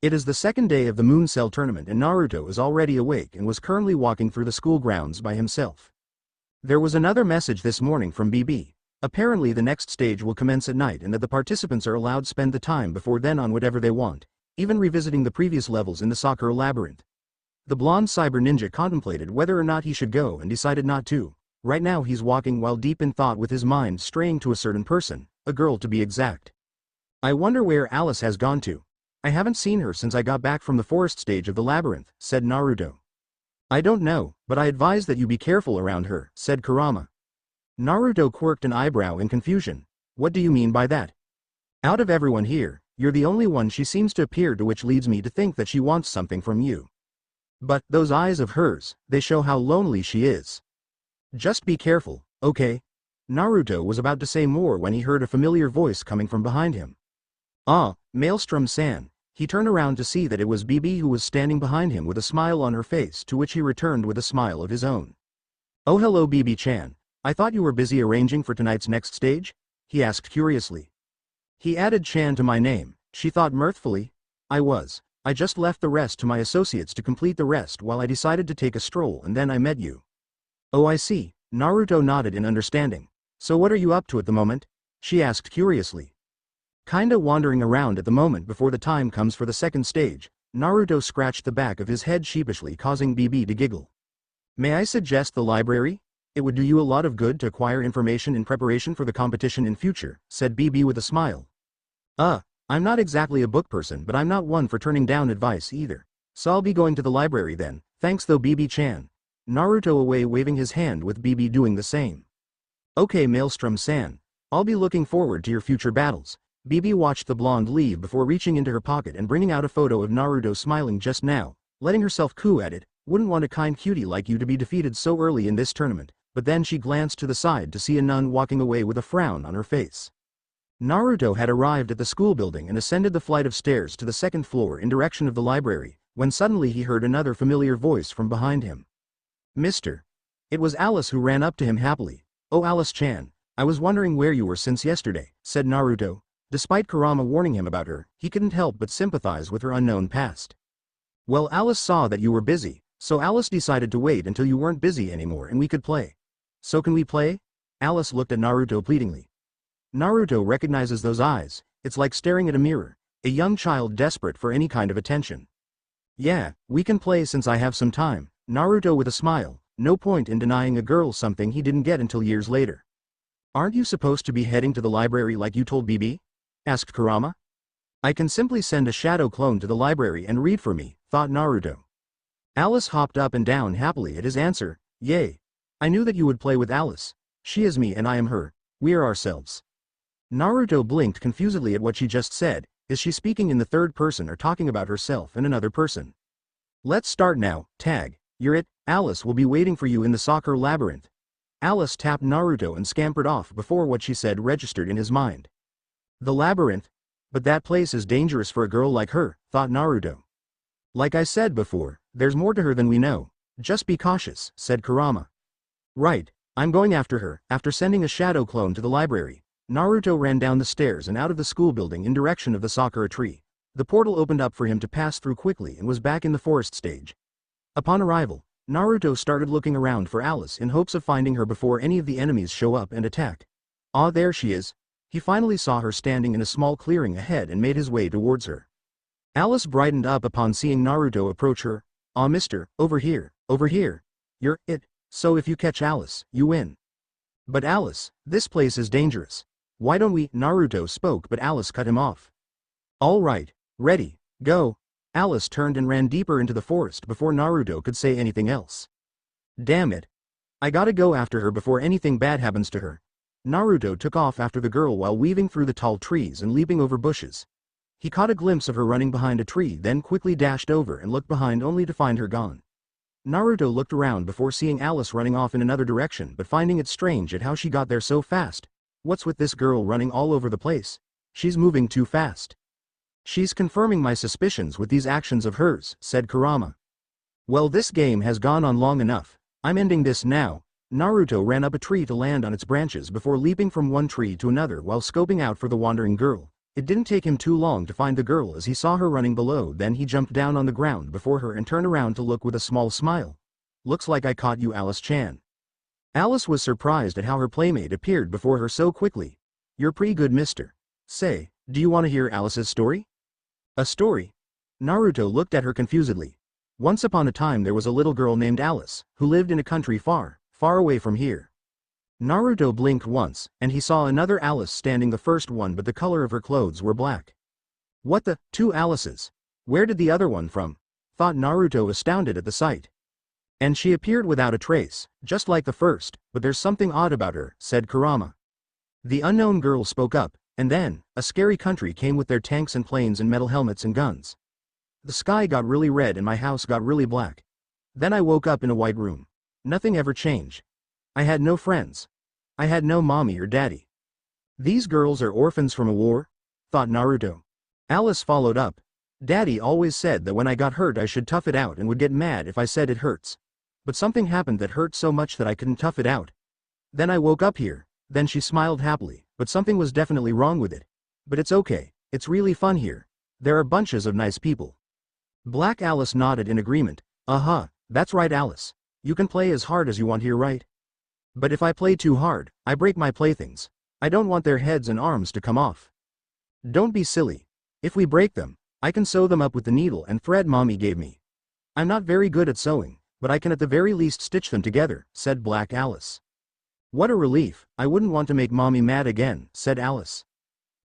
S1: It is the second day of the Moon Cell tournament and Naruto is already awake and was currently walking through the school grounds by himself. There was another message this morning from BB. Apparently the next stage will commence at night and that the participants are allowed to spend the time before then on whatever they want. even revisiting the previous levels in the Sakura Labyrinth. The blonde cyber ninja contemplated whether or not he should go and decided not to. Right now he's walking while deep in thought with his mind straying to a certain person, a girl to be exact. I wonder where Alice has gone to. I haven't seen her since I got back from the forest stage of the labyrinth, said Naruto. I don't know, but I advise that you be careful around her, said Kurama. Naruto quirked an eyebrow in confusion. What do you mean by that? Out of everyone here, you're the only one she seems to appear to, which leads me to think that she wants something from you. But, those eyes of hers, they show how lonely she is. Just be careful, okay? Naruto was about to say more when he heard a familiar voice coming from behind him. Ah, Maelstrom-san. He turned around to see that it was Bibi who was standing behind him with a smile on her face, to which he returned with a smile of his own. Oh hello Bibi-chan, I thought you were busy arranging for tonight's next stage? He asked curiously. He added Chan to my name, she thought mirthfully. I just left the rest to my associates to complete the rest while I decided to take a stroll, and then I met you. Oh I see, Naruto nodded in understanding. So what are you up to at the moment? She asked curiously. Kinda wandering around at the moment before the time comes for the second stage. Naruto scratched the back of his head sheepishly, causing Bibi to giggle. May I suggest the library? It would do you a lot of good to acquire information in preparation for the competition in future, said Bibi with a smile. I'm not exactly a book person, but I'm not one for turning down advice either. So I'll be going to the library then, thanks though Bibi-chan. Naruto away waving his hand with Bibi doing the same. Okay Maelstrom-san. I'll be looking forward to your future battles. Bibi watched the blonde leave before reaching into her pocket and bringing out a photo of Naruto smiling just now, letting herself coo at it. Wouldn't want a kind cutie like you to be defeated so early in this tournament, but then she glanced to the side to see a nun walking away with a frown on her face. Naruto had arrived at the school building and ascended the flight of stairs to the second floor in direction of the library, when suddenly he heard another familiar voice from behind him. Mister. It was Alice who ran up to him happily. Oh Alice-chan, I was wondering where you were since yesterday, said Naruto. Despite Kurama warning him about her, he couldn't help but sympathize with her unknown past. Well, Alice saw that you were busy, so Alice decided to wait until you weren't busy anymore and we could play. So can we play? Alice looked at Naruto pleadingly. Naruto recognizes those eyes, it's like staring at a mirror, a young child desperate for any kind of attention. Yeah, we can play since I have some time, Naruto with a smile, no point in denying a girl something he didn't get until years later. Aren't you supposed to be heading to the library like you told Bibi? Asked Kurama. I can simply send a shadow clone to the library and read for me, thought Naruto. Alice hopped up and down happily at his answer. Yay. I knew that you would play with Alice. She is me and I am her. We are ourselves. Naruto blinked confusedly at what she just said. Is she speaking in the third person or talking about herself and another person? Let's start now, tag. You're it. Alice will be waiting for you in the Sakura Labyrinth. Alice tapped Naruto and scampered off before what she said registered in his mind. The labyrinth? But that place is dangerous for a girl like her, thought Naruto. Like I said before, there's more to her than we know. Just be cautious, said Kurama. Right, I'm going after her. After sending a shadow clone to the library, Naruto ran down the stairs and out of the school building in direction of the Sakura tree. The portal opened up for him to pass through quickly and was back in the forest stage. Upon arrival, Naruto started looking around for Alice in hopes of finding her before any of the enemies show up and attack. Ah, there she is. He finally saw her standing in a small clearing ahead and made his way towards her. Alice brightened up upon seeing Naruto approach her. Ah mister, over here, over here. You're it, so if you catch Alice, you win. But Alice, this place is dangerous. Why don't we? Naruto spoke but Alice cut him off. All right, ready, go. Alice turned and ran deeper into the forest before Naruto could say anything else. Damn it. I gotta go after her before anything bad happens to her. Naruto took off after the girl while weaving through the tall trees and leaping over bushes. He caught a glimpse of her running behind a tree, then quickly dashed over and looked behind only to find her gone. Naruto looked around before seeing Alice running off in another direction but finding it strange at how she got there so fast. What's with this girl running all over the place? She's moving too fast. She's confirming my suspicions with these actions of hers, said Kurama. Well, this game has gone on long enough. I'm ending this now. Naruto ran up a tree to land on its branches before leaping from one tree to another while scoping out for the wandering girl. It didn't take him too long to find the girl as he saw her running below, then he jumped down on the ground before her and turned around to look with a small smile. Looks like I caught you, Alice-chan. Alice was surprised at how her playmate appeared before her so quickly. You're pretty good, mister. Say, do you want to hear Alice's story? A story? Naruto looked at her confusedly. Once upon a time there was a little girl named Alice, who lived in a country far, far away from here. Naruto blinked once, and he saw another Alice standing the first one, but the color of her clothes were black. What the, two Alices? Where did the other one from? Thought Naruto, astounded at the sight. And she appeared without a trace, just like the first, but there's something odd about her, said Kurama. The unknown girl spoke up, and then, a scary country came with their tanks and planes and metal helmets and guns. The sky got really red and my house got really black. Then I woke up in a white room. Nothing ever changed. I had no friends. I had no mommy or daddy. These girls are orphans from a war? Thought Naruto. Alice followed up. Daddy always said that when I got hurt I should tough it out and would get mad if I said it hurts. But something happened that hurt so much that I couldn't tough it out. Then I woke up here. Then she smiled happily, but something was definitely wrong with it. But it's okay, it's really fun here. There are bunches of nice people. Black Alice nodded in agreement. That's right Alice. You can play as hard as you want here, right? But if I play too hard, I break my playthings. I don't want their heads and arms to come off. Don't be silly. If we break them, I can sew them up with the needle and thread mommy gave me. I'm not very good at sewing, but I can at the very least stitch them together, said Black Alice. What a relief, I wouldn't want to make mommy mad again, said Alice.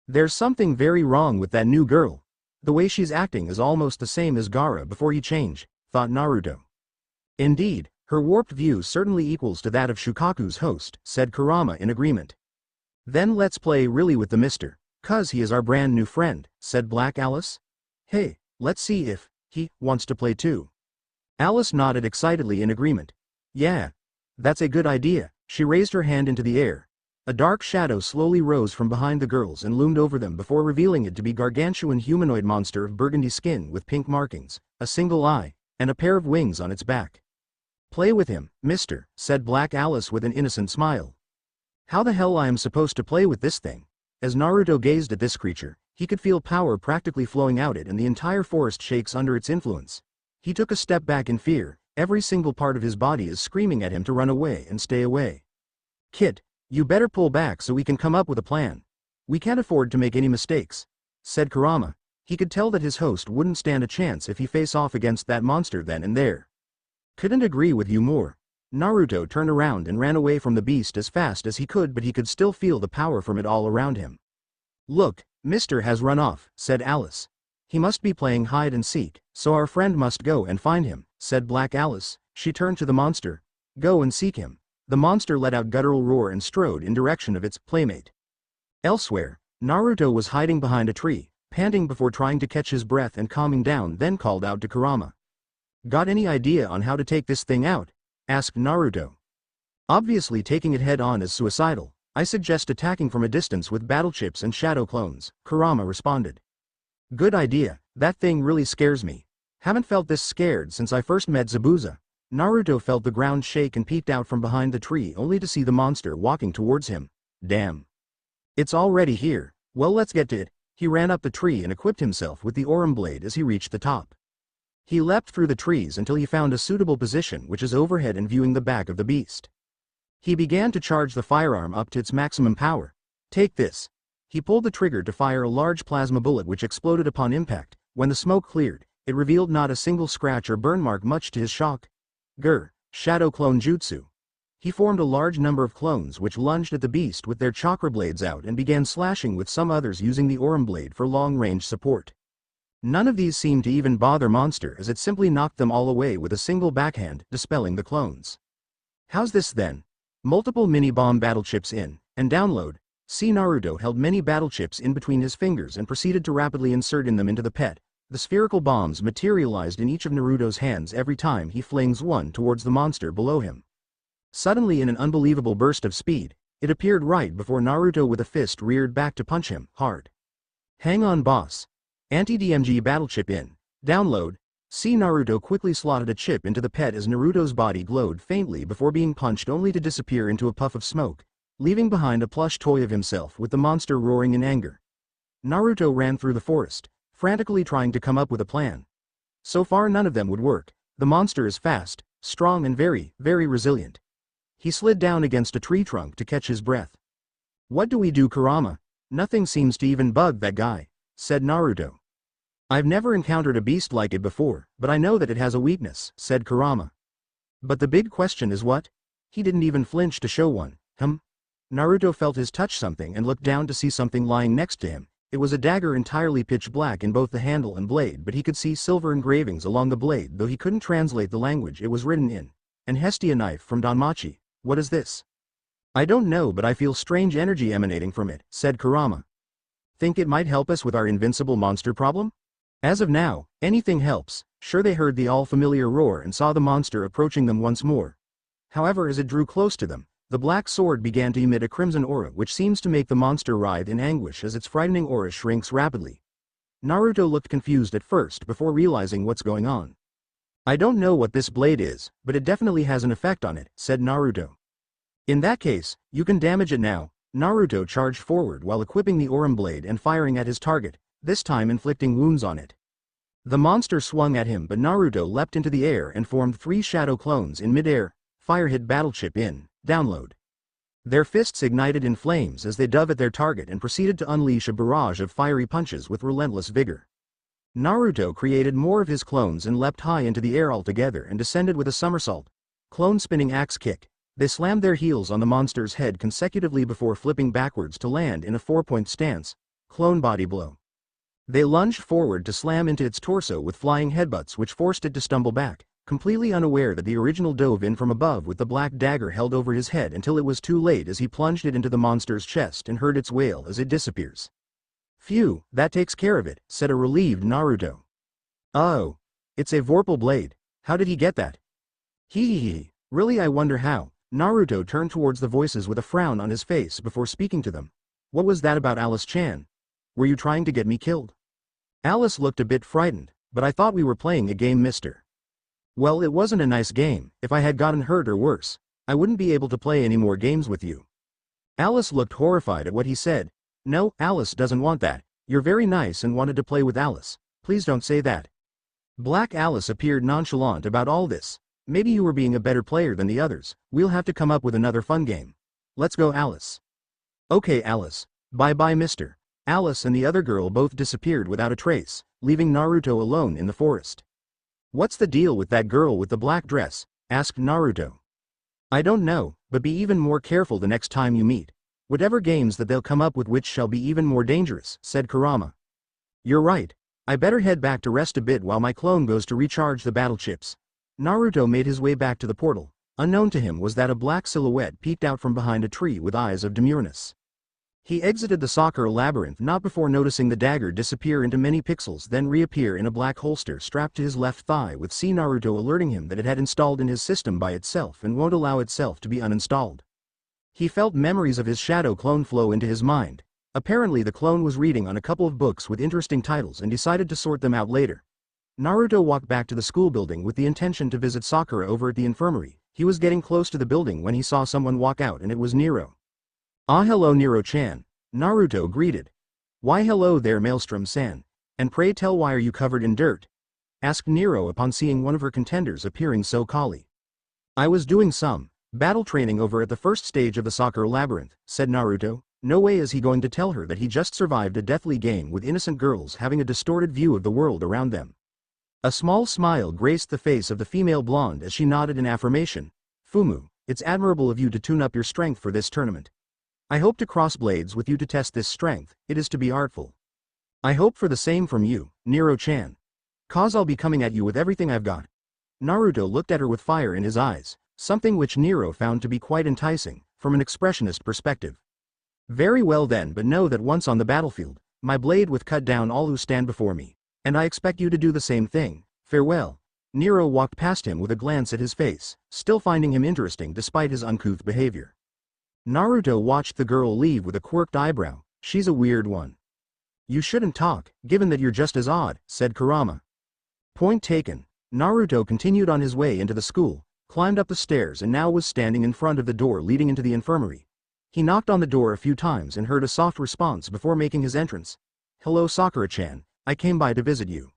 S1: There's something very wrong with that new girl. The way she's acting is almost the same as Gaara before he changed, thought Naruto. Indeed, her warped view certainly equals to that of Shukaku's host, said Kurama in agreement. Then let's play really with the mister, 'cause he is our brand new friend, said Black Alice. Hey, let's see if he wants to play too. Alice nodded excitedly in agreement. Yeah, that's a good idea. She raised her hand into the air. A dark shadow slowly rose from behind the girls and loomed over them before revealing it to be a gargantuan humanoid monster of burgundy skin with pink markings, a single eye, and a pair of wings on its back. Play with him, mister, said Black Alice with an innocent smile. How the hell I am supposed to play with this thing? As Naruto gazed at this creature, he could feel power practically flowing out it and the entire forest shakes under its influence. He took a step back in fear, every single part of his body is screaming at him to run away and stay away. Kid, you better pull back so we can come up with a plan. We can't afford to make any mistakes, said Kurama. He could tell that his host wouldn't stand a chance if he face off against that monster then and there. Couldn't agree with you more. Naruto turned around and ran away from the beast as fast as he could, but he could still feel the power from it all around him. Look, mister has run off, said Alice. He must be playing hide and seek, so our friend must go and find him, said Black Alice. She turned to the monster. Go and seek him. The monster let out a guttural roar and strode in direction of its playmate. Elsewhere, Naruto was hiding behind a tree, panting before trying to catch his breath and calming down, then called out to Kurama. Got any idea on how to take this thing out? Asked Naruto. Obviously taking it head on is suicidal. I suggest attacking from a distance with battle chips and shadow clones, Kurama responded. Good idea, that thing really scares me. Haven't felt this scared since I first met Zabuza. Naruto felt the ground shake and peeked out from behind the tree only to see the monster walking towards him. Damn. It's already here. Well, let's get to it. He ran up the tree and equipped himself with the Aurum blade as he reached the top. He leapt through the trees until he found a suitable position, which is overhead and viewing the back of the beast. He began to charge the firearm up to its maximum power. Take this. He pulled the trigger to fire a large plasma bullet which exploded upon impact. When the smoke cleared, it revealed not a single scratch or burn mark, much to his shock. Shadow clone jutsu. He formed a large number of clones which lunged at the beast with their chakra blades out and began slashing with some others using the Aurum blade for long-range support. None of these seemed to even bother monster as it simply knocked them all away with a single backhand, dispelling the clones. How's this then? Multiple mini-bomb battle chips in, and download. See, Naruto held many battle chips in between his fingers and proceeded to rapidly insert in them into the pet. The spherical bombs materialized in each of Naruto's hands every time he flings one towards the monster below him. Suddenly, in an unbelievable burst of speed, it appeared right before Naruto with a fist reared back to punch him hard. Hang on, boss. Anti-DMG battle chip in. Download. See, Naruto quickly slotted a chip into the pet as Naruto's body glowed faintly before being punched only to disappear into a puff of smoke, leaving behind a plush toy of himself with the monster roaring in anger. Naruto ran through the forest, frantically trying to come up with a plan. So far none of them would work. The monster is fast, strong and very, very resilient. He slid down against a tree trunk to catch his breath. What do we do, Kurama? Nothing seems to even bug that guy, said Naruto. I've never encountered a beast like it before, but I know that it has a weakness, said Kurama. But the big question is what? He didn't even flinch to show one. Naruto felt his touch something and looked down to see something lying next to him. It was a dagger entirely pitch black in both the handle and blade, but he could see silver engravings along the blade, though he couldn't translate the language it was written in. An Hestia knife from Danmachi. What is this? I don't know, but I feel strange energy emanating from it, said Kurama. Think it might help us with our invincible monster problem? As of now, anything helps. Sure, they heard the all-familiar roar and saw the monster approaching them once more. However, as it drew close to them, the black sword began to emit a crimson aura which seems to make the monster writhe in anguish as its frightening aura shrinks rapidly. Naruto looked confused at first before realizing what's going on. I don't know what this blade is, but it definitely has an effect on it, said Naruto. In that case, you can damage it now. Naruto charged forward while equipping the Aurum blade and firing at his target, this time inflicting wounds on it. The monster swung at him, but Naruto leapt into the air and formed 3 shadow clones in midair. Fire hit battleship in. Download. Their fists ignited in flames as they dove at their target and proceeded to unleash a barrage of fiery punches with relentless vigor. Naruto created more of his clones and leapt high into the air altogether and descended with a somersault. Clone spinning axe kick. They slammed their heels on the monster's head consecutively before flipping backwards to land in a 4-point stance. Clone body blow. They lunged forward to slam into its torso with flying headbutts which forced it to stumble back, completely unaware that the original dove in from above with the black dagger held over his head until it was too late as he plunged it into the monster's chest and heard its wail as it disappears. Phew, that takes care of it, said a relieved Naruto. Oh. It's a Vorpal blade. How did he get that? Hee. Really, I wonder how. Naruto turned towards the voices with a frown on his face before speaking to them. What was that about Alice-chan? Were you trying to get me killed? Alice looked a bit frightened, but I thought we were playing a game, mister. Well, it wasn't a nice game. If I had gotten hurt or worse, I wouldn't be able to play any more games with you. Alice looked horrified at what he said. No, Alice doesn't want that. You're very nice and wanted to play with Alice. Please don't say that. Black Alice appeared nonchalant about all this. Maybe you were being a better player than the others. We'll have to come up with another fun game. Let's go, Alice. Okay, Alice. Bye-bye, mister. Alice and the other girl both disappeared without a trace, leaving Naruto alone in the forest. What's the deal with that girl with the black dress? Asked Naruto. I don't know, but be even more careful the next time you meet. Whatever games that they'll come up with which shall be even more dangerous, said Kurama. You're right. I better head back to rest a bit while my clone goes to recharge the battle chips. Naruto made his way back to the portal. Unknown to him was that a black silhouette peeked out from behind a tree with eyes of demureness. He exited the Sakura labyrinth not before noticing the dagger disappear into many pixels, then reappear in a black holster strapped to his left thigh, with Naruto alerting him that it had installed in his system by itself and won't allow itself to be uninstalled. He felt memories of his shadow clone flow into his mind. Apparently the clone was reading on a couple of books with interesting titles and decided to sort them out later. Naruto walked back to the school building with the intention to visit Sakura over at the infirmary. He was getting close to the building when he saw someone walk out, and it was Nero. Ah, hello Nero-chan. Naruto greeted. Why hello there Maelstrom-san. And pray tell, why are you covered in dirt? Asked Nero upon seeing one of her contenders appearing so calmly. I was doing some battle training over at the first stage of the Sakura labyrinth, said Naruto. No way is he going to tell her that he just survived a deathly game with innocent girls having a distorted view of the world around them. A small smile graced the face of the female blonde as she nodded in affirmation. Fumu, it's admirable of you to tune up your strength for this tournament. I hope to cross blades with you to test this strength. It is to be artful. I hope for the same from you, Nero-chan. Cause I'll be coming at you with everything I've got. Naruto looked at her with fire in his eyes, something which Nero found to be quite enticing, from an expressionist perspective. Very well then, but know that once on the battlefield, my blade will cut down all who stand before me. And I expect you to do the same thing. Farewell. Nero walked past him with a glance at his face, still finding him interesting despite his uncouth behavior. Naruto watched the girl leave with a quirked eyebrow. She's a weird one. You shouldn't talk, given that you're just as odd, said Kurama. Point taken. Naruto continued on his way into the school, climbed up the stairs and now was standing in front of the door leading into the infirmary. He knocked on the door a few times and heard a soft response before making his entrance. Hello Sakura-chan. I came by to visit you.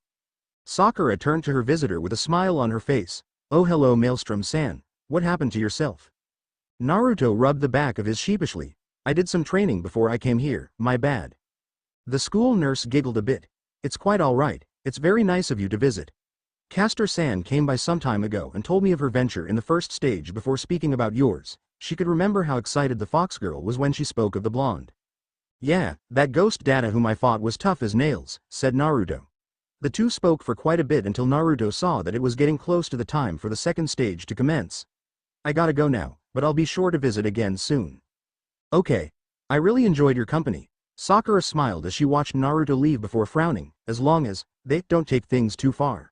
S1: Sakura turned to her visitor with a smile on her face. Oh hello Maelstrom-san. What happened to yourself? Naruto rubbed the back of his sheepishly. I did some training before I came here, my bad. The school nurse giggled a bit. It's quite alright, It's very nice of you to visit. Castor-san came by some time ago and told me of her venture in the first stage before speaking about yours. She could remember how excited the fox girl was when she spoke of the blonde. Yeah, that ghost data whom I fought was tough as nails, said Naruto. The two spoke for quite a bit until Naruto saw that it was getting close to the time for the second stage to commence. I gotta go now, but I'll be sure to visit again soon. Okay. I really enjoyed your company. Sakura smiled as she watched Naruto leave before frowning, as long as they don't take things too far.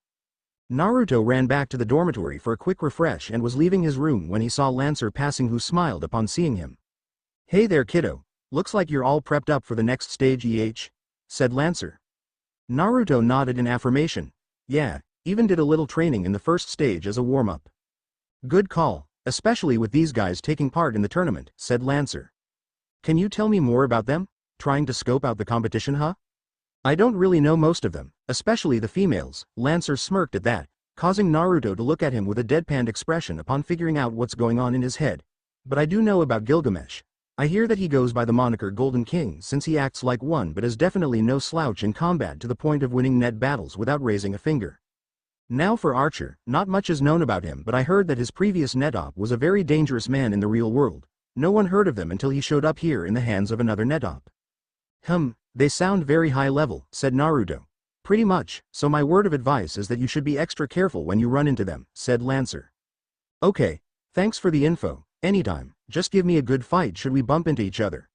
S1: Naruto ran back to the dormitory for a quick refresh and was leaving his room when he saw Lancer passing, who smiled upon seeing him. Hey there, kiddo. Looks like you're all prepped up for the next stage, said Lancer. Naruto nodded in affirmation. Yeah, even did a little training in the first stage as a warm-up. Good call, especially with these guys taking part in the tournament, said Lancer. Can you tell me more about them? Trying to scope out the competition, huh? I don't really know most of them, especially the females. Lancer smirked at that, causing Naruto to look at him with a deadpan expression upon figuring out what's going on in his head. But I do know about Gilgamesh. I hear that he goes by the moniker Golden King since he acts like one but is definitely no slouch in combat to the point of winning net battles without raising a finger. Now for Archer, not much is known about him, but I heard that his previous net op was a very dangerous man in the real world. No one heard of them until he showed up here in the hands of another net op. They sound very high level, said Naruto. Pretty much, so my word of advice is that you should be extra careful when you run into them, said Lancer. Okay, thanks for the info, anytime, just give me a good fight should we bump into each other.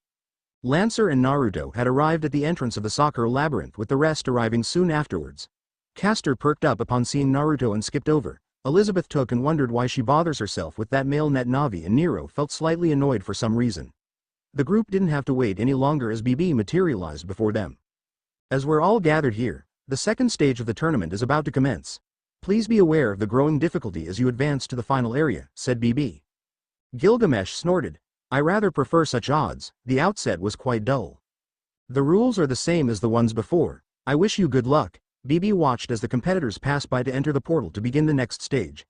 S1: Lancer and Naruto had arrived at the entrance of the soccer labyrinth, with the rest arriving soon afterwards. Castor perked up upon seeing Naruto and skipped over. Elizabeth took and wondered why she bothers herself with that male net Navi, and Nero felt slightly annoyed for some reason. The group didn't have to wait any longer as BB materialized before them. As we're all gathered here, the second stage of the tournament is about to commence. Please be aware of the growing difficulty as you advance to the final area, said BB. Gilgamesh snorted. I rather prefer such odds. The outset was quite dull. The rules are the same as the ones before. I wish you good luck. BB watched as the competitors passed by to enter the portal to begin the next stage.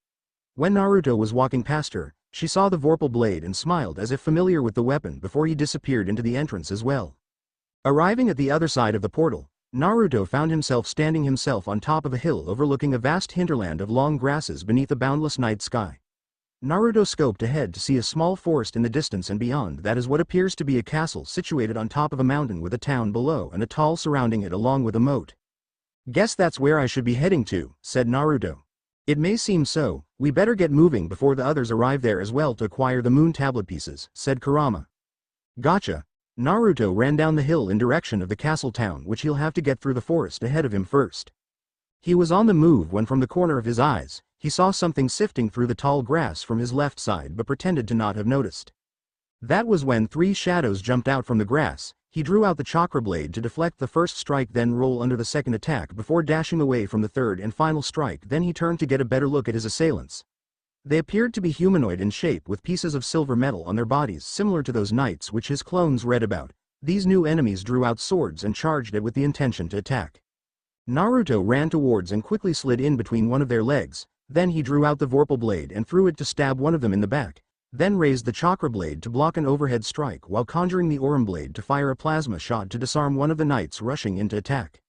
S1: When Naruto was walking past her, she saw the Vorpal blade and smiled as if familiar with the weapon before he disappeared into the entrance as well. Arriving at the other side of the portal, Naruto found himself standing on top of a hill overlooking a vast hinterland of long grasses beneath a boundless night sky. Naruto scoped ahead to see a small forest in the distance, and beyond that is what appears to be a castle situated on top of a mountain with a town below and a tall surrounding it along with a moat. Guess that's where I should be heading to, said Naruto. It may seem so, we better get moving before the others arrive there as well to acquire the moon tablet pieces, said Kurama. Gotcha. Naruto ran down the hill in direction of the castle town, which he'll have to get through the forest ahead of him first. He was on the move when from the corner of his eyes, he saw something sifting through the tall grass from his left side but pretended to not have noticed. That was when three shadows jumped out from the grass. He drew out the chakra blade to deflect the first strike, then roll under the second attack before dashing away from the third and final strike. Then he turned to get a better look at his assailants. They appeared to be humanoid in shape with pieces of silver metal on their bodies similar to those knights which his clones read about. These new enemies drew out swords and charged it with the intention to attack. Naruto ran towards and quickly slid in between one of their legs. Then he drew out the Vorpal blade and threw it to stab one of them in the back. Then raised the chakra blade to block an overhead strike while conjuring the Aurum blade to fire a plasma shot to disarm one of the knights rushing in to attack.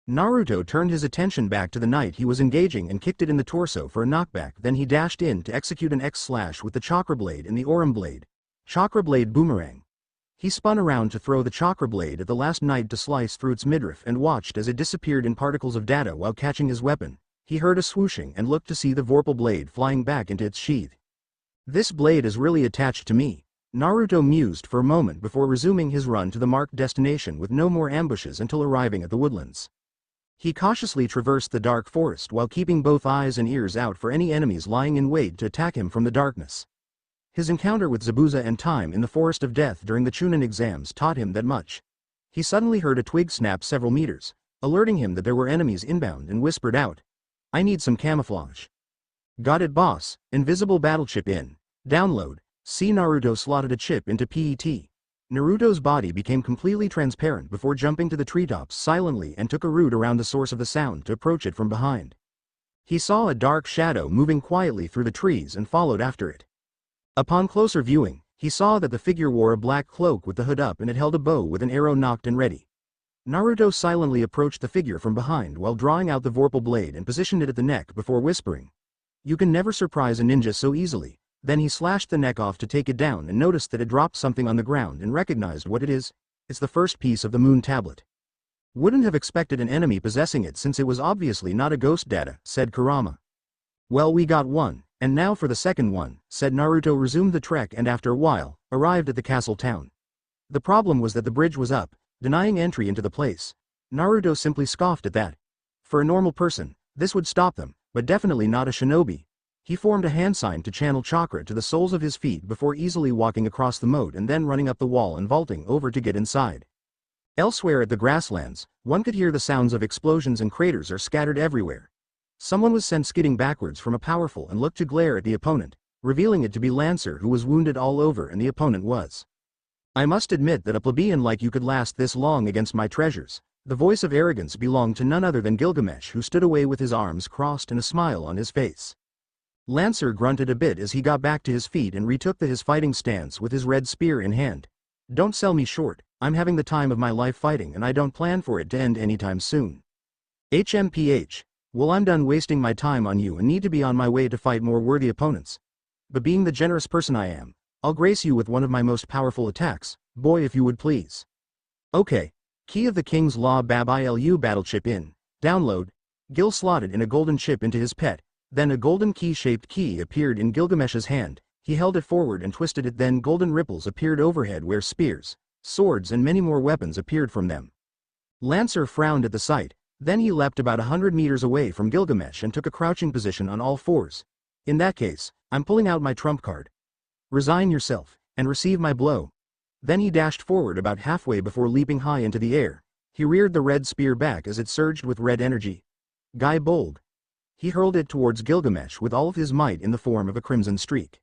S1: Naruto turned his attention back to the knight he was engaging and kicked it in the torso for a knockback. Then he dashed in to execute an X-slash with the chakra blade and the Aurum blade. Chakra blade boomerang. He spun around to throw the chakra blade at the last knight to slice through its midriff and watched as it disappeared in particles of data while catching his weapon. He heard a swooshing and looked to see the Vorpal blade flying back into its sheath. This blade is really attached to me. Naruto mused for a moment before resuming his run to the marked destination with no more ambushes until arriving at the woodlands. He cautiously traversed the dark forest while keeping both eyes and ears out for any enemies lying in wait to attack him from the darkness. His encounter with Zabuza and time in the Forest of Death during the Chunin exams taught him that much. He suddenly heard a twig snap several meters, alerting him that there were enemies inbound, and whispered out, "I need some camouflage." "Got it, boss. Invisible battle chip in. Download." See, Naruto slotted a chip into PET. Naruto's body became completely transparent before jumping to the treetops silently and took a route around the source of the sound to approach it from behind. He saw a dark shadow moving quietly through the trees and followed after it. Upon closer viewing, he saw that the figure wore a black cloak with the hood up and it held a bow with an arrow nocked and ready. Naruto silently approached the figure from behind while drawing out the vorpal blade and positioned it at the neck before whispering. You can never surprise a ninja so easily. Then he slashed the neck off to take it down and noticed that it dropped something on the ground and recognized what it is. It's the first piece of the moon tablet. Wouldn't have expected an enemy possessing it since it was obviously not a ghost data, said Kurama. Well, we got one, and now for the second one, said Naruto. Resumed the trek and after a while, arrived at the castle town. The problem was that the bridge was up, denying entry into the place. Naruto simply scoffed at that. For a normal person, this would stop them, but definitely not a shinobi. He formed a hand sign to channel chakra to the soles of his feet before easily walking across the moat and then running up the wall and vaulting over to get inside. Elsewhere at the grasslands, one could hear the sounds of explosions and craters are scattered everywhere. Someone was sent skidding backwards from a powerful and looked to glare at the opponent, revealing it to be Lancer, who was wounded all over, and the opponent was. I must admit that a plebeian like you could last this long against my treasures. The voice of arrogance belonged to none other than Gilgamesh, who stood away with his arms crossed and a smile on his face. Lancer grunted a bit as he got back to his feet and retook his fighting stance with his red spear in hand. Don't sell me short, I'm having the time of my life fighting and I don't plan for it to end anytime soon. HMPH. Well, I'm done wasting my time on you and need to be on my way to fight more worthy opponents. But being the generous person I am, I'll grace you with one of my most powerful attacks, boy, if you would please. Okay. Key of the King's Law Bab ILU battle chip in. Download. Gil slotted in a golden chip into his pet. Then a golden key-shaped key appeared in Gilgamesh's hand. He held it forward and twisted it. Then golden ripples appeared overhead where spears, swords and many more weapons appeared from them. Lancer frowned at the sight. Then he leapt about 100 meters away from Gilgamesh and took a crouching position on all fours. In that case, I'm pulling out my trump card. Resign yourself, and receive my blow. Then he dashed forward about halfway before leaping high into the air. He reared the red spear back as it surged with red energy. Guy Bolg. He hurled it towards Gilgamesh with all of his might in the form of a crimson streak.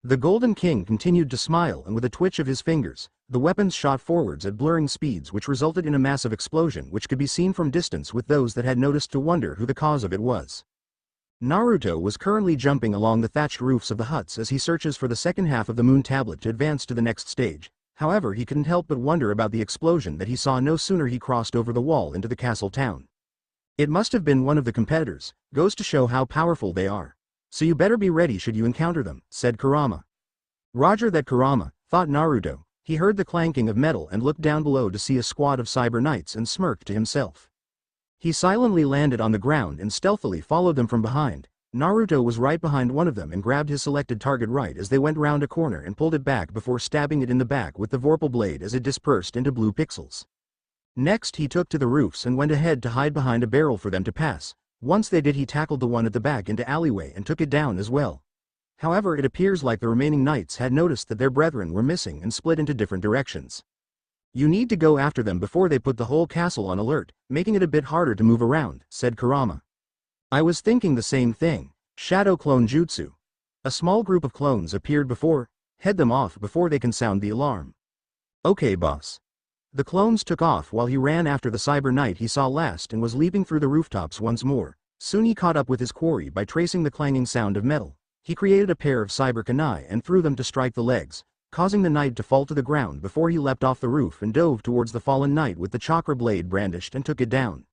S1: The Golden King continued to smile, and with a twitch of his fingers, the weapons shot forwards at blurring speeds, which resulted in a massive explosion which could be seen from distance with those that had noticed to wonder who the cause of it was. Naruto was currently jumping along the thatched roofs of the huts as he searches for the second half of the moon tablet to advance to the next stage. However, he couldn't help but wonder about the explosion that he saw no sooner he crossed over the wall into the castle town. It must have been one of the competitors, goes to show how powerful they are. So you better be ready should you encounter them, said Kurama. Roger that, Kurama, thought Naruto. He heard the clanking of metal and looked down below to see a squad of cyber knights and smirked to himself. He silently landed on the ground and stealthily followed them from behind. Naruto was right behind one of them and grabbed his selected target right as they went round a corner and pulled it back before stabbing it in the back with the vorpal blade as it dispersed into blue pixels. Next he took to the roofs and went ahead to hide behind a barrel for them to pass. Once they did, he tackled the one at the back into alleyway and took it down as well. However, it appears like the remaining knights had noticed that their brethren were missing and split into different directions. You need to go after them before they put the whole castle on alert, making it a bit harder to move around, said Kurama. I was thinking the same thing. Shadow clone jutsu. A small group of clones appeared before. Head them off before they can sound the alarm. Okay, boss. The clones took off while he ran after the cyber knight he saw last and was leaping through the rooftops once more. Soon he caught up with his quarry by tracing the clanging sound of metal. He created a pair of cyber kunai and threw them to strike the legs, causing the knight to fall to the ground before he leapt off the roof and dove towards the fallen knight with the chakra blade brandished and took it down.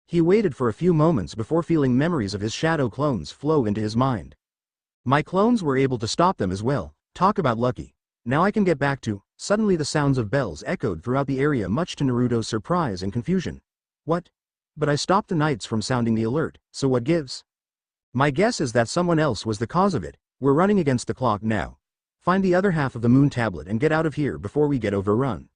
S1: He waited for a few moments before feeling memories of his shadow clones flow into his mind. My clones were able to stop them as well. Talk about lucky. Now I can get back to. Suddenly the sounds of bells echoed throughout the area, much to Naruto's surprise and confusion. What? But I stopped the knights from sounding the alert, so what gives? My guess is that someone else was the cause of it. We're running against the clock now. Find the other half of the moon tablet and get out of here before we get overrun.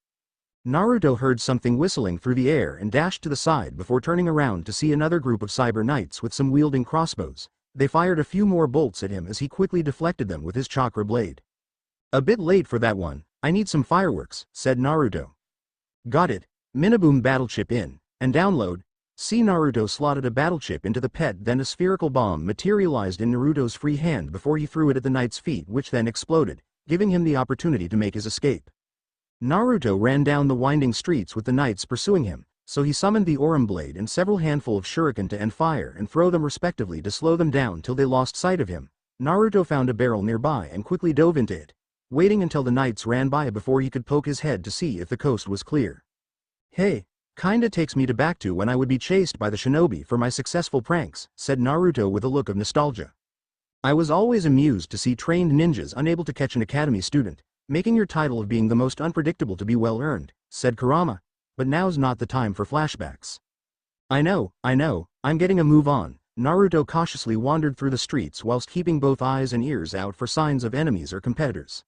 S1: Naruto heard something whistling through the air and dashed to the side before turning around to see another group of cyber knights with some wielding crossbows. They fired a few more bolts at him as he quickly deflected them with his chakra blade. A bit late for that one. I need some fireworks, said Naruto. Got it. Minaboom battle chip in, and download. See, Naruto slotted a battle chip into the pet, then a spherical bomb materialized in Naruto's free hand before he threw it at the knight's feet, which then exploded, giving him the opportunity to make his escape. Naruto ran down the winding streets with the knights pursuing him, so he summoned the Aurum blade and several handful of shuriken to end fire and throw them respectively to slow them down till they lost sight of him. Naruto found a barrel nearby and quickly dove into it, waiting until the knights ran by before he could poke his head to see if the coast was clear. Hey, Kinda takes me back to when I would be chased by the shinobi for my successful pranks, said Naruto with a look of nostalgia. I was always amused to see trained ninjas unable to catch an academy student, making your title of being the most unpredictable to be well earned, said Kurama. But now's not the time for flashbacks. I know, I'm getting a move on. Naruto cautiously wandered through the streets whilst keeping both eyes and ears out for signs of enemies or competitors.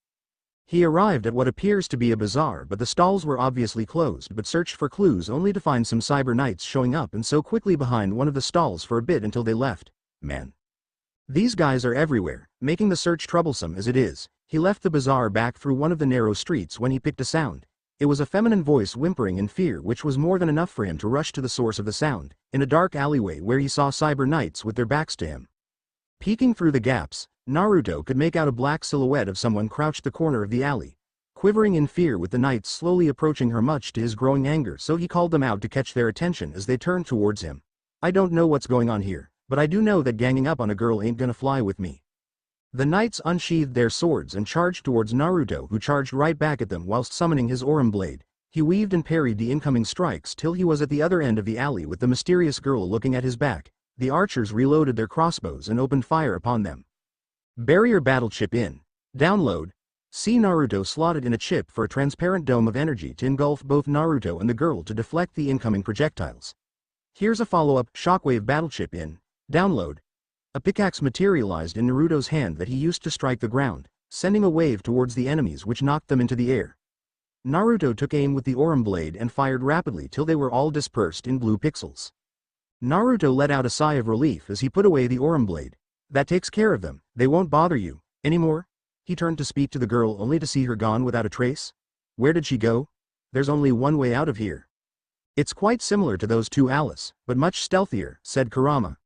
S1: He arrived at what appears to be a bazaar, but the stalls were obviously closed, but searched for clues only to find some cyber knights showing up and so quickly behind one of the stalls for a bit until they left. Man. These guys are everywhere, making the search troublesome as it is. He left the bazaar back through one of the narrow streets when he picked a sound. It was a feminine voice whimpering in fear, which was more than enough for him to rush to the source of the sound, in a dark alleyway where he saw cyber knights with their backs to him. Peeking through the gaps, Naruto could make out a black silhouette of someone crouched the corner of the alley, quivering in fear with the knights slowly approaching her, much to his growing anger, so he called them out to catch their attention as they turned towards him. I don't know what's going on here, but I do know that ganging up on a girl ain't gonna fly with me. The knights unsheathed their swords and charged towards Naruto, who charged right back at them whilst summoning his Orim blade. He weaved and parried the incoming strikes till he was at the other end of the alley with the mysterious girl looking at his back. The archers reloaded their crossbows and opened fire upon them. Barrier battle chip in. Download. See Naruto slotted in a chip for a transparent dome of energy to engulf both Naruto and the girl to deflect the incoming projectiles. Here's a follow-up shockwave battle chip in. Download. A pickaxe materialized in Naruto's hand that he used to strike the ground, sending a wave towards the enemies which knocked them into the air. Naruto took aim with the Orim blade and fired rapidly till they were all dispersed in blue pixels. Naruto let out a sigh of relief as he put away the Orim blade. That takes care of them, they won't bother you anymore. He turned to speak to the girl only to see her gone without a trace. Where did she go? There's only one way out of here. It's quite similar to those two Alice, but much stealthier, said Kurama.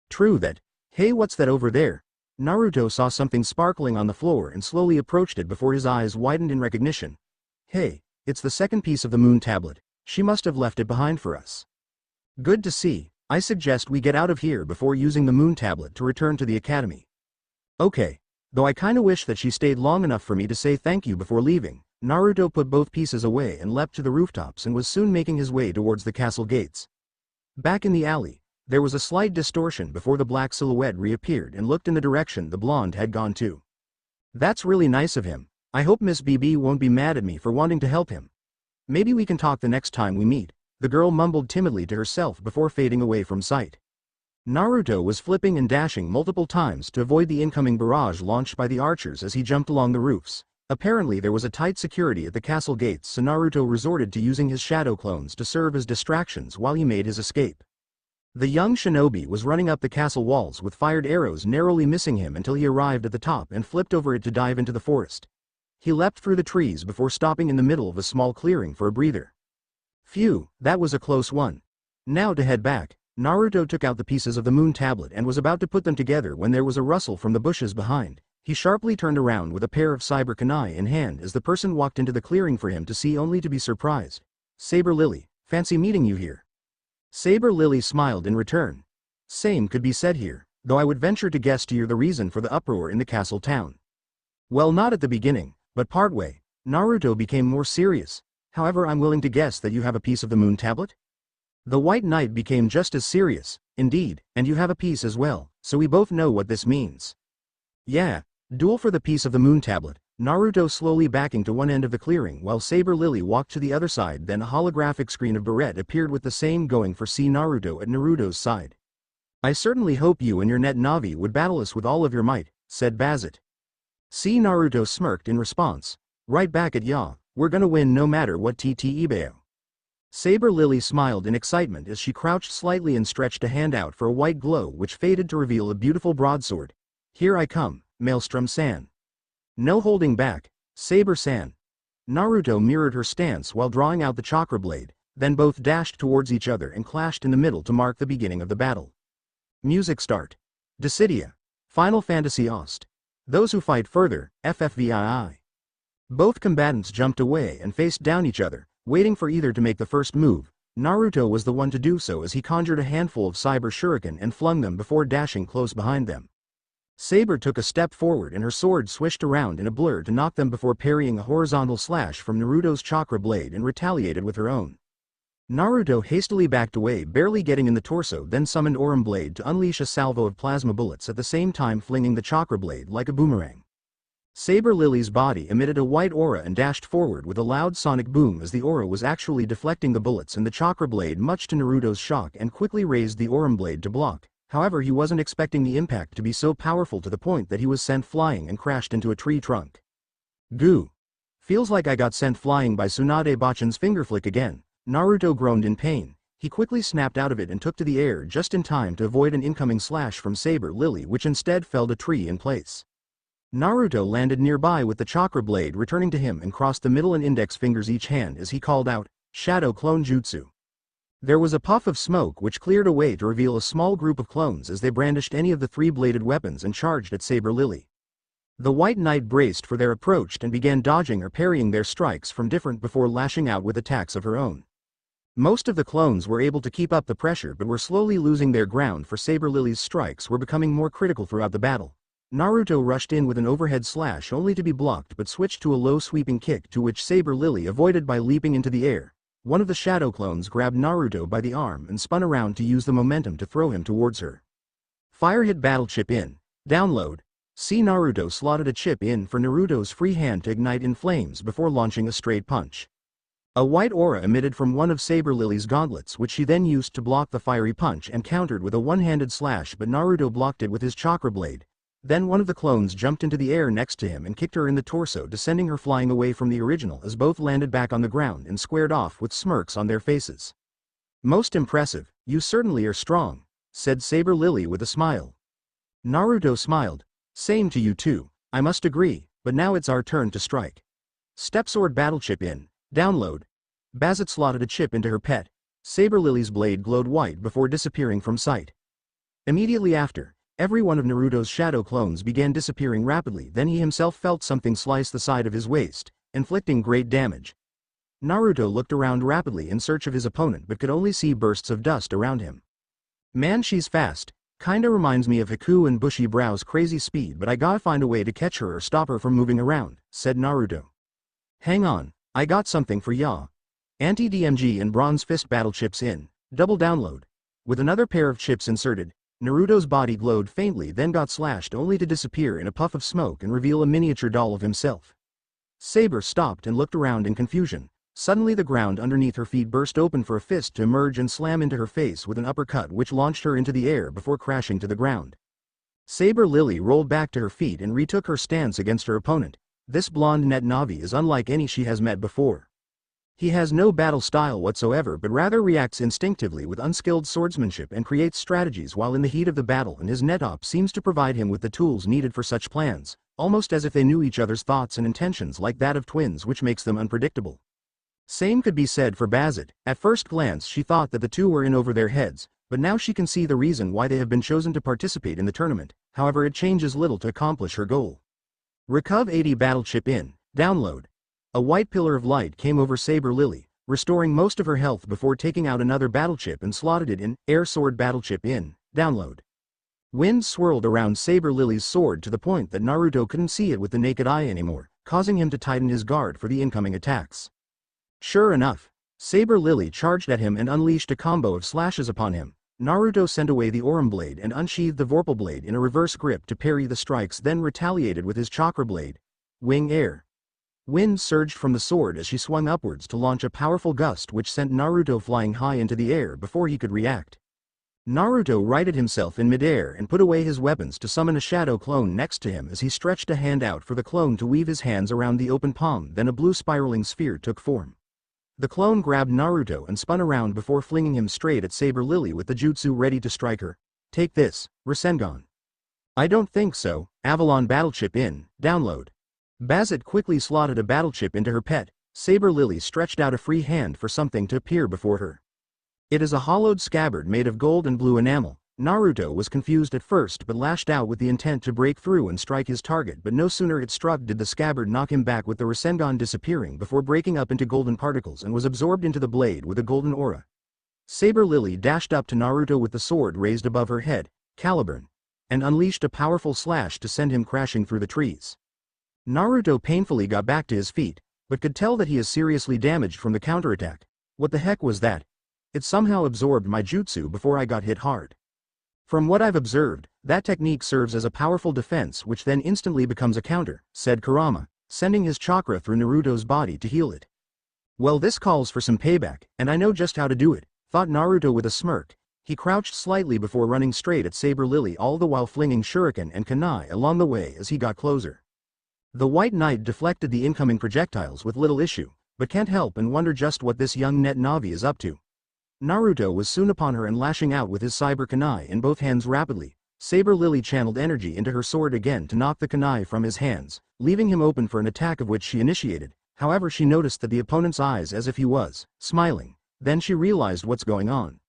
S1: True that. Hey, what's that over there? Naruto saw something sparkling on the floor and slowly approached it before his eyes widened in recognition. Hey, it's the second piece of the moon tablet. She must have left it behind for us. Good to see. I suggest we get out of here before using the moon tablet to return to the academy. Okay. Though I kinda wish that she stayed long enough for me to say thank you before leaving. Naruto put both pieces away and leapt to the rooftops and was soon making his way towards the castle gates. Back in the alley, there was a slight distortion before the black silhouette reappeared and looked in the direction the blonde had gone to. That's really nice of him. I hope Miss BB won't be mad at me for wanting to help him. Maybe we can talk the next time we meet. The girl mumbled timidly to herself before fading away from sight. Naruto was flipping and dashing multiple times to avoid the incoming barrage launched by the archers as he jumped along the roofs. Apparently there was a tight security at the castle gates, so Naruto resorted to using his shadow clones to serve as distractions while he made his escape. The young shinobi was running up the castle walls with fired arrows narrowly missing him until he arrived at the top and flipped over it to dive into the forest. He leapt through the trees before stopping in the middle of a small clearing for a breather. Phew, that was a close one. Now to head back. Naruto took out the pieces of the moon tablet and was about to put them together when there was a rustle from the bushes behind. He sharply turned around with a pair of cyber kunai in hand as the person walked into the clearing for him to see only to be surprised. Saber Lily, fancy meeting you here. Saber Lily smiled in return. Same could be said here, though I would venture to guess you're the reason for the uproar in the castle town. Well, not at the beginning, but partway. Naruto became more serious. However, I'm willing to guess that you have a piece of the moon tablet? The White Knight became just as serious. Indeed, and you have a piece as well, so we both know what this means. Yeah, duel for the piece of the moon tablet. Naruto slowly backing to one end of the clearing while Saber Lily walked to the other side. Then a holographic screen of Barrett appeared with the same going for C. Naruto at Naruto's side. I certainly hope you and your net Navi would battle us with all of your might, said Bazit. C. Naruto smirked in response. Right back at ya, we're gonna win no matter what TT Ibeo. Saber Lily smiled in excitement as she crouched slightly and stretched a hand out for a white glow which faded to reveal a beautiful broadsword. Here I come, Maelstrom-san. No holding back, Saber-san. Naruto mirrored her stance while drawing out the chakra blade, then both dashed towards each other and clashed in the middle to mark the beginning of the battle. Music start. Dissidia. Final Fantasy Ost. Those who fight further, FFVII. Both combatants jumped away and faced down each other, waiting for either to make the first move. Naruto was the one to do so as he conjured a handful of cyber shuriken and flung them before dashing close behind them. Saber took a step forward and her sword swished around in a blur to knock them before parrying a horizontal slash from Naruto's chakra blade and retaliated with her own. Naruto hastily backed away, barely getting in the torso, then summoned Aurum Blade to unleash a salvo of plasma bullets, at the same time flinging the chakra blade like a boomerang. Saber Lily's body emitted a white aura and dashed forward with a loud sonic boom as the aura was actually deflecting the bullets and the chakra blade, much to Naruto's shock, and quickly raised the Aurum Blade to block. However, he wasn't expecting the impact to be so powerful, to the point that he was sent flying and crashed into a tree trunk. Goo. Feels like I got sent flying by Tsunade Bachan's finger flick again. Naruto groaned in pain. He quickly snapped out of it and took to the air just in time to avoid an incoming slash from Saber Lily, which instead felled a tree in place. Naruto landed nearby with the chakra blade returning to him and crossed the middle and index fingers each hand as he called out, "Shadow Clone Jutsu." There was a puff of smoke which cleared away to reveal a small group of clones as they brandished any of the three-bladed weapons and charged at Saber Lily. The White Knight braced for their approach and began dodging or parrying their strikes from different before lashing out with attacks of her own. Most of the clones were able to keep up the pressure but were slowly losing their ground, for Saber Lily's strikes were becoming more critical throughout the battle. Naruto rushed in with an overhead slash only to be blocked, but switched to a low sweeping kick, to which Saber Lily avoided by leaping into the air. One of the shadow clones grabbed Naruto by the arm and spun around to use the momentum to throw him towards her. Fire hit battle chip in. Download. See Naruto slotted a chip in for Naruto's free hand to ignite in flames before launching a straight punch. A white aura emitted from one of Saber Lily's gauntlets, which she then used to block the fiery punch and countered with a one-handed slash, but Naruto blocked it with his chakra blade. Then one of the clones jumped into the air next to him and kicked her in the torso, sending her flying away from the original as both landed back on the ground and squared off with smirks on their faces. "Most impressive, you certainly are strong," said Saber Lily with a smile. Naruto smiled. "Same to you too, I must agree, but now it's our turn to strike." Stepsword battle chip in. Download. Bazet slotted a chip into her pet. Saber Lily's blade glowed white before disappearing from sight. Immediately after, every one of Naruto's shadow clones began disappearing rapidly. Then he himself felt something slice the side of his waist, inflicting great damage. Naruto looked around rapidly in search of his opponent but could only see bursts of dust around him. "Man, she's fast. Kinda reminds me of Haku and Bushy Brow's crazy speed, but I gotta find a way to catch her or stop her from moving around," said Naruto. "Hang on, I got something for ya." Anti-DMG and Bronze Fist battle chips in. Double download. With another pair of chips inserted, Naruto's body glowed faintly, then got slashed only to disappear in a puff of smoke and reveal a miniature doll of himself. Saber stopped and looked around in confusion. Suddenly the ground underneath her feet burst open for a fist to emerge and slam into her face with an uppercut which launched her into the air before crashing to the ground. Saber Lily rolled back to her feet and retook her stance against her opponent. This blonde net Navi is unlike any she has met before. He has no battle style whatsoever, but rather reacts instinctively with unskilled swordsmanship and creates strategies while in the heat of the battle, and his netop seems to provide him with the tools needed for such plans, almost as if they knew each other's thoughts and intentions like that of twins, which makes them unpredictable. Same could be said for Bazet. At first glance she thought that the two were in over their heads, but now she can see the reason why they have been chosen to participate in the tournament. However, it changes little to accomplish her goal. Recov 80 battle chip in. Download. A white pillar of light came over Saber Lily, restoring most of her health before taking out another battle chip and slotted it in. Air sword battle chip in. Download. Wind swirled around Saber Lily's sword to the point that Naruto couldn't see it with the naked eye anymore, causing him to tighten his guard for the incoming attacks. Sure enough, Saber Lily charged at him and unleashed a combo of slashes upon him. Naruto sent away the Aurum Blade and unsheathed the Vorpal Blade in a reverse grip to parry the strikes, then retaliated with his Chakra Blade. Wing air. Wind surged from the sword as she swung upwards to launch a powerful gust which sent Naruto flying high into the air before he could react. Naruto righted himself in midair and put away his weapons to summon a shadow clone next to him as he stretched a hand out for the clone to weave his hands around the open palm. Then a blue spiraling sphere took form. The clone grabbed Naruto and spun around before flinging him straight at Saber Lily with the jutsu ready to strike her. "Take this, Rasengan." "I don't think so." Avalon battle chip in. Download. Bazet quickly slotted a battle chip into her pet. Saber Lily stretched out a free hand for something to appear before her. It is a hollowed scabbard made of gold and blue enamel. Naruto was confused at first but lashed out with the intent to break through and strike his target, but no sooner it struck did the scabbard knock him back with the Rasengan disappearing before breaking up into golden particles and was absorbed into the blade with a golden aura. Saber Lily dashed up to Naruto with the sword raised above her head, Caliburn, and unleashed a powerful slash to send him crashing through the trees. Naruto painfully got back to his feet, but could tell that he is seriously damaged from the counterattack. What the heck was that? It somehow absorbed my jutsu before I got hit hard. From what I've observed, that technique serves as a powerful defense which then instantly becomes a counter, said Kurama, sending his chakra through Naruto's body to heal it. Well, this calls for some payback, and I know just how to do it, thought Naruto with a smirk. He crouched slightly before running straight at Saber Lily, all the while flinging shuriken and kunai along the way as he got closer. The White Knight deflected the incoming projectiles with little issue, but can't help and wonder just what this young net Navi is up to. Naruto was soon upon her and lashing out with his cyber kunai in both hands rapidly. Saber Lily channeled energy into her sword again to knock the kunai from his hands, leaving him open for an attack of which she initiated. However, she noticed that the opponent's eyes as if he was smiling. Then she realized what's going on.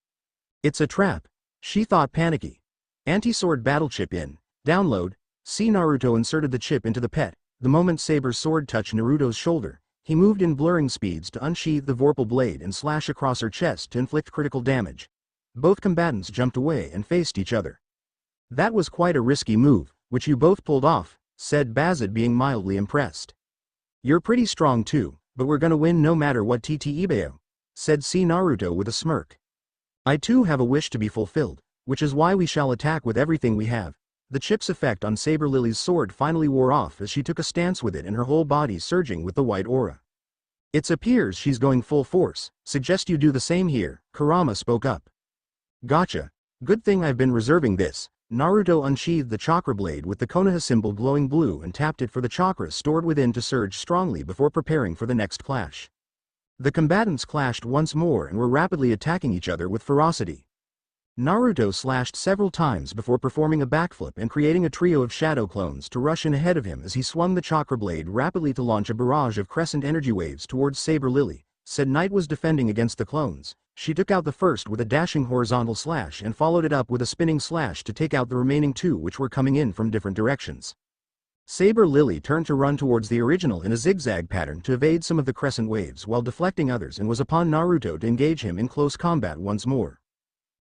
S1: It's a trap, she thought, panicky. Anti-sword battle chip in. Download. See. Naruto inserted the chip into the pet. The moment Saber's sword touched Naruto's shoulder, he moved in blurring speeds to unsheath the vorpal blade and slash across her chest to inflict critical damage. Both combatants jumped away and faced each other. That was quite a risky move, which you both pulled off, said Bazid, being mildly impressed. You're pretty strong too, but we're gonna win no matter what, Ibeo, said Naruto with a smirk. I too have a wish to be fulfilled, which is why we shall attack with everything we have. The chip's effect on Saber Lily's sword finally wore off as she took a stance with it and her whole body surging with the white aura. It appears she's going full force. Suggest you do the same here, Kurama spoke up. Gotcha. Good thing I've been reserving this. Naruto unsheathed the chakra blade with the Konoha symbol glowing blue and tapped it for the chakra stored within to surge strongly before preparing for the next clash. The combatants clashed once more and were rapidly attacking each other with ferocity. Naruto slashed several times before performing a backflip and creating a trio of shadow clones to rush in ahead of him as he swung the chakra blade rapidly to launch a barrage of crescent energy waves towards Saber Lily. Said Knight was defending against the clones. She took out the first with a dashing horizontal slash and followed it up with a spinning slash to take out the remaining two, which were coming in from different directions. Saber Lily turned to run towards the original in a zigzag pattern to evade some of the crescent waves while deflecting others, and was upon Naruto to engage him in close combat once more.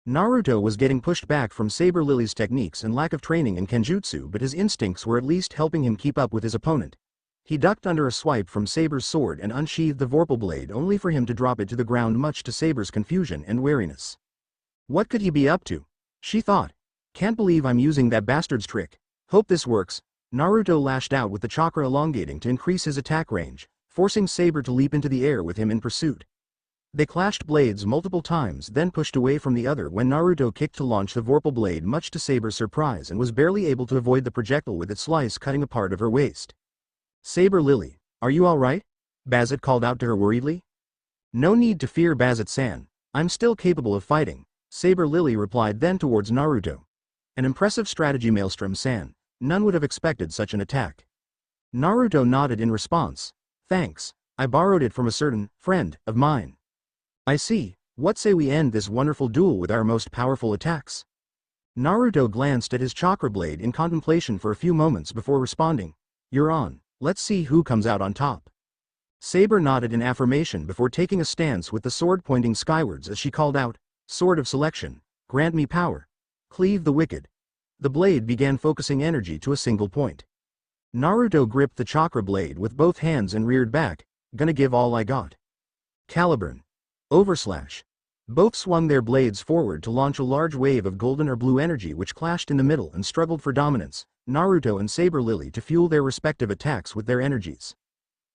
S1: Naruto was getting pushed back from Saber Lily's techniques and lack of training in Kenjutsu, but his instincts were at least helping him keep up with his opponent. He ducked under a swipe from Saber's sword and unsheathed the vorpal blade, only for him to drop it to the ground, much to Saber's confusion and wariness. What could he be up to? She thought. Can't believe I'm using that bastard's trick. Hope this works. Naruto lashed out with the chakra elongating to increase his attack range, forcing Saber to leap into the air with him in pursuit. They clashed blades multiple times, then pushed away from the other when Naruto kicked to launch the vorpal blade, much to Saber's surprise, and was barely able to avoid the projectile with its slice cutting a part of her waist. Saber Lily, are you alright? Bazit called out to her worriedly. No need to fear, Bazit-san. I'm still capable of fighting, Saber Lily replied then towards Naruto. An impressive strategy, Maelstrom-san. None would have expected such an attack. Naruto nodded in response. Thanks. I borrowed it from a certain friend of mine. I see. What say we end this wonderful duel with our most powerful attacks? Naruto glanced at his chakra blade in contemplation for a few moments before responding. You're on. Let's see who comes out on top. Saber nodded in affirmation before taking a stance with the sword pointing skywards as she called out, Sword of Selection, grant me power. Cleave the wicked. The blade began focusing energy to a single point. Naruto gripped the chakra blade with both hands and reared back, gonna give all I got. Caliburn. Overslash. Both swung their blades forward to launch a large wave of golden or blue energy which clashed in the middle and struggled for dominance, Naruto and Saber Lily to fuel their respective attacks with their energies.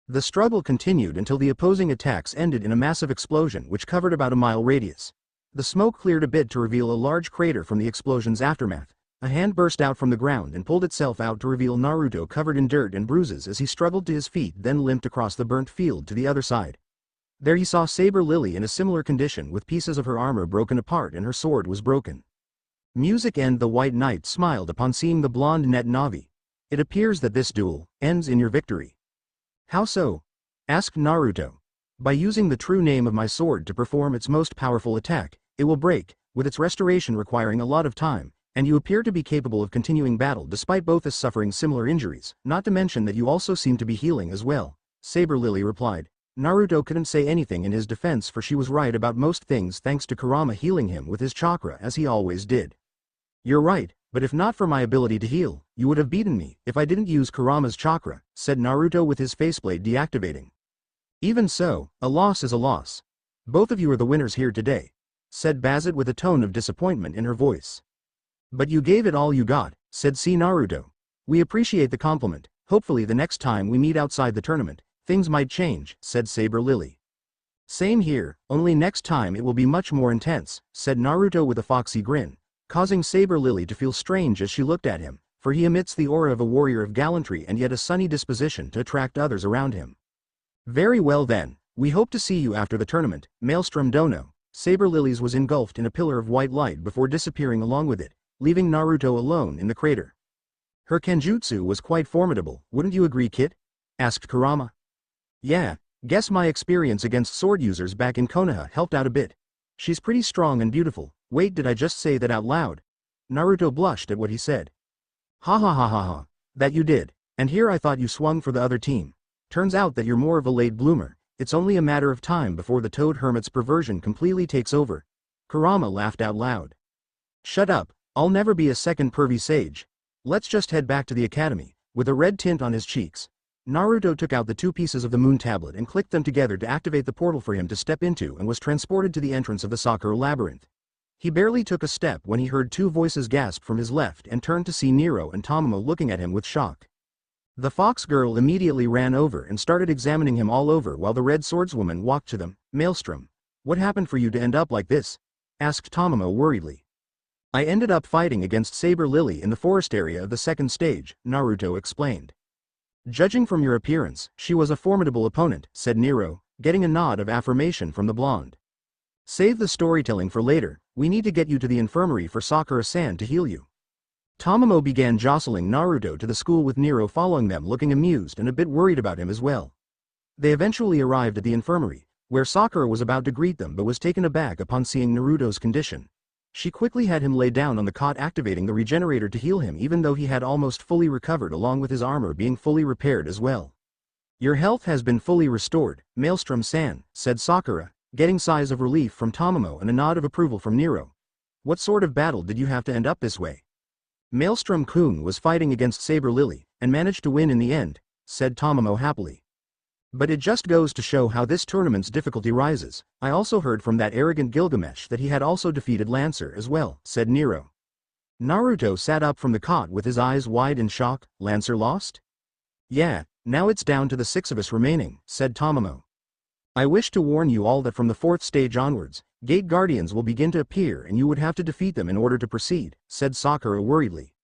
S1: The struggle continued until the opposing attacks ended in a massive explosion which covered about a mile radius. The smoke cleared a bit to reveal a large crater from the explosion's aftermath. A hand burst out from the ground and pulled itself out to reveal Naruto covered in dirt and bruises as he struggled to his feet, then limped across the burnt field to the other side. There he saw Saber Lily in a similar condition, with pieces of her armor broken apart and her sword was broken. Music and the White Knight smiled upon seeing the blonde net Navi. It appears that this duel ends in your victory. How so? Asked Naruto. By using the true name of my sword to perform its most powerful attack, it will break, with its restoration requiring a lot of time, and you appear to be capable of continuing battle despite both us suffering similar injuries, not to mention that you also seem to be healing as well, Saber Lily replied. Naruto couldn't say anything in his defense, for she was right about most things thanks to Kurama healing him with his chakra as he always did. You're right, but if not for my ability to heal, you would have beaten me if I didn't use Kurama's chakra, said Naruto with his faceblade deactivating. Even so, a loss is a loss. Both of you are the winners here today. said Bazet with a tone of disappointment in her voice. But you gave it all you got, said Naruto. We appreciate the compliment. Hopefully the next time we meet outside the tournament, things might change, said Saber Lily. Same here, only next time it will be much more intense, said Naruto with a foxy grin, causing Saber Lily to feel strange as she looked at him, for he emits the aura of a warrior of gallantry and yet a sunny disposition to attract others around him. Very well then, we hope to see you after the tournament, Maelstrom Dono. Saber Lily's was engulfed in a pillar of white light before disappearing along with it, leaving Naruto alone in the crater. Her kenjutsu was quite formidable, wouldn't you agree, Kit? Asked Kurama. Yeah, guess my experience against sword users back in Konoha helped out a bit. She's pretty strong and beautiful. Wait, did I just say that out loud? Naruto blushed at what he said. Ha ha ha ha ha, that you did, and here I thought you swung for the other team. Turns out that you're more of a late bloomer, it's only a matter of time before the Toad Hermit's perversion completely takes over. Kurama laughed out loud. Shut up, I'll never be a second pervy sage. Let's just head back to the academy. With a red tint on his cheeks, Naruto took out the 2 pieces of the moon tablet and clicked them together to activate the portal for him to step into and was transported to the entrance of the Sakura Labyrinth. He barely took a step when he heard 2 voices gasp from his left and turned to see Nero and Tomomo looking at him with shock. The fox girl immediately ran over and started examining him all over while the red swordswoman walked to them. Maelstrom, what happened for you to end up like this? Asked Tomomo worriedly. I ended up fighting against Saber Lily in the forest area of the second stage, Naruto explained. Judging from your appearance, she was a formidable opponent, said Nero, getting a nod of affirmation from the blonde. Save the storytelling for later, we need to get you to the infirmary for Sakura-san to heal you. Tomomo began jostling Naruto to the school with Nero following them looking amused and a bit worried about him as well. They eventually arrived at the infirmary, where Sakura was about to greet them but was taken aback upon seeing Naruto's condition. She quickly had him lay down on the cot, activating the regenerator to heal him even though he had almost fully recovered along with his armor being fully repaired as well. Your health has been fully restored, Maelstrom-san, said Sakura, getting sighs of relief from Tomomo and a nod of approval from Nero. What sort of battle did you have to end up this way? Maelstrom-kun was fighting against Saber Lily, and managed to win in the end, said Tomomo happily. But it just goes to show how this tournament's difficulty rises. I also heard from that arrogant Gilgamesh that he had also defeated Lancer as well, said Nero. Naruto sat up from the cot with his eyes wide in shock. Lancer lost? Yeah, now it's down to the 6 of us remaining, said Tomomo. I wish to warn you all that from the 4th stage onwards, Gate Guardians will begin to appear and you would have to defeat them in order to proceed, said Sakura worriedly.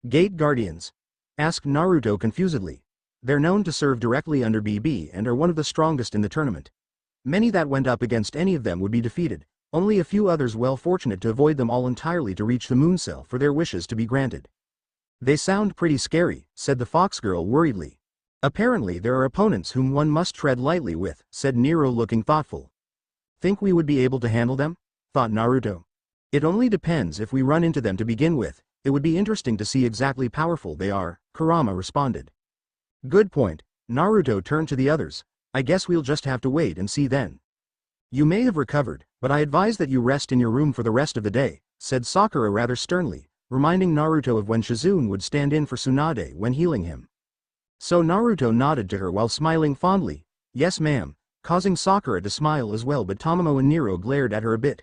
S1: Gate Guardians? Asked Naruto confusedly. They're known to serve directly under BB and are one of the strongest in the tournament. Many that went up against any of them would be defeated, only a few others well fortunate to avoid them all entirely to reach the moon cell for their wishes to be granted. They sound pretty scary, said the fox girl worriedly. Apparently there are opponents whom one must tread lightly with, said Nero looking thoughtful. Think we would be able to handle them? Thought Naruto. It only depends if we run into them to begin with. It would be interesting to see exactly powerful they are, Kurama responded. Good point. Naruto turned to the others. I guess we'll just have to wait and see then. You may have recovered, but I advise that you rest in your room for the rest of the day, said Sakura rather sternly, reminding Naruto of when Shizune would stand in for Tsunade when healing him. So Naruto nodded to her while smiling fondly. Yes ma'am, causing Sakura to smile as well, but Tomomo and Nero glared at her a bit.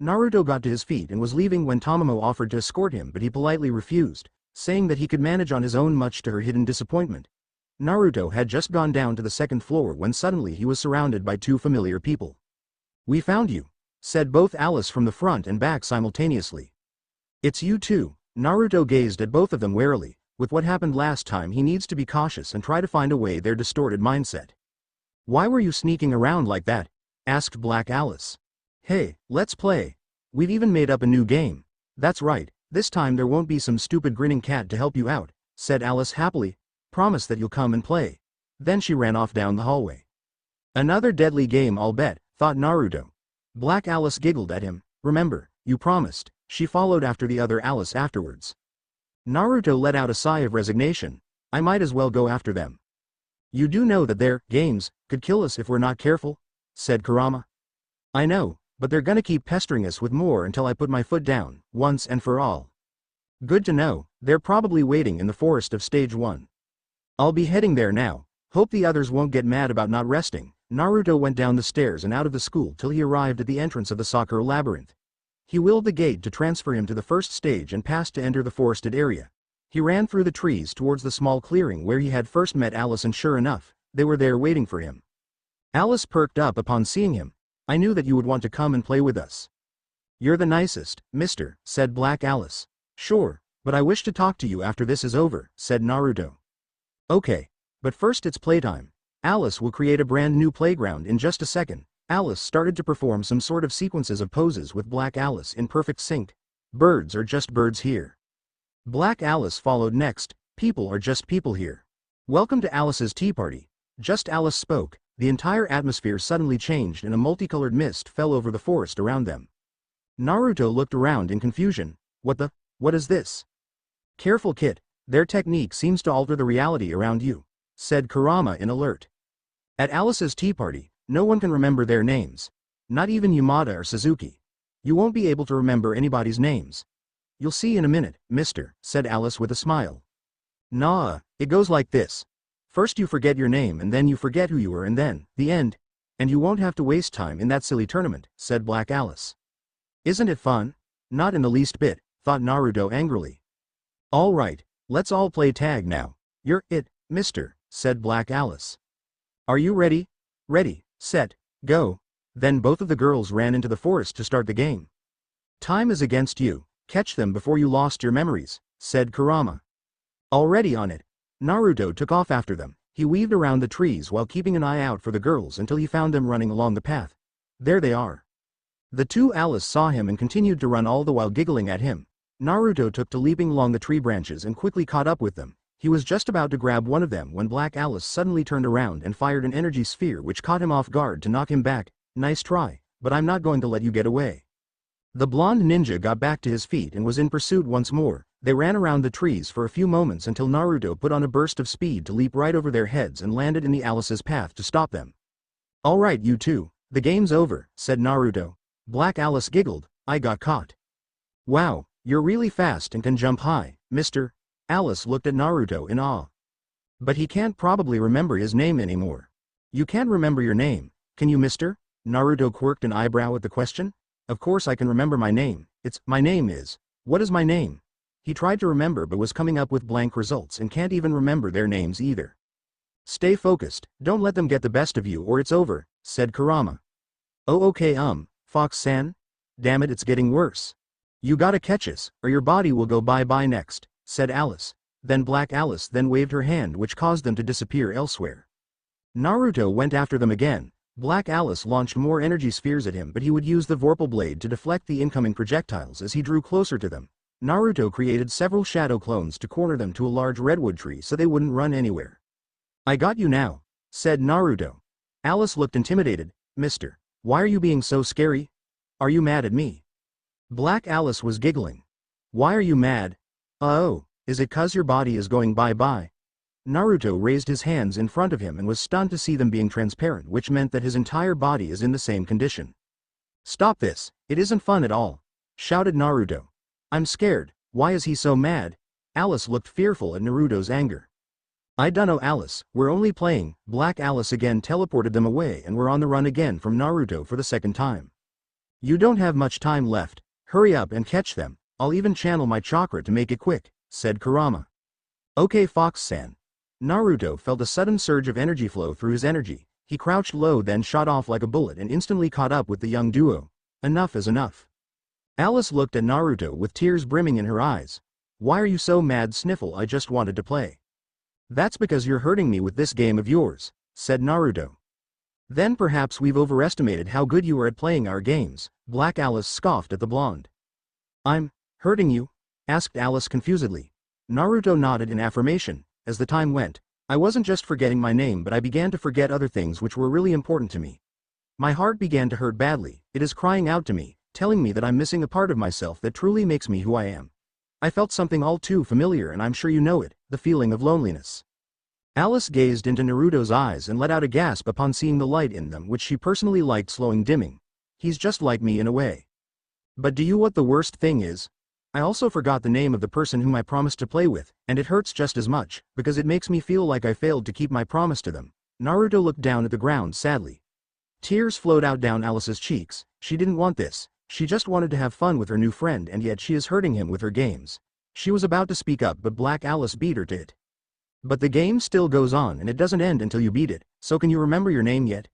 S1: Naruto got to his feet and was leaving when Tomomo offered to escort him, but he politely refused, saying that he could manage on his own, much to her hidden disappointment. Naruto had just gone down to the 2nd floor when suddenly he was surrounded by 2 familiar people. We found you, said both Alice from the front and back simultaneously. It's you too. Naruto gazed at both of them warily. With what happened last time, he needs to be cautious and try to find away their distorted mindset. Why were you sneaking around like that? Asked Black Alice. Hey, let's play. We've even made up a new game. That's right, this time there won't be some stupid grinning cat to help you out, said Alice happily. Promise that you'll come and play. Then she ran off down the hallway. Another deadly game, I'll bet, thought Naruto. Black Alice giggled at him. Remember, you promised. She followed after the other Alice afterwards. Naruto let out a sigh of resignation. I might as well go after them. You do know that their games could kill us if we're not careful, said Kurama. I know, but they're gonna keep pestering us with more until I put my foot down, once and for all. Good to know. They're probably waiting in the forest of stage 1. I'll be heading there now. Hope the others won't get mad about not resting, Naruto went down the stairs and out of the school till he arrived at the entrance of the soccer labyrinth. He willed the gate to transfer him to the first stage and passed to enter the forested area. He ran through the trees towards the small clearing where he had first met Alice, and sure enough, they were there waiting for him. Alice perked up upon seeing him. "I knew that you would want to come and play with us." "You're the nicest, mister," said Black Alice. "Sure, but I wish to talk to you after this is over," said Naruto. "Okay, but first it's playtime. Alice will create a brand new playground in just a second." Alice started to perform some sort of sequences of poses with Black Alice in perfect sync. "Birds are just birds here." Black Alice followed next. "People are just people here. Welcome to Alice's tea party." Just Alice spoke, the entire atmosphere suddenly changed and a multicolored mist fell over the forest around them. Naruto looked around in confusion. What is this?" "Careful, kid, their technique seems to alter the reality around you," said Kurama in alert. At Alice's tea party, no one can remember their names. Not even Yamada or Suzuki. You won't be able to remember anybody's names. "You'll see in a minute, mister," said Alice with a smile. "Nah, it goes like this. First you forget your name and then you forget who you are and then, the end. And you won't have to waste time in that silly tournament," said Black Alice. "Isn't it fun?" "Not in the least bit," thought Naruto angrily. "All right, let's all play tag now." "You're it, mister," said Black Alice. "Are you ready?" "Ready, set, go." Then both of the girls ran into the forest to start the game. "Time is against you. Catch them before you lost your memories," said Kurama. Already on it, Naruto took off after them. He weaved around the trees while keeping an eye out for the girls until he found them running along the path. There they are. The two Alice saw him and continued to run all the while giggling at him. Naruto took to leaping along the tree branches and quickly caught up with them. He was just about to grab one of them when Black Alice suddenly turned around and fired an energy sphere which caught him off guard to knock him back. "Nice try, but I'm not going to let you get away." The blonde ninja got back to his feet and was in pursuit once more. They ran around the trees for a few moments until Naruto put on a burst of speed to leap right over their heads and landed in the Alice's path to stop them. "All right, you two, the game's over," said Naruto. Black Alice giggled. "I got caught." "Wow, you're really fast and can jump high, mister." Alice looked at Naruto in awe. "But he can't probably remember his name anymore." "You can't remember your name, can you, mister?" Naruto quirked an eyebrow at the question. "Of course I can remember my name. My name is. What is my name?" He tried to remember but was coming up with blank results and can't even remember their names either. "Stay focused, don't let them get the best of you or it's over," said Kurama. "Oh okay Fox-san? Damn it, it's getting worse. You gotta catch us, or your body will go bye-bye next," said Alice. Then Black Alice then waved her hand which caused them to disappear elsewhere. Naruto went after them again. Black Alice launched more energy spheres at him but he would use the Vorpal blade to deflect the incoming projectiles as he drew closer to them. Naruto created several shadow clones to corner them to a large redwood tree so they wouldn't run anywhere. "I got you now," said Naruto. Alice looked intimidated. "Mister, why are you being so scary? Are you mad at me?" Black Alice was giggling. "Why are you mad? Oh, is it 'cause your body is going bye-bye?" Naruto raised his hands in front of him and was stunned to see them being transparent, which meant that his entire body is in the same condition. "Stop this, it isn't fun at all," shouted Naruto. "I'm scared, why is he so mad?" Alice looked fearful at Naruto's anger. "I dunno Alice, we're only playing." Black Alice again teleported them away and were on the run again from Naruto for the second time. "You don't have much time left, hurry up and catch them, I'll even channel my chakra to make it quick," said Kurama. "Okay Fox-san." Naruto felt a sudden surge of energy flow through his energy. He crouched low then shot off like a bullet and instantly caught up with the young duo. Enough is enough. Alice looked at Naruto with tears brimming in her eyes. "Why are you so mad, Sniffle? I just wanted to play." "That's because you're hurting me with this game of yours," said Naruto. "Then perhaps we've overestimated how good you are at playing our games," Black Alice scoffed at the blonde. "I'm hurting you?" asked Alice confusedly. Naruto nodded in affirmation. As the time went, I wasn't just forgetting my name but I began to forget other things which were really important to me. My heart began to hurt badly, it is crying out to me, telling me that I'm missing a part of myself that truly makes me who I am. I felt something all too familiar and I'm sure you know it, the feeling of loneliness. Alice gazed into Naruto's eyes and let out a gasp upon seeing the light in them which she personally liked slowing dimming. He's just like me in a way. But do you what the worst thing is? I also forgot the name of the person whom I promised to play with, and it hurts just as much, because it makes me feel like I failed to keep my promise to them. Naruto looked down at the ground sadly. Tears flowed out down Alice's cheeks. She didn't want this. She just wanted to have fun with her new friend, and yet she is hurting him with her games. She was about to speak up, but Black Alice beat her to it. But the game still goes on, and it doesn't end until you beat it, so can you remember your name yet?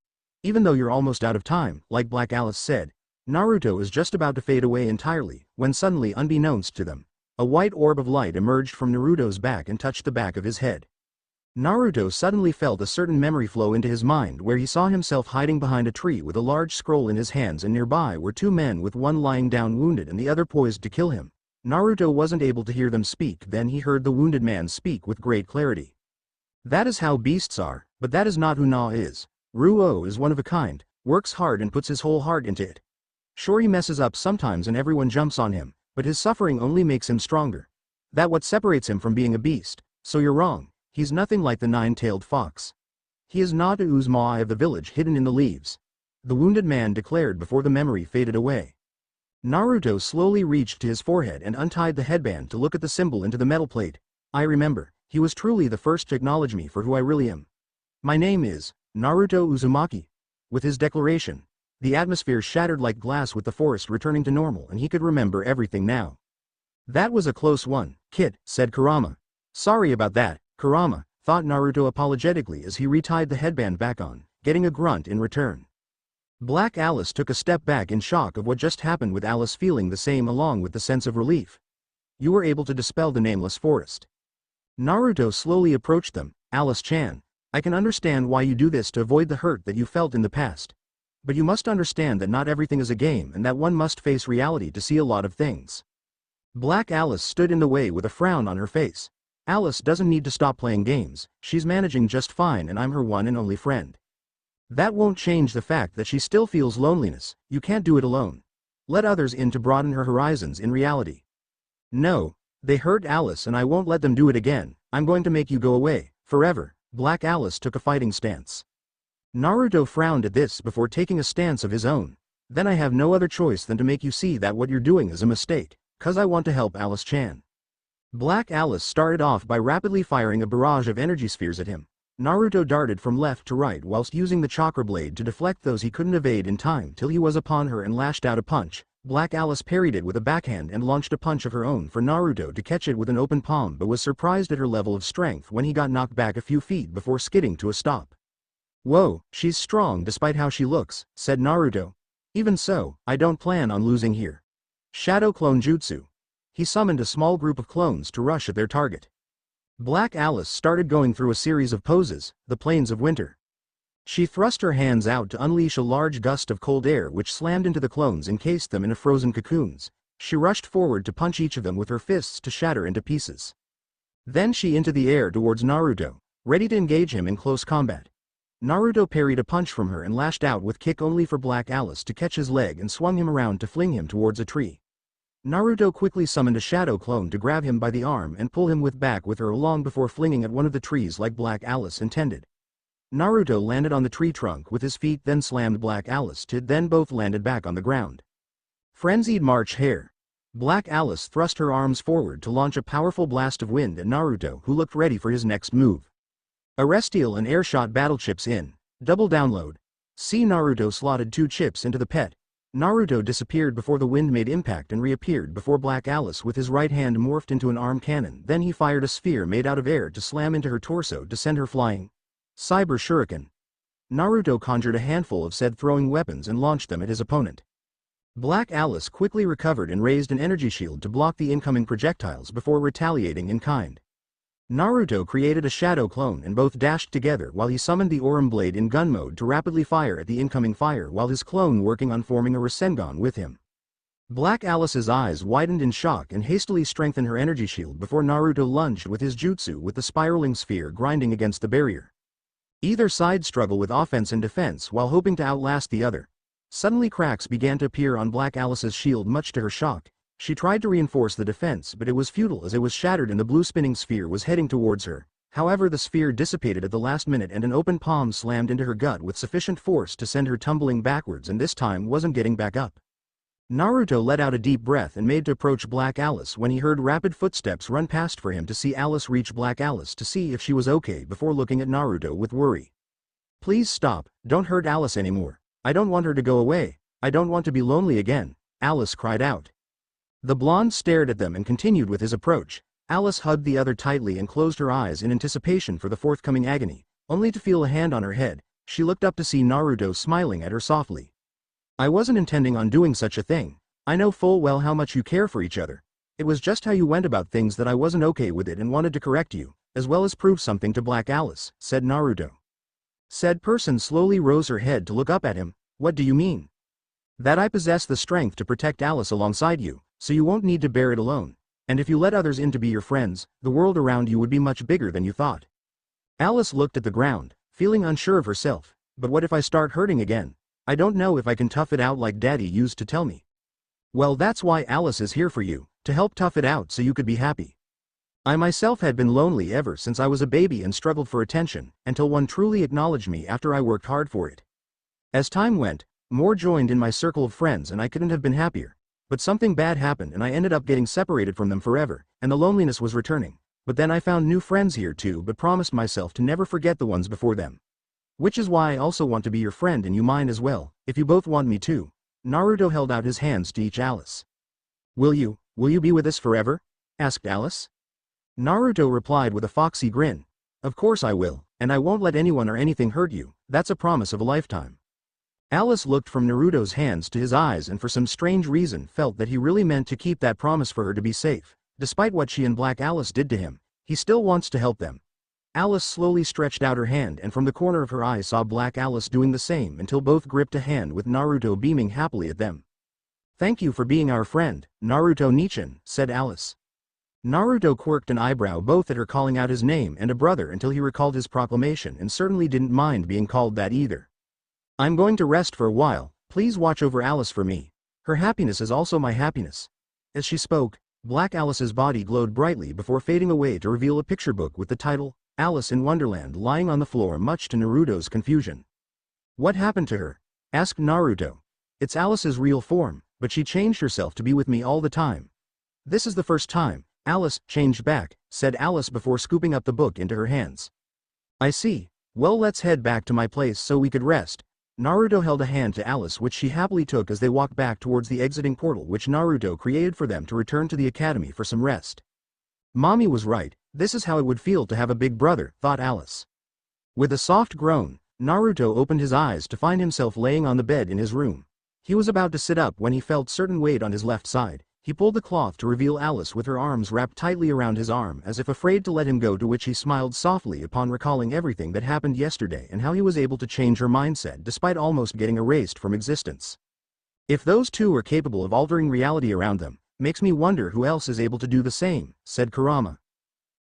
S1: Even though you're almost out of time, like Black Alice said, Naruto is just about to fade away entirely, when suddenly, unbeknownst to them, a white orb of light emerged from Naruto's back and touched the back of his head. Naruto suddenly felt a certain memory flow into his mind, where he saw himself hiding behind a tree with a large scroll in his hands, and nearby were two men, with one lying down wounded and the other poised to kill him. Naruto wasn't able to hear them speak. Then he heard the wounded man speak with great clarity. That is how beasts are, but that is not who Na is. Ruo is one of a kind, works hard and puts his whole heart into it. Sure, he messes up sometimes and everyone jumps on him, but his suffering only makes him stronger. That's what separates him from being a beast. So you're wrong. He's nothing like the nine-tailed fox. He is not a Uzumai of the village hidden in the leaves. The wounded man declared before the memory faded away. Naruto slowly reached to his forehead and untied the headband to look at the symbol into the metal plate. I remember. He was truly the first to acknowledge me for who I really am. My name is Naruto Uzumaki. With his declaration, the atmosphere shattered like glass, with the forest returning to normal, and he could remember everything now. That was a close one, kid, said Kurama. Sorry about that, Kurama, thought Naruto apologetically as he retied the headband back on, getting a grunt in return. Black Alice took a step back in shock of what just happened, with Alice feeling the same along with the sense of relief. You were able to dispel the nameless forest. Naruto slowly approached them. Alice-chan, I can understand why you do this to avoid the hurt that you felt in the past. But you must understand that not everything is a game, and that one must face reality to see a lot of things. Black Alice stood in the way with a frown on her face. Alice doesn't need to stop playing games. She's managing just fine, and I'm her one and only friend. That won't change the fact that she still feels loneliness. You can't do it alone. Let others in to broaden her horizons in reality. No. They hurt Alice, and I won't let them do it again. I'm going to make you go away, forever. Black Alice took a fighting stance. Naruto frowned at this before taking a stance of his own. Then I have no other choice than to make you see that what you're doing is a mistake, 'cause I want to help Alice-chan. Black Alice started off by rapidly firing a barrage of energy spheres at him. Naruto darted from left to right whilst using the chakra blade to deflect those he couldn't evade in time till he was upon her and lashed out a punch. Black Alice parried it with a backhand and launched a punch of her own for Naruto to catch it with an open palm, but was surprised at her level of strength when he got knocked back a few feet before skidding to a stop. Whoa, she's strong despite how she looks, said Naruto. Even so, I don't plan on losing here. Shadow Clone Jutsu. He summoned a small group of clones to rush at their target. Black Alice started going through a series of poses, the plains of winter. She thrust her hands out to unleash a large gust of cold air which slammed into the clones, encased them in a frozen cocoons. She rushed forward to punch each of them with her fists to shatter into pieces. Then she into the air towards Naruto, ready to engage him in close combat. Naruto parried a punch from her and lashed out with kick only for Black Alice to catch his leg and swung him around to fling him towards a tree. Naruto quickly summoned a shadow clone to grab him by the arm and pull him with her long before flinging at one of the trees like Black Alice intended. Naruto landed on the tree trunk with his feet, then slammed Black Alice to it, then both landed back on the ground. Frenzied March Hare. Black Alice thrust her arms forward to launch a powerful blast of wind at Naruto, who looked ready for his next move. Arrestial and Airshot battle chips in. Double download. See, Naruto slotted 2 chips into the pet. Naruto disappeared before the wind made impact and reappeared before Black Alice with his right hand morphed into an arm cannon. Then he fired a sphere made out of air to slam into her torso to send her flying. Cyber Shuriken. Naruto conjured a handful of said throwing weapons and launched them at his opponent. Black Alice quickly recovered and raised an energy shield to block the incoming projectiles before retaliating in kind. Naruto created a shadow clone and both dashed together while he summoned the Aurum blade in gun mode to rapidly fire at the incoming fire, while his clone working on forming a Rasengan with him. Black Alice's eyes widened in shock and hastily strengthened her energy shield before Naruto lunged with his jutsu, with the spiraling sphere grinding against the barrier. Either side struggled with offense and defense while hoping to outlast the other. Suddenly cracks began to appear on Black Alice's shield. Much to her shock, she tried to reinforce the defense, but it was futile as it was shattered and the blue spinning sphere was heading towards her. However, the sphere dissipated at the last minute and an open palm slammed into her gut with sufficient force to send her tumbling backwards, and this time wasn't getting back up. Naruto let out a deep breath and made to approach Black Alice when he heard rapid footsteps run past for him to see Alice reach Black Alice to see if she was okay before looking at Naruto with worry. Please stop, don't hurt Alice anymore. I don't want her to go away. I don't want to be lonely again, Alice cried out. The blonde stared at them and continued with his approach. Alice hugged the other tightly and closed her eyes in anticipation for the forthcoming agony, only to feel a hand on her head. She looked up to see Naruto smiling at her softly. I wasn't intending on doing such a thing. I know full well how much you care for each other. It was just how you went about things that I wasn't okay with it and wanted to correct you, as well as prove something to Black Alice, said Naruto. Said person slowly rose her head to look up at him. What do you mean? That I possess the strength to protect Alice alongside you, so you won't need to bear it alone. And if you let others in to be your friends, the world around you would be much bigger than you thought. Alice looked at the ground, feeling unsure of herself. But what if I start hurting again? I don't know if I can tough it out like Daddy used to tell me. Well, that's why Alice is here for you, to help tough it out so you could be happy. I myself had been lonely ever since I was a baby and struggled for attention, until one truly acknowledged me after I worked hard for it. As time went, more joined in my circle of friends and I couldn't have been happier. But something bad happened and I ended up getting separated from them forever, and the loneliness was returning. But then I found new friends here too, but promised myself to never forget the ones before them. Which is why I also want to be your friend and you mine as well, if you both want me to. Naruto held out his hands to each Alice. Will you be with us forever? Asked Alice. Naruto replied with a foxy grin. Of course I will, and I won't let anyone or anything hurt you, that's a promise of a lifetime. Alice looked from Naruto's hands to his eyes and for some strange reason felt that he really meant to keep that promise for her to be safe. Despite what she and Black Alice did to him, he still wants to help them. Alice slowly stretched out her hand and from the corner of her eye saw Black Alice doing the same until both gripped a hand with Naruto beaming happily at them. Thank you for being our friend, Naruto-nichan, said Alice. Naruto quirked an eyebrow both at her calling out his name and a brother until he recalled his proclamation and certainly didn't mind being called that either. I'm going to rest for a while, please watch over Alice for me. Her happiness is also my happiness. As she spoke, Black Alice's body glowed brightly before fading away to reveal a picture book with the title, Alice in Wonderland, lying on the floor much to Naruto's confusion. What happened to her? Asked Naruto. It's Alice's real form, but she changed herself to be with me all the time. This is the first time Alice changed back, said Alice before scooping up the book into her hands. I see. Well, let's head back to my place so we could rest. Naruto held a hand to Alice which she happily took as they walked back towards the exiting portal which Naruto created for them to return to the academy for some rest. Mommy was right, this is how it would feel to have a big brother, thought Alice. With a soft groan, Naruto opened his eyes to find himself laying on the bed in his room. He was about to sit up when he felt certain weight on his left side. He pulled the cloth to reveal Alice with her arms wrapped tightly around his arm as if afraid to let him go, to which he smiled softly upon recalling everything that happened yesterday and how he was able to change her mindset despite almost getting erased from existence. If those two are capable of altering reality around them, makes me wonder who else is able to do the same, said Kurama.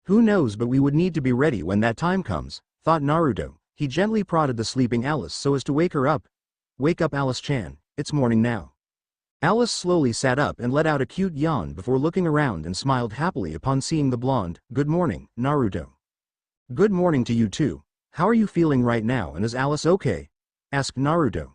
S1: Who knows, but we would need to be ready when that time comes, thought Naruto. He gently prodded the sleeping Alice so as to wake her up. Wake up, Alice-chan, it's morning now. Alice slowly sat up and let out a cute yawn before looking around and smiled happily upon seeing the blonde. Good morning, Naruto. Good morning to you too. How are you feeling right now, and is Alice okay? Asked Naruto.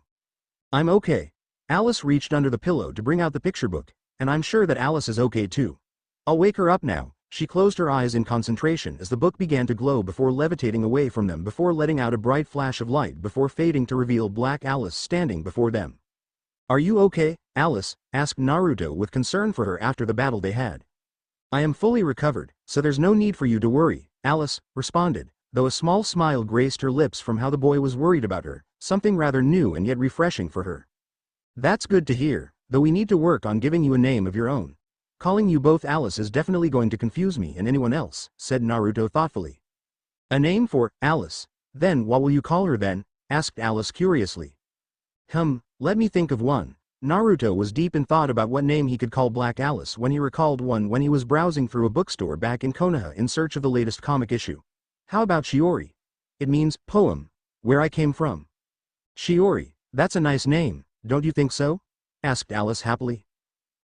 S1: I'm okay. Alice reached under the pillow to bring out the picture book, and I'm sure that Alice is okay too. I'll wake her up now. She closed her eyes in concentration as the book began to glow before levitating away from them before letting out a bright flash of light before fading to reveal Black Alice standing before them. Are you okay, Alice? Asked Naruto with concern for her after the battle they had. I am fully recovered, so there's no need for you to worry, Alice responded, though a small smile graced her lips from how the boy was worried about her, something rather new and yet refreshing for her. That's good to hear, though we need to work on giving you a name of your own. Calling you both Alice is definitely going to confuse me and anyone else, said Naruto thoughtfully. A name for Alice? Then what will you call her then? Asked Alice curiously. Let me think of one. Naruto was deep in thought about what name he could call Black Alice when he recalled one when he was browsing through a bookstore back in Konoha in search of the latest comic issue. How about Shiori? It means poem, where I came from. Shiori, that's a nice name, don't you think so? Asked Alice happily.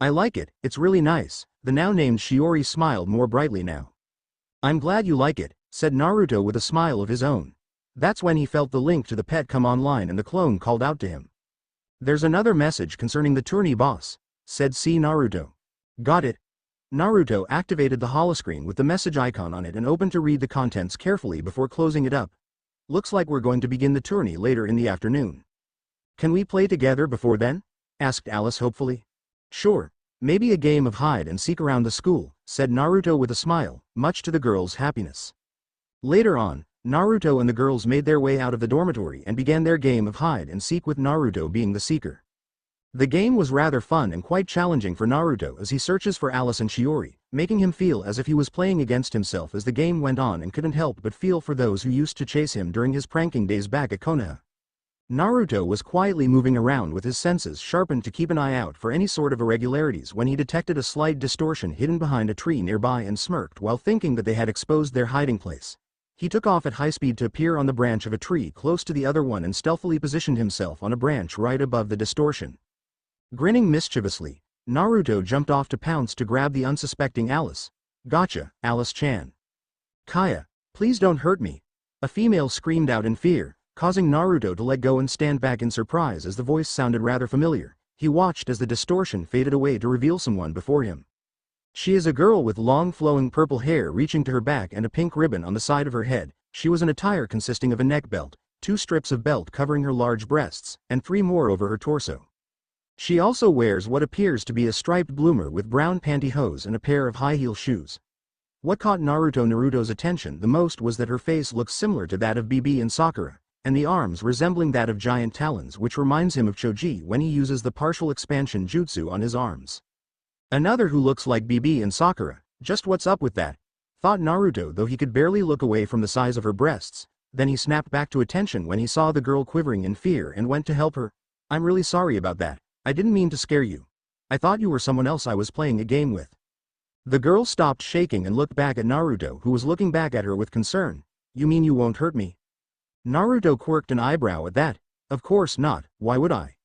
S1: I like it, it's really nice. The now named Shiori smiled more brightly now. I'm glad you like it, said Naruto with a smile of his own. That's when he felt the link to the pet come online and the clone called out to him. There's another message concerning the tourney boss, said Naruto. Got it. Naruto activated the holoscreen with the message icon on it and opened to read the contents carefully before closing it up. Looks like we're going to begin the tourney later in the afternoon. Can we play together before then? Asked Alice hopefully. Sure. Maybe a game of hide and seek around the school, said Naruto with a smile, much to the girls' happiness. Later on, Naruto and the girls made their way out of the dormitory and began their game of hide and seek with Naruto being the seeker. The game was rather fun and quite challenging for Naruto as he searches for Alice and Shiori, making him feel as if he was playing against himself as the game went on and couldn't help but feel for those who used to chase him during his pranking days back at Konoha. Naruto was quietly moving around with his senses sharpened to keep an eye out for any sort of irregularities when he detected a slight distortion hidden behind a tree nearby and smirked while thinking that they had exposed their hiding place. He took off at high speed to appear on the branch of a tree close to the other one and stealthily positioned himself on a branch right above the distortion. Grinning mischievously, Naruto jumped off to pounce to grab the unsuspecting Alice. Gotcha, Alice-chan. Kaya, please don't hurt me. A female screamed out in fear, causing Naruto to let go and stand back in surprise as the voice sounded rather familiar. He watched as the distortion faded away to reveal someone before him. She is a girl with long flowing purple hair reaching to her back and a pink ribbon on the side of her head. She was in attire consisting of a neck belt, 2 strips of belt covering her large breasts, and 3 more over her torso. She also wears what appears to be a striped bloomer with brown pantyhose and a pair of high-heel shoes. What caught Naruto's attention the most was that her face looked similar to that of BB and Sakura, and the arms resembling that of giant talons, which reminds him of Choji when he uses the partial expansion jutsu on his arms. Another who looks like BB and Sakura, just what's up with that? Thought Naruto, though he could barely look away from the size of her breasts. Then he snapped back to attention when he saw the girl quivering in fear and went to help her. I'm really sorry about that. I didn't mean to scare you. I thought you were someone else I was playing a game with. The girl stopped shaking and looked back at Naruto, who was looking back at her with concern. You mean you won't hurt me? Naruto quirked an eyebrow at that. Of course not, why would I?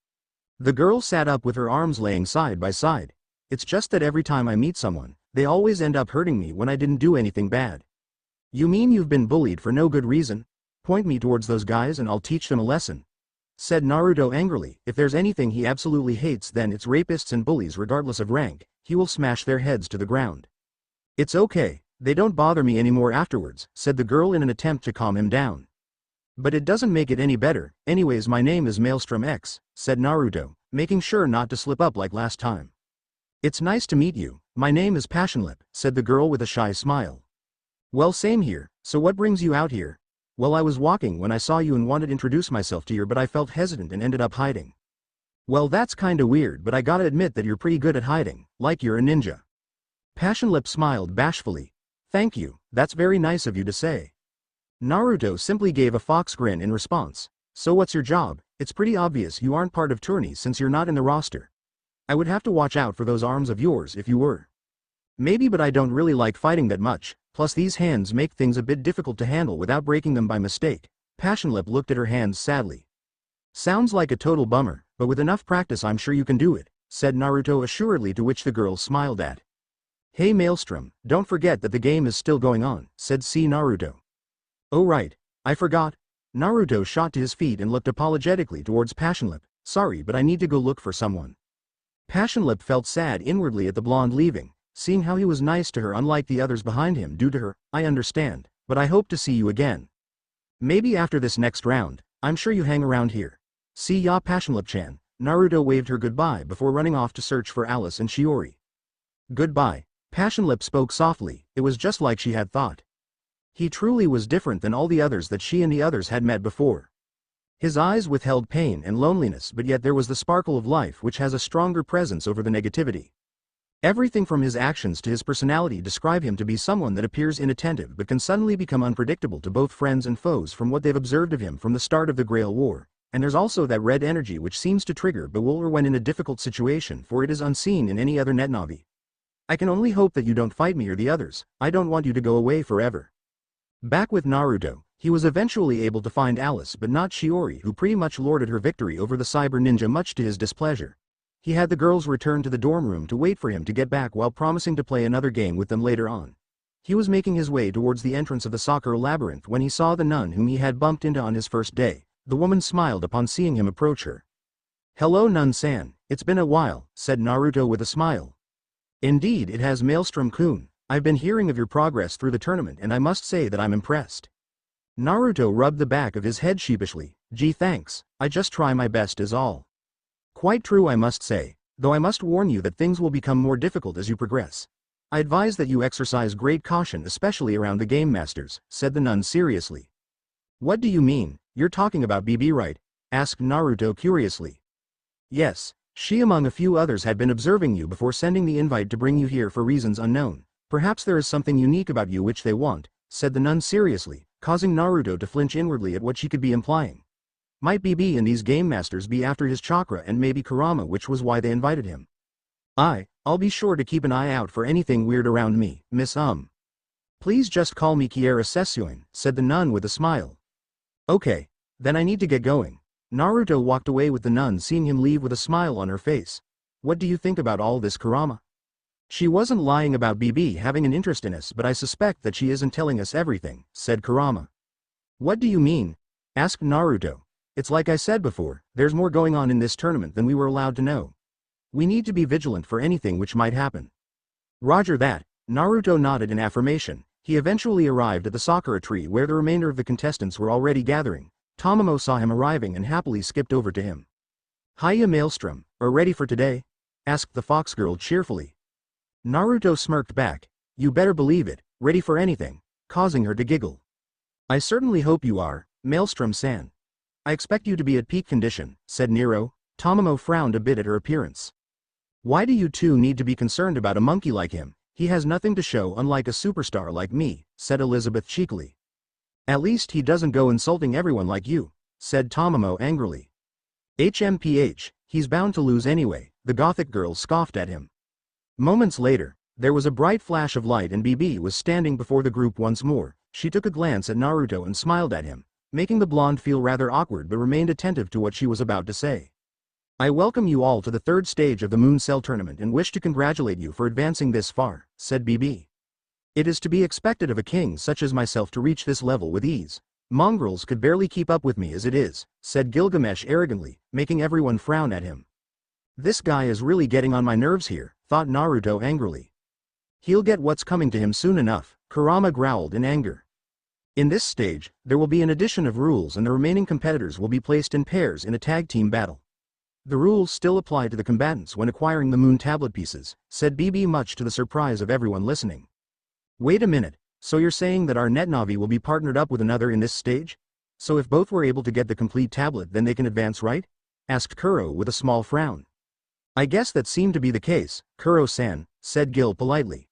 S1: The girl sat up with her arms laying side by side. It's just that every time I meet someone, they always end up hurting me when I didn't do anything bad. You mean you've been bullied for no good reason? Point me towards those guys and I'll teach them a lesson. Said Naruto angrily. If there's anything he absolutely hates, then it's rapists and bullies regardless of rank. He will smash their heads to the ground. It's okay, they don't bother me anymore afterwards, said the girl in an attempt to calm him down. But it doesn't make it any better. Anyways, my name is Maelstrom X, said Naruto, making sure not to slip up like last time. It's nice to meet you. My name is Passionlip, said the girl with a shy smile. Well, same here. So what brings you out here? Well, I was walking when I saw you and wanted to introduce myself to you, but I felt hesitant and ended up hiding. Well, that's kinda weird, but I gotta admit that you're pretty good at hiding, like you're a ninja. Passionlip smiled bashfully. Thank you, that's very nice of you to say. Naruto simply gave a fox grin in response. So what's your job? It's pretty obvious you aren't part of tourneys since you're not in the roster. I would have to watch out for those arms of yours if you were. Maybe, but I don't really like fighting that much, plus these hands make things a bit difficult to handle without breaking them by mistake. Passionlip looked at her hands sadly. Sounds like a total bummer, but with enough practice I'm sure you can do it, said Naruto assuredly, to which the girl smiled at. Hey Maelstrom, don't forget that the game is still going on, said Naruto. Oh right, I forgot. Naruto shot to his feet and looked apologetically towards Passionlip. Sorry, but I need to go look for someone. Passionlip felt sad inwardly at the blonde leaving, seeing how he was nice to her unlike the others behind him due to her. I understand, but I hope to see you again. Maybe after this next round. I'm sure you hang around here. See ya Passionlip-chan. Naruto waved her goodbye before running off to search for Alice and Shiori. Goodbye. Passionlip spoke softly. It was just like she had thought. He truly was different than all the others that she and the others had met before. His eyes withheld pain and loneliness, but yet there was the sparkle of life which has a stronger presence over the negativity. Everything from his actions to his personality describe him to be someone that appears inattentive but can suddenly become unpredictable to both friends and foes from what they've observed of him from the start of the Grail War. And there's also that red energy which seems to trigger bewilder when in a difficult situation, for it is unseen in any other net navi. I can only hope that you don't fight me or the others. I don't want you to go away forever. Back with Naruto, he was eventually able to find Alice but not Shiori, who pretty much lorded her victory over the cyber ninja much to his displeasure. He had the girls return to the dorm room to wait for him to get back while promising to play another game with them later on. He was making his way towards the entrance of the soccer labyrinth when he saw the nun whom he had bumped into on his first day. The woman smiled upon seeing him approach her. Hello Nun-san, it's been a while, said Naruto with a smile. Indeed it has Maelstrom-kun. I've been hearing of your progress through the tournament and I must say that I'm impressed. Naruto rubbed the back of his head sheepishly. Gee, thanks, I just try my best is all. Quite true, I must say, though I must warn you that things will become more difficult as you progress. I advise that you exercise great caution, especially around the game masters, said the nun seriously. What do you mean? You're talking about BB, right? Asked Naruto curiously. Yes, she among a few others had been observing you before sending the invite to bring you here for reasons unknown. Perhaps there is something unique about you which they want, said the nun seriously, causing Naruto to flinch inwardly at what she could be implying. Might BB and these game masters be after his chakra and maybe Kurama, which was why they invited him. I'll be sure to keep an eye out for anything weird around me, Miss Please just call me Kiera Sessuin, said the nun with a smile. Okay, then I need to get going. Naruto walked away with the nun, seeing him leave with a smile on her face. What do you think about all this, Kurama? She wasn't lying about BB having an interest in us, but I suspect that she isn't telling us everything, said Kurama. What do you mean? Asked Naruto. It's like I said before, there's more going on in this tournament than we were allowed to know. We need to be vigilant for anything which might happen. Roger that, Naruto nodded in affirmation. He eventually arrived at the sakura tree where the remainder of the contestants were already gathering. Tamamo saw him arriving and happily skipped over to him. Hiya Maelstrom, are ready for today? Asked the fox girl cheerfully. Naruto smirked back. You better believe it, ready for anything, causing her to giggle. I certainly hope you are, Maelstrom-san. I expect you to be at peak condition, said Nero. Tamamo frowned a bit at her appearance. Why do you two need to be concerned about a monkey like him? He has nothing to show, unlike a superstar like me, said Elizabeth cheekily. At least he doesn't go insulting everyone like you, said Tamamo angrily. HMPH, he's bound to lose anyway, the gothic girl scoffed at him. Moments later, there was a bright flash of light and BB was standing before the group once more. She took a glance at Naruto and smiled at him, making the blonde feel rather awkward but remained attentive to what she was about to say. I welcome you all to the third stage of the Moon Cell Tournament and wish to congratulate you for advancing this far, said BB. It is to be expected of a king such as myself to reach this level with ease. Mongrels could barely keep up with me as it is, said Gilgamesh arrogantly, making everyone frown at him. This guy is really getting on my nerves here, thought Naruto angrily. He'll get what's coming to him soon enough, Kurama growled in anger. In this stage, there will be an addition of rules and the remaining competitors will be placed in pairs in a tag team battle. The rules still apply to the combatants when acquiring the moon tablet pieces, said BB, much to the surprise of everyone listening. Wait a minute, so you're saying that our net navi will be partnered up with another in this stage? So if both were able to get the complete tablet then they can advance, right? Asked Kuro with a small frown. I guess that seemed to be the case, Kuro-san, said Gil politely.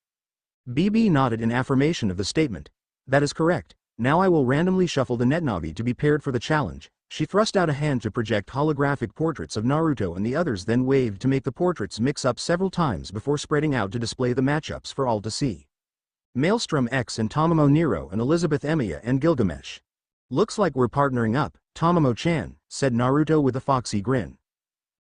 S1: BB nodded in affirmation of the statement. That is correct. Now I will randomly shuffle the net navi to be paired for the challenge. She thrust out a hand to project holographic portraits of Naruto and the others, then waved to make the portraits mix up several times before spreading out to display the matchups for all to see. Maelstrom X and Tamamo Nero and Elizabeth Emiya and Gilgamesh. Looks like we're partnering up, Tamamo-chan, said Naruto with a foxy grin.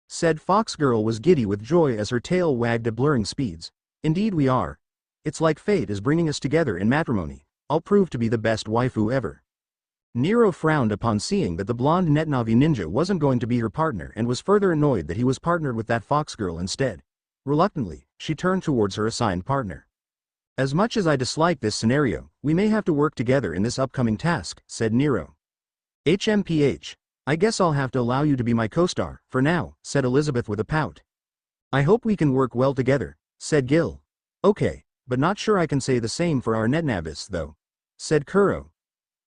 S1: Said Fox Girl was giddy with joy as her tail wagged at blurring speeds. Indeed we are. It's like fate is bringing us together in matrimony. I'll prove to be the best waifu ever. Nero frowned upon seeing that the blonde Netnavi ninja wasn't going to be her partner and was further annoyed that he was partnered with that fox girl instead. Reluctantly, she turned towards her assigned partner. As much as I dislike this scenario, we may have to work together in this upcoming task, said Nero. HMPH, I guess I'll have to allow you to be my co-star, for now, said Elizabeth with a pout. I hope we can work well together, said Gil. Okay, but not sure I can say the same for our Netnavis though, said Kuro.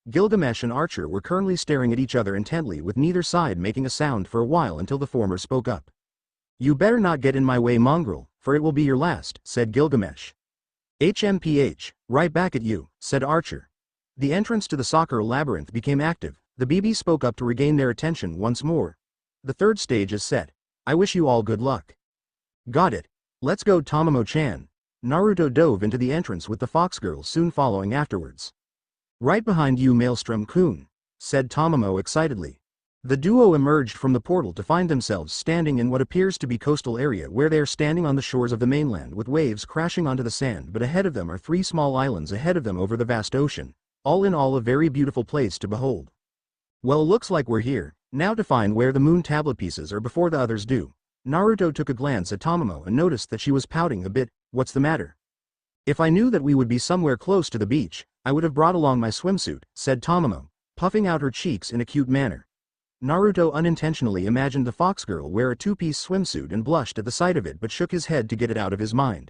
S1: Gilgamesh and Archer were currently staring at each other intently with neither side making a sound for a while until the former spoke up. You better not get in my way, mongrel, for it will be your last, said Gilgamesh. HMPH, right back at you, said Archer. The entrance to the soccer labyrinth became active. The BB spoke up to regain their attention once more. The third stage is set. I wish you all good luck. Got it. Let's go, Tamamo-chan. Naruto dove into the entrance with the fox girl soon following afterwards. Right behind you, Maelstrom-kun, said Tamamo excitedly. The duo emerged from the portal to find themselves standing in what appears to be coastal area where they are standing on the shores of the mainland with waves crashing onto the sand, but ahead of them are three small islands ahead of them over the vast ocean. All in all a very beautiful place to behold. Well, looks like we're here, now to find where the moon tablet pieces are before the others do. Naruto took a glance at Tamamo and noticed that she was pouting a bit. What's the matter? If I knew that we would be somewhere close to the beach, I would have brought along my swimsuit, said Tamamo, puffing out her cheeks in a cute manner. Naruto unintentionally imagined the fox girl wear a two-piece swimsuit and blushed at the sight of it but shook his head to get it out of his mind.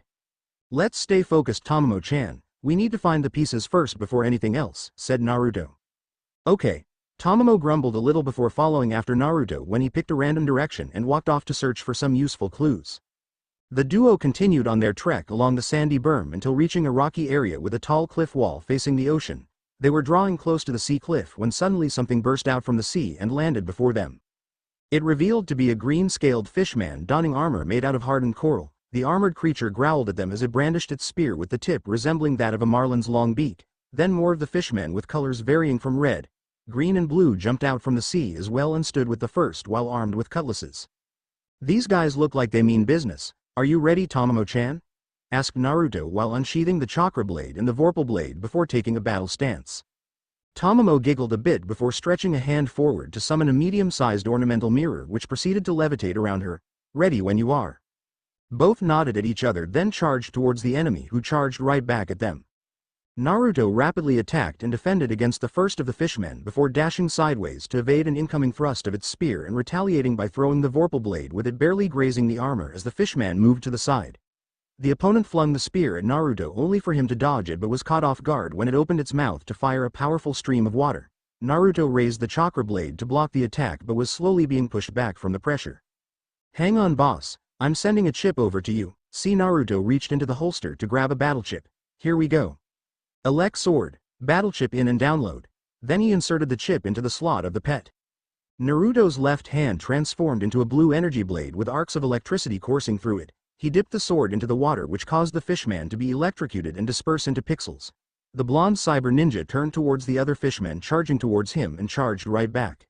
S1: "Let's stay focused, Tamamo-chan. We need to find the pieces first before anything else," said Naruto. "Okay." Tamamo grumbled a little before following after Naruto when he picked a random direction and walked off to search for some useful clues. The duo continued on their trek along the sandy berm until reaching a rocky area with a tall cliff wall facing the ocean. They were drawing close to the sea cliff when suddenly something burst out from the sea and landed before them. It revealed to be a green-scaled fishman donning armor made out of hardened coral. The armored creature growled at them as it brandished its spear with the tip resembling that of a marlin's long beak. Then more of the fishmen with colors varying from red, green and blue jumped out from the sea as well and stood with the first while armed with cutlasses. "These guys look like they mean business. Are you ready, Tamamo-chan?" asked Naruto while unsheathing the chakra blade and the vorpal blade before taking a battle stance. Tamamo giggled a bit before stretching a hand forward to summon a medium-sized ornamental mirror which proceeded to levitate around her. "Ready when you are." Both nodded at each other then charged towards the enemy who charged right back at them. Naruto rapidly attacked and defended against the first of the fishmen before dashing sideways to evade an incoming thrust of its spear and retaliating by throwing the vorpal blade with it barely grazing the armor as the fishman moved to the side. The opponent flung the spear at Naruto only for him to dodge it but was caught off guard when it opened its mouth to fire a powerful stream of water. Naruto raised the chakra blade to block the attack but was slowly being pushed back from the pressure. "Hang on, boss. I'm sending a chip over to you." See, Naruto reached into the holster to grab a battle chip. "Here we go." Elect sword, battle chip in and download. Then he inserted the chip into the slot of the pet. Naruto's left hand transformed into a blue energy blade with arcs of electricity coursing through it. He dipped the sword into the water which caused the fishman to be electrocuted and disperse into pixels. The blonde cyber ninja turned towards the other fishmen charging towards him and charged right back.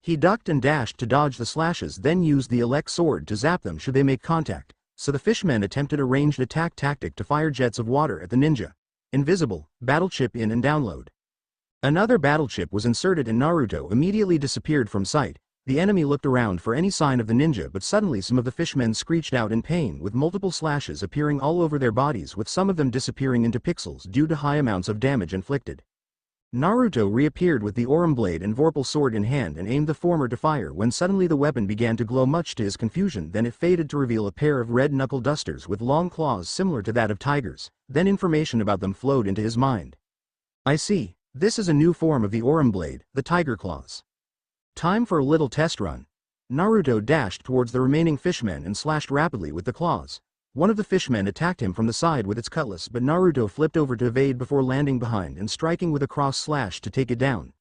S1: He ducked and dashed to dodge the slashes then used the elect sword to zap them should they make contact, so the fishmen attempted a ranged attack tactic to fire jets of water at the ninja. Invisible, battle chip in and download. Another battle chip was inserted and Naruto immediately disappeared from sight. The enemy looked around for any sign of the ninja but suddenly some of the fishmen screeched out in pain with multiple slashes appearing all over their bodies with some of them disappearing into pixels due to high amounts of damage inflicted. Naruto reappeared with the Aurum blade and vorpal sword in hand and aimed the former to fire when suddenly the weapon began to glow much to his confusion then it faded to reveal a pair of red knuckle dusters with long claws similar to that of tigers, then information about them flowed into his mind. "I see, this is a new form of the Aurum blade, the tiger claws. Time for a little test run." Naruto dashed towards the remaining fishmen and slashed rapidly with the claws. One of the fishmen attacked him from the side with its cutlass but Naruto flipped over to evade before landing behind and striking with a cross slash to take it down.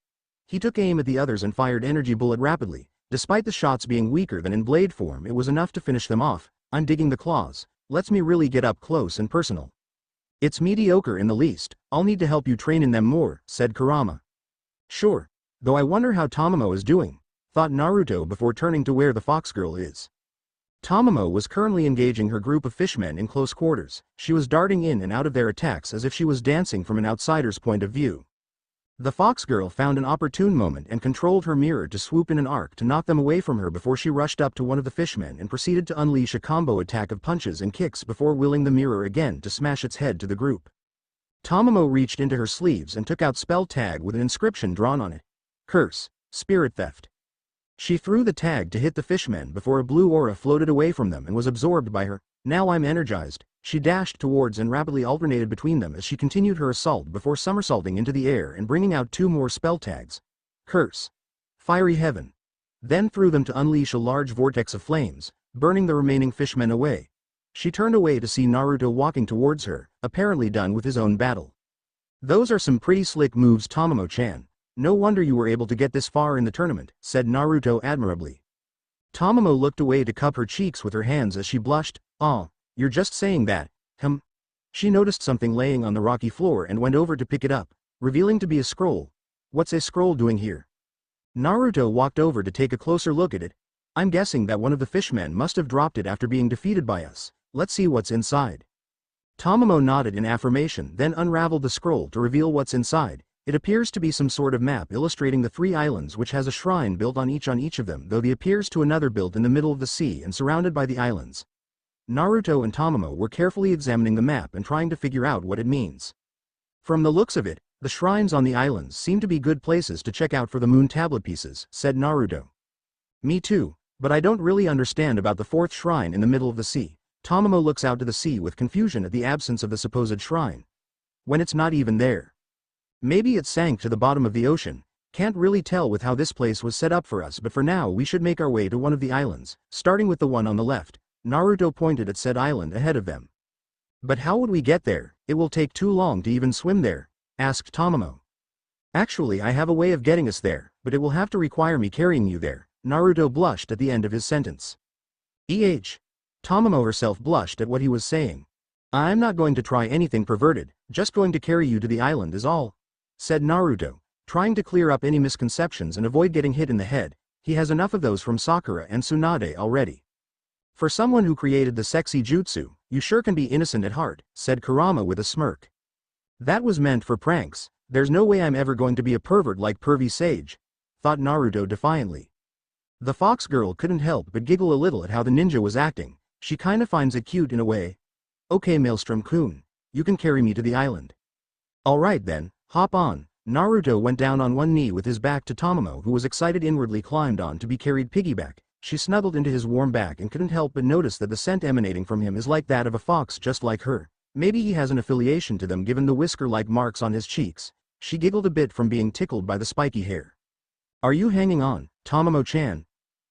S1: He took aim at the others and fired energy bullet rapidly. Despite the shots being weaker than in blade form it was enough to finish them off. "I'm digging the claws. Lets me really get up close and personal." "It's mediocre in the least. I'll need to help you train in them more," said Kurama. "Sure. Though I wonder how Tamamo is doing," thought Naruto before turning to where the fox girl is. Tamamo was currently engaging her group of fishmen in close quarters. She was darting in and out of their attacks as if she was dancing from an outsider's point of view. The fox girl found an opportune moment and controlled her mirror to swoop in an arc to knock them away from her before she rushed up to one of the fishmen and proceeded to unleash a combo attack of punches and kicks before wielding the mirror again to smash its head to the group. Tamamo reached into her sleeves and took out spell tag with an inscription drawn on it. Curse, Spirit Theft. She threw the tag to hit the fishmen before a blue aura floated away from them and was absorbed by her. "Now I'm energized." She dashed towards and rapidly alternated between them as she continued her assault before somersaulting into the air and bringing out two more spell tags. Curse. Fiery Heaven. Then threw them to unleash a large vortex of flames, burning the remaining fishmen away. She turned away to see Naruto walking towards her, apparently done with his own battle. "Those are some pretty slick moves, Tamamo-chan. No wonder you were able to get this far in the tournament," said Naruto admirably. Tamamo looked away to cup her cheeks with her hands as she blushed. "Aw, you're just saying that, She noticed something laying on the rocky floor and went over to pick it up, revealing to be a scroll. "What's a scroll doing here?" Naruto walked over to take a closer look at it. "I'm guessing that one of the fishmen must have dropped it after being defeated by us. Let's see what's inside." Tamamo nodded in affirmation then unraveled the scroll to reveal what's inside. It appears to be some sort of map illustrating the 3 islands which has a shrine built on each of them though there appears to another built in the middle of the sea and surrounded by the islands. Naruto and Tamamo were carefully examining the map and trying to figure out what it means. "From the looks of it, The shrines on the islands seem to be good places to check out for the moon tablet pieces, said Naruto. Me too, but I don't really understand about the fourth shrine in the middle of the sea. Tamamo looks out to the sea with confusion at the absence of the supposed shrine. When it's not even there. Maybe it sank to the bottom of the ocean. Can't really tell with how this place was set up for us, but for now we should make our way to one of the islands, starting with the one on the left. Naruto pointed at said island ahead of them. But how would we get there? It will take too long to even swim there, asked Tamamo. Actually, I have a way of getting us there, but it will have to require me carrying you there. Naruto blushed at the end of his sentence. Tamamo herself blushed at what he was saying. I'm not going to try anything perverted, just going to carry you to the island is all, said Naruto, trying to clear up any misconceptions and avoid getting hit in the head. He has enough of those from Sakura and Tsunade already. For someone who created the sexy jutsu, you sure can be innocent at heart, said Kurama with a smirk. That was meant for pranks. There's no way I'm ever going to be a pervert like Pervy Sage, thought Naruto defiantly. The fox girl couldn't help but giggle a little at how the ninja was acting. She kinda finds it cute in a way. Okay, Maelstrom-kun, you can carry me to the island. Alright then, hop on. Naruto went down on one knee with his back to Tamamo, who was excited, inwardly climbed on to be carried piggyback. She snuggled into his warm back and couldn't help but notice that the scent emanating from him is like that of a fox, just like her. Maybe he has an affiliation to them given the whisker-like marks on his cheeks. She giggled a bit from being tickled by the spiky hair. Are you hanging on, Tamamo-chan?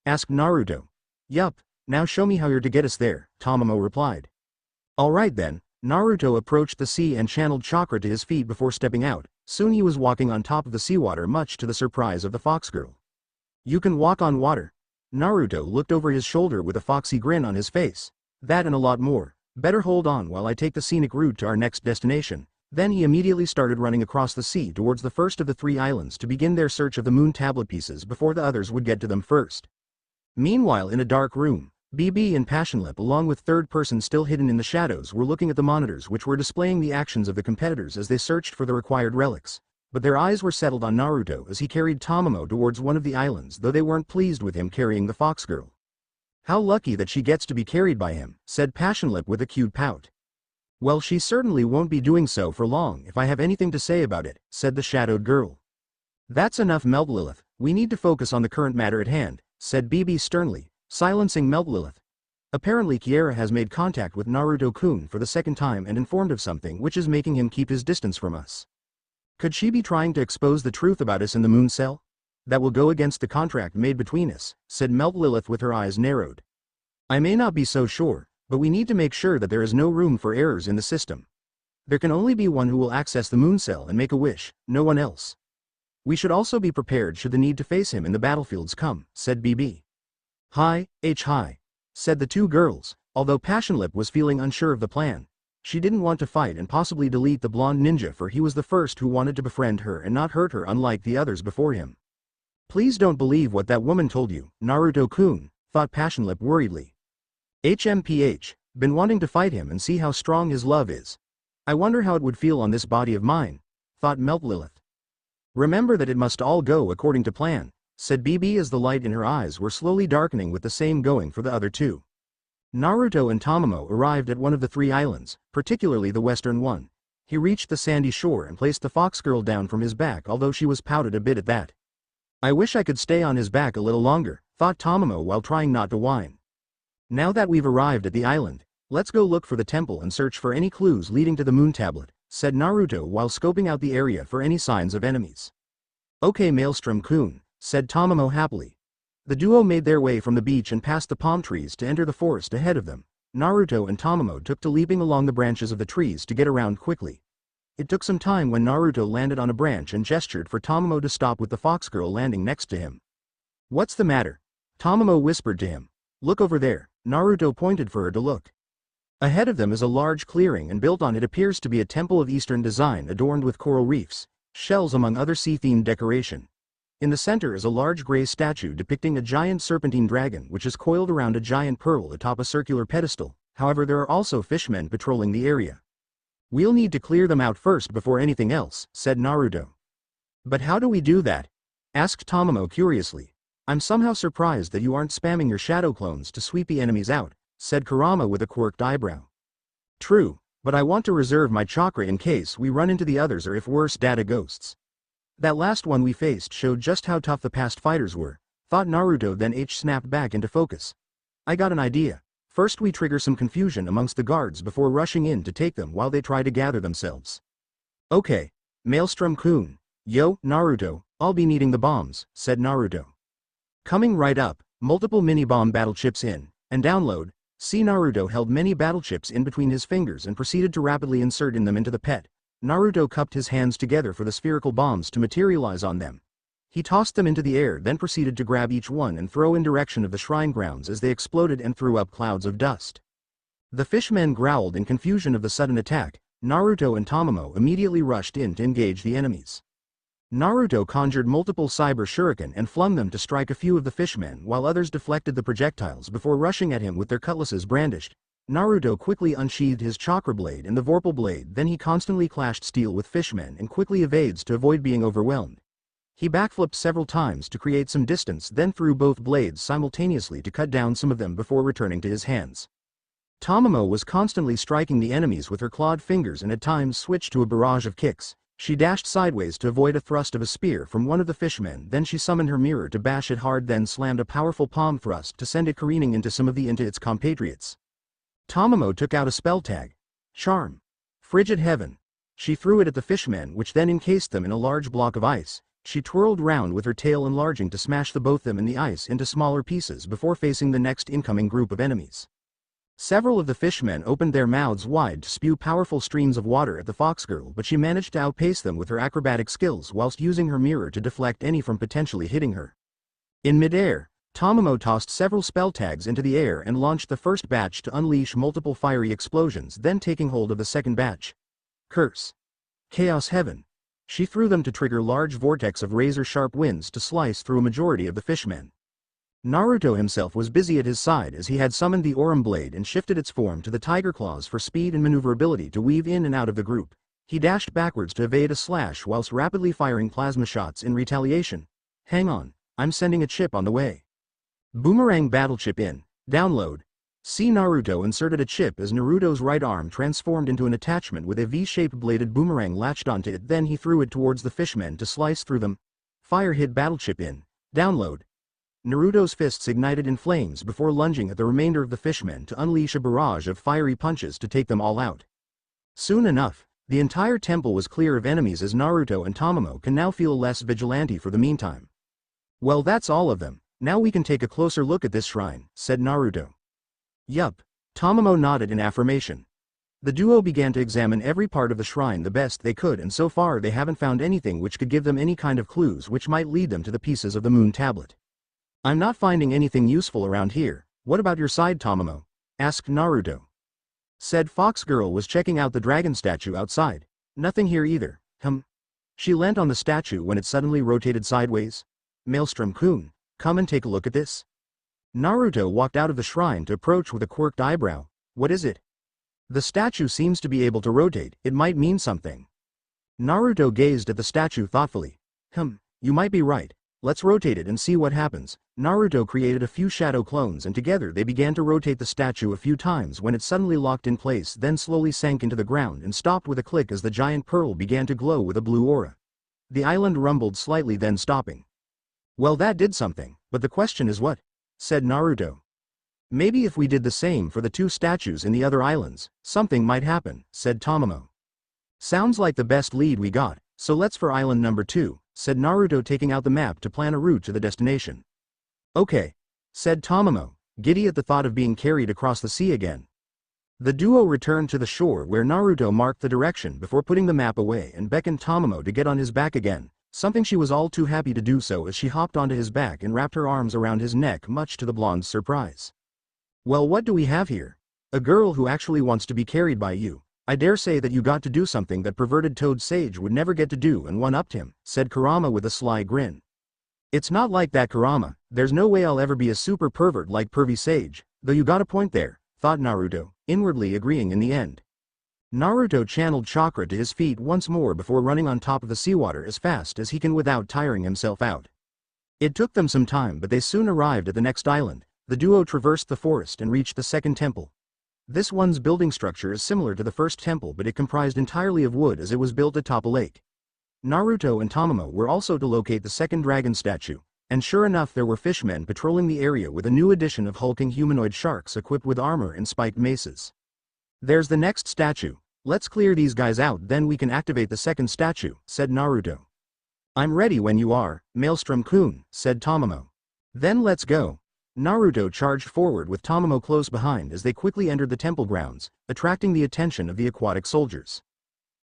S1: Asked Naruto. Yup, now show me how you're to get us there, Tamamo replied. Alright then. Naruto approached the sea and channeled chakra to his feet before stepping out. Soon he was walking on top of the seawater, much to the surprise of the fox girl. You can walk on water. Naruto looked over his shoulder with a foxy grin on his face. That and a lot more. Better hold on while I take the scenic route to our next destination. Then he immediately started running across the sea towards the first of the 3 islands to begin their search of the moon tablet pieces before the others would get to them first. Meanwhile, in a dark room, BB and Passionlip, along with third person still hidden in the shadows, were looking at the monitors which were displaying the actions of the competitors as they searched for the required relics. But their eyes were settled on Naruto as he carried Tamamo towards one of the islands, though they weren't pleased with him carrying the fox girl. How lucky that she gets to be carried by him, said Passionlip with a cute pout. Well, she certainly won't be doing so for long if I have anything to say about it, said the shadowed girl. That's enough, Melt Lilith, we need to focus on the current matter at hand, said BB sternly, silencing Melt Lilith. Apparently Kiera has made contact with Naruto-kun for the second time and informed of something which is making him keep his distance from us. Could she be trying to expose the truth about us in the moon cell? That will go against the contract made between us, said Melt Lilith with her eyes narrowed. I may not be so sure, but we need to make sure that there is no room for errors in the system. There can only be one who will access the moon cell and make a wish, no one else. We should also be prepared should the need to face him in the battlefields come, said BB. Hi, said the 2 girls, although Passionlip was feeling unsure of the plan. She didn't want to fight and possibly delete the blonde ninja, for he was the first who wanted to befriend her and not hurt her unlike the others before him. Please don't believe what that woman told you, Naruto-kun, thought Passionlip worriedly. Been wanting to fight him and see how strong his love is. I wonder how it would feel on this body of mine, thought Melt Lilith. Remember that it must all go according to plan, said BB as the light in her eyes were slowly darkening, with the same going for the other 2. Naruto and Tamamo arrived at one of the 3 islands, particularly the western one. He reached the sandy shore and placed the fox girl down from his back, although she was pouted a bit at that. I wish I could stay on his back a little longer, thought Tamamo while trying not to whine. Now that we've arrived at the island, let's go look for the temple and search for any clues leading to the moon tablet, said Naruto while scoping out the area for any signs of enemies. Okay, Maelstrom-kun, said Tamamo happily. The duo made their way from the beach and past the palm trees to enter the forest ahead of them. Naruto and Tamamo took to leaping along the branches of the trees to get around quickly. It took some time when Naruto landed on a branch and gestured for Tamamo to stop, with the fox girl landing next to him. What's the matter? Tamamo whispered to him. Look over there. Naruto pointed for her to look. Ahead of them is a large clearing, and built on it appears to be a temple of Eastern design adorned with coral reefs, shells among other sea-themed decoration. In the center is a large gray statue depicting a giant serpentine dragon which is coiled around a giant pearl atop a circular pedestal. However, there are also fishmen patrolling the area. We'll need to clear them out first before anything else, said Naruto. But how do we do that? Asked Tamamo curiously. I'm somehow surprised that you aren't spamming your shadow clones to sweep the enemies out, said Kurama with a quirked eyebrow. True, But I want to reserve my chakra in case we run into the others or if worse data ghosts. That last one we faced showed just how tough the past fighters were, thought Naruto, then snapped back into focus. I got an idea. First we trigger some confusion amongst the guards before rushing in to take them while they try to gather themselves. Okay. Maelstrom-kun. Yo, Naruto, I'll be needing the bombs, said Naruto. Coming right up, multiple mini-bomb battle chips in, and download. See, Naruto held many battle chips in between his fingers and proceeded to rapidly insert them into the pet. Naruto cupped his hands together for the spherical bombs to materialize on them. He tossed them into the air, then proceeded to grab each one and throw in direction of the shrine grounds as they exploded and threw up clouds of dust. The fishmen growled in confusion of the sudden attack. Naruto and Tamamo immediately rushed in to engage the enemies. Naruto conjured multiple cyber shuriken and flung them to strike a few of the fishmen while others deflected the projectiles before rushing at him with their cutlasses brandished. Naruto quickly unsheathed his chakra blade and the vorpal blade, then he constantly clashed steel with fishmen and quickly evades to avoid being overwhelmed. He backflipped several times to create some distance, then threw both blades simultaneously to cut down some of them before returning to his hands. Tamamo was constantly striking the enemies with her clawed fingers and at times switched to a barrage of kicks. She dashed sideways to avoid a thrust of a spear from one of the fishmen, then she summoned her mirror to bash it hard, then slammed a powerful palm thrust to send it careening into its compatriots. Tamamo took out a spell tag. Charm. Frigid Heaven. She threw it at the fishmen, which then encased them in a large block of ice. She twirled round with her tail enlarging to smash both them in the ice into smaller pieces before facing the next incoming group of enemies. Several of the fishmen opened their mouths wide to spew powerful streams of water at the fox girl, but she managed to outpace them with her acrobatic skills whilst using her mirror to deflect any from potentially hitting her. In midair, Tamamo tossed several spell tags into the air and launched the first batch to unleash multiple fiery explosions, then taking hold of the second batch. Curse. Chaos Heaven. She threw them to trigger large vortex of razor-sharp winds to slice through a majority of the fishmen. Naruto himself was busy at his side as he had summoned the Aurum Blade and shifted its form to the Tiger Claws for speed and maneuverability to weave in and out of the group. He dashed backwards to evade a slash whilst rapidly firing plasma shots in retaliation. Hang on, I'm sending a chip on the way. Boomerang battle chip in. Download. See, Naruto inserted a chip as Naruto's right arm transformed into an attachment with a V-shaped bladed boomerang latched onto it, then he threw it towards the fishmen to slice through them. Fire hit battle chip in. Download. Naruto's fists ignited in flames before lunging at the remainder of the fishmen to unleash a barrage of fiery punches to take them all out. Soon enough, the entire temple was clear of enemies as Naruto and Tamamo can now feel less vigilante for the meantime. Well, that's all of them. Now we can take a closer look at this shrine, said Naruto. Yup. Tamamo nodded in affirmation. The duo began to examine every part of the shrine the best they could, and so far they haven't found anything which could give them any kind of clues which might lead them to the pieces of the moon tablet. I'm not finding anything useful around here. What about your side, Tamamo? Asked Naruto. Said Fox Girl was checking out the dragon statue outside. Nothing here either. She leant on the statue when it suddenly rotated sideways. Maelstrom-kun, come and take a look at this. Naruto walked out of the shrine to approach with a quirked eyebrow. What is it? The statue seems to be able to rotate. It might mean something. Naruto gazed at the statue thoughtfully. You might be right. Let's rotate it and see what happens. Naruto created a few shadow clones and together they began to rotate the statue a few times when it suddenly locked in place, then slowly sank into the ground and stopped with a click as the giant pearl began to glow with a blue aura. The island rumbled slightly, then stopping. Well, that did something, but the question is what? Said Naruto. Maybe if we did the same for the two statues in the other islands, something might happen, said Tamamo. Sounds like the best lead we got, so let's for island number 2, said Naruto, taking out the map to plan a route to the destination. Okay, said Tamamo, giddy at the thought of being carried across the sea again. The duo returned to the shore where Naruto marked the direction before putting the map away and beckoned Tamamo to get on his back again, something she was all too happy to do so as she hopped onto his back and wrapped her arms around his neck, much to the blonde's surprise. Well, what do we have here? A girl who actually wants to be carried by you. I dare say that you got to do something that perverted Toad Sage would never get to do and one-upped him, said Kurama with a sly grin. It's not like that, Kurama. There's no way I'll ever be a super pervert like Pervy Sage, though you got a point there, thought Naruto, inwardly agreeing in the end. Naruto channeled chakra to his feet once more before running on top of the seawater as fast as he can without tiring himself out. It took them some time, but they soon arrived at the next island. The duo traversed the forest and reached the second temple. This one's building structure is similar to the first temple, but it comprised entirely of wood as it was built atop a lake. Naruto and Tamamo were also to locate the second dragon statue, and sure enough there were fishmen patrolling the area with a new addition of hulking humanoid sharks equipped with armor and spiked maces. There's the next statue. Let's clear these guys out, then we can activate the second statue, said Naruto. I'm ready when you are, Maelstrom-kun, said Tamamo. Then let's go. Naruto charged forward with Tamamo close behind as they quickly entered the temple grounds, attracting the attention of the aquatic soldiers.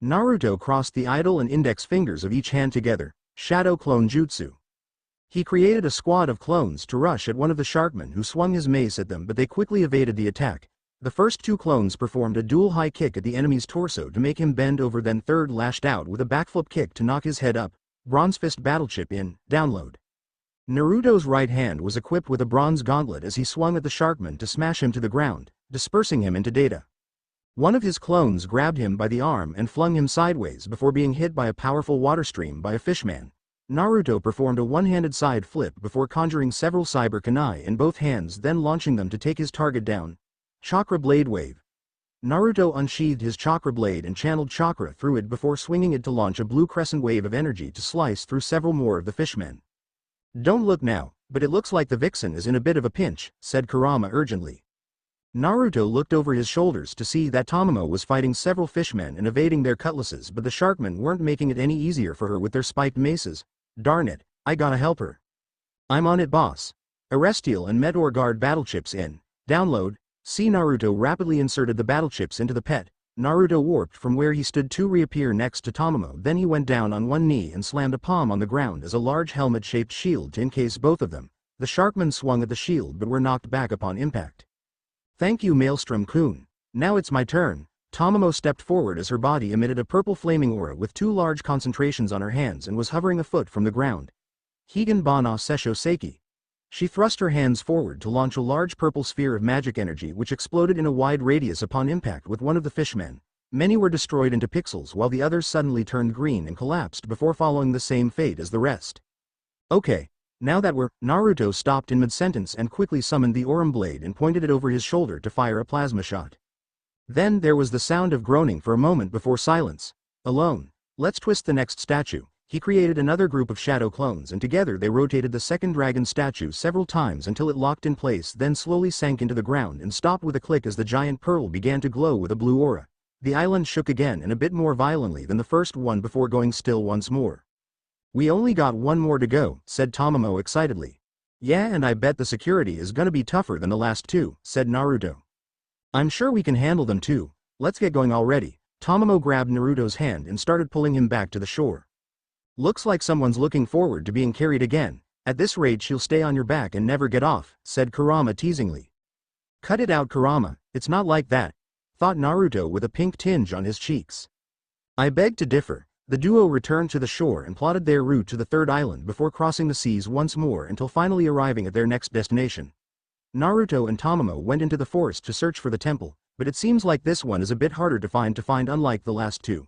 S1: Naruto crossed the idle and index fingers of each hand together, shadow clone jutsu. He created a squad of clones to rush at one of the sharkmen who swung his mace at them, but they quickly evaded the attack. The first two clones performed a dual high kick at the enemy's torso to make him bend over, then third lashed out with a backflip kick to knock his head up. Bronze Fist Battle Chip in, download. Naruto's right hand was equipped with a bronze gauntlet as he swung at the sharkman to smash him to the ground, dispersing him into data. One of his clones grabbed him by the arm and flung him sideways before being hit by a powerful water stream by a fishman. Naruto performed a one-handed side flip before conjuring several cyber kunai in both hands, then launching them to take his target down. Chakra Blade Wave. Naruto unsheathed his chakra blade and channeled chakra through it before swinging it to launch a blue crescent wave of energy to slice through several more of the fishmen. Don't look now, but it looks like the vixen is in a bit of a pinch, said Kurama urgently. Naruto looked over his shoulders to see that Tamamo was fighting several fishmen and evading their cutlasses, but the sharkmen weren't making it any easier for her with their spiked maces. Darn it, I gotta help her. I'm on it, boss. Arrestial and Meteor Guard battle chips in, download. See, Naruto rapidly inserted the battle chips into the pet. Naruto warped from where he stood to reappear next to Tamamo, then he went down on one knee and slammed a palm on the ground as a large helmet-shaped shield to encase both of them. The sharkmen swung at the shield but were knocked back upon impact. Thank you, Maelstrom-kun. Now it's my turn. Tamamo stepped forward as her body emitted a purple flaming aura with two large concentrations on her hands and was hovering a foot from the ground. Higan Bana Sesho Seiki. She thrust her hands forward to launch a large purple sphere of magic energy which exploded in a wide radius upon impact with one of the fishmen. Many were destroyed into pixels while the others suddenly turned green and collapsed before following the same fate as the rest. Okay, now that we're... Naruto stopped in mid-sentence and quickly summoned the Aurum Blade and pointed it over his shoulder to fire a plasma shot. Then there was the sound of groaning for a moment before silence. Alone. Let's twist the next statue. He created another group of shadow clones and together they rotated the second dragon statue several times until it locked in place, then slowly sank into the ground and stopped with a click as the giant pearl began to glow with a blue aura. The island shook again and a bit more violently than the first one before going still once more. We only got one more to go, said Tamamo excitedly. Yeah, and I bet the security is gonna be tougher than the last two, said Naruto. I'm sure we can handle them too. Let's get going already. Tamamo grabbed Naruto's hand and started pulling him back to the shore. Looks like someone's looking forward to being carried again. At this rate she'll stay on your back and never get off, said Kurama teasingly. Cut it out, Kurama, it's not like that, thought Naruto with a pink tinge on his cheeks. I beg to differ. The duo returned to the shore and plotted their route to the third island before crossing the seas once more until finally arriving at their next destination. Naruto and Tamamo went into the forest to search for the temple, but it seems like this one is a bit harder to find unlike the last two.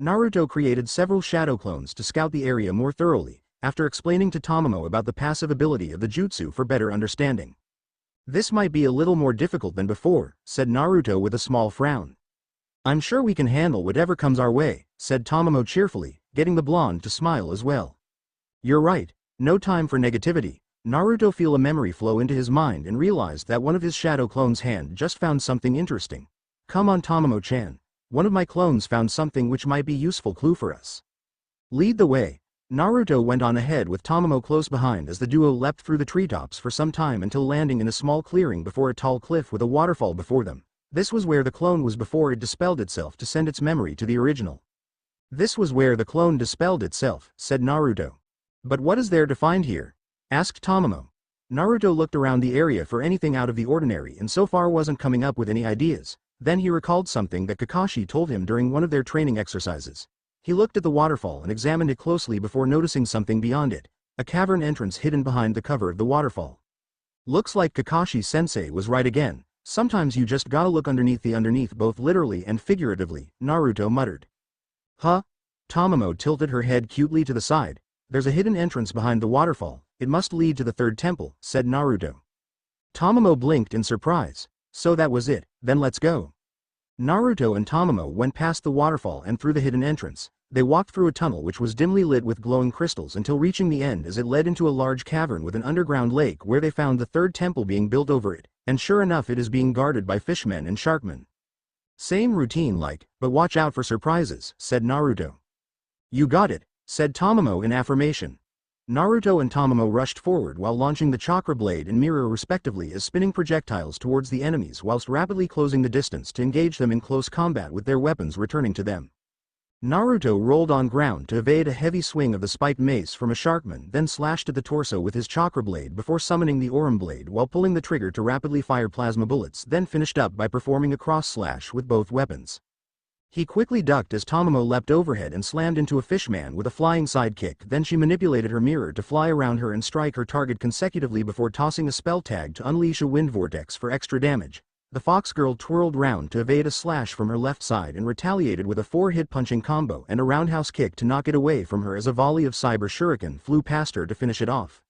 S1: Naruto created several shadow clones to scout the area more thoroughly, after explaining to Tamamo about the passive ability of the jutsu for better understanding. This might be a little more difficult than before, said Naruto with a small frown. I'm sure we can handle whatever comes our way, said Tamamo cheerfully, getting the blonde to smile as well. You're right, no time for negativity. Naruto felt a memory flow into his mind and realized that one of his shadow clones' hand just found something interesting. Come on, Tamamo-chan. One of my clones found something which might be useful clue for us. Lead the way. Naruto went on ahead with Tamamo close behind as the duo leapt through the treetops for some time until landing in a small clearing before a tall cliff with a waterfall before them. This was where the clone was before it dispelled itself to send its memory to the original. This was where the clone dispelled itself, said Naruto. But what is there to find here? Asked Tamamo. Naruto looked around the area for anything out of the ordinary and so far wasn't coming up with any ideas. Then he recalled something that Kakashi told him during one of their training exercises. He looked at the waterfall and examined it closely before noticing something beyond it, a cavern entrance hidden behind the cover of the waterfall. Looks like Kakashi-sensei was right again. Sometimes you just gotta look underneath the underneath both literally and figuratively, Naruto muttered. Huh? Tamamo tilted her head cutely to the side. There's a hidden entrance behind the waterfall. It must lead to the third temple, said Naruto. Tamamo blinked in surprise. So that was it, then let's go. Naruto and Tamamo went past the waterfall and through the hidden entrance. They walked through a tunnel which was dimly lit with glowing crystals until reaching the end as it led into a large cavern with an underground lake where they found the third temple being built over it, and sure enough it is being guarded by fishmen and sharkmen. Same routine like, but watch out for surprises, said Naruto. You got it, said Tamamo in affirmation. Naruto and Tamamo rushed forward while launching the chakra blade and mirror respectively as spinning projectiles towards the enemies whilst rapidly closing the distance to engage them in close combat with their weapons returning to them. Naruto rolled on ground to evade a heavy swing of the spiked mace from a sharkman, then slashed at the torso with his chakra blade before summoning the Aurum blade while pulling the trigger to rapidly fire plasma bullets, then finished up by performing a cross slash with both weapons. He quickly ducked as Tamamo leapt overhead and slammed into a fishman with a flying sidekick, then she manipulated her mirror to fly around her and strike her target consecutively before tossing a spell tag to unleash a wind vortex for extra damage. The fox girl twirled round to evade a slash from her left side and retaliated with a 4-hit punching combo and a roundhouse kick to knock it away from her as a volley of cyber shuriken flew past her to finish it off.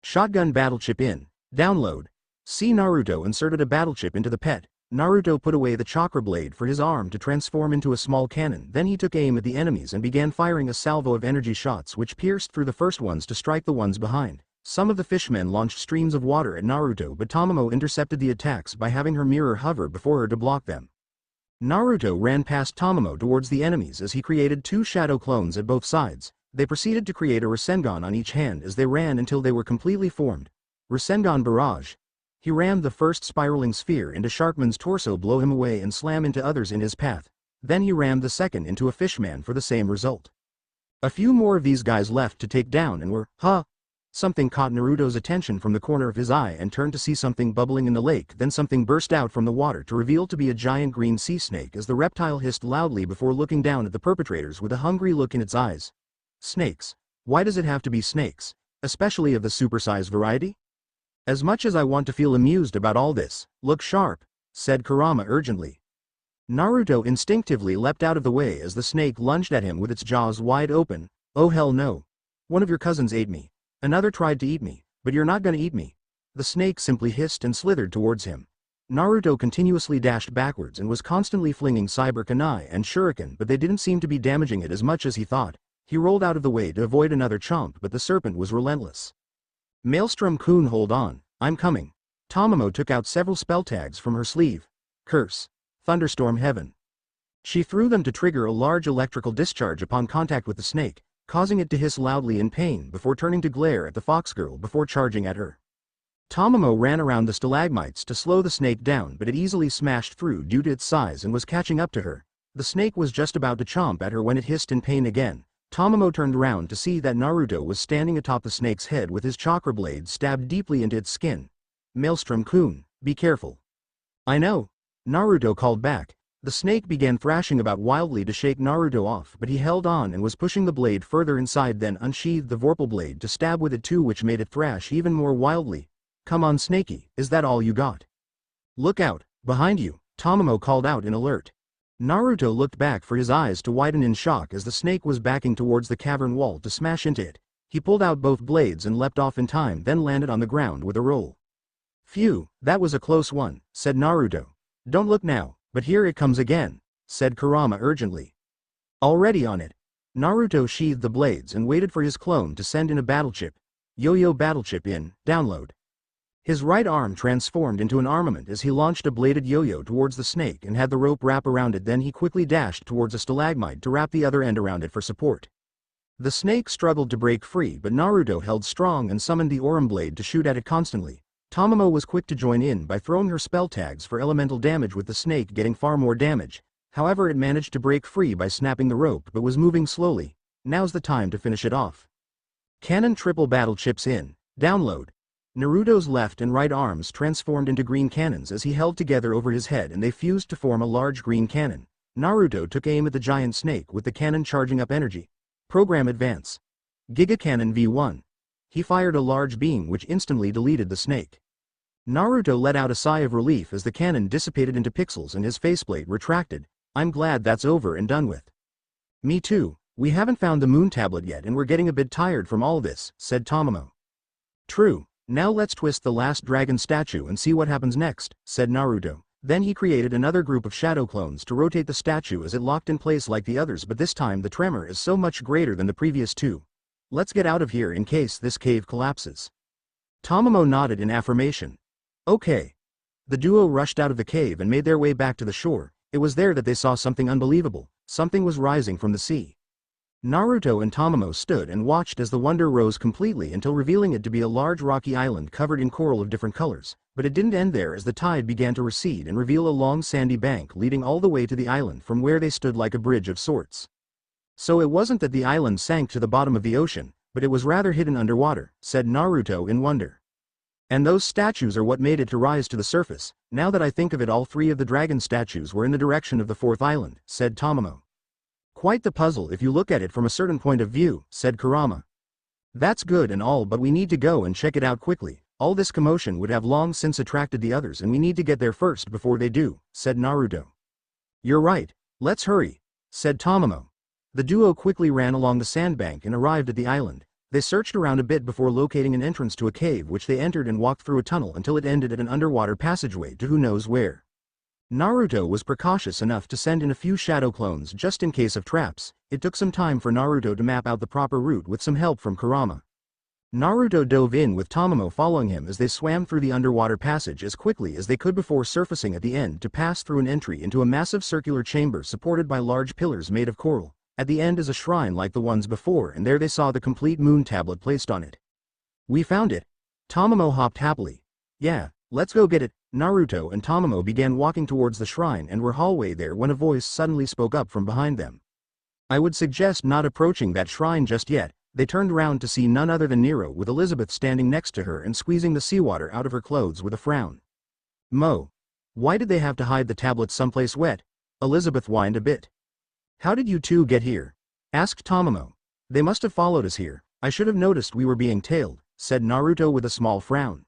S1: Shotgun battle chip in. Download. See Naruto inserted a battle chip into the pet. Naruto put away the chakra blade for his arm to transform into a small cannon, then he took aim at the enemies and began firing a salvo of energy shots which pierced through the first ones to strike the ones behind. Some of the fishmen launched streams of water at Naruto, but Tamamo intercepted the attacks by having her mirror hover before her to block them. Naruto ran past Tamamo towards the enemies as he created 2 shadow clones at both sides. They proceeded to create a Rasengan on each hand as they ran until they were completely formed. Rasengan barrage. He rammed the first spiraling sphere into Sharkman's torso, blow him away and slam into others in his path. Then he rammed the second into a fishman for the same result. A few more of these guys left to take down and were, Something caught Naruto's attention from the corner of his eye and turned to see something bubbling in the lake, then something burst out from the water to reveal to be a giant green sea snake as the reptile hissed loudly before looking down at the perpetrators with a hungry look in its eyes. Snakes. Why does it have to be snakes? Especially of the supersized variety? As much as I want to feel amused about all this, look sharp, said Kurama urgently. Naruto instinctively leapt out of the way as the snake lunged at him with its jaws wide open. Oh hell no. One of your cousins ate me. Another tried to eat me, but you're not gonna eat me. The snake simply hissed and slithered towards him. Naruto continuously dashed backwards and was constantly flinging cyber kunai and shuriken, but they didn't seem to be damaging it as much as he thought. He rolled out of the way to avoid another chomp, but the serpent was relentless. Maelstrom-kun, hold on, I'm coming. Tamamo took out several spell tags from her sleeve. Curse. Thunderstorm heaven. She threw them to trigger a large electrical discharge upon contact with the snake, causing it to hiss loudly in pain before turning to glare at the fox girl before charging at her. Tamamo ran around the stalagmites to slow the snake down, but it easily smashed through due to its size and was catching up to her. The snake was just about to chomp at her when it hissed in pain again. Tamamo turned around to see that Naruto was standing atop the snake's head with his chakra blade stabbed deeply into its skin. Maelstrom-kun, be careful. I know. Naruto called back. The snake began thrashing about wildly to shake Naruto off, but he held on and was pushing the blade further inside, then unsheathed the vorpal blade to stab with it too, which made it thrash even more wildly. Come on Snakey, is that all you got? Look out, behind you, Tamamo called out in alert. Naruto looked back for his eyes to widen in shock as the snake was backing towards the cavern wall to smash into it. He pulled out both blades and leapt off in time, then landed on the ground with a roll. Phew, that was a close one, said Naruto. Don't look now. But here it comes again, said Kurama urgently. Already on it. Naruto sheathed the blades and waited for his clone to send in a battle chip. Yo-yo battle chip in, download. His right arm transformed into an armament as he launched a bladed yo-yo towards the snake and had the rope wrap around it, then he quickly dashed towards a stalagmite to wrap the other end around it for support. The snake struggled to break free, but Naruto held strong and summoned the Aurum blade to shoot at it constantly. Tamamo was quick to join in by throwing her spell tags for elemental damage, with the snake getting far more damage. However, it managed to break free by snapping the rope but was moving slowly. Now's the time to finish it off. Cannon triple battle chips in, download. Naruto's left and right arms transformed into green cannons as he held together over his head and they fused to form a large green cannon. Naruto took aim at the giant snake with the cannon charging up energy. Program advance. Giga Cannon V1. He fired a large beam which instantly deleted the snake. Naruto let out a sigh of relief as the cannon dissipated into pixels and his faceplate retracted. I'm glad that's over and done with. Me too, we haven't found the moon tablet yet and we're getting a bit tired from all this, said Tamamo. True, Now let's twist the last dragon statue and see what happens next, said Naruto. Then he created another group of shadow clones to rotate the statue as it locked in place like the others, but this time the tremor is so much greater than the previous two. Let's get out of here in case this cave collapses. Tamamo nodded in affirmation. Okay. The duo rushed out of the cave and made their way back to the shore. It was there that they saw something unbelievable. Something was rising from the sea. Naruto and Tamamo stood and watched as the wonder rose completely until revealing it to be a large rocky island covered in coral of different colors, but it didn't end there as the tide began to recede and reveal a long sandy bank leading all the way to the island from where they stood like a bridge of sorts. So it wasn't that the island sank to the bottom of the ocean, but it was rather hidden underwater, said Naruto in wonder. And those statues are what made it to rise to the surface. Now that I think of it, all three of the dragon statues were in the direction of the fourth island, said Tamamo. Quite the puzzle if you look at it from a certain point of view, said Kurama. That's good and all, but we need to go and check it out quickly. All this commotion would have long since attracted the others and we need to get there first before they do, said Naruto. You're right. Let's hurry, said Tamamo. The duo quickly ran along the sandbank and arrived at the island. They searched around a bit before locating an entrance to a cave which they entered and walked through a tunnel until it ended at an underwater passageway to who knows where. Naruto was precautious enough to send in a few shadow clones just in case of traps. It took some time for Naruto to map out the proper route with some help from Kurama. Naruto dove in with Tamamo following him as they swam through the underwater passage as quickly as they could before surfacing at the end to pass through an entry into a massive circular chamber supported by large pillars made of coral. At the end is a shrine like the ones before, and there they saw the complete moon tablet placed on it. We found it. Tamamo hopped happily. Yeah, let's go get it. Naruto and Tamamo began walking towards the shrine and were halfway there when a voice suddenly spoke up from behind them. I would suggest not approaching that shrine just yet. They turned round to see none other than Nero with Elizabeth standing next to her and squeezing the seawater out of her clothes with a frown. Mo. Why did they have to hide the tablet someplace wet? Elizabeth whined a bit. How did you two get here? Asked Tamamo. They must have followed us here. I should have noticed we were being tailed, said Naruto with a small frown.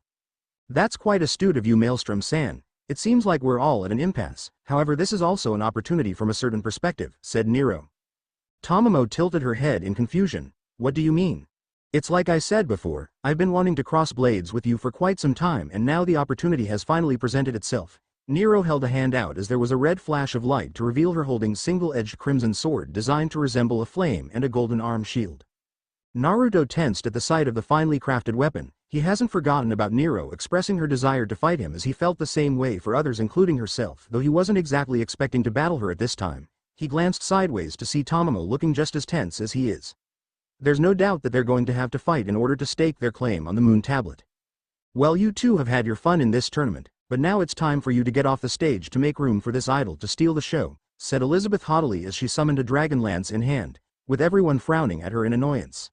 S1: That's quite astute of you, Maelstrom-san. It seems like we're all at an impasse. However, this is also an opportunity from a certain perspective, said Nero. Tamamo tilted her head in confusion. What do you mean? It's like I said before, I've been wanting to cross blades with you for quite some time and now the opportunity has finally presented itself. Nero held a hand out as there was a red flash of light to reveal her holding single-edged crimson sword designed to resemble a flame and a golden arm shield. Naruto tensed at the sight of the finely crafted weapon. He hasn't forgotten about Nero expressing her desire to fight him as he felt the same way for others including herself, though he wasn't exactly expecting to battle her at this time. He glanced sideways to see Tamamo looking just as tense as he is. There's no doubt that they're going to have to fight in order to stake their claim on the moon tablet. Well, you two have had your fun in this tournament, but now it's time for you to get off the stage to make room for this idol to steal the show, said Elizabeth haughtily as she summoned a dragon lance in hand, with everyone frowning at her in annoyance.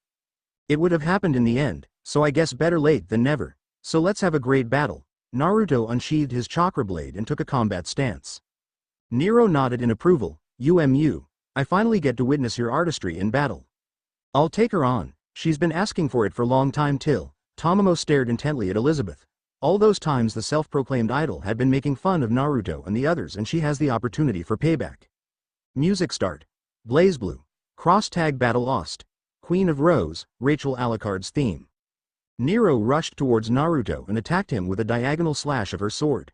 S1: It would have happened in the end, so I guess better late than never. So let's have a great battle. Naruto unsheathed his chakra blade and took a combat stance. Nero nodded in approval. I finally get to witness your artistry in battle. I'll take her on. She's been asking for it for a long time till. Tamamo stared intently at Elizabeth. All those times the self-proclaimed idol had been making fun of Naruto and the others, and she has the opportunity for payback. Music start. BlazBlue. Cross-tag battle lost. Queen of Rose, Rachel Alucard's theme. Nero rushed towards Naruto and attacked him with a diagonal slash of her sword.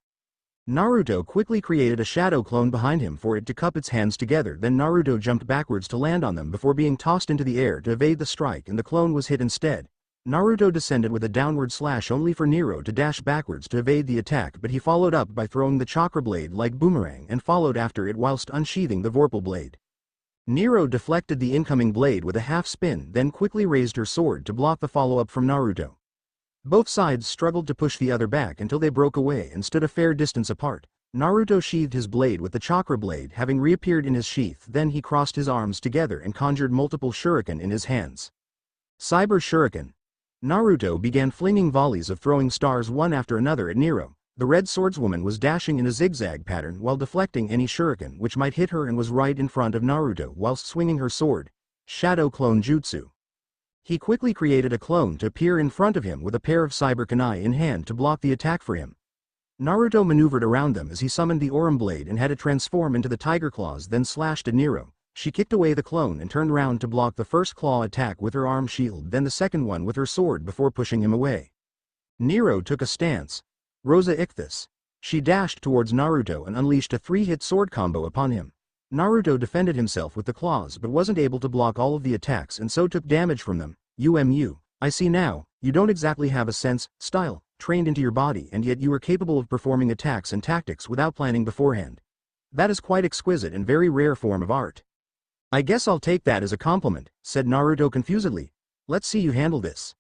S1: Naruto quickly created a shadow clone behind him for it to cup its hands together, then Naruto jumped backwards to land on them before being tossed into the air to evade the strike, and the clone was hit instead. Naruto descended with a downward slash only for Nero to dash backwards to evade the attack, but he followed up by throwing the chakra blade like boomerang and followed after it whilst unsheathing the vorpal blade. Nero deflected the incoming blade with a half spin, then quickly raised her sword to block the follow-up from Naruto. Both sides struggled to push the other back until they broke away and stood a fair distance apart. Naruto sheathed his blade with the chakra blade having reappeared in his sheath, then he crossed his arms together and conjured multiple shuriken in his hands. Cyber Shuriken. Naruto began flinging volleys of throwing stars one after another at Nero. The red swordswoman was dashing in a zigzag pattern while deflecting any shuriken which might hit her and was right in front of Naruto whilst swinging her sword. Shadow Clone Jutsu. He quickly created a clone to appear in front of him with a pair of cyber kunai in hand to block the attack for him. Naruto maneuvered around them as he summoned the Aurum blade and had it transform into the tiger claws, then slashed at Nero. She kicked away the clone and turned round to block the first claw attack with her arm shield, then the second one with her sword before pushing him away. Nero took a stance. Rosa Ichthys. She dashed towards Naruto and unleashed a 3-hit sword combo upon him. Naruto defended himself with the claws but wasn't able to block all of the attacks and so took damage from them. I see now, you don't exactly have a sense, style, trained into your body and yet you are capable of performing attacks and tactics without planning beforehand. That is quite exquisite and very rare form of art. I guess I'll take that as a compliment, said Naruto confusedly. Let's see you handle this.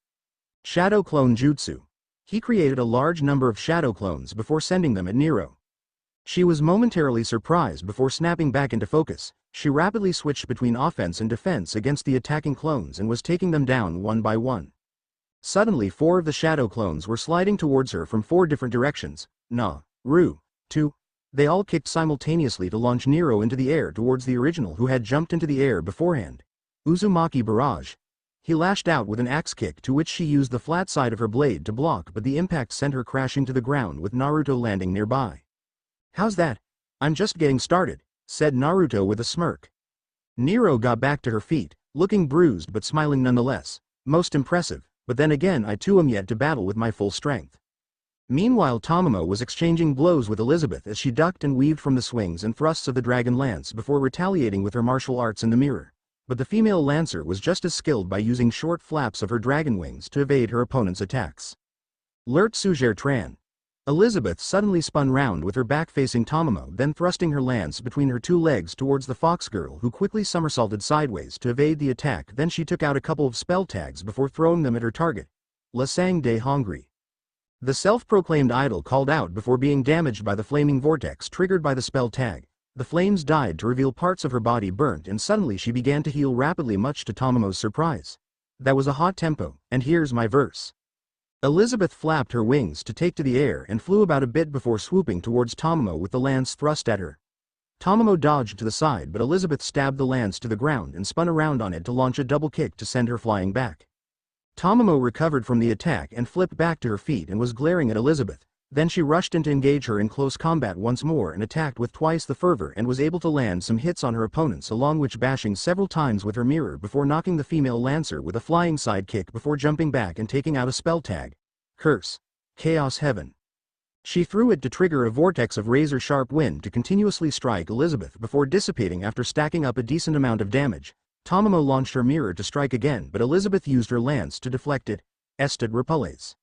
S1: Shadow Clone Jutsu. He created a large number of shadow clones before sending them at Nero. She was momentarily surprised before snapping back into focus. She rapidly switched between offense and defense against the attacking clones and was taking them down one by one. Suddenly 4 of the shadow clones were sliding towards her from 4 different directions. Two. They all kicked simultaneously to launch Nero into the air towards the original who had jumped into the air beforehand. Uzumaki Barrage. He lashed out with an axe kick to which she used the flat side of her blade to block but the impact sent her crashing to the ground with Naruto landing nearby. How's that? I'm just getting started, said Naruto with a smirk. Nero got back to her feet, looking bruised but smiling nonetheless. Most impressive, but then again I too am yet to battle with my full strength. Meanwhile Tamamo was exchanging blows with Elizabeth as she ducked and weaved from the swings and thrusts of the dragon lance before retaliating with her martial arts in the mirror. But the female lancer was just as skilled by using short flaps of her dragon wings to evade her opponent's attacks. Lert Suger Tran. Elizabeth suddenly spun round with her back facing Tamamo, then thrusting her lance between her 2 legs towards the fox girl who quickly somersaulted sideways to evade the attack. Then she took out a couple of spell tags before throwing them at her target. La Sang de Hongri. The self-proclaimed idol called out before being damaged by the flaming vortex triggered by the spell tag. The flames died to reveal parts of her body burnt and suddenly she began to heal rapidly much to Tamamo's surprise. That was a hot tempo, and here's my verse. Elizabeth flapped her wings to take to the air and flew about a bit before swooping towards Tamamo with the lance thrust at her. Tamamo dodged to the side but Elizabeth stabbed the lance to the ground and spun around on it to launch a double kick to send her flying back. Tamamo recovered from the attack and flipped back to her feet and was glaring at Elizabeth. Then she rushed in to engage her in close combat once more and attacked with twice the fervor and was able to land some hits on her opponents along which bashing several times with her mirror before knocking the female lancer with a flying side kick before jumping back and taking out a spell tag. Curse. Chaos Heaven. She threw it to trigger a vortex of razor-sharp wind to continuously strike Elizabeth before dissipating after stacking up a decent amount of damage. Tamamo launched her mirror to strike again but Elizabeth used her lance to deflect it. Ested Repulles.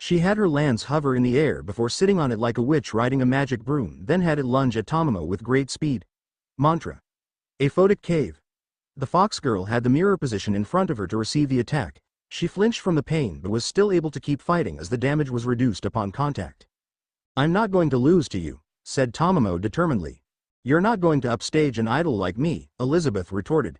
S1: She had her lance hover in the air before sitting on it like a witch riding a magic broom, then had it lunge at Tamamo with great speed. Mantra. Aphotic Cave. The fox girl had the mirror position in front of her to receive the attack. She flinched from the pain but was still able to keep fighting as the damage was reduced upon contact. I'm not going to lose to you, said Tamamo determinedly. You're not going to upstage an idol like me, Elizabeth retorted.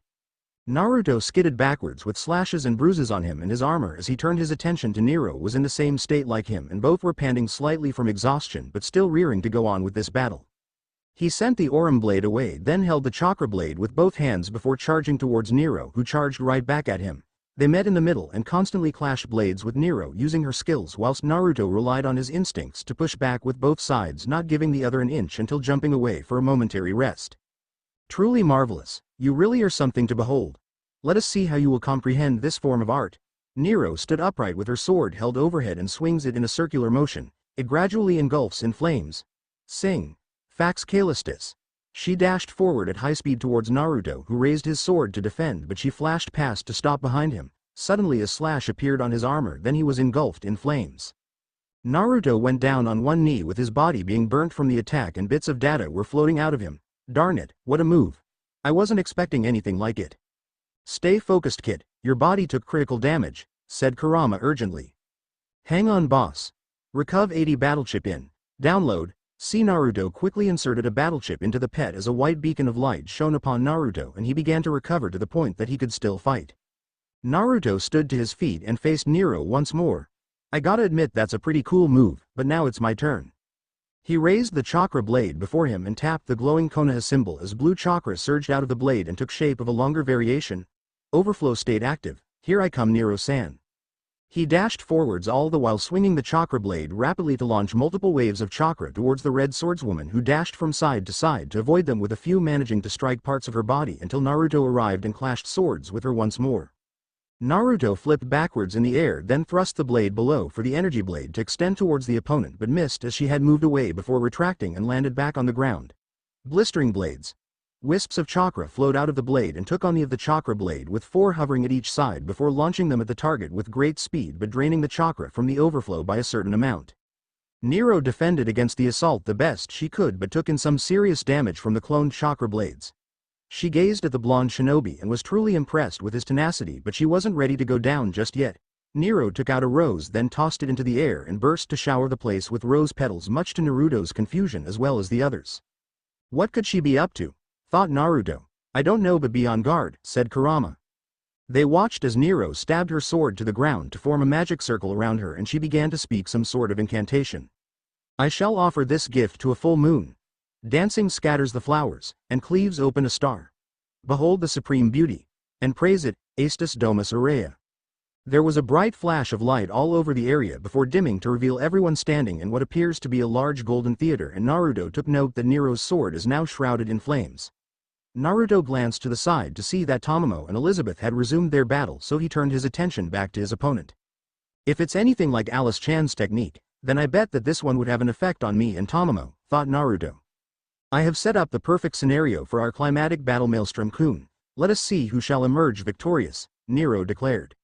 S1: Naruto skidded backwards with slashes and bruises on him and his armor as he turned his attention to Nero was in the same state like him and both were panting slightly from exhaustion but still rearing to go on with this battle. He sent the Aurum blade away then held the chakra blade with both hands before charging towards Nero who charged right back at him. They met in the middle and constantly clashed blades with Nero using her skills whilst Naruto relied on his instincts to push back with both sides not giving the other an inch until jumping away for a momentary rest. Truly marvelous, you really are something to behold. Let us see how you will comprehend this form of art. Nero stood upright with her sword held overhead and swings it in a circular motion. It gradually engulfs in flames. Sing. Fax Calistus. She dashed forward at high speed towards Naruto who raised his sword to defend but she flashed past to stop behind him. Suddenly a slash appeared on his armor then he was engulfed in flames. Naruto went down on one knee with his body being burnt from the attack and bits of data were floating out of him. Darn it, what a move. I wasn't expecting anything like it. Stay focused kid, your body took critical damage, said Kurama urgently. Hang on boss. Recuv 80 battleship in. Download. See Naruto quickly inserted a battleship into the pet as a white beacon of light shone upon Naruto and he began to recover to the point that he could still fight. Naruto stood to his feet and faced Nero once more. I gotta admit that's a pretty cool move, but now it's my turn. He raised the chakra blade before him and tapped the glowing Konoha symbol as blue chakra surged out of the blade and took shape of a longer variation. Overflow state active. Here I come Nero-san. He dashed forwards all the while swinging the chakra blade rapidly to launch multiple waves of chakra towards the red swordswoman who dashed from side to side to avoid them with a few managing to strike parts of her body until Naruto arrived and clashed swords with her once more. Naruto flipped backwards in the air, then thrust the blade below for the energy blade to extend towards the opponent, but missed as she had moved away before retracting and landed back on the ground. Blistering blades. Wisps of chakra flowed out of the blade and took on the chakra blade, with 4 hovering at each side before launching them at the target with great speed but draining the chakra from the overflow by a certain amount. Nero defended against the assault the best she could but took in some serious damage from the cloned chakra blades. She gazed at the blonde shinobi and was truly impressed with his tenacity, but she wasn't ready to go down just yet. Nero took out a rose, then tossed it into the air and burst to shower the place with rose petals, much to Naruto's confusion as well as the others. What could she be up to? Thought Naruto. I don't know, but be on guard, said Kurama. They watched as Nero stabbed her sword to the ground to form a magic circle around her, and she began to speak some sort of incantation. I shall offer this gift to a full moon. Dancing scatters the flowers, and cleaves open a star. Behold the supreme beauty, and praise it, Astus Domus Aurea. There was a bright flash of light all over the area before dimming to reveal everyone standing in what appears to be a large golden theater, and Naruto took note that Nero's sword is now shrouded in flames. Naruto glanced to the side to see that Tamamo and Elizabeth had resumed their battle, so he turned his attention back to his opponent. If it's anything like Alice Chan's technique, then I bet that this one would have an effect on me and Tamamo, thought Naruto. I have set up the perfect scenario for our climatic battle, Maelstrom-kun. Let us see who shall emerge victorious, Nero declared.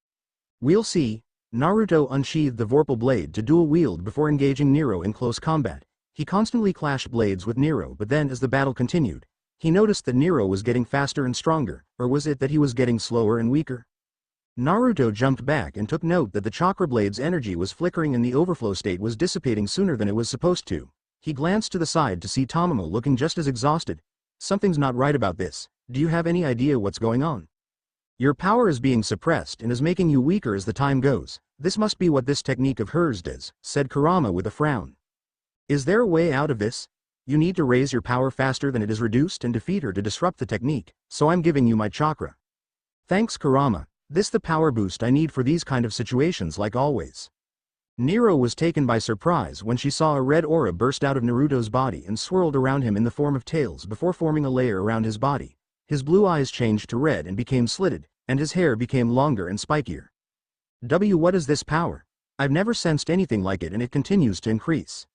S1: We'll see. Naruto unsheathed the Vorpal blade to dual wield before engaging Nero in close combat. He constantly clashed blades with Nero, but then as the battle continued, he noticed that Nero was getting faster and stronger, or was it that he was getting slower and weaker? Naruto jumped back and took note that the chakra blade's energy was flickering and the overflow state was dissipating sooner than it was supposed to. He glanced to the side to see Tamamo looking just as exhausted. Something's not right about this. Do you have any idea what's going on? Your power is being suppressed and is making you weaker as the time goes. This must be what this technique of hers does, said Kurama with a frown. Is there a way out of this? You need to raise your power faster than it is reduced and defeat her to disrupt the technique, so I'm giving you my chakra. Thanks, Kurama. This the power boost I need for these kind of situations, like always. Nero was taken by surprise when she saw a red aura burst out of Naruto's body and swirled around him in the form of tails before forming a layer around his body. His blue eyes changed to red and became slitted, and his hair became longer and spikier. What is this power? I've never sensed anything like it, and it continues to increase.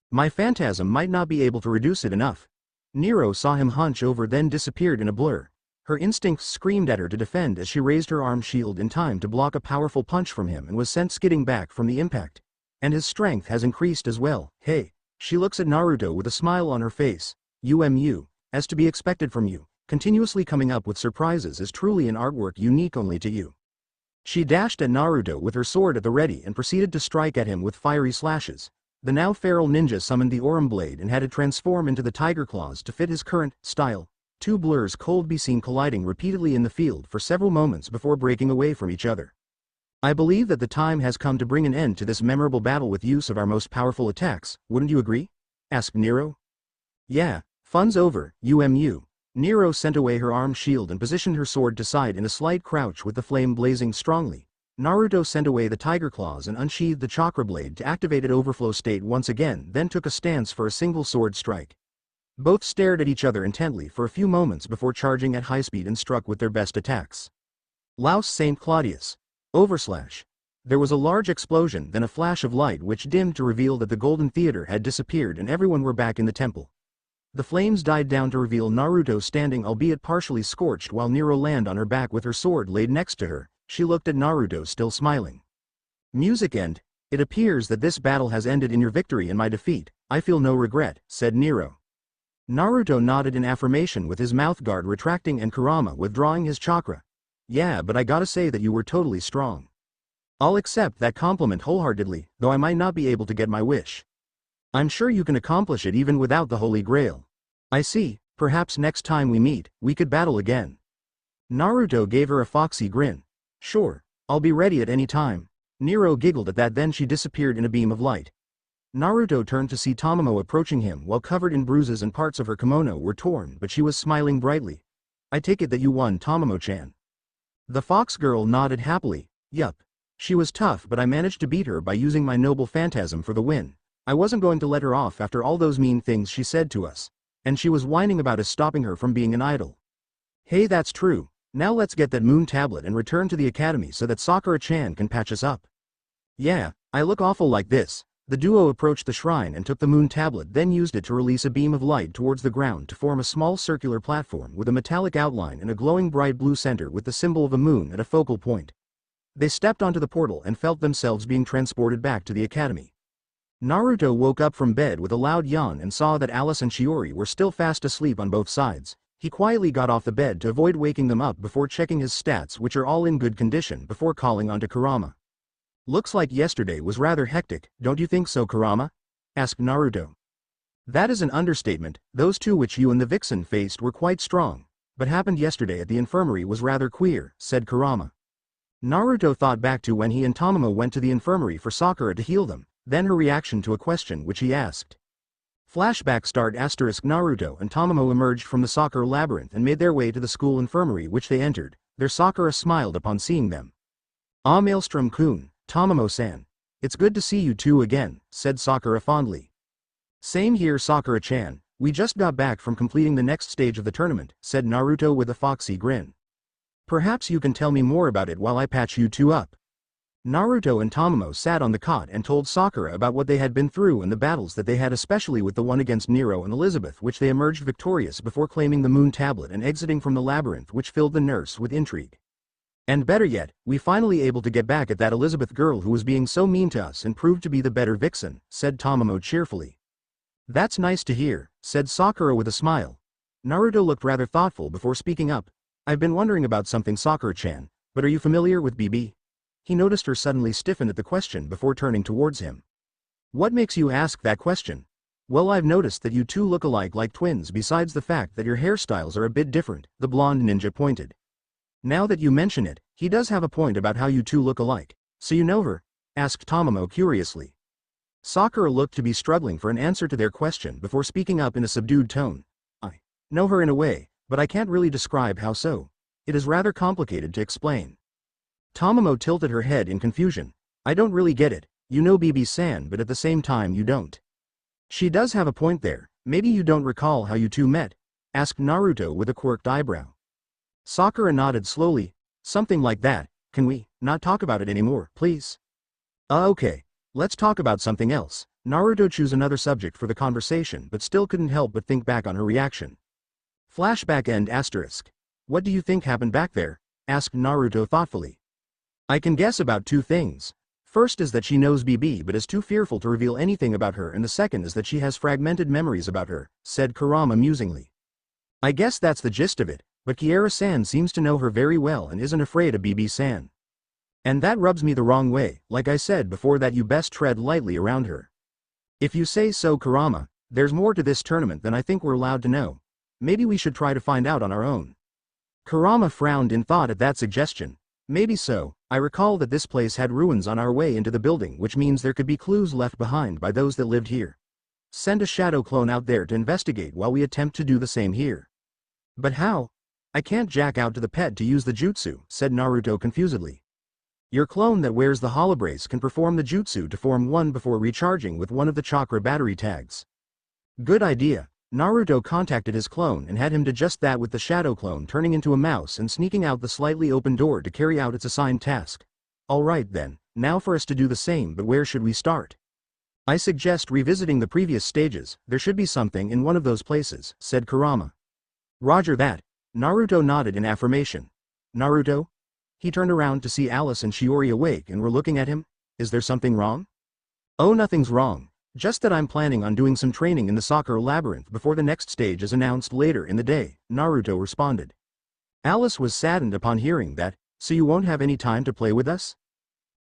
S1: My phantasm might not be able to reduce it enough. Nero saw him hunch over, then disappeared in a blur. Her instincts screamed at her to defend as she raised her arm shield in time to block a powerful punch from him and was sent skidding back from the impact. And his strength has increased as well. Hey, she looks at Naruto with a smile on her face. As to be expected from you, continuously coming up with surprises is truly an artwork unique only to you. She dashed at Naruto with her sword at the ready and proceeded to strike at him with fiery slashes. The now feral ninja summoned the Aurum blade and had it transform into the tiger claws to fit his current style. Two blurs could be seen colliding repeatedly in the field for several moments before breaking away from each other. I believe that the time has come to bring an end to this memorable battle with use of our most powerful attacks, wouldn't you agree? Asked Nero. Yeah, fun's over, Nero sent away her arm shield and positioned her sword to side in a slight crouch with the flame blazing strongly. Naruto sent away the tiger claws and unsheathed the chakra blade to activate its overflow state once again, then took a stance for a single sword strike. Both stared at each other intently for a few moments before charging at high speed and struck with their best attacks. Laus St. Claudius. Overslash. There was a large explosion, then a flash of light which dimmed to reveal that the golden theater had disappeared and everyone were back in the temple. The flames died down to reveal Naruto standing, albeit partially scorched, while Nero landed on her back with her sword laid next to her. She looked at Naruto, still smiling. Music end. It appears that this battle has ended in your victory and my defeat. I feel no regret, said Nero. Naruto nodded in affirmation with his mouth guard retracting and Kurama withdrawing his chakra. Yeah, but I gotta say that you were totally strong. I'll accept that compliment wholeheartedly, though I might not be able to get my wish. I'm sure you can accomplish it even without the Holy Grail. I see, perhaps next time we meet, we could battle again. Naruto gave her a foxy grin. Sure, I'll be ready at any time. Nero giggled at that, then she disappeared in a beam of light. Naruto turned to see Tamamo approaching him while covered in bruises and parts of her kimono were torn, but she was smiling brightly. I take it that you won, Tamamo-chan. The fox girl nodded happily. Yup. She was tough, but I managed to beat her by using my noble phantasm for the win. I wasn't going to let her off after all those mean things she said to us. And she was whining about us stopping her from being an idol. Hey, that's true. Now let's get that moon tablet and return to the academy so that Sakura-chan can patch us up. Yeah, I look awful like this. The duo approached the shrine and took the moon tablet, then used it to release a beam of light towards the ground to form a small circular platform with a metallic outline and a glowing bright blue center with the symbol of a moon at a focal point. They stepped onto the portal and felt themselves being transported back to the academy. Naruto woke up from bed with a loud yawn and saw that Alice and Shiori were still fast asleep on both sides. He quietly got off the bed to avoid waking them up before checking his stats, which are all in good condition, before calling onto Kurama. Looks like yesterday was rather hectic, don't you think so, Kurama? Asked Naruto. That is an understatement. Those two which you and the vixen faced were quite strong, but happened yesterday at the infirmary was rather queer, said Kurama. Naruto thought back to when he and Tamamo went to the infirmary for Sakura to heal them, then her reaction to a question which he asked. Flashback start ** Naruto and Tamamo emerged from the Sakura Labyrinth and made their way to the school infirmary, which they entered. Their Sakura smiled upon seeing them. Ah, Maelstrom-kun, Tamamo-san. It's good to see you two again, said Sakura fondly. Same here, Sakura-chan. We just got back from completing the next stage of the tournament, said Naruto with a foxy grin. Perhaps you can tell me more about it while I patch you two up. Naruto and Tamamo sat on the cot and told Sakura about what they had been through and the battles that they had, especially with the one against Nero and Elizabeth, which they emerged victorious before claiming the moon tablet and exiting from the labyrinth, which filled the nurse with intrigue. And better yet, we finally able to get back at that Elizabeth girl who was being so mean to us and proved to be the better vixen, said Tamamo cheerfully. That's nice to hear, said Sakura with a smile. Naruto looked rather thoughtful before speaking up. I've been wondering about something, Sakura-chan, but are you familiar with BB? He noticed her suddenly stiffen at the question before turning towards him. What makes you ask that question? Well, I've noticed that you two look alike, like twins, besides the fact that your hairstyles are a bit different, the blonde ninja pointed. Now that you mention it, he does have a point about how you two look alike. So you know her? Asked Tamamo curiously. Sakura looked to be struggling for an answer to their question before speaking up in a subdued tone. I know her in a way, but I can't really describe how so. It is rather complicated to explain. Tamamo tilted her head in confusion. I don't really get it. You know BB-san, but at the same time you don't. She does have a point there. Maybe you don't recall how you two met? Asked Naruto with a quirked eyebrow. Sakura nodded slowly. Something like that. Can we not talk about it anymore, please? Okay. Let's talk about something else. Naruto chose another subject for the conversation, but still couldn't help but think back on her reaction. Flashback end *. What do you think happened back there? Asked Naruto thoughtfully. I can guess about two things. First is that she knows BB but is too fearful to reveal anything about her, and the second is that she has fragmented memories about her, said Kurama musingly. I guess that's the gist of it, but Kiera-san seems to know her very well and isn't afraid of BB-san. And that rubs me the wrong way. Like I said before, that you best tread lightly around her. If you say so, Kurama, there's more to this tournament than I think we're allowed to know. Maybe we should try to find out on our own. Kurama frowned in thought at that suggestion. Maybe so. I recall that this place had ruins on our way into the building, which means there could be clues left behind by those that lived here. Send a shadow clone out there to investigate while we attempt to do the same here. But how? I can't jack out to the pet to use the jutsu, said Naruto confusedly. Your clone that wears the holobrace can perform the jutsu to form one before recharging with one of the chakra battery tags. Good idea. Naruto contacted his clone and had him do just that, with the shadow clone turning into a mouse and sneaking out the slightly open door to carry out its assigned task. Alright then, now for us to do the same, but where should we start? I suggest revisiting the previous stages. There should be something in one of those places, said Kurama. Roger that. Naruto nodded in affirmation. Naruto? He turned around to see Alice and Shiori awake and were looking at him. Is there something wrong? Oh, nothing's wrong. Just that I'm planning on doing some training in the Sakura Labyrinth before the next stage is announced later in the day, Naruto responded. Alice was saddened upon hearing that. So you won't have any time to play with us?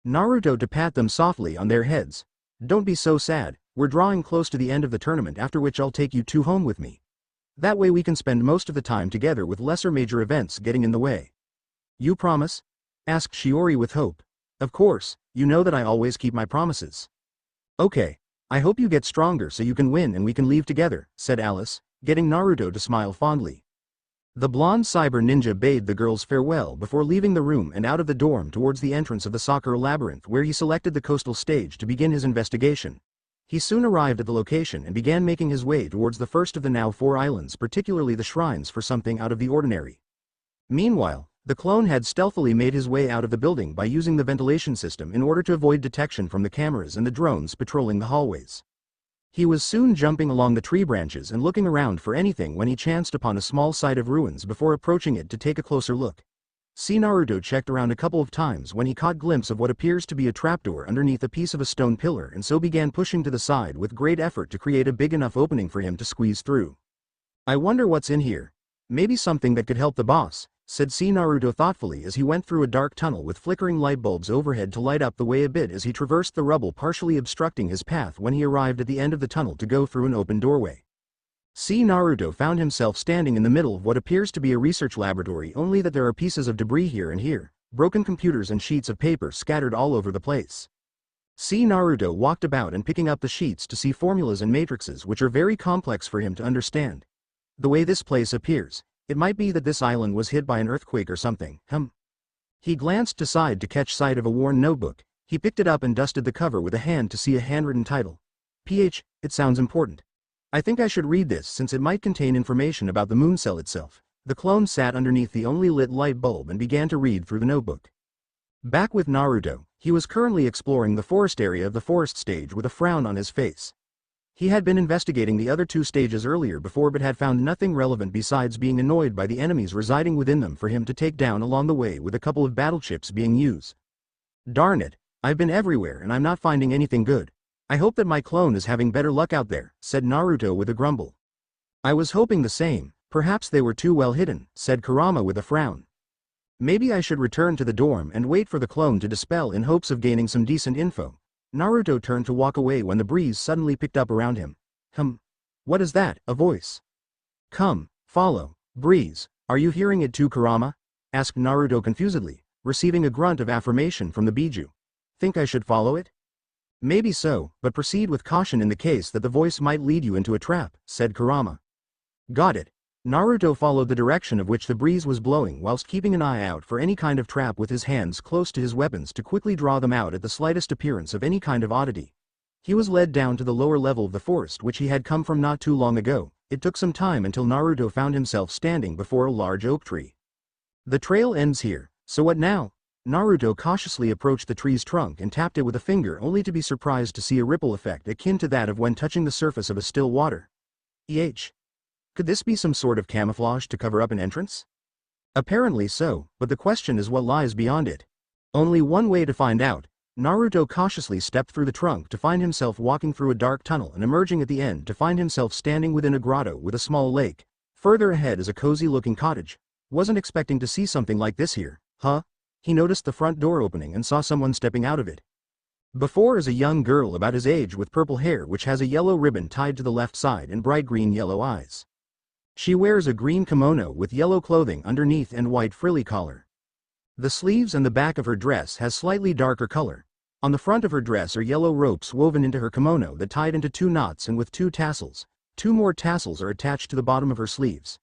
S1: Naruto to pat them softly on their heads. Don't be so sad, we're drawing close to the end of the tournament, after which I'll take you two home with me. That way we can spend most of the time together with lesser major events getting in the way. You promise? Asked Shiori with hope. Of course, you know that I always keep my promises. Okay. I hope you get stronger so you can win and we can leave together, said Alice, getting Naruto to smile fondly. The blonde cyber ninja bade the girls farewell before leaving the room and out of the dorm towards the entrance of the Sakura Labyrinth, where he selected the coastal stage to begin his investigation. He soon arrived at the location and began making his way towards the first of the now 4 islands, particularly the shrines, for something out of the ordinary. Meanwhile, The clone had stealthily made his way out of the building by using the ventilation system in order to avoid detection from the cameras and the drones patrolling the hallways. He was soon jumping along the tree branches and looking around for anything when he chanced upon a small site of ruins before approaching it to take a closer look. Naruto checked around a couple of times when he caught glimpse of what appears to be a trapdoor underneath a piece of a stone pillar and so began pushing to the side with great effort to create a big enough opening for him to squeeze through. I wonder what's in here. Maybe something that could help the boss, said Naruto thoughtfully as he went through a dark tunnel with flickering light bulbs overhead to light up the way a bit as he traversed the rubble partially obstructing his path when he arrived at the end of the tunnel to go through an open doorway. Naruto found himself standing in the middle of what appears to be a research laboratory, only that there are pieces of debris here and here, broken computers and sheets of paper scattered all over the place. Naruto walked about and picking up the sheets to see formulas and matrices which are very complex for him to understand. The way this place appears, it might be that this island was hit by an earthquake or something. He glanced aside to catch sight of a worn notebook. He picked it up and dusted the cover with a hand to see a handwritten title. It sounds important. I think I should read this since it might contain information about the moon cell itself. The clone sat underneath the only lit light bulb and began to read through the notebook. Back with Naruto, he was currently exploring the forest area of the forest stage with a frown on his face. He had been investigating the other two stages earlier before but had found nothing relevant besides being annoyed by the enemies residing within them for him to take down along the way with a couple of battle chips being used. Darn it, I've been everywhere and I'm not finding anything good. I hope that my clone is having better luck out there, said Naruto with a grumble. I was hoping the same, perhaps they were too well hidden, said Kurama with a frown. Maybe I should return to the dorm and wait for the clone to dispel in hopes of gaining some decent info. Naruto turned to walk away when the breeze suddenly picked up around him. What is that? A voice. Come, follow, breeze, are you hearing it too, Kurama? Asked Naruto confusedly, receiving a grunt of affirmation from the Biju. Think I should follow it? Maybe so, but proceed with caution in the case that the voice might lead you into a trap, said Kurama. Got it. Naruto followed the direction of which the breeze was blowing whilst keeping an eye out for any kind of trap with his hands close to his weapons to quickly draw them out at the slightest appearance of any kind of oddity. He was led down to the lower level of the forest which he had come from not too long ago. It took some time until Naruto found himself standing before a large oak tree. The trail ends here, so what now? Naruto cautiously approached the tree's trunk and tapped it with a finger only to be surprised to see a ripple effect akin to that of when touching the surface of a still water. Could this be some sort of camouflage to cover up an entrance? Apparently so, but the question is what lies beyond it. Only one way to find out. Naruto cautiously stepped through the trunk to find himself walking through a dark tunnel and emerging at the end to find himself standing within a grotto with a small lake. Further ahead is a cozy-looking cottage. Wasn't expecting to see something like this here. He noticed the front door opening and saw someone stepping out of it. Before is a young girl about his age with purple hair which has a yellow ribbon tied to the left side and bright green yellow eyes. She wears a green kimono with yellow clothing underneath and white frilly collar. The sleeves and the back of her dress has slightly darker color. On the front of her dress are yellow ropes woven into her kimono that tied into 2 knots and with 2 tassels. 2 more tassels are attached to the bottom of her sleeves.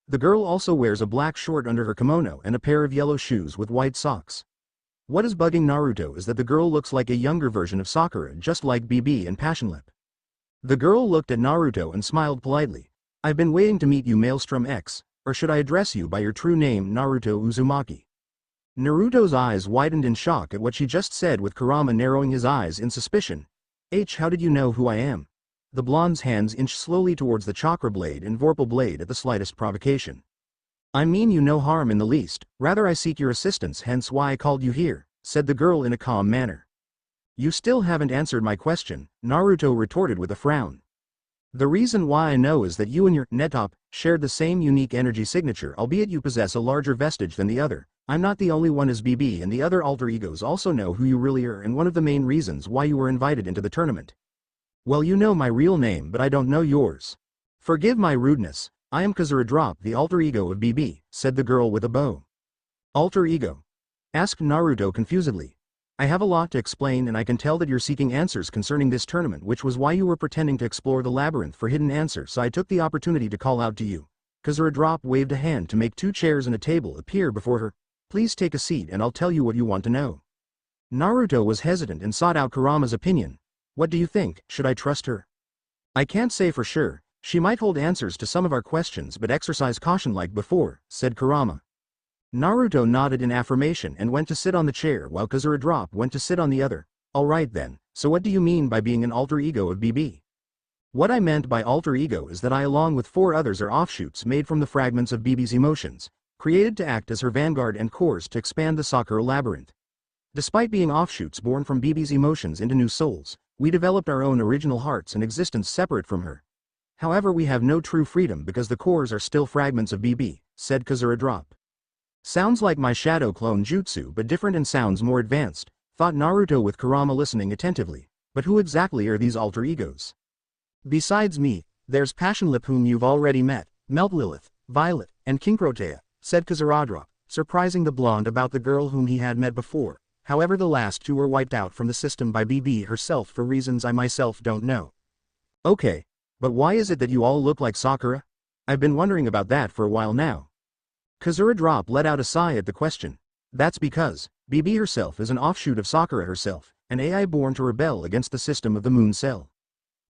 S1: The girl also wears a black short under her kimono and a pair of yellow shoes with white socks. What is bugging Naruto is that the girl looks like a younger version of Sakura, just like BB and Passionlip. The girl looked at Naruto and smiled politely. I've been waiting to meet you, Maelstrom X, or should I address you by your true name, Naruto Uzumaki? Naruto's eyes widened in shock at what she just said, with Kurama narrowing his eyes in suspicion. How did you know who I am? The blonde's hands inched slowly towards the chakra blade and vorpal blade at the slightest provocation. I mean you no harm in the least, rather I seek your assistance, hence why I called you here, said the girl in a calm manner. You still haven't answered my question, Naruto retorted with a frown. The reason why I know is that you and your Netop shared the same unique energy signature, albeit you possess a larger vestige than the other. I'm not the only one, as BB and the other alter egos also know who you really are and one of the main reasons why you were invited into the tournament. Well, you know my real name, but I don't know yours. Forgive my rudeness, I am Kazura Drop, the alter ego of BB, said the girl with a bow. Alter ego? Asked Naruto confusedly. I have a lot to explain and I can tell that you're seeking answers concerning this tournament, which was why you were pretending to explore the labyrinth for hidden answers, so I took the opportunity to call out to you. Kazura Drop waved a hand to make 2 chairs and a table appear before her. Please take a seat and I'll tell you what you want to know. Naruto was hesitant and sought out Kurama's opinion. What do you think? Should I trust her? I can't say for sure. She might hold answers to some of our questions, but exercise caution like before, said Kurama. Naruto nodded in affirmation and went to sit on the chair while Kazura Drop went to sit on the other. Alright then, so what do you mean by being an alter ego of BB? What I meant by alter ego is that I along with 4 others are offshoots made from the fragments of BB's emotions, created to act as her vanguard and cores to expand the Sakura Labyrinth. Despite being offshoots born from BB's emotions into new souls, we developed our own original hearts and existence separate from her. However, we have no true freedom because the cores are still fragments of BB, said Kazura Drop. Sounds like my shadow clone jutsu but different and sounds more advanced, thought Naruto with Kurama listening attentively. But who exactly are these alter egos? Besides me, there's Passionlip whom you've already met, Melt Lilith, Violet, and King Protea, said Kazura Drop, surprising the blonde about the girl whom he had met before. However, the last 2 were wiped out from the system by BB herself for reasons I myself don't know. Okay, but why is it that you all look like Sakura? I've been wondering about that for a while now. Kazura Drop let out a sigh at the question. That's because BB herself is an offshoot of Sakura herself, an AI born to rebel against the system of the Moon Cell.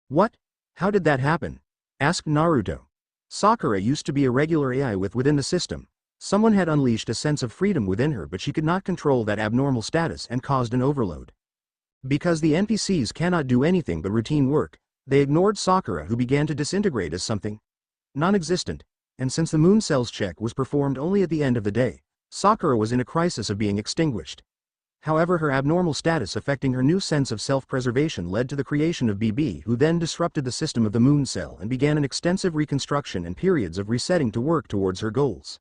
S1: What? How did that happen? Asked Naruto. Sakura used to be a regular AI within the system. Someone had unleashed a sense of freedom within her, but she could not control that abnormal status and caused an overload. Because the NPCs cannot do anything but routine work, they ignored Sakura, who began to disintegrate as something non-existent, and since the Moon Cell's check was performed only at the end of the day, Sakura was in a crisis of being extinguished. However, her abnormal status affecting her new sense of self-preservation led to the creation of BB, who then disrupted the system of the Moon Cell and began an extensive reconstruction and periods of resetting to work towards her goals.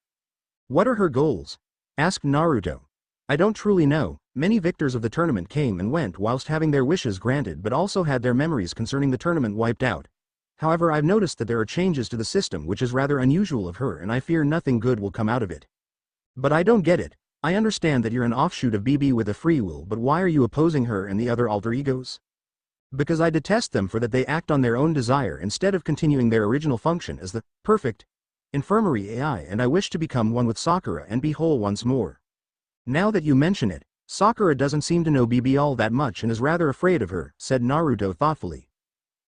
S1: What are her goals? Asked Naruto. I don't truly know. Many victors of the tournament came and went whilst having their wishes granted but also had their memories concerning the tournament wiped out. However, I've noticed that there are changes to the system which is rather unusual of her, and I fear nothing good will come out of it. But I don't get it. I understand that you're an offshoot of BB with a free will, but why are you opposing her and the other alter egos? Because I detest them for that they act on their own desire instead of continuing their original function as the perfect infirmary AI, and I wish to become one with Sakura and be whole once more. Now that you mention it, Sakura doesn't seem to know BB all that much and is rather afraid of her, said Naruto thoughtfully.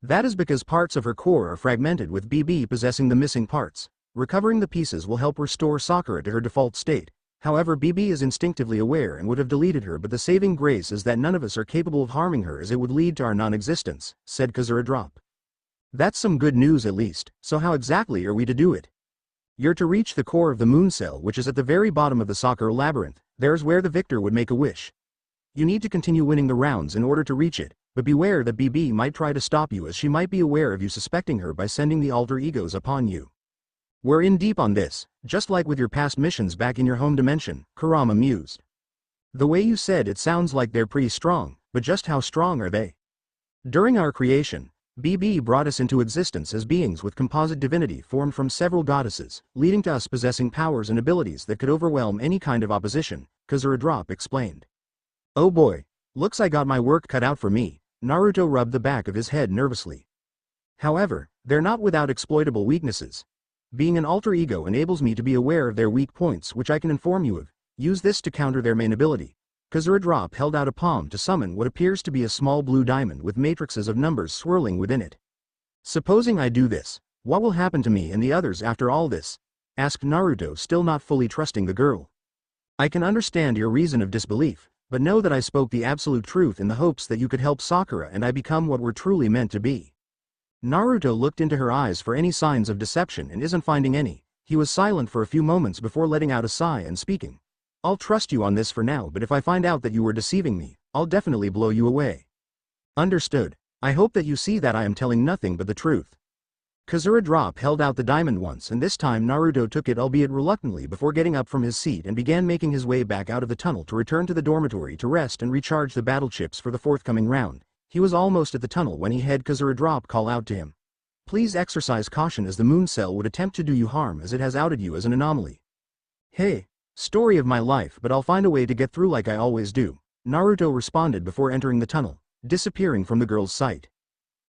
S1: That is because parts of her core are fragmented with BB possessing the missing parts. Recovering the pieces will help restore Sakura to her default state. However, BB is instinctively aware and would have deleted her, but the saving grace is that none of us are capable of harming her, as it would lead to our non-existence, said Kazura Drop. That's some good news at least. So how exactly are we to do it? You're to reach the core of the Moon Cell, which is at the very bottom of the Sakura Labyrinth. There's where the victor would make a wish. You need to continue winning the rounds in order to reach it, but beware that BB might try to stop you, as she might be aware of you suspecting her by sending the alter egos upon you. We're in deep on this, just like with your past missions back in your home dimension, Kurama mused. The way you said it sounds like they're pretty strong, but just how strong are they? During our creation, BB brought us into existence as beings with composite divinity formed from several goddesses, leading to us possessing powers and abilities that could overwhelm any kind of opposition, Kazura Drop explained. Oh boy, looks I got my work cut out for me, Naruto rubbed the back of his head nervously. However, they're not without exploitable weaknesses. Being an alter ego enables me to be aware of their weak points, which I can inform you of. Use this to counter their main ability. Kazura Drop held out a palm to summon what appears to be a small blue diamond with matrices of numbers swirling within it. Supposing I do this, what will happen to me and the others after all this? Asked Naruto, still not fully trusting the girl. I can understand your reason of disbelief, but know that I spoke the absolute truth in the hopes that you could help Sakura and I become what we're truly meant to be. Naruto looked into her eyes for any signs of deception and isn't finding any. He was silent for a few moments before letting out a sigh and speaking. I'll trust you on this for now, but if I find out that you were deceiving me, I'll definitely blow you away. Understood. I hope that you see that I am telling nothing but the truth. Kazura Drop held out the diamond once, and this time Naruto took it, albeit reluctantly, before getting up from his seat and began making his way back out of the tunnel to return to the dormitory to rest and recharge the battle chips for the forthcoming round. He was almost at the tunnel when he had Kazura Drop call out to him. Please exercise caution, as the Moon Cell would attempt to do you harm, as it has outed you as an anomaly. Hey, story of my life, but I'll find a way to get through like I always do, Naruto responded before entering the tunnel, disappearing from the girl's sight.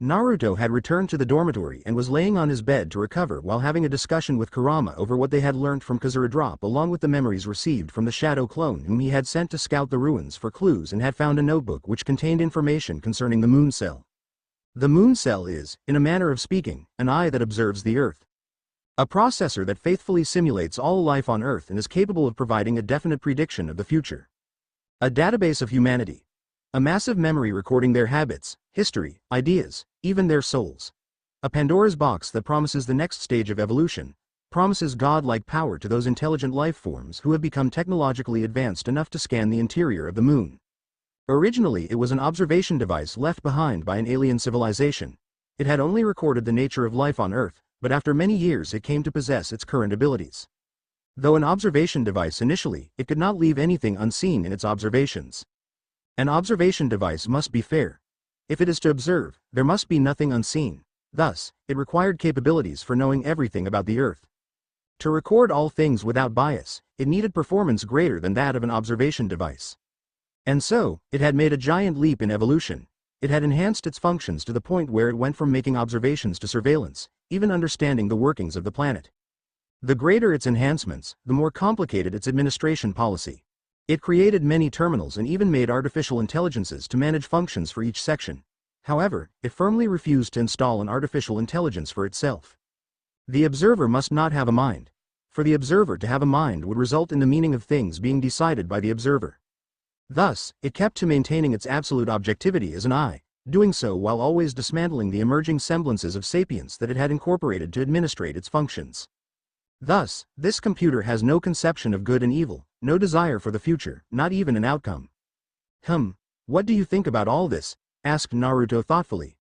S1: Naruto had returned to the dormitory and was laying on his bed to recover while having a discussion with Kurama over what they had learned from Kazura Drop, along with the memories received from the shadow clone whom he had sent to scout the ruins for clues, and had found a notebook which contained information concerning the Moon Cell. The Moon Cell is, in a manner of speaking, an eye that observes the Earth. A processor that faithfully simulates all life on Earth and is capable of providing a definite prediction of the future. A database of humanity. A massive memory recording their habits, history, ideas, even their souls. A Pandora's box that promises the next stage of evolution, promises God-like power to those intelligent life forms who have become technologically advanced enough to scan the interior of the moon. Originally, it was an observation device left behind by an alien civilization. It had only recorded the nature of life on Earth, but after many years it came to possess its current abilities. Though an observation device initially, it could not leave anything unseen in its observations. An observation device must be fair. If it is to observe, there must be nothing unseen. Thus, it required capabilities for knowing everything about the Earth. To record all things without bias, it needed performance greater than that of an observation device. And so, it had made a giant leap in evolution. It had enhanced its functions to the point where it went from making observations to surveillance, even understanding the workings of the planet. The greater its enhancements, the more complicated its administration policy. It created many terminals and even made artificial intelligences to manage functions for each section. However, it firmly refused to install an artificial intelligence for itself. The observer must not have a mind. For the observer to have a mind would result in the meaning of things being decided by the observer. Thus, it kept to maintaining its absolute objectivity as an I, doing so while always dismantling the emerging semblances of sapience that it had incorporated to administrate its functions. Thus, this computer has no conception of good and evil, no desire for the future, not even an outcome. What do you think about all this? Asked Naruto thoughtfully.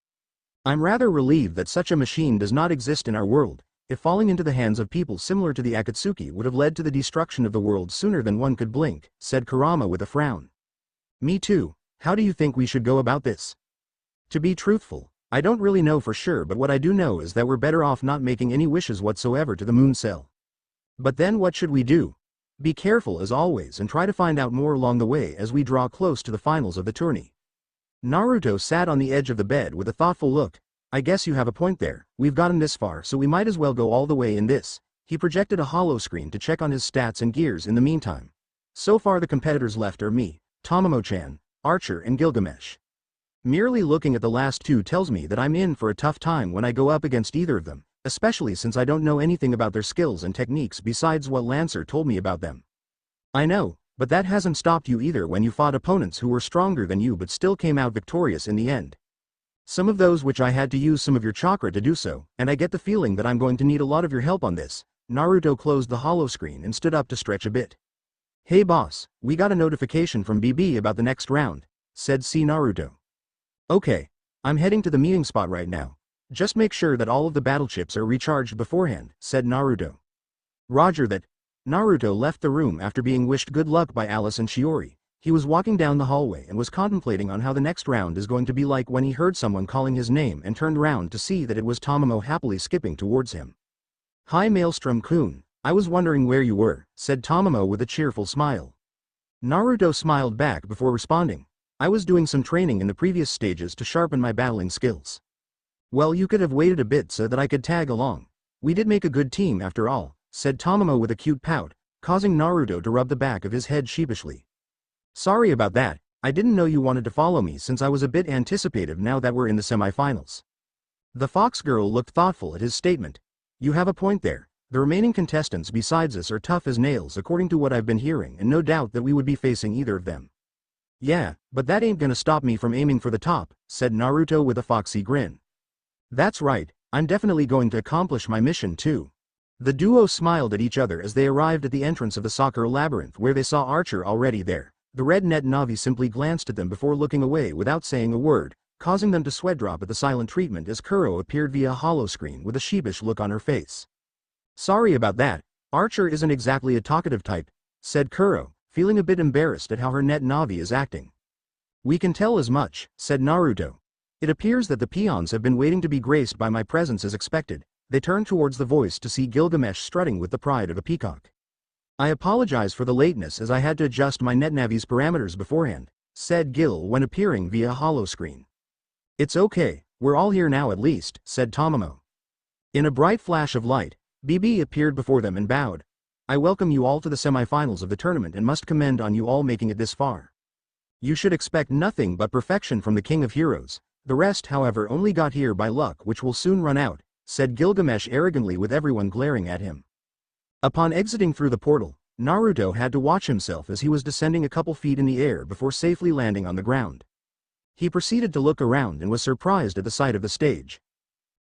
S1: I'm rather relieved that such a machine does not exist in our world. If falling into the hands of people similar to the Akatsuki would have led to the destruction of the world sooner than one could blink, said Kurama with a frown. Me too. How do you think we should go about this? To be truthful, I don't really know for sure, but what I do know is that we're better off not making any wishes whatsoever to the moon cell. But then what should we do? Be careful as always and try to find out more along the way as we draw close to the finals of the tourney. Naruto sat on the edge of the bed with a thoughtful look. I guess you have a point there. We've gotten this far, so we might as well go all the way in this. He projected a holo screen to check on his stats and gears in the meantime. So far the competitors left are me, Tamamo-chan, Archer and Gilgamesh. Merely looking at the last two tells me that I'm in for a tough time when I go up against either of them, especially since I don't know anything about their skills and techniques besides what Lancer told me about them. I know, but that hasn't stopped you either when you fought opponents who were stronger than you but still came out victorious in the end. Some of those which I had to use some of your chakra to do so, and I get the feeling that I'm going to need a lot of your help on this. Naruto closed the holo screen and stood up to stretch a bit. Hey boss, we got a notification from BB about the next round, said Naruto. Okay, I'm heading to the meeting spot right now. Just make sure that all of the battle chips are recharged beforehand, said Naruto. Roger that. Naruto left the room after being wished good luck by Alice and Shiori. He was walking down the hallway and was contemplating on how the next round is going to be like when he heard someone calling his name and turned round to see that it was Tamamo happily skipping towards him. Hi Maelstrom-kun, I was wondering where you were, said Tamamo with a cheerful smile. Naruto smiled back before responding. I was doing some training in the previous stages to sharpen my battling skills. Well, you could have waited a bit so that I could tag along. We did make a good team after all, said Tamamo with a cute pout, causing Naruto to rub the back of his head sheepishly. Sorry about that, I didn't know you wanted to follow me since I was a bit anticipative now that we're in the semifinals. The fox girl looked thoughtful at his statement. You have a point there. The remaining contestants besides us are tough as nails according to what I've been hearing, and no doubt that we would be facing either of them. Yeah, but that ain't gonna stop me from aiming for the top, said Naruto with a foxy grin. That's right, I'm definitely going to accomplish my mission too. The duo smiled at each other as they arrived at the entrance of the soccer labyrinth where they saw Archer already there. The red net Navi simply glanced at them before looking away without saying a word, causing them to sweat drop at the silent treatment as Kuro appeared via a holo screen with a sheepish look on her face. Sorry about that, Archer isn't exactly a talkative type, said Kuro, feeling a bit embarrassed at how her net Navi is acting. We can tell as much, said Naruto. It appears that the peons have been waiting to be graced by my presence as expected. They turned towards the voice to see Gilgamesh strutting with the pride of a peacock. I apologize for the lateness as I had to adjust my NetNavi's parameters beforehand, said Gil when appearing via a holo screen. It's okay, we're all here now at least, said Tamamo. In a bright flash of light, BB appeared before them and bowed. I welcome you all to the semifinals of the tournament and must commend on you all making it this far. You should expect nothing but perfection from the King of Heroes. The rest however only got here by luck which will soon run out. said Gilgamesh arrogantly with everyone glaring at him. Upon exiting through the portal, Naruto had to watch himself as he was descending a couple feet in the air before safely landing on the ground. He proceeded to look around and was surprised at the sight of the stage.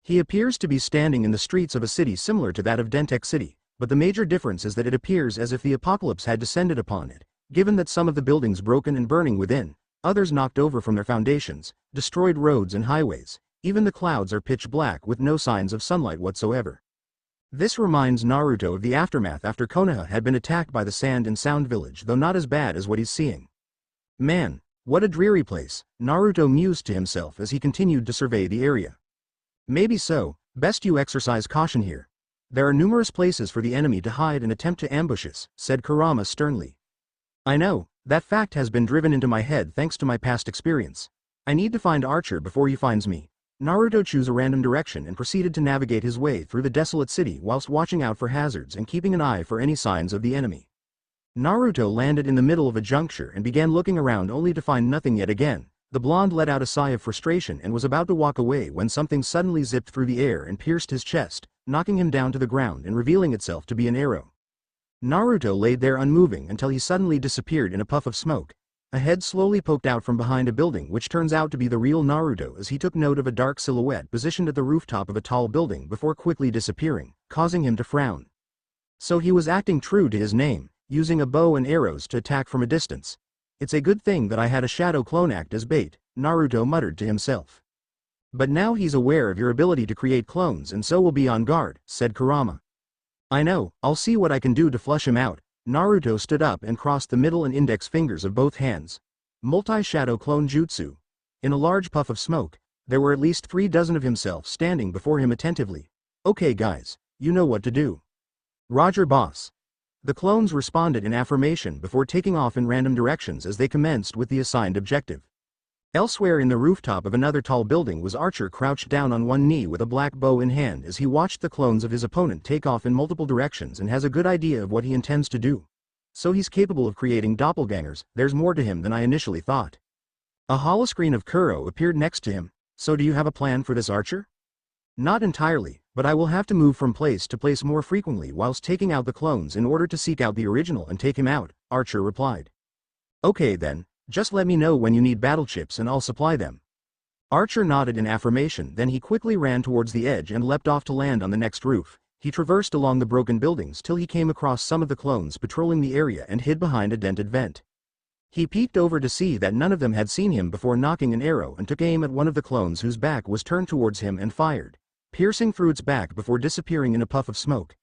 S1: He appears to be standing in the streets of a city similar to that of Dentek City, but the major difference is that it appears as if the apocalypse had descended upon it, given that some of the buildings broken and burning within, others knocked over from their foundations, destroyed roads and highways, even the clouds are pitch black with no signs of sunlight whatsoever. This reminds Naruto of the aftermath after Konoha had been attacked by the Sand and Sound Village, though not as bad as what he's seeing. Man, what a dreary place, Naruto mused to himself as he continued to survey the area. Maybe so, best you exercise caution here. There are numerous places for the enemy to hide and attempt to ambush us, said Kurama sternly. I know, that fact has been driven into my head thanks to my past experience. I need to find Archer before he finds me. Naruto chose a random direction and proceeded to navigate his way through the desolate city whilst watching out for hazards and keeping an eye for any signs of the enemy. Naruto landed in the middle of a juncture and began looking around only to find nothing yet again. The blonde let out a sigh of frustration and was about to walk away when something suddenly zipped through the air and pierced his chest, knocking him down to the ground and revealing itself to be an arrow. Naruto laid there unmoving until he suddenly disappeared in a puff of smoke. A head slowly poked out from behind a building, which turns out to be the real Naruto, as he took note of a dark silhouette positioned at the rooftop of a tall building before quickly disappearing, causing him to frown. So he was acting true to his name, using a bow and arrows to attack from a distance. It's a good thing that I had a shadow clone act as bait, Naruto muttered to himself. But now he's aware of your ability to create clones and so will be on guard, said Kurama. I know, I'll see what I can do to flush him out. Naruto stood up and crossed the middle and index fingers of both hands. Multi-shadow clone jutsu. In a large puff of smoke, there were at least 3 dozen of himself standing before him attentively. Okay guys, you know what to do. Roger boss. The clones responded in affirmation before taking off in random directions as they commenced with the assigned objective. Elsewhere in the rooftop of another tall building was Archer crouched down on one knee with a black bow in hand as he watched the clones of his opponent take off in multiple directions and has a good idea of what he intends to do. So he's capable of creating doppelgangers. There's more to him than I initially thought. A holoscreen of Kuro appeared next to him. So do you have a plan for this Archer? Not entirely, but I will have to move from place to place more frequently whilst taking out the clones in order to seek out the original and take him out, Archer replied. Okay then. Just let me know when you need battle chips and I'll supply them. Archer nodded in affirmation, then he quickly ran towards the edge and leapt off to land on the next roof. He traversed along the broken buildings till he came across some of the clones patrolling the area and hid behind a dented vent. He peeked over to see that none of them had seen him before nocking an arrow and took aim at one of the clones whose back was turned towards him and fired, piercing through its back before disappearing in a puff of smoke.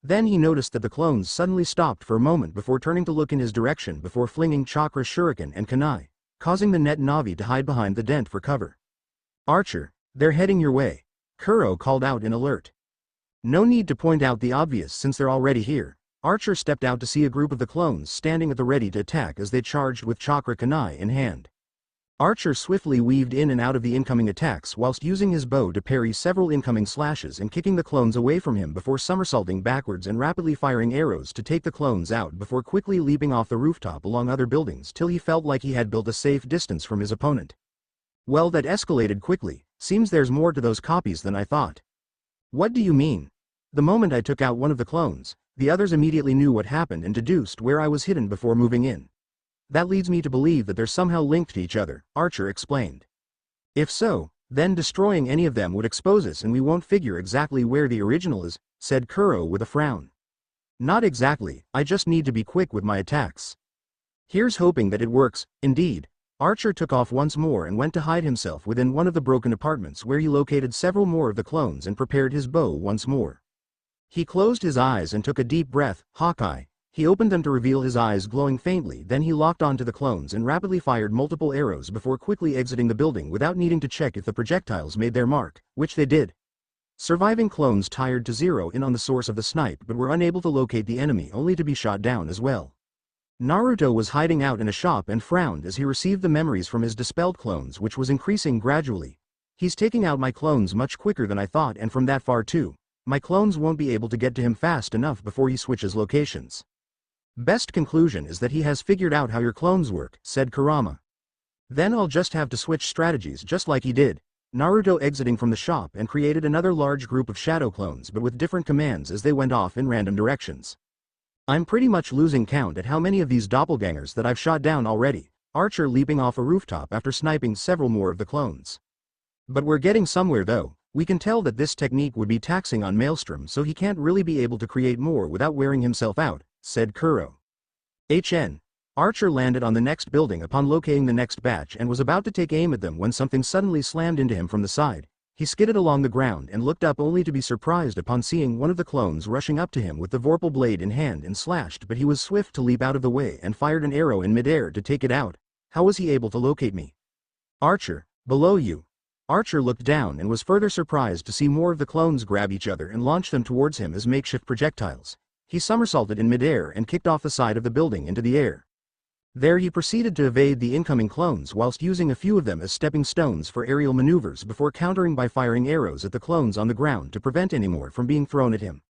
S1: Then he noticed that the clones suddenly stopped for a moment before turning to look in his direction before flinging chakra shuriken and kunai, causing the net navi to hide behind the dent for cover. Archer, they're heading your way, Kuro called out in alert. No need to point out the obvious since they're already here. Archer stepped out to see a group of the clones standing at the ready to attack as they charged with chakra kunai in hand. Archer swiftly weaved in and out of the incoming attacks whilst using his bow to parry several incoming slashes and kicking the clones away from him before somersaulting backwards and rapidly firing arrows to take the clones out before quickly leaping off the rooftop along other buildings till he felt like he had built a safe distance from his opponent. Well, that escalated quickly. Seems there's more to those copies than I thought. What do you mean? The moment I took out one of the clones, the others immediately knew what happened and deduced where I was hidden before moving in. That leads me to believe that they're somehow linked to each other, Archer explained. If so, then destroying any of them would expose us and we won't figure exactly where the original is, said Kuro with a frown. Not exactly, I just need to be quick with my attacks. Here's hoping that it works. Indeed, Archer took off once more and went to hide himself within one of the broken apartments where he located several more of the clones and prepared his bow once more. He closed his eyes and took a deep breath. Hawkeye. He opened them to reveal his eyes glowing faintly, then he locked onto the clones and rapidly fired multiple arrows before quickly exiting the building without needing to check if the projectiles made their mark, which they did. Surviving clones tired to zero in on the source of the snipe but were unable to locate the enemy only to be shot down as well. Naruto was hiding out in a shop and frowned as he received the memories from his dispelled clones, which was increasing gradually. He's taking out my clones much quicker than I thought, and from that far too. My clones won't be able to get to him fast enough before he switches locations. Best conclusion is that he has figured out how your clones work, said Kurama. Then I'll just have to switch strategies just like he did. Naruto exiting from the shop and created another large group of shadow clones but with different commands as they went off in random directions. I'm pretty much losing count at how many of these doppelgangers that I've shot down already, Archer leaping off a rooftop after sniping several more of the clones. But we're getting somewhere though. We can tell that this technique would be taxing on Maelstrom, so he can't really be able to create more without wearing himself out, said Kuro. Archer landed on the next building upon locating the next batch and was about to take aim at them when something suddenly slammed into him from the side. He skidded along the ground and looked up only to be surprised upon seeing one of the clones rushing up to him with the Vorpal blade in hand and slashed, but he was swift to leap out of the way and fired an arrow in midair to take it out. How was he able to locate me? Archer, below you. Archer looked down and was further surprised to see more of the clones grab each other and launch them towards him as makeshift projectiles. He somersaulted in midair and kicked off the side of the building into the air. There he proceeded to evade the incoming clones whilst using a few of them as stepping stones for aerial maneuvers before countering by firing arrows at the clones on the ground to prevent any more from being thrown at him.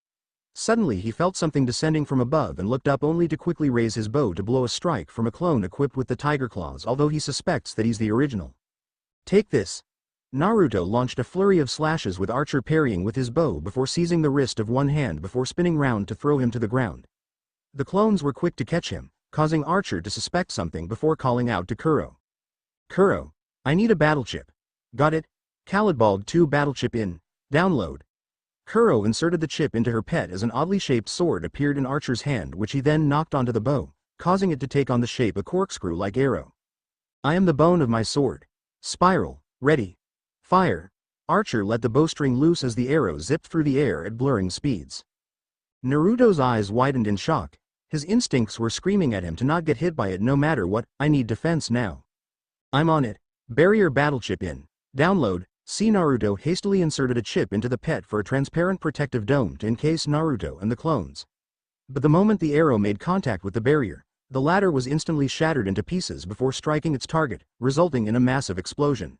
S1: Suddenly he felt something descending from above and looked up only to quickly raise his bow to blow a strike from a clone equipped with the tiger claws, although he suspects that he's the original. Take this. Naruto launched a flurry of slashes with Archer parrying with his bow before seizing the wrist of one hand before spinning round to throw him to the ground. The clones were quick to catch him, causing Archer to suspect something before calling out to Kuro. Kuro, I need a battle chip. Got it? Calidbald 2 battle chip in. Download. Kuro inserted the chip into her pet as an oddly shaped sword appeared in Archer's hand, which he then knocked onto the bow, causing it to take on the shape a corkscrew-like arrow. I am the bone of my sword. Spiral, ready. Fire. Archer let the bowstring loose as the arrow zipped through the air at blurring speeds. Naruto's eyes widened in shock. His instincts were screaming at him to not get hit by it no matter what. I need defense now. I'm on it. Barrier battle chip in. Download. See Naruto hastily inserted a chip into the pet for a transparent protective dome to encase Naruto and the clones. But the moment the arrow made contact with the barrier, the latter was instantly shattered into pieces before striking its target, resulting in a massive explosion.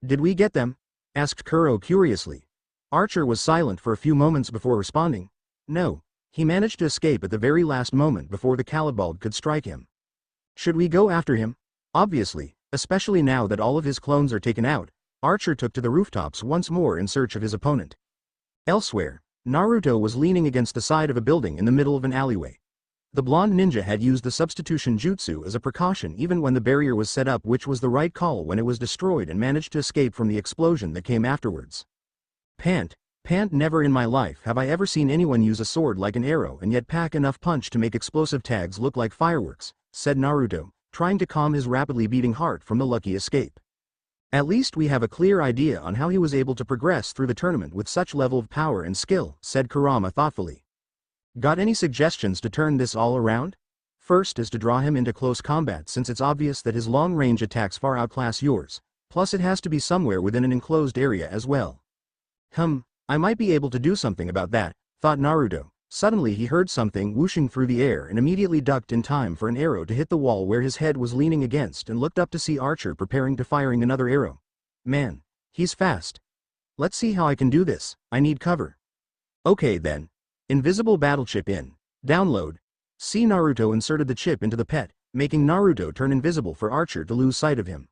S1: Did we get them? Asked Kuro curiously. Archer was silent for a few moments before responding. No. He managed to escape at the very last moment before the Calibald could strike him. Should we go after him? Obviously, especially now that all of his clones are taken out. Archer took to the rooftops once more in search of his opponent. Elsewhere, Naruto was leaning against the side of a building in the middle of an alleyway. The blonde ninja had used the substitution jutsu as a precaution even when the barrier was set up, which was the right call when it was destroyed, and managed to escape from the explosion that came afterwards. Pant, never in my life have I ever seen anyone use a sword like an arrow and yet pack enough punch to make explosive tags look like fireworks, said Naruto, trying to calm his rapidly beating heart from the lucky escape. At least we have a clear idea on how he was able to progress through the tournament with such level of power and skill, said Kurama thoughtfully. Got any suggestions to turn this all around? First is to draw him into close combat, since it's obvious that his long-range attacks far outclass yours, plus it has to be somewhere within an enclosed area as well. I might be able to do something about that, thought Naruto. Suddenly he heard something whooshing through the air and immediately ducked in time for an arrow to hit the wall where his head was leaning against, and looked up to see Archer preparing to firing another arrow. Man, he's fast. Let's see how I can do this. I need cover. Okay then. Invisible battle chip in. Download. See Naruto inserted the chip into the pet, making Naruto turn invisible for Archer to lose sight of him.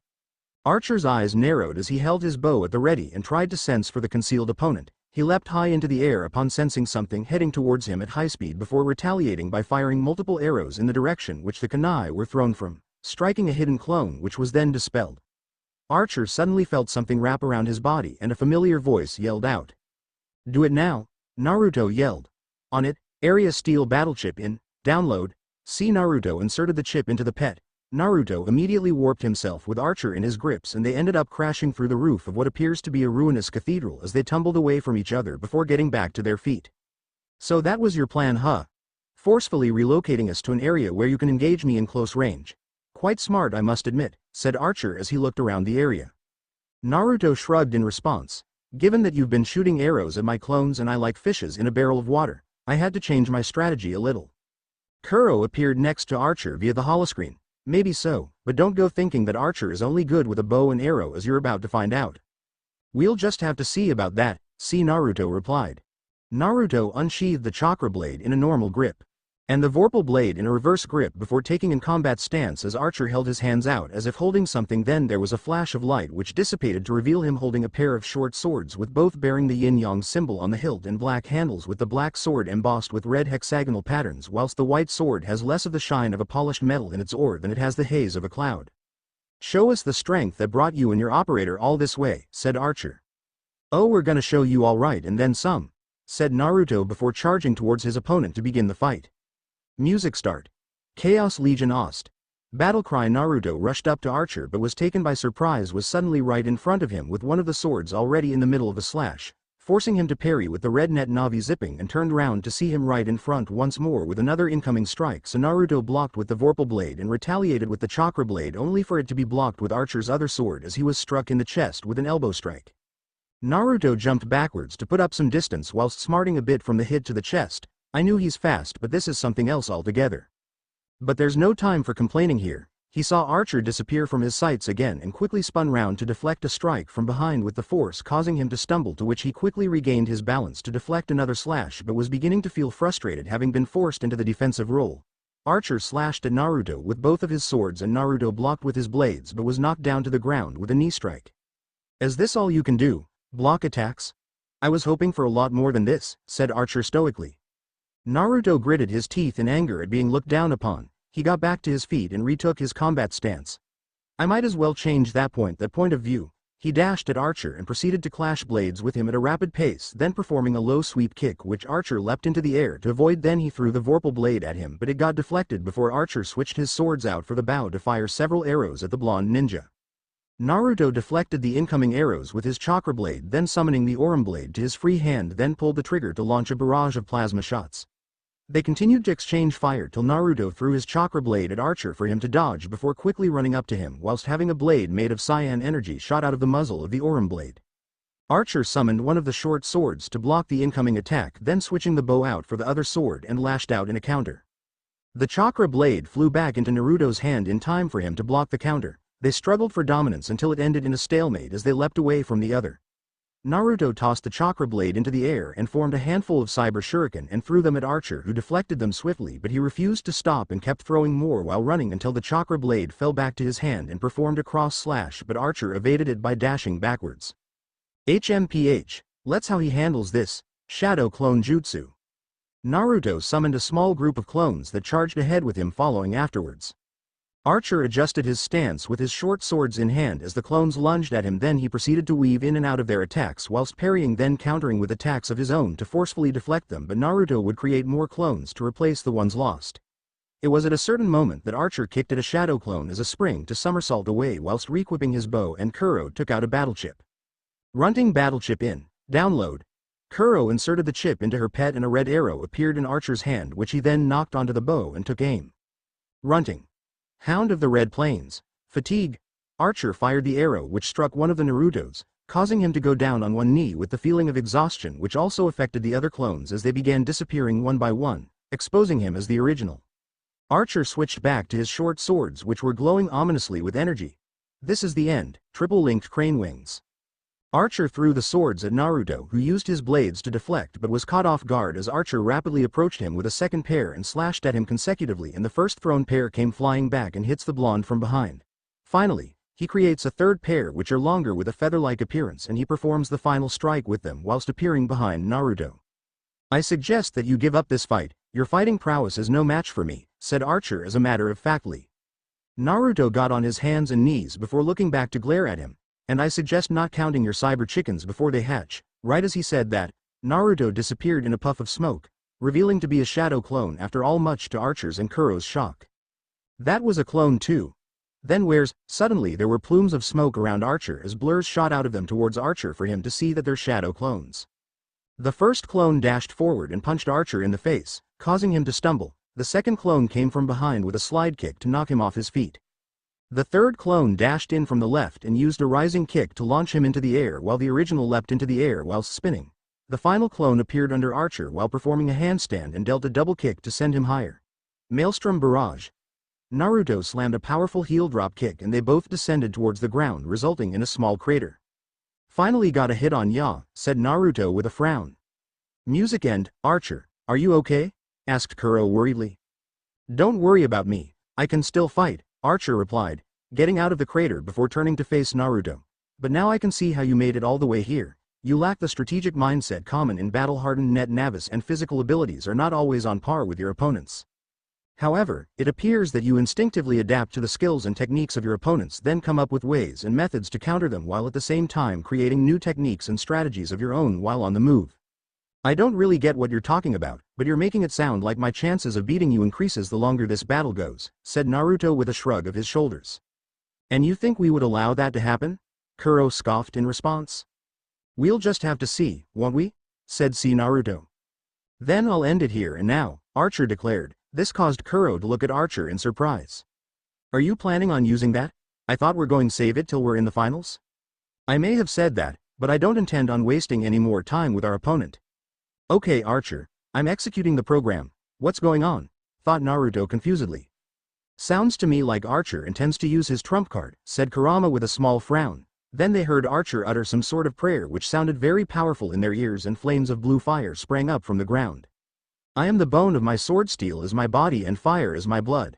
S1: Archer's eyes narrowed as he held his bow at the ready and tried to sense for the concealed opponent. He leapt high into the air upon sensing something heading towards him at high speed before retaliating by firing multiple arrows in the direction which the kunai were thrown from, striking a hidden clone which was then dispelled. Archer suddenly felt something wrap around his body and a familiar voice yelled out. Do it now, Naruto yelled. On it, area steel battle chip in. Download. See Naruto inserted the chip into the pet. Naruto immediately warped himself with Archer in his grips, and they ended up crashing through the roof of what appears to be a ruinous cathedral as they tumbled away from each other before getting back to their feet. So that was your plan, huh? Forcefully relocating us to an area where you can engage me in close range. Quite smart, I must admit, said Archer as he looked around the area. Naruto shrugged in response. Given that you've been shooting arrows at my clones and I like fishes in a barrel of water, I had to change my strategy a little. Kuro appeared next to Archer via the holoscreen. Maybe so, but don't go thinking that Archer is only good with a bow and arrow, as you're about to find out. We'll just have to see about that, see Naruto replied. Naruto unsheathed the chakra blade in a normal grip. and the vorpal blade in a reverse grip before taking in combat stance as Archer held his hands out as if holding something. Then there was a flash of light which dissipated to reveal him holding a pair of short swords with both bearing the yin-yang symbol on the hilt and black handles, with the black sword embossed with red hexagonal patterns whilst the white sword has less of the shine of a polished metal in its ore than it has the haze of a cloud. "Show us the strength that brought you and your operator all this way," said Archer. "Oh, we're gonna show you all right and then some," said Naruto before charging towards his opponent to begin the fight. Music start. Chaos Legion Ost. Battlecry. Naruto rushed up to Archer but was taken by surprise, was suddenly right in front of him with one of the swords already in the middle of a slash, forcing him to parry with the red net navi zipping, and turned round to see him right in front once more with another incoming strike. So Naruto blocked with the vorpal blade and retaliated with the chakra blade, only for it to be blocked with Archer's other sword as he was struck in the chest with an elbow strike. Naruto jumped backwards to put up some distance whilst smarting a bit from the hit to the chest. "I knew he's fast, but this is something else altogether." But there's no time for complaining here. He saw Archer disappear from his sights again and quickly spun round to deflect a strike from behind with the force causing him to stumble, to which he quickly regained his balance to deflect another slash but was beginning to feel frustrated having been forced into the defensive role. Archer slashed at Naruto with both of his swords and Naruto blocked with his blades but was knocked down to the ground with a knee strike. "Is this all you can do? Block attacks? I was hoping for a lot more than this," said Archer stoically. Naruto gritted his teeth in anger at being looked down upon. He got back to his feet and retook his combat stance. "I might as well change that point of view." He dashed at Archer and proceeded to clash blades with him at a rapid pace, then performing a low sweep kick which Archer leapt into the air to avoid. Then he threw the vorpal blade at him but it got deflected before Archer switched his swords out for the bow to fire several arrows at the blonde ninja. Naruto deflected the incoming arrows with his chakra blade, then summoning the Aurum blade to his free hand, then pulled the trigger to launch a barrage of plasma shots. They continued to exchange fire till Naruto threw his chakra blade at Archer for him to dodge before quickly running up to him whilst having a blade made of cyan energy shot out of the muzzle of the Aurum blade. Archer summoned one of the short swords to block the incoming attack, then switching the bow out for the other sword and lashed out in a counter. The chakra blade flew back into Naruto's hand in time for him to block the counter. They struggled for dominance until it ended in a stalemate as they leapt away from the other. Naruto tossed the chakra blade into the air and formed a handful of cyber shuriken and threw them at Archer, who deflected them swiftly, but he refused to stop and kept throwing more while running until the chakra blade fell back to his hand and performed a cross slash, but Archer evaded it by dashing backwards. HMPH, let's how he handles this, Shadow Clone Jutsu. Naruto summoned a small group of clones that charged ahead with him following afterwards. Archer adjusted his stance with his short swords in hand as the clones lunged at him, then he proceeded to weave in and out of their attacks whilst parrying, then countering with attacks of his own to forcefully deflect them, but Naruto would create more clones to replace the ones lost. It was at a certain moment that Archer kicked at a shadow clone as a spring to somersault away whilst re-equipping his bow, and Kuro took out a battle chip. Runting battle chip in. Download. Kuro inserted the chip into her pet and a red arrow appeared in Archer's hand which he then knocked onto the bow and took aim. Runting. Hound of the Red Plains. Fatigue. Archer fired the arrow which struck one of the Narutos, causing him to go down on one knee with the feeling of exhaustion, which also affected the other clones as they began disappearing one by one, exposing him as the original. Archer switched back to his short swords which were glowing ominously with energy. This is the end. Triple-linked crane wings. Archer threw the swords at Naruto, who used his blades to deflect but was caught off guard as Archer rapidly approached him with a second pair and slashed at him consecutively, and the first thrown pair came flying back and hits the blonde from behind. Finally, he creates a third pair which are longer with a feather-like appearance, and he performs the final strike with them whilst appearing behind Naruto. "I suggest that you give up this fight. Your fighting prowess is no match for me," said Archer as a matter of factly. Naruto got on his hands and knees before looking back to glare at him. "And I suggest not counting your cyber chickens before they hatch." Right as he said that, Naruto disappeared in a puff of smoke, revealing to be a shadow clone after all, much to Archer's and Kuro's shock. That was a clone too. Then where's? Suddenly there were plumes of smoke around Archer as blurs shot out of them towards Archer for him to see that they're shadow clones. The first clone dashed forward and punched Archer in the face, causing him to stumble. The second clone came from behind with a slide kick to knock him off his feet. The third clone dashed in from the left and used a rising kick to launch him into the air, while the original leapt into the air whilst spinning. The final clone appeared under Archer while performing a handstand and dealt a double kick to send him higher. Maelstrom Barrage. Naruto slammed a powerful heel drop kick and they both descended towards the ground, resulting in a small crater. "Finally got a hit on ya," said Naruto with a frown. Music end. "Archer, are you okay?" asked Kuro worriedly. Don't worry about me, I can still fight, Archer replied, getting out of the crater before turning to face Naruto. But now I can see how you made it all the way here. You lack the strategic mindset common in battle-hardened net navis, and physical abilities are not always on par with your opponents. However, it appears that you instinctively adapt to the skills and techniques of your opponents, then come up with ways and methods to counter them while at the same time creating new techniques and strategies of your own while on the move. I don't really get what you're talking about, but you're making it sound like my chances of beating you increases the longer this battle goes, said Naruto with a shrug of his shoulders. And you think we would allow that to happen? Kuro scoffed in response. We'll just have to see, won't we? Said Naruto. Then I'll end it here and now, Archer declared. This caused Kuro to look at Archer in surprise. Are you planning on using that? I thought we're going to save it till we're in the finals? I may have said that, but I don't intend on wasting any more time with our opponent. Okay Archer, I'm executing the program. What's going on? Thought Naruto confusedly. Sounds to me like Archer intends to use his trump card, said Kurama with a small frown. Then they heard Archer utter some sort of prayer which sounded very powerful in their ears, and flames of blue fire sprang up from the ground. I am the bone of my sword, steel is my body and fire is my blood.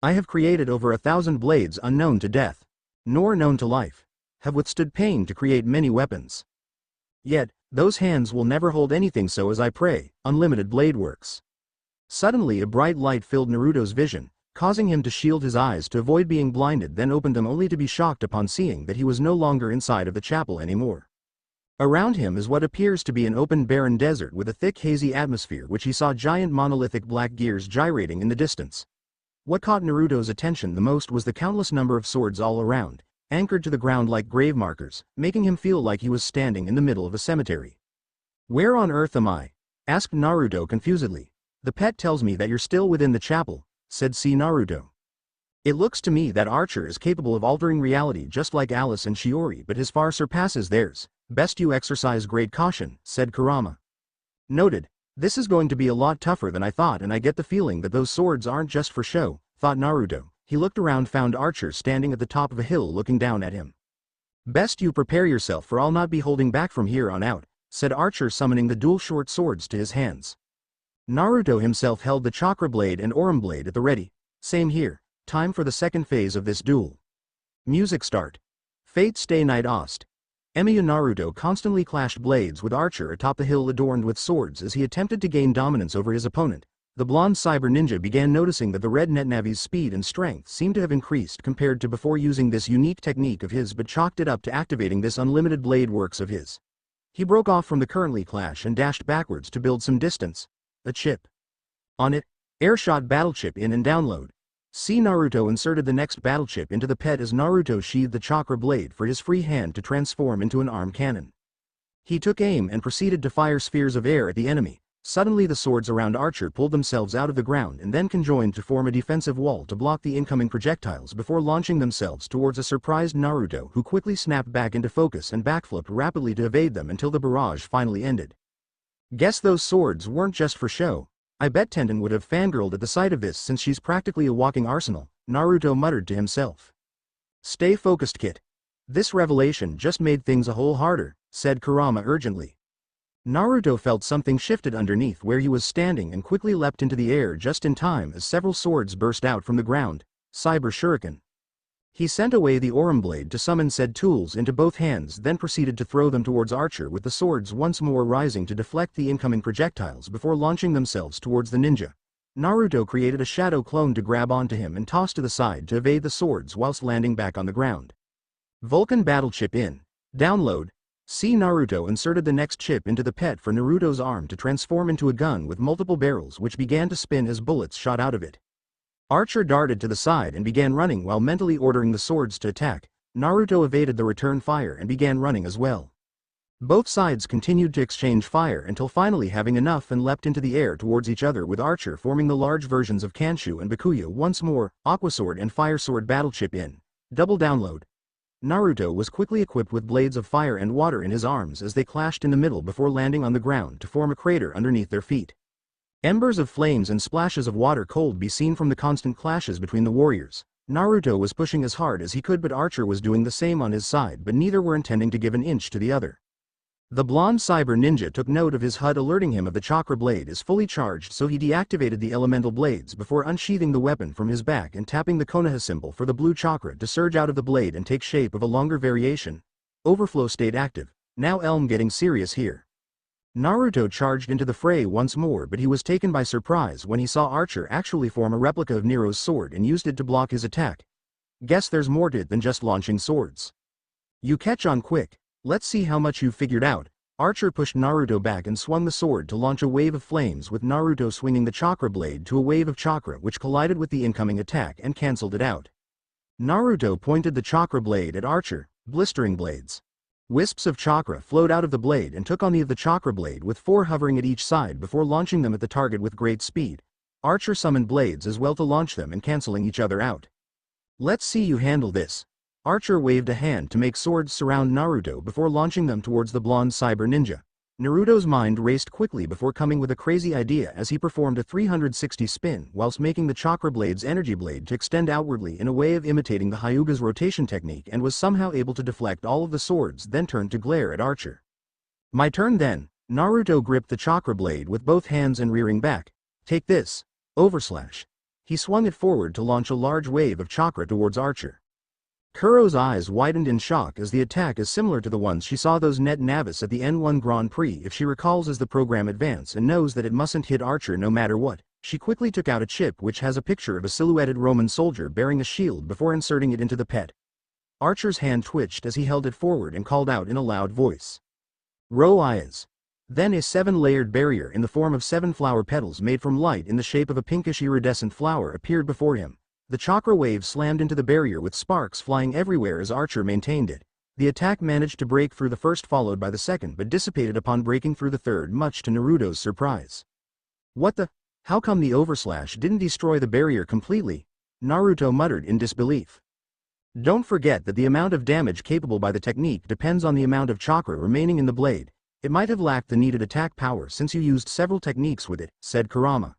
S1: I have created over 1,000 blades unknown to death, nor known to life, have withstood pain to create many weapons. Yet, those hands will never hold anything, so as I pray, unlimited blade works. Suddenly a bright light filled Naruto's vision, causing him to shield his eyes to avoid being blinded, then opened them only to be shocked upon seeing that he was no longer inside of the chapel anymore. Around him is what appears to be an open barren desert with a thick hazy atmosphere, which he saw giant monolithic black gears gyrating in the distance. What caught Naruto's attention the most was the countless number of swords all around, anchored to the ground like grave markers, making him feel like he was standing in the middle of a cemetery. Where on earth am I? Asked Naruto confusedly. The pet tells me that you're still within the chapel, said Naruto. It looks to me that Archer is capable of altering reality just like Alice and Shiori, but his far surpasses theirs. Best you exercise great caution, said Kurama. Noted. This is going to be a lot tougher than I thought, and I get the feeling that those swords aren't just for show, thought Naruto. He looked around, found Archer standing at the top of a hill looking down at him. Best you prepare yourself, for I'll not be holding back from here on out, said Archer, summoning the dual short swords to his hands. Naruto himself held the chakra blade and Aurum blade at the ready. Same here. Time for the second phase of this duel. Music start. Fate stay night ost. Emiya Naruto constantly clashed blades with Archer atop the hill adorned with swords as he attempted to gain dominance over his opponent. The blonde cyber ninja began noticing that the red net navi's speed and strength seemed to have increased compared to before using this unique technique of his, but chalked it up to activating this unlimited blade works of his. He broke off from the currently clash and dashed backwards to build some distance. A chip. On it, airshot battle chip in and download. Naruto inserted the next battle chip into the pet as Naruto sheathed the chakra blade for his free hand to transform into an arm cannon. He took aim and proceeded to fire spheres of air at the enemy. Suddenly the swords around Archer pulled themselves out of the ground and then conjoined to form a defensive wall to block the incoming projectiles before launching themselves towards a surprised Naruto, who quickly snapped back into focus and backflipped rapidly to evade them until the barrage finally ended. Guess those swords weren't just for show. I bet Tenten would have fangirled at the sight of this, since she's practically a walking arsenal, Naruto muttered to himself. Stay focused, kid. This revelation just made things a whole harder, said Kurama urgently. Naruto felt something shifted underneath where he was standing and quickly leapt into the air just in time as several swords burst out from the ground. Cyber Shuriken. He sent away the Aurum blade to summon said tools into both hands, then proceeded to throw them towards Archer, with the swords once more rising to deflect the incoming projectiles before launching themselves towards the ninja. Naruto created a shadow clone to grab onto him and toss to the side to evade the swords whilst landing back on the ground. Vulcan battle chip in. Download. Naruto inserted the next chip into the pet for Naruto's arm to transform into a gun with multiple barrels which began to spin as bullets shot out of it. Archer darted to the side and began running while mentally ordering the swords to attack. Naruto evaded the return fire and began running as well. Both sides continued to exchange fire until finally having enough and leapt into the air towards each other, with Archer forming the large versions of Kanshu and Bakuya once more. Aqua Sword and Fire Sword battle chip in. Double download. Naruto was quickly equipped with blades of fire and water in his arms as they clashed in the middle before landing on the ground to form a crater underneath their feet. Embers of flames and splashes of water cold be seen from the constant clashes between the warriors. Naruto was pushing as hard as he could, but Archer was doing the same on his side, but neither were intending to give an inch to the other. The blonde cyber ninja took note of his HUD, alerting him of the chakra blade is fully charged, so he deactivated the elemental blades before unsheathing the weapon from his back and tapping the Konoha symbol for the blue chakra to surge out of the blade and take shape of a longer variation. Overflow state active. Now Elm getting serious here. Naruto charged into the fray once more, but he was taken by surprise when he saw Archer actually form a replica of Nero's sword and used it to block his attack. Guess there's more to it than just launching swords. You catch on quick. Let's see how much you've figured out. Archer pushed Naruto back and swung the sword to launch a wave of flames, with Naruto swinging the chakra blade to a wave of chakra which collided with the incoming attack and cancelled it out. Naruto pointed the chakra blade at Archer. Blistering blades. Wisps of chakra flowed out of the blade and took on the chakra blade, with 4 hovering at each side before launching them at the target with great speed. Archer summoned blades as well to launch them and cancelling each other out. Let's see you handle this. Archer waved a hand to make swords surround Naruto before launching them towards the blonde cyber ninja. Naruto's mind raced quickly before coming with a crazy idea as he performed a 360 spin whilst making the chakra blade's energy blade to extend outwardly in a way of imitating the Hyuga's rotation technique, and was somehow able to deflect all of the swords, then turned to glare at Archer. My turn then. Naruto gripped the chakra blade with both hands and rearing back. Take this. Overslash. He swung it forward to launch a large wave of chakra towards Archer. Kuro's eyes widened in shock as the attack is similar to the ones she saw those net Navis at the N1 Grand Prix, if she recalls, as the program advance, and knows that it mustn't hit Archer no matter what. She quickly took out a chip which has a picture of a silhouetted Roman soldier bearing a shield before inserting it into the pet. Archer's hand twitched as he held it forward and called out in a loud voice. Ro Ayas. Then a 7-layered barrier in the form of 7 flower petals made from light in the shape of a pinkish iridescent flower appeared before him. The chakra wave slammed into the barrier with sparks flying everywhere as Archer maintained it. The attack managed to break through the first, followed by the second, but dissipated upon breaking through the third, much to Naruto's surprise. What the? How come the overslash didn't destroy the barrier completely? Naruto muttered in disbelief. Don't forget that the amount of damage capable by the technique depends on the amount of chakra remaining in the blade. It might have lacked the needed attack power since you used several techniques with it, said Kurama.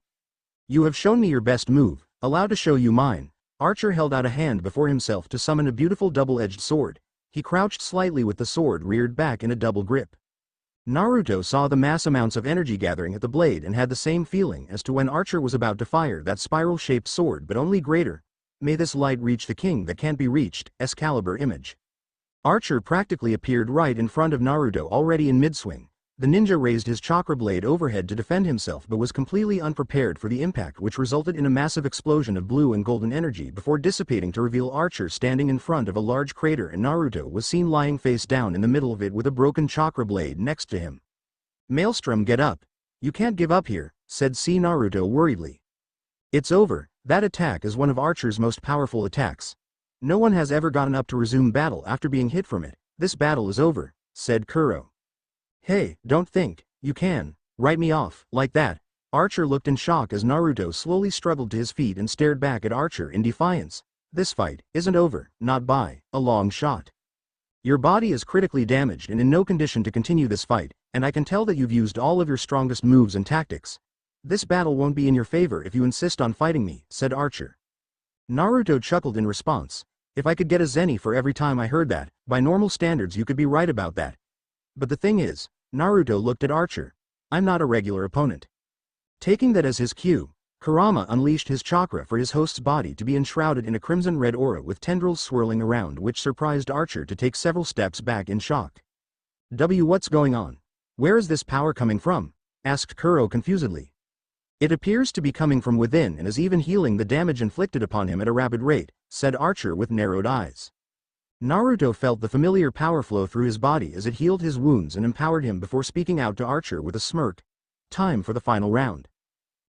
S1: You have shown me your best move. Allow to show you mine. Archer held out a hand before himself to summon a beautiful double-edged sword. He crouched slightly with the sword reared back in a double grip. Naruto saw the mass amounts of energy gathering at the blade and had the same feeling as to when Archer was about to fire that spiral-shaped sword, but only greater. May this light reach the king that can't be reached, Excalibur image. Archer practically appeared right in front of Naruto, already in mid-swing. The ninja raised his chakra blade overhead to defend himself, but was completely unprepared for the impact, which resulted in a massive explosion of blue and golden energy before dissipating to reveal Archer standing in front of a large crater, and Naruto was seen lying face down in the middle of it with a broken chakra blade next to him. Maelstrom, get up. You can't give up here, said Naruto worriedly. It's over. That attack is one of Archer's most powerful attacks. No one has ever gotten up to resume battle after being hit from it. This battle is over, said Kuro. Hey, don't think you can write me off like that. Archer looked in shock as Naruto slowly struggled to his feet and stared back at Archer in defiance. This fight isn't over, not by a long shot. Your body is critically damaged and in no condition to continue this fight, and I can tell that you've used all of your strongest moves and tactics. This battle won't be in your favor if you insist on fighting me, said Archer. Naruto chuckled in response. If I could get a zeni for every time I heard that, by normal standards you could be right about that. But the thing is, Naruto looked at Archer. I'm not a regular opponent. Taking that as his cue, Kurama unleashed his chakra for his host's body to be enshrouded in a crimson-red aura with tendrils swirling around, which surprised Archer to take several steps back in shock. What's going on? Where is this power coming from? Asked Kuro confusedly. It appears to be coming from within and is even healing the damage inflicted upon him at a rapid rate, said Archer with narrowed eyes. Naruto felt the familiar power flow through his body as it healed his wounds and empowered him before speaking out to Archer with a smirk. Time for the final round.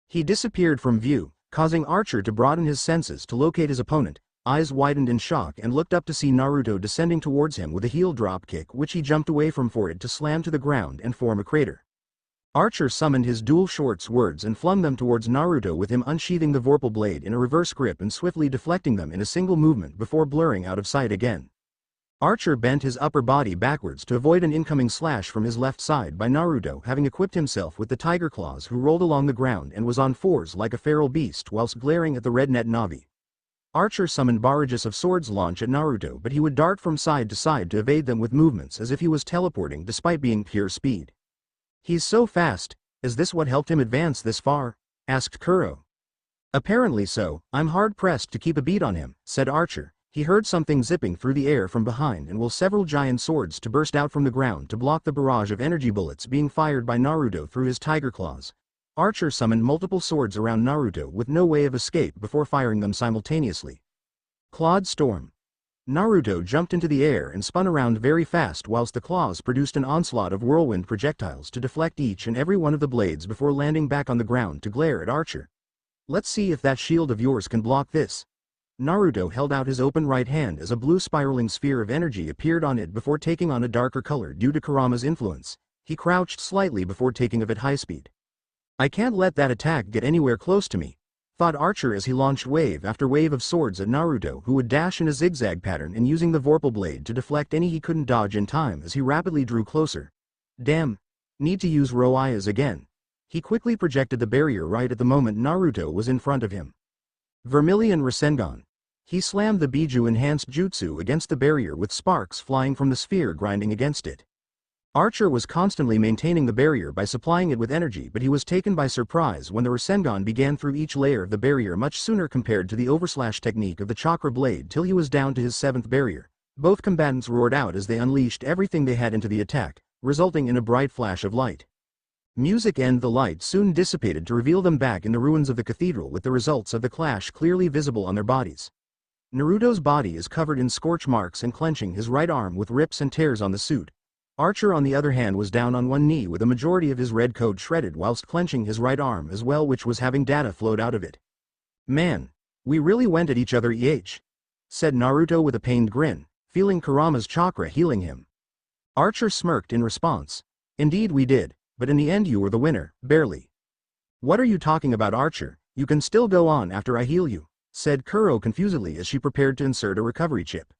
S1: He disappeared from view, causing Archer to broaden his senses to locate his opponent. Eyes widened in shock and looked up to see Naruto descending towards him with a heel drop kick, which he jumped away from for it to slam to the ground and form a crater. Archer summoned his dual short swords and flung them towards Naruto, with him unsheathing the vorpal blade in a reverse grip and swiftly deflecting them in a single movement before blurring out of sight again. Archer bent his upper body backwards to avoid an incoming slash from his left side by Naruto, having equipped himself with the tiger claws, who rolled along the ground and was on fours like a feral beast whilst glaring at the red net navi. Archer summoned barrages of swords launch at Naruto, but he would dart from side to side to evade them with movements as if he was teleporting despite being pure speed. "He's so fast, is this what helped him advance this far?" asked Kuro. "Apparently so, I'm hard-pressed to keep a beat on him," said Archer. He heard something zipping through the air from behind and will several giant swords to burst out from the ground to block the barrage of energy bullets being fired by Naruto through his tiger claws. Archer summoned multiple swords around Naruto with no way of escape before firing them simultaneously. Clawed Storm. Naruto jumped into the air and spun around very fast whilst the claws produced an onslaught of whirlwind projectiles to deflect each and every one of the blades before landing back on the ground to glare at Archer. "Let's see if that shield of yours can block this." Naruto held out his open right hand as a blue spiraling sphere of energy appeared on it before taking on a darker color due to Kurama's influence. He crouched slightly before taking of at high speed. "I can't let that attack get anywhere close to me," thought Archer as he launched wave after wave of swords at Naruto, who would dash in a zigzag pattern and using the Vorpal blade to deflect any he couldn't dodge in time as he rapidly drew closer. Damn. Need to use Roias again. He quickly projected the barrier right at the moment Naruto was in front of him. Vermilion Rasengan. He slammed the Biju-enhanced jutsu against the barrier with sparks flying from the sphere grinding against it. Archer was constantly maintaining the barrier by supplying it with energy, but he was taken by surprise when the Rasengan began through each layer of the barrier much sooner compared to the overslash technique of the chakra blade till he was down to his 7th barrier. Both combatants roared out as they unleashed everything they had into the attack, resulting in a bright flash of light. Music and the light soon dissipated to reveal them back in the ruins of the cathedral with the results of the clash clearly visible on their bodies. Naruto's body is covered in scorch marks and clenching his right arm with rips and tears on the suit. Archer on the other hand was down on one knee with a majority of his red coat shredded whilst clenching his right arm as well, which was having data flowed out of it. "Man, we really went at each other, said Naruto with a pained grin, feeling Kurama's chakra healing him. Archer smirked in response. "Indeed we did, but in the end you were the winner, barely." "What are you talking about, Archer? You can still go on after I heal you," said Kuro confusedly as she prepared to insert a recovery chip.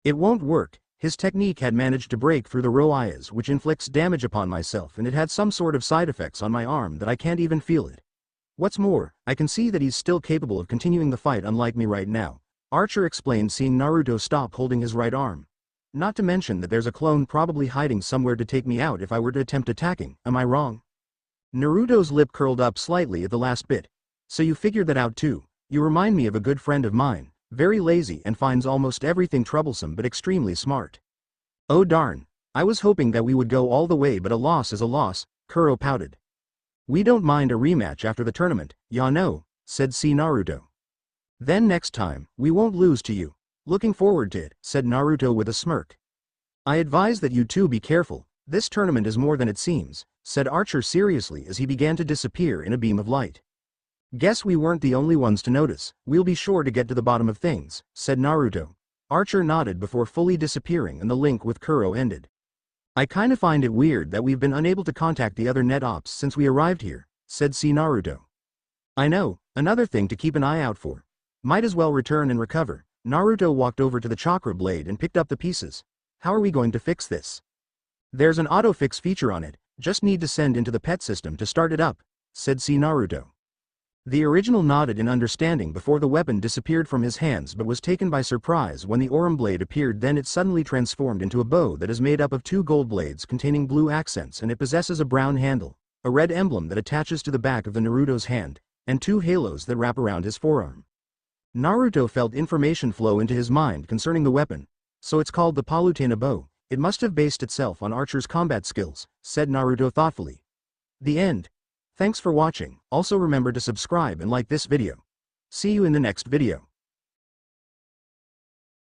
S1: "It won't work. His technique had managed to break through the Roias, which inflicts damage upon myself, and it had some sort of side effects on my arm that I can't even feel it. What's more, I can see that he's still capable of continuing the fight unlike me right now," Archer explained, seeing Naruto stop holding his right arm. "Not to mention that there's a clone probably hiding somewhere to take me out if I were to attempt attacking, am I wrong?" Naruto's lip curled up slightly at the last bit. "So you figured that out too. You remind me of a good friend of mine. Very lazy and finds almost everything troublesome but extremely smart." "Oh darn, I was hoping that we would go all the way, but a loss is a loss," Kuro pouted. "We don't mind a rematch after the tournament, ya know," said Naruto. "Then next time, we won't lose to you. Looking forward to it," said Naruto with a smirk. "I advise that you two be careful, this tournament is more than it seems," said Archer seriously as he began to disappear in a beam of light. "Guess we weren't the only ones to notice, we'll be sure to get to the bottom of things," said Naruto. Archer nodded before fully disappearing and the link with Kuro ended. "I kinda find it weird that we've been unable to contact the other net ops since we arrived here," said Naruto. "I know, another thing to keep an eye out for. Might as well return and recover." Naruto walked over to the chakra blade and picked up the pieces. "How are we going to fix this?" "There's an auto-fix feature on it, just need to send into the pet system to start it up," said Naruto. The original nodded in understanding before the weapon disappeared from his hands, but was taken by surprise when the Aurum blade appeared. Then it suddenly transformed into a bow that is made up of 2 gold blades containing blue accents, and it possesses a brown handle, a red emblem that attaches to the back of the Naruto's hand, and 2 halos that wrap around his forearm. Naruto felt information flow into his mind concerning the weapon. "So it's called the Palutena bow. It must have based itself on Archer's combat skills," said Naruto thoughtfully. The end. Thanks for watching. Also remember to subscribe and like this video. See you in the next video.